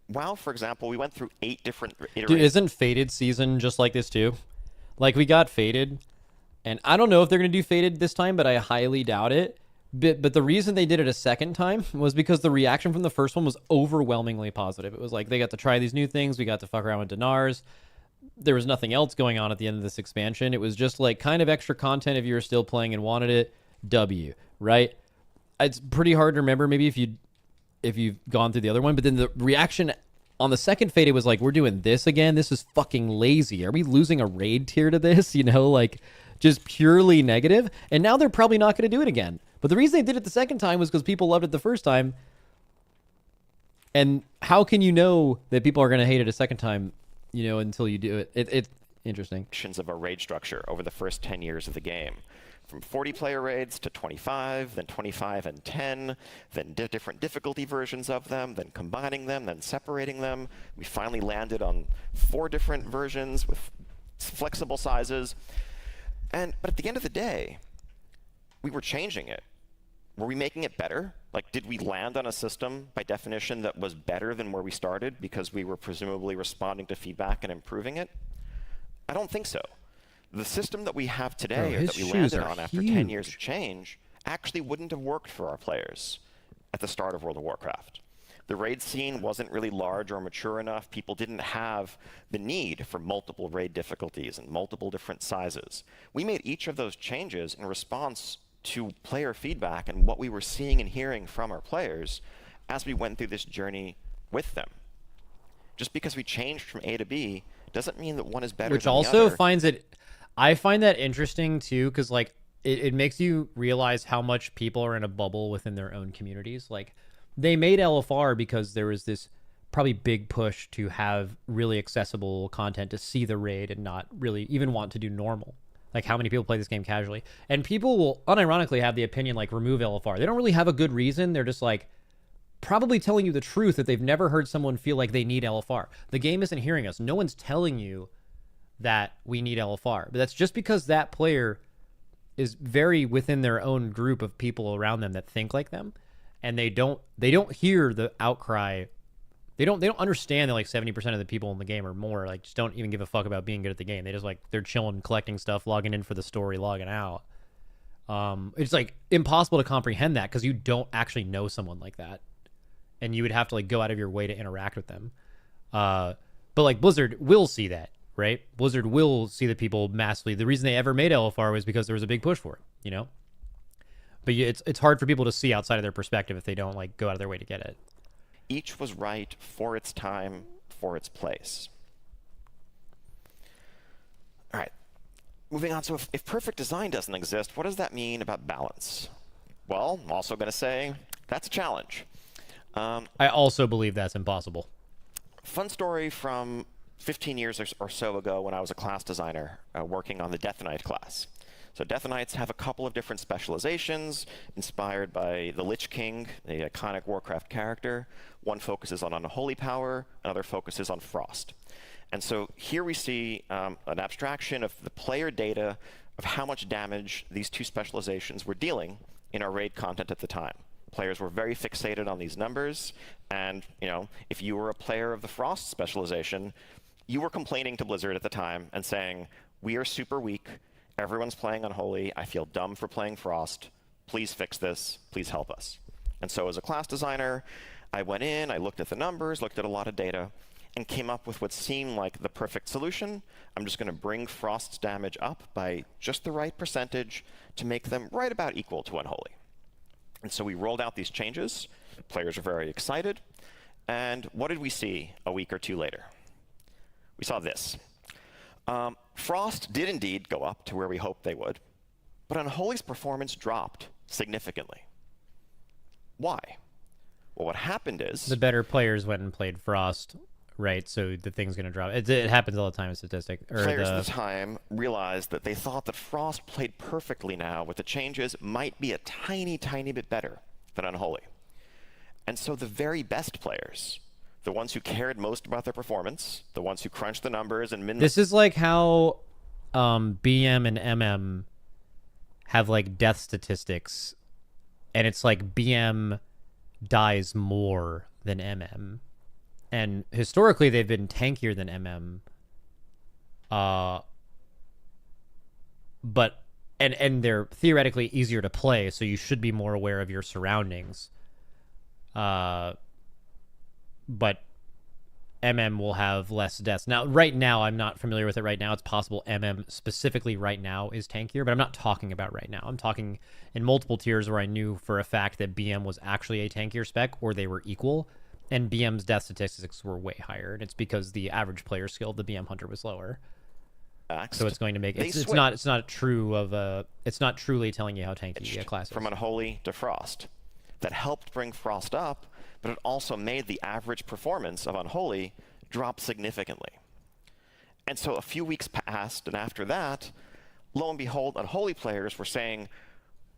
WoW, for example, we went through 8 different iterations. Dude, isn't Fated season just like this too? Like, we got Fated, and I don't know if they're going to do Fated this time, but I highly doubt it. But the reason they did it a second time was because the reaction from the first one was overwhelmingly positive. It was like, they got to try these new things. We got to fuck around with Dinars. There was nothing else going on at the end of this expansion. It was just like kind of extra content if you were still playing and wanted it. W, right? It's pretty hard to remember maybe if you've gone through the other one, but then the reaction on the second Fate, it was like, we're doing this again. This is fucking lazy. Are we losing a raid tier to this? You know, like just purely negative. And now they're probably not going to do it again. But the reason they did it the second time was because people loved it the first time. And how can you know that people are going to hate it a second time, you know, until you do it? It's interesting. Of a raid structure over the first 10 years of the game. From 40-player raids to 25, then 25 and 10, then different difficulty versions of them, then combining them, then separating them. We finally landed on 4 different versions with flexible sizes. But at the end of the day, we were changing it. Were we making it better? Like, did we land on a system, by definition, that was better than where we started because we were presumably responding to feedback and improving it? I don't think so. The system that we have today, or that we landed on after 10 years of change, actually wouldn't have worked for our players at the start of World of Warcraft. The raid scene wasn't really large or mature enough. People didn't have the need for multiple raid difficulties and multiple different sizes. We made each of those changes in response to player feedback and what we were seeing and hearing from our players as we went through this journey with them. Just because we changed from A to B doesn't mean that one is better than the other. Which also I find that interesting too, because like it makes you realize how much people are in a bubble within their own communities. Like, they made LFR because there was this probably big push to have really accessible content to see the raid and not really even want to do normal. Like, how many people play this game casually? And people will unironically have the opinion, like, remove LFR. They don't really have a good reason. They're just like probably telling you the truth that they've never heard someone feel like they need LFR. The game isn't hearing us. No one's telling you that we need LFR. But that's just because that player is very within their own group of people around them that think like them. And they don't hear the outcry. They don't understand that like 70% of the people in the game or more like just don't even give a fuck about being good at the game. They just like, they're chilling, collecting stuff, logging in for the story, logging out. It's like impossible to comprehend that because you don't actually know someone like that. And you would have to like go out of your way to interact with them. But like Blizzard will see that, right? Blizzard will see the people massively. The reason they ever made LFR was because there was a big push for it, you know? But it's hard for people to see outside of their perspective if they don't like go out of their way to get it. Each was right for its time, for its place. All right, moving on. So if perfect design doesn't exist, what does that mean about balance? Well, I'm also going to say that's a challenge. I also believe that's impossible. Fun story from 15 years or so ago when I was a class designer working on the Death Knight class. So Death Knights have a couple of different specializations inspired by the Lich King, the iconic Warcraft character. One focuses on unholy power, another focuses on frost. And so here we see an abstraction of the player data of how much damage these two specializations were dealing in our raid content at the time. Players were very fixated on these numbers, and you know, if you were a player of the frost specialization, You were complaining to Blizzard at the time and saying, we are super weak. Everyone's playing Unholy. I feel dumb for playing Frost. Please fix this. Please help us. And so as a class designer, I went in, I looked at the numbers, looked at a lot of data, and came up with what seemed like the perfect solution. I'm just going to bring Frost's damage up by just the right percentage to make them right about equal to Unholy. And so we rolled out these changes. Players are very excited. And what did we see a week or two later? We saw this. Frost did indeed go up to where we hoped they would, but Unholy's performance dropped significantly. Why? Well, what happened is... The better players went and played Frost, right? So the thing's going to drop. It happens all the time in statistic. Players at the time realized that they thought that Frost played perfectly now with the changes might be a tiny, tiny bit better than Unholy. And so the very best players, the ones who cared most about their performance, the ones who crunched the numbers and This is like how BM and MM have like death statistics, and it's like BM dies more than MM. And historically they've been tankier than MM. But they're theoretically easier to play, so you should be more aware of your surroundings. But MM will have less deaths. Now, right now, I'm not familiar with it right now. It's possible MM specifically right now is tankier, but I'm not talking about right now. I'm talking in multiple tiers where I knew for a fact that BM was actually a tankier spec or they were equal, and BM's death statistics were way higher. And it's because the average player skill of the BM hunter was lower. So it's going to make it's not truly telling you how tanky a class is. From Unholy to Frost. That helped bring Frost up, but it also made the average performance of Unholy drop significantly. And so a few weeks passed, and after that, lo and behold, Unholy players were saying,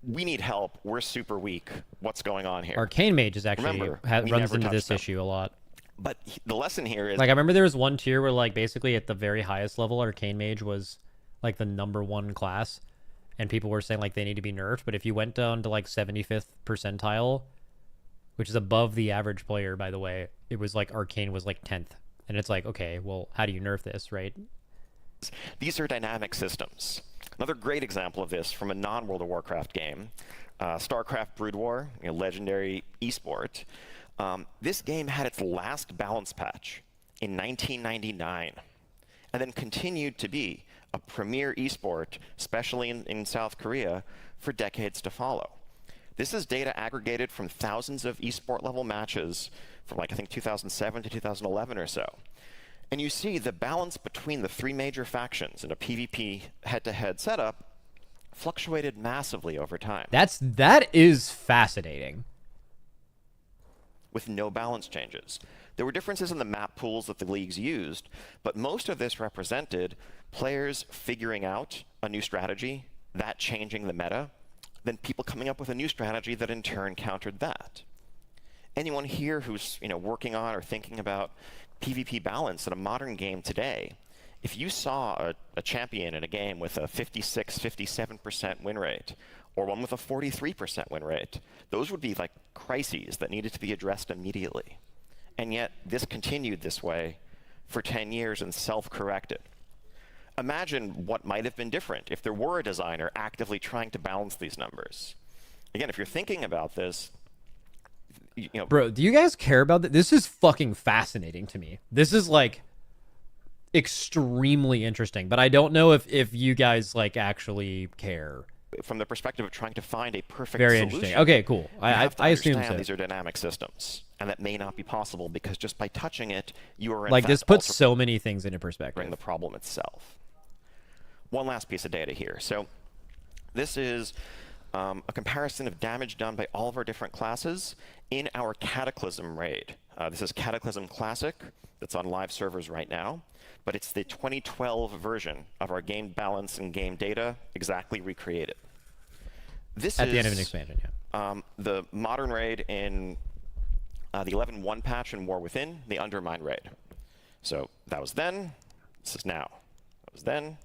we need help, we're super weak, what's going on here? Arcane Mage is actually runs into this issue a lot. But the lesson here is... Like, I remember there was one tier where, like, basically at the very highest level, Arcane Mage was, like, the #1 class. And people were saying, like, they need to be nerfed. But if you went down to, like, 75th percentile, which is above the average player, by the way, it was, like, Arcane was, like, 10th. And it's like, okay, well, how do you nerf this, right? These are dynamic systems. Another great example of this from a non-World of Warcraft game, StarCraft Brood War, legendary esport. This game had its last balance patch in 1999, and then continued to be a premier esport, especially in South Korea, for decades to follow. This is data aggregated from thousands of esport level matches from, like, I think 2007 to 2011 or so. And you see the balance between the three major factions in a PvP head-to-head setup fluctuated massively over time. That is fascinating. With no balance changes. There were differences in the map pools that the leagues used, but most of this represented players figuring out a new strategy, that changing the meta, then people coming up with a new strategy that in turn countered that. Anyone here who's working on or thinking about PvP balance in a modern game today, if you saw a champion in a game with a 56, 57% win rate, or one with a 43% win rate, those would be like crises that needed to be addressed immediately. And yet, this continued this way for 10 years and self-corrected. Imagine what might have been different if there were a designer actively trying to balance these numbers. Again, if you're thinking about this, Bro, do you guys care about this? This is fucking fascinating to me. This is, like, extremely interesting, but I don't know if you guys, like, actually care. From the perspective of trying to find a perfect Very solution. interesting. Okay, cool. I assume so. These are dynamic systems, and that may not be possible because just by touching it, you are in like, fact this puts so many things into perspective. The problem itself. One last piece of data here. So this is a comparison of damage done by all of our different classes in our Cataclysm raid. This is Cataclysm Classic that's on live servers right now, but it's the 2012 version of our game balance and game data exactly recreated. This at is the end of an expansion, yeah. The modern raid in the 11.1 patch in War Within, the Undermine raid. So that was then, this is now. That was then,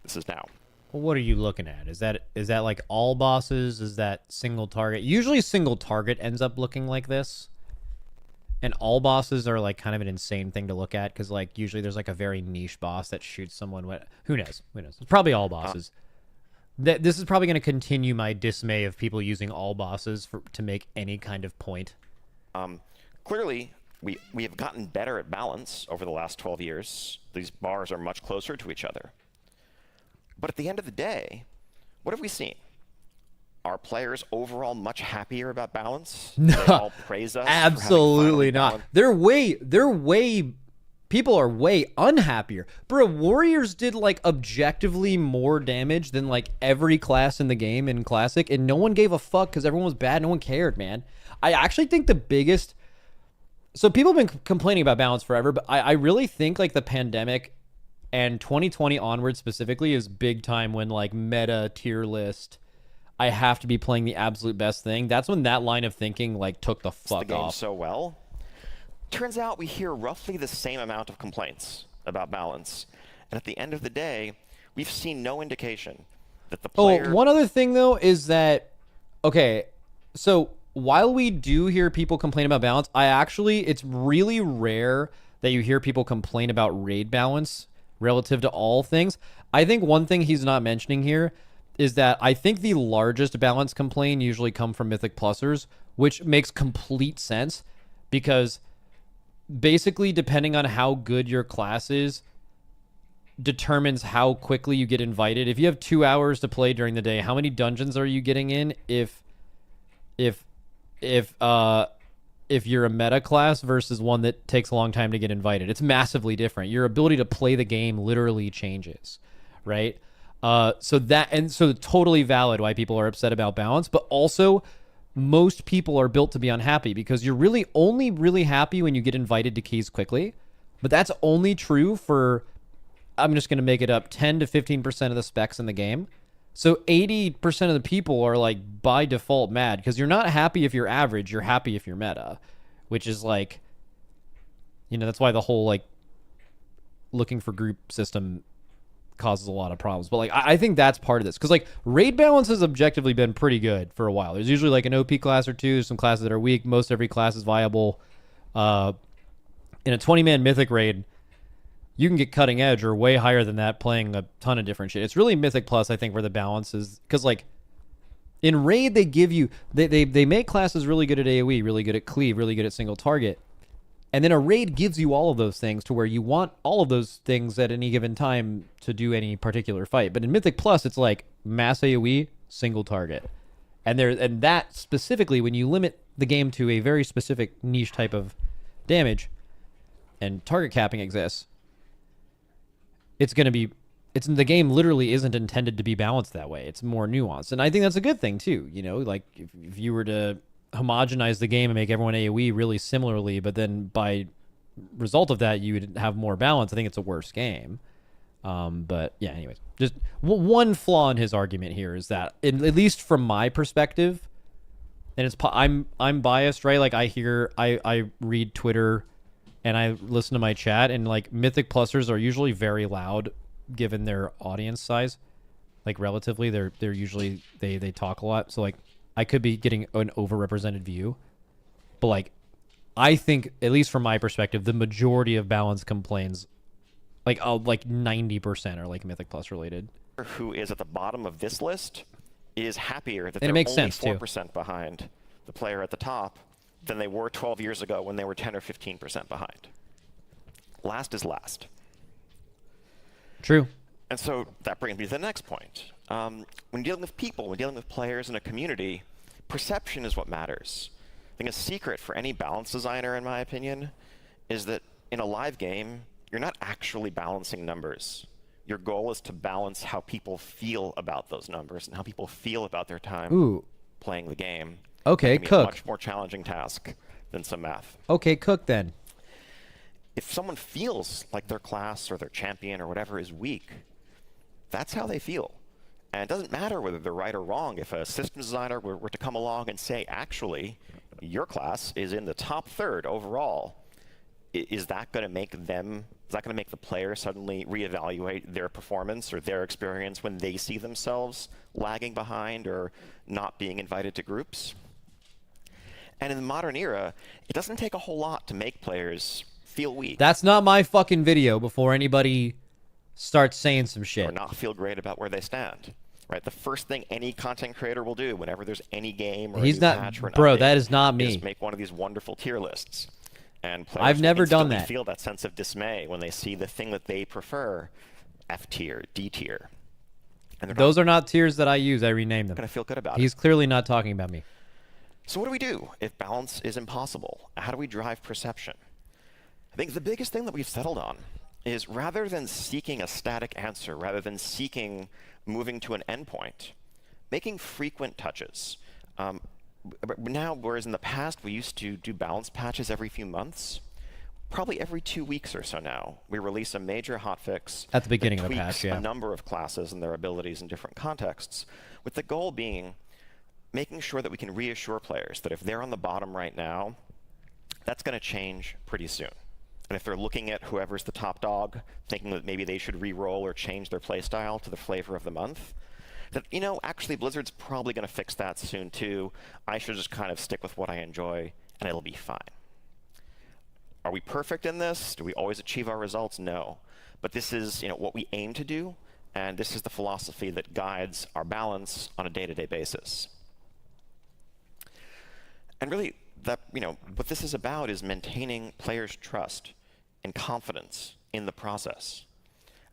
this is now. Well, what are you looking at? Is that like all bosses? Is that single target? Usually single target ends up looking like this. And all bosses are like kind of an insane thing to look at because like usually there's like a very niche boss that shoots someone with who knows? It's probably all bosses. This is probably going to continue my dismay of people using all bosses to make any kind of point. Clearly, we have gotten better at balance over the last 12 years. These bars are much closer to each other. But at the end of the day, what have we seen? Are players overall much happier about balance? No, they all praise us. absolutely not. People are way unhappier. Bro, Warriors did like objectively more damage than like every class in the game in Classic, and no one gave a fuck because everyone was bad. No one cared, man. I actually think the biggest. So people have been complaining about balance forever, but I really think like the pandemic and 2020 onward specifically is big time when like meta tier list. I have to be playing the absolute best thing. That's when that line of thinking like took the fuck the game off. So well. Turns out we hear roughly the same amount of complaints about balance, and at the end of the day, we've seen no indication that the player. Oh, one other thing though is that okay, so while we do hear people complain about balance, it's really rare that you hear people complain about raid balance relative to all things. I think one thing he's not mentioning here is that I think the largest balance complaint usually come from Mythic Plusers, which makes complete sense because basically depending on how good your class is determines how quickly you get invited. If you have 2 hours to play during the day, how many dungeons are you getting in if you're a meta class versus one that takes a long time to get invited? It's massively different. Your ability to play the game literally changes, right? So totally valid why people are upset about balance, but also most people are built to be unhappy because you're really only really happy when you get invited to keys quickly. But that's only true for, I'm just going to make it up, 10 to 15% of the specs in the game. So 80% of the people are like by default mad because you're not happy if you're average, you're happy if you're meta, which is like, that's why the whole like looking for group system causes a lot of problems. But like I think that's part of this because like raid balance has objectively been pretty good for a while. There's usually like an OP class or two, some classes that are weak. Most every class is viable. In a 20-man mythic raid, you can get cutting edge or way higher than that playing a ton of different shit. It's really Mythic Plus, I think, where the balance is because like in raid they give you they make classes really good at AoE, really good at cleave, really good at single target. And then a raid gives you all of those things to where you want all of those things at any given time to do any particular fight. But in Mythic Plus, it's like mass AoE, single target. And that specifically, when you limit the game to a very specific niche type of damage and target capping exists, the game literally isn't intended to be balanced that way. It's more nuanced. And I think that's a good thing too. Like if you were to homogenize the game and make everyone AoE really similarly, but then by result of that you would have more balance, I think it's a worse game. But yeah, anyways, just one flaw in his argument here is that, at least from my perspective, and I'm biased, right? Like I read Twitter and I listen to my chat, and like Mythic Plusers are usually very loud given their audience size. Like relatively, they're usually they talk a lot. So like I could be getting an overrepresented view, but like I think, at least from my perspective, the majority of balance complaints, like 90% are like Mythic Plus related. Who is at the bottom of this list is happier that and they're it makes only sense 4% behind the player at the top than they were 12 years ago when they were 10 or 15% behind. Last is last. True. And so that brings me to the next point. When dealing with people, when dealing with players in a community, perception is what matters. I think a secret for any balance designer, in my opinion, is that in a live game, you're not actually balancing numbers. Your goal is to balance how people feel about those numbers and how people feel about their time playing the game. Okay, Cook. A much more challenging task than some math. Okay, Cook then. If someone feels like their class or their champion or whatever is weak, that's how they feel. And it doesn't matter whether they're right or wrong. If a systems designer were to come along and say, actually, your class is in the top third overall, is that going to make the player suddenly reevaluate their performance or their experience when they see themselves lagging behind or not being invited to groups? And in the modern era, it doesn't take a whole lot to make players feel weak. That's not my fucking video before anybody starts saying some shit. Or not feel great about where they stand. Right? The first thing any content creator will do whenever there's any game or He's a new not, patch or an bro, update that is not me. is make one of these wonderful tier lists. And players I've will never done instantly that. feel that sense of dismay when they see the thing that they prefer, F tier, D tier. And Those are not tiers that I use. I rename them. going to feel good about it. He's clearly not talking about me. So what do we do if balance is impossible? How do we drive perception? I think the biggest thing that we've settled on is rather than seeking a static answer, rather than seeking moving to an endpoint, making frequent touches. Now, whereas in the past we used to do balance patches every few months, probably every 2 weeks or so now, we release a major hotfix At the beginning that of the tweaks patch, yeah. a number of classes and their abilities in different contexts, with the goal being making sure that we can reassure players that if they're on the bottom right now, that's going to change pretty soon. And if they're looking at whoever's the top dog, thinking that maybe they should re-roll or change their playstyle to the flavor of the month, that, you know, actually Blizzard's probably going to fix that soon too. I should just kind of stick with what I enjoy, and it'll be fine. Are we perfect in this? Do we always achieve our results? No. But this is, you know, what we aim to do, and this is the philosophy that guides our balance on a day-to-day basis. And really, that, you know, what this is about is maintaining players' trust and confidence in the process.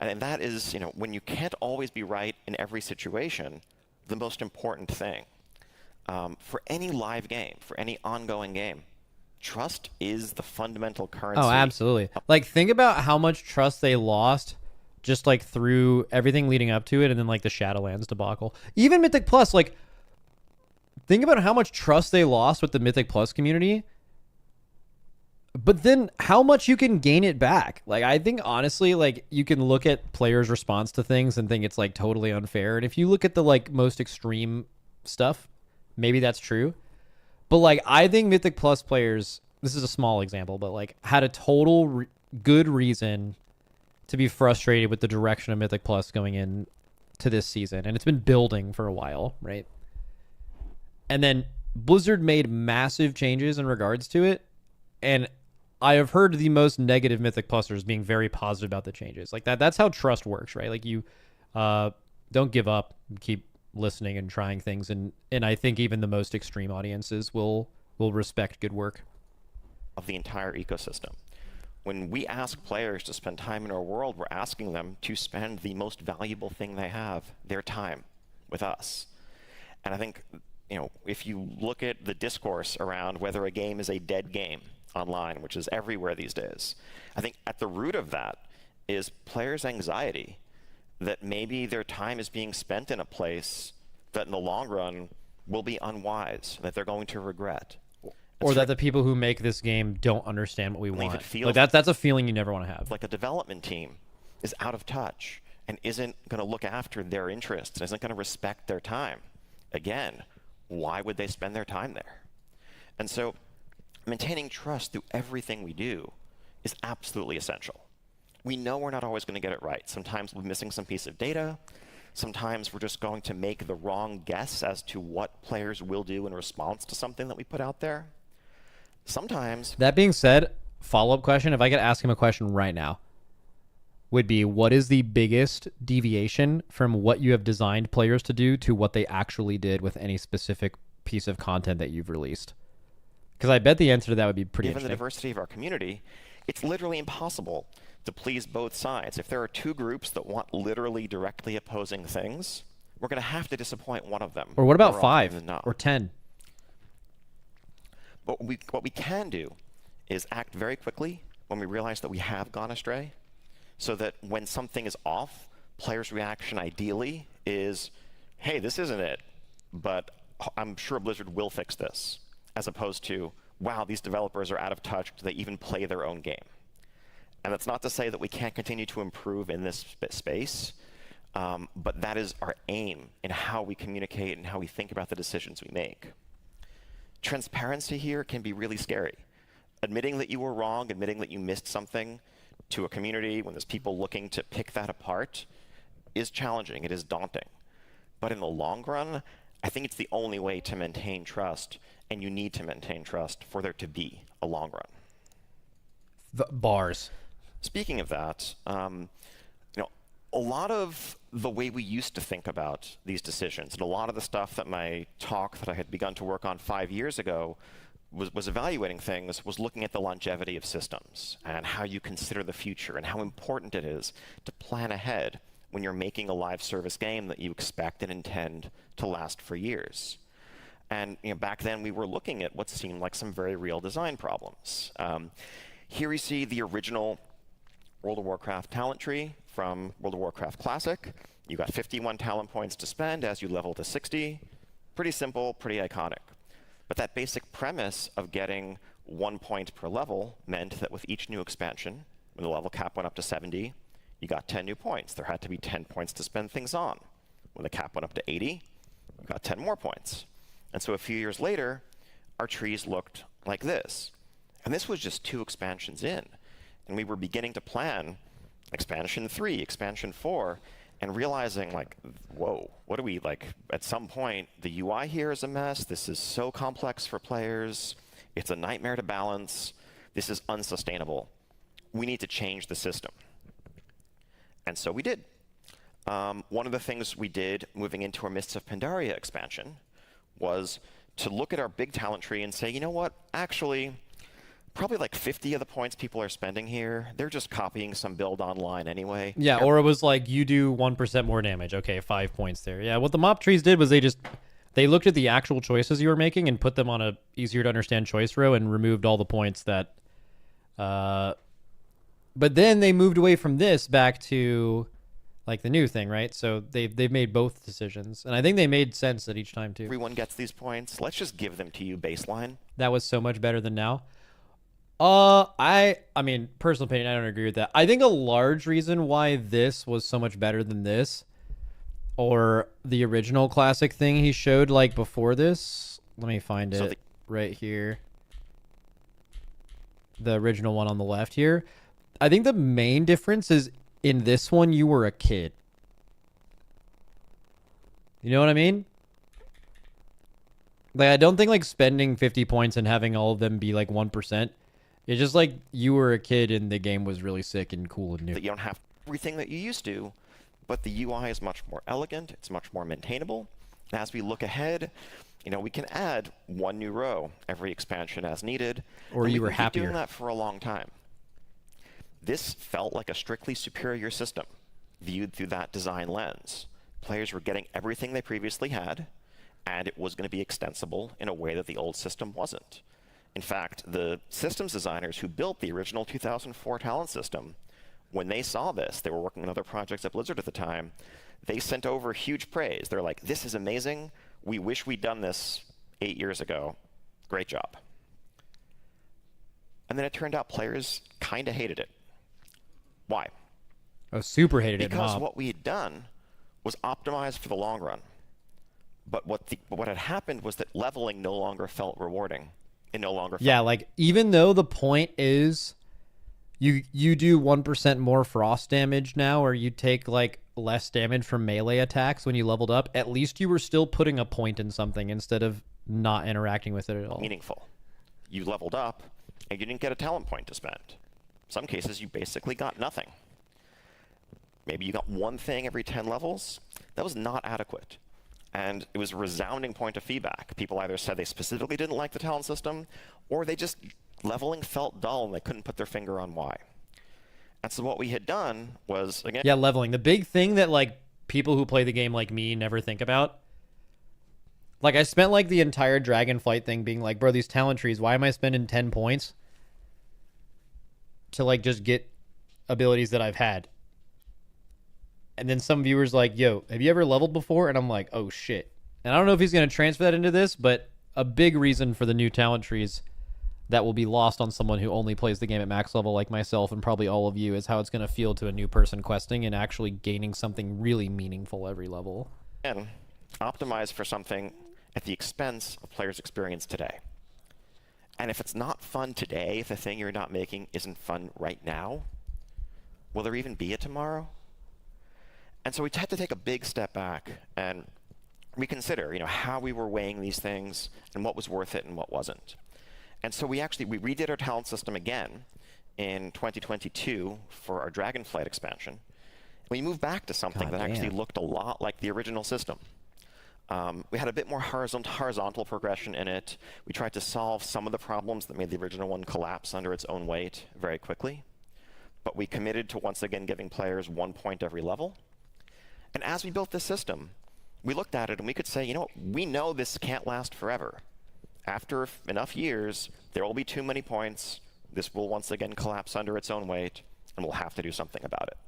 And that is, you know, when you can't always be right in every situation, the most important thing. For any live game, for any ongoing game, trust is the fundamental currency. Oh, absolutely. Like, think about how much trust they lost just, like, through everything leading up to it and then, like, the Shadowlands debacle. Even Mythic Plus, like, think about how much trust they lost with the Mythic Plus community, but then how much you can gain it back. Like, I think, honestly, like, you can look at players' response to things and think it's, like, totally unfair. And if you look at the, like, most extreme stuff, maybe that's true. But, like, I think Mythic Plus players, this is a small example, but, like, had a total good reason to be frustrated with the direction of Mythic Plus going in to this season. And it's been building for a while, right? And then Blizzard made massive changes in regards to it. And I have heard the most negative Mythic Plusers being very positive about the changes. Like, that's how trust works, right? Like, you don't give up, keep listening and trying things. And I think even the most extreme audiences will respect good work. Of the entire ecosystem. When we ask players to spend time in our world, we're asking them to spend the most valuable thing they have, their time, with us. And I think, you know, if you look at the discourse around whether a game is a dead game online, which is everywhere these days, I think at the root of that is players' anxiety that maybe their time is being spent in a place that in the long run will be unwise, that they're going to regret. Or that the people who make this game don't understand what we want. Like, that's a feeling you never want to have. Like a development team is out of touch and isn't going to look after their interests and isn't going to respect their time. Again, why would they spend their time there? And so maintaining trust through everything we do is absolutely essential. We know we're not always going to get it right. Sometimes we're missing some piece of data. Sometimes we're just going to make the wrong guess as to what players will do in response to something that we put out there. Sometimes... That being said, follow-up question, if I could ask him a question right now, would be, what is the biggest deviation from what you have designed players to do to what they actually did with any specific piece of content that you've released? Because I bet the answer to that would be pretty interesting. Given the interesting. diversity of our community, it's literally impossible to please both sides. If there are two groups that want literally directly opposing things, we're going to have to disappoint one of them. Or what about 5 or 10? But what we can do is act very quickly when we realize that we have gone astray, so that when something is off, players' reaction ideally is, hey, this isn't it, but I'm sure Blizzard will fix this, as opposed to, wow, these developers are out of touch. Do they even play their own game? And that's not to say that we can't continue to improve in this space, but that is our aim in how we communicate and how we think about the decisions we make. Transparency here can be really scary. Admitting that you were wrong, admitting that you missed something to a community when there's people looking to pick that apart is challenging. It is daunting. But in the long run, I think it's the only way to maintain trust, and you need to maintain trust for there to be a long run. The bars. Speaking of that, a lot of the way we used to think about these decisions, and a lot of the stuff that my talk that I had begun to work on 5 years ago was evaluating things, was looking at the longevity of systems and how you consider the future and how important it is to plan ahead when you're making a live service game that you expect and intend to last for years. And back then we were looking at what seemed like some very real design problems. Here we see the original World of Warcraft talent tree from World of Warcraft Classic. You got 51 talent points to spend as you level to 60. Pretty simple, pretty iconic. But that basic premise of getting 1 point per level meant that with each new expansion, when the level cap went up to 70, you got 10 new points. There had to be 10 points to spend things on. When the cap went up to 80, you got 10 more points. And so a few years later, our trees looked like this. And this was just 2 expansions in. And we were beginning to plan expansion 3, expansion 4, and realizing like, whoa, what do we like? At some point, the UI here is a mess. This is so complex for players. It's a nightmare to balance. This is unsustainable. We need to change the system. And so we did. One of the things we did moving into our Mists of Pandaria expansion was to look at our big talent tree and say, you know what, actually, probably like 50 of the points people are spending here, they're just copying some build online anyway. Yeah, or it was like you do 1% more damage. Okay, 5 points there. Yeah, what the mop trees did was they looked at the actual choices you were making and put them on a easier to understand choice row and removed all the points that but then they moved away from this back to like the new thing, right? So they've made both decisions, and I think they made sense at each time too. Everyone gets these points. Let's just give them to you baseline. That was so much better than now. I mean, personal opinion, I don't agree with that. I think a large reason why this was so much better than this, or the original Classic thing he showed like before this. Let me find it right here. The original one on the left here. I think the main difference is in this one, you were a kid. You know what I mean? Like, I don't think like spending 50 points and having all of them be like 1%. It's just like you were a kid and the game was really sick and cool and new. That you don't have everything that you used to, but the UI is much more elegant. It's much more maintainable. And as we look ahead, we can add 1 new row every expansion as needed. Or you were happier. We've been doing that for a long time. This felt like a strictly superior system viewed through that design lens. Players were getting everything they previously had, and it was going to be extensible in a way that the old system wasn't. In fact, the systems designers who built the original 2004 talent system, when they saw this, they were working on other projects at Blizzard at the time, they sent over huge praise. They're like, this is amazing. We wish we'd done this 8 years ago. Great job. And then it turned out players kind of hated it. Why? Oh, super hated it. Because what we had done was optimize for the long run. But what had happened was that leveling no longer felt rewarding. It no longer felt... Yeah, like, even though the point is you do 1% more frost damage now, or you take, like, less damage from melee attacks when you leveled up, at least you were still putting a point in something instead of not interacting with it at all. Meaningful. You leveled up, and you didn't get a talent point to spend. In some cases, you basically got nothing. Maybe you got 1 thing every 10 levels. That was not adequate. And it was a resounding point of feedback. People either said they specifically didn't like the talent system, or they just, leveling felt dull and they couldn't put their finger on why. And so what we had done was, again... Yeah, leveling. The big thing that, like, people who play the game like me never think about. Like, I spent, like, the entire Dragonflight thing being like, bro, these talent trees, why am I spending 10 points to, like, just get abilities that I've had? And then some viewers like, yo, have you ever leveled before? And I'm like, oh, shit. And I don't know if he's going to transfer that into this, but a big reason for the new talent trees that will be lost on someone who only plays the game at max level like myself and probably all of you is how it's going to feel to a new person questing and actually gaining something really meaningful every level. And optimize for something at the expense of players' experience today. And if it's not fun today, if the thing you're not making isn't fun right now, will there even be a tomorrow? And so we had to take a big step back and reconsider, how we were weighing these things and what was worth it and what wasn't. And so we redid our talent system again in 2022 for our Dragonflight expansion. We moved back to something that actually looked a lot like the original system. We had a bit more horizontal progression in it. We tried to solve some of the problems that made the original one collapse under its own weight very quickly. But we committed to once again giving players 1 point every level. And as we built this system, we looked at it and we could say, we know this can't last forever. After enough years, there will be too many points. This will once again collapse under its own weight, and we'll have to do something about it.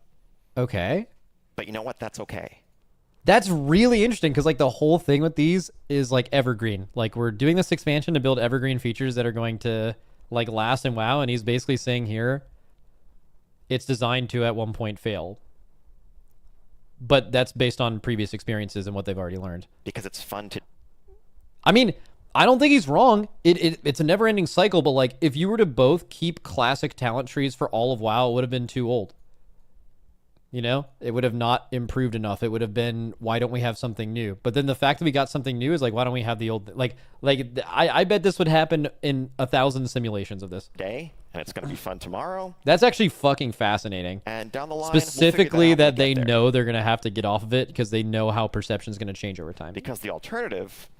Okay. But you know what? That's okay. That's really interesting because the whole thing with these is evergreen. We're doing this expansion to build evergreen features that are going to last and WoW, and he's basically saying here it's designed to at one point fail. But that's based on previous experiences and what they've already learned. Because it's fun to... I mean, I don't think he's wrong. It's a never-ending cycle, but if you were to both keep classic talent trees for all of WoW, it would have been too old. It would have not improved enough. It would have been, why don't we have something new? But then the fact that we got something new is why don't we have the old... I bet this would happen in 1,000 simulations of this. Day, and it's going to be fun tomorrow. That's actually fucking fascinating. And down the line, specifically we'll that they know they're going to have to get off of it because they know how perception is going to change over time. Because the alternative,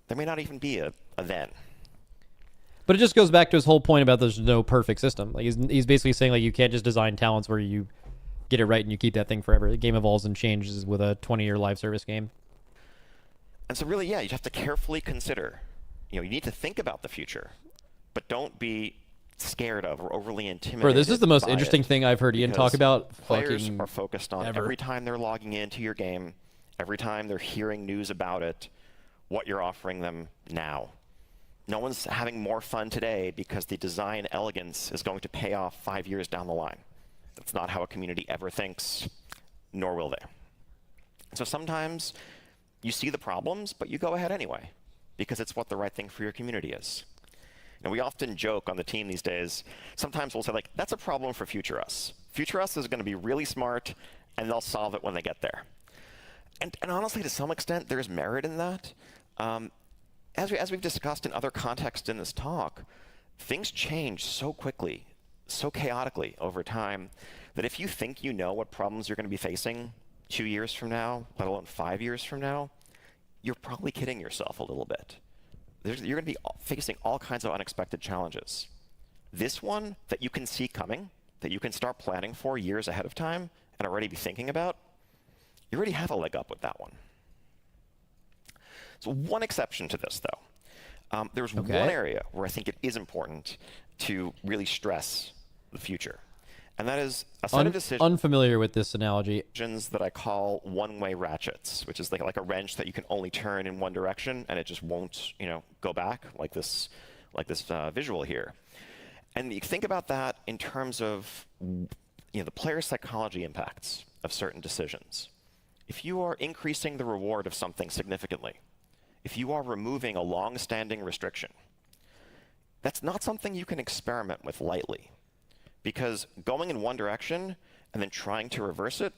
there may not even be a then. But it just goes back to his whole point about there's no perfect system. He's basically saying you can't just design talents where you get it right and you keep that thing forever. The game evolves and changes with a 20-year live service game. And so really, you have to carefully consider. You need to think about the future, but don't be scared of or overly intimidated. Bro, this is the most interesting thing I've heard Ian talk about. Players are focused on every time they're logging into your game, every time they're hearing news about it, what you're offering them now. No one's having more fun today because the design elegance is going to pay off 5 years down the line. That's not how a community ever thinks, nor will they. So sometimes you see the problems, but you go ahead anyway, because it's what the right thing for your community is. And we often joke on the team these days, sometimes we'll say, that's a problem for Future Us. Future Us is going to be really smart, and they'll solve it when they get there. And honestly, to some extent, there's merit in that. As we've discussed in other contexts in this talk, things change so quickly, so chaotically over time, that if you think you know what problems you're going to be facing 2 years from now, let alone 5 years from now, you're probably kidding yourself a little bit. You're going to be facing all kinds of unexpected challenges. This one that you can see coming, that you can start planning for years ahead of time and already be thinking about, you already have a leg up with that one. So one exception to this, though. There's one area where I think it is important to really stress the future. And that is a set of decisions. Unfamiliar with this analogy. That I call one-way ratchets, which is like a wrench that you can only turn in one direction, and it just won't, go back like this visual here. And you think about that in terms of, the player psychology impacts of certain decisions. If you are increasing the reward of something significantly, if you are removing a long-standing restriction, that's not something you can experiment with lightly. Because going in one direction and then trying to reverse it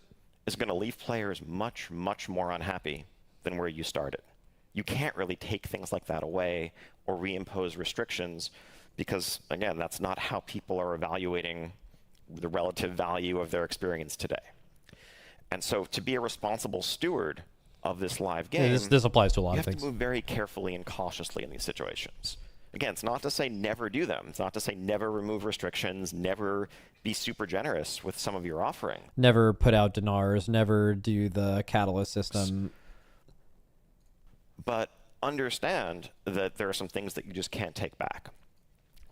is going to leave players much, much more unhappy than where you started. You can't really take things like that away or reimpose restrictions because, again, that's not how people are evaluating the relative value of their experience today. And so to be a responsible steward of this live game, this applies to a lot of things. You have to move very carefully and cautiously in these situations. Again, it's not to say never do them. It's not to say never remove restrictions, never be super generous with some of your offering. Never put out dinars, never do the catalyst system. But understand that there are some things that you just can't take back.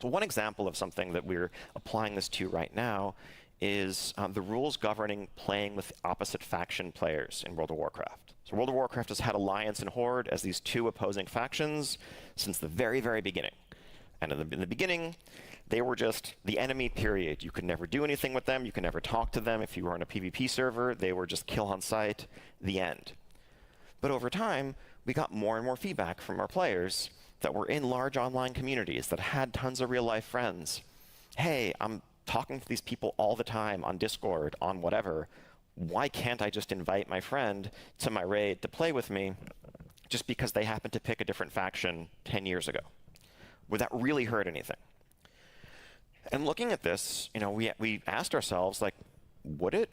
So one example of something that we're applying this to right now is the rules governing playing with opposite faction players in World of Warcraft. So World of Warcraft has had Alliance and Horde as these two opposing factions since the very, very beginning. And in the beginning, they were just the enemy, period. You could never do anything with them. You could never talk to them. If you were on a PvP server, they were just kill on sight, the end. But over time, we got more and more feedback from our players that were in large online communities that had tons of real-life friends. Hey, I'm talking to these people all the time on Discord, on whatever. Why can't I just invite my friend to my raid to play with me? just because they happened to pick a different faction 10 years ago? Would that really hurt anything? And looking at this, we asked ourselves, like, would it?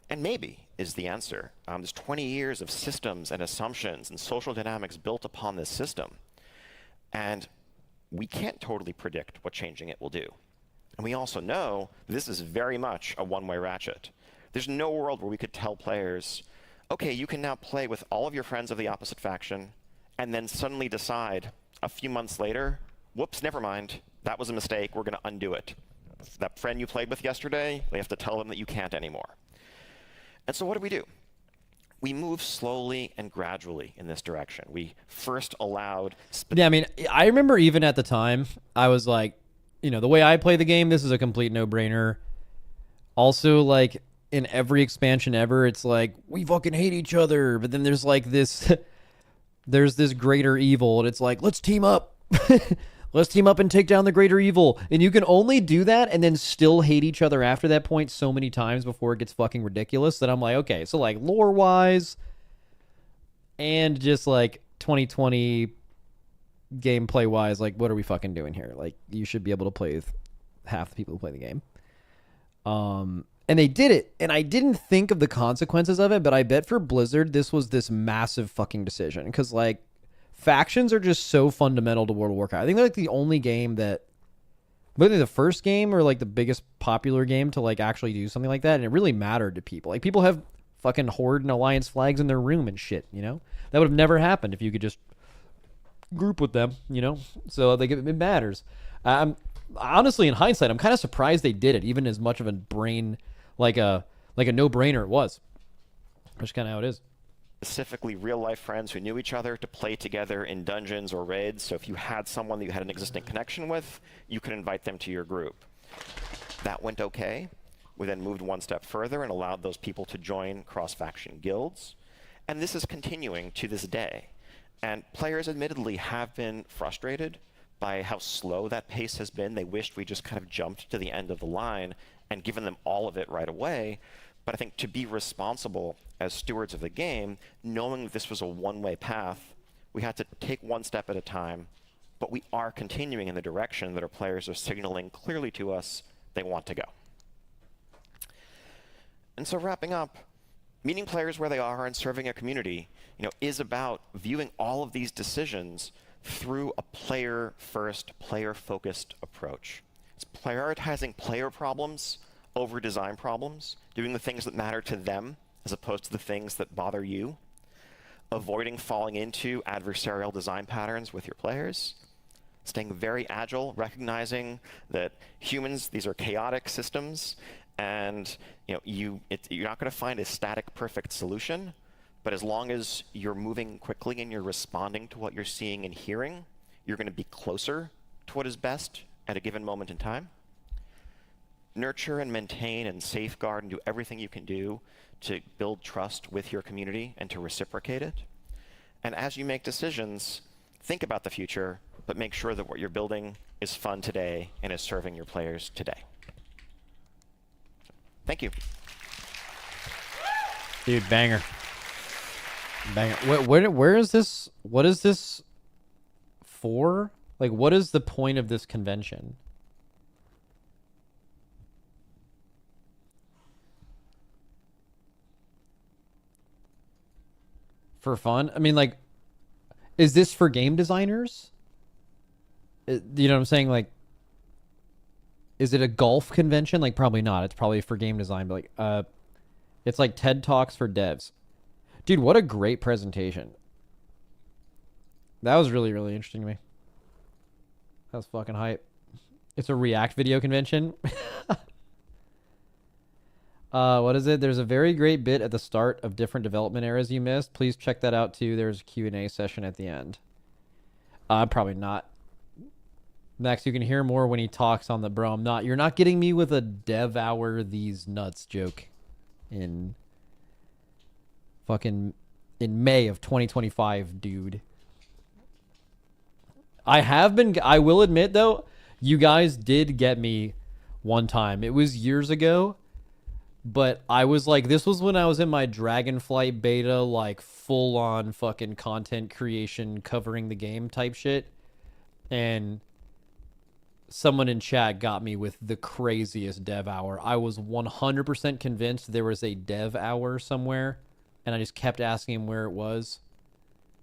And maybe is the answer. There's 20 years of systems and assumptions and social dynamics built upon this system. And we can't totally predict what changing it will do. And we also know this is very much a one-way ratchet. There's no world where we could tell players, okay, you can now play with all of your friends of the opposite faction, and then suddenly decide a few months later, whoops, never mind, that was a mistake, we're going to undo it. That friend you played with yesterday, they have to tell them that you can't anymore. And so what do? We move slowly and gradually in this direction. We first allowed... Yeah, I mean, I remember even at the time, I was like, the way I play the game, this is a complete no-brainer. Also, like, in every expansion ever, it's like, we fucking hate each other. But then there's like this... there's this greater evil, and it's like, let's team up. Let's team up and take down the greater evil. And you can only do that and then still hate each other after that point so many times before it gets fucking ridiculous that I'm like, okay, so like lore-wise and just like 2020 gameplay-wise, like what are we fucking doing here? Like you should be able to play with half the people who play the game. And they did it, and I didn't think of the consequences of it, but I bet for Blizzard this was this massive fucking decision because like factions are just so fundamental to World of Warcraft. I think they're like the only game that, whether the first game or like the biggest popular game to like actually do something like that, and it really mattered to people. Like people have fucking Horde and Alliance flags in their room and shit, That would have never happened if you could just group with them, So like it matters. Honestly, in hindsight, I'm kind of surprised they did it, even as much of a brain, like a no-brainer it was. That's kind of how it is. Specifically real-life friends who knew each other to play together in dungeons or raids. So if you had someone that you had an existing connection with, you could invite them to your group. That went okay. We then moved one step further and allowed those people to join cross-faction guilds. And this is continuing to this day. And players admittedly have been frustrated by how slow that pace has been. They wished we just kind of jumped to the end of the line and given them all of it right away. But I think to be responsible as stewards of the game, knowing this was a one-way path, we had to take one step at a time, but we are continuing in the direction that our players are signaling clearly to us they want to go. And so wrapping up, meeting players where they are and serving a community, is about viewing all of these decisions through a player-first, player-focused approach. It's prioritizing player problems over design problems, doing the things that matter to them as opposed to the things that bother you, avoiding falling into adversarial design patterns with your players, staying very agile, recognizing that humans, these are chaotic systems, and you're not going to find a static, perfect solution, but as long as you're moving quickly and you're responding to what you're seeing and hearing, you're going to be closer to what is best at a given moment in time. Nurture and maintain and safeguard and do everything you can do to build trust with your community and to reciprocate it. And as you make decisions, think about the future, but make sure that what you're building is fun today and is serving your players today. Thank you. Dude, banger. Banger. Where is this? What is this for? Like, what is the point of this convention? For fun? I mean, like, is this for game designers? You know what I'm saying? Like, is it a golf convention? Like, probably not. It's probably for game design. But like, it's like TED Talks for devs. Dude, what a great presentation. That was really, really interesting to me. That was fucking hype. It's a React video convention. What is it? There's a very great bit at the start of different development eras you missed. Please check that out too. There's a Q&A session at the end. Probably not. Max, you can hear more when he talks on the bro. You're not getting me with a devour these nuts joke in May of 2025, dude. I will admit though, you guys did get me one time. It was years ago. But I was like, this was when I was in my Dragonflight beta, like full on fucking content creation covering the game type shit. And someone in chat got me with the craziest dev hour. I was 100% convinced there was a dev hour somewhere, and I just kept asking him where it was.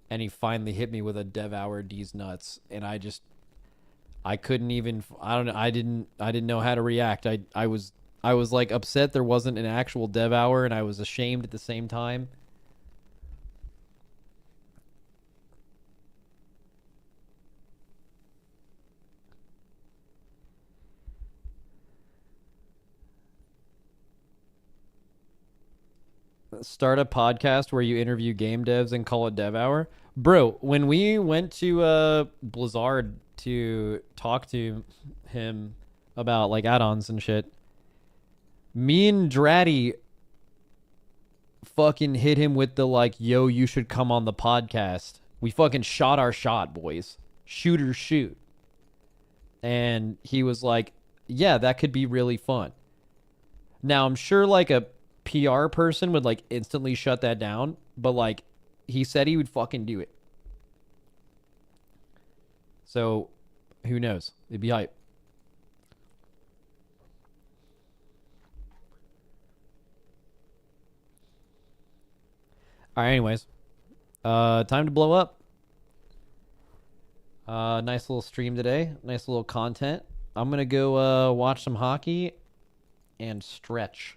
And he finally hit me with a dev hour D's nuts, and I couldn't even, I don't know, I didn't know how to react. I was like upset there wasn't an actual dev hour, and I was ashamed at the same time. Start a podcast where you interview game devs and call it Dev Hour. Bro, when we went to Blizzard to talk to him about like add-ons and shit, me and Dratty fucking hit him with the like, yo, you should come on the podcast. We fucking shot our shot, boys. Shoot or shoot. And he was like, yeah, that could be really fun. Now, I'm sure like a PR person would like instantly shut that down, but like he said he would fucking do it. So who knows? It'd be hype. All right, anyways. Time to blow up. Nice little stream today. Nice little content. I'm going to go watch some hockey and stretch.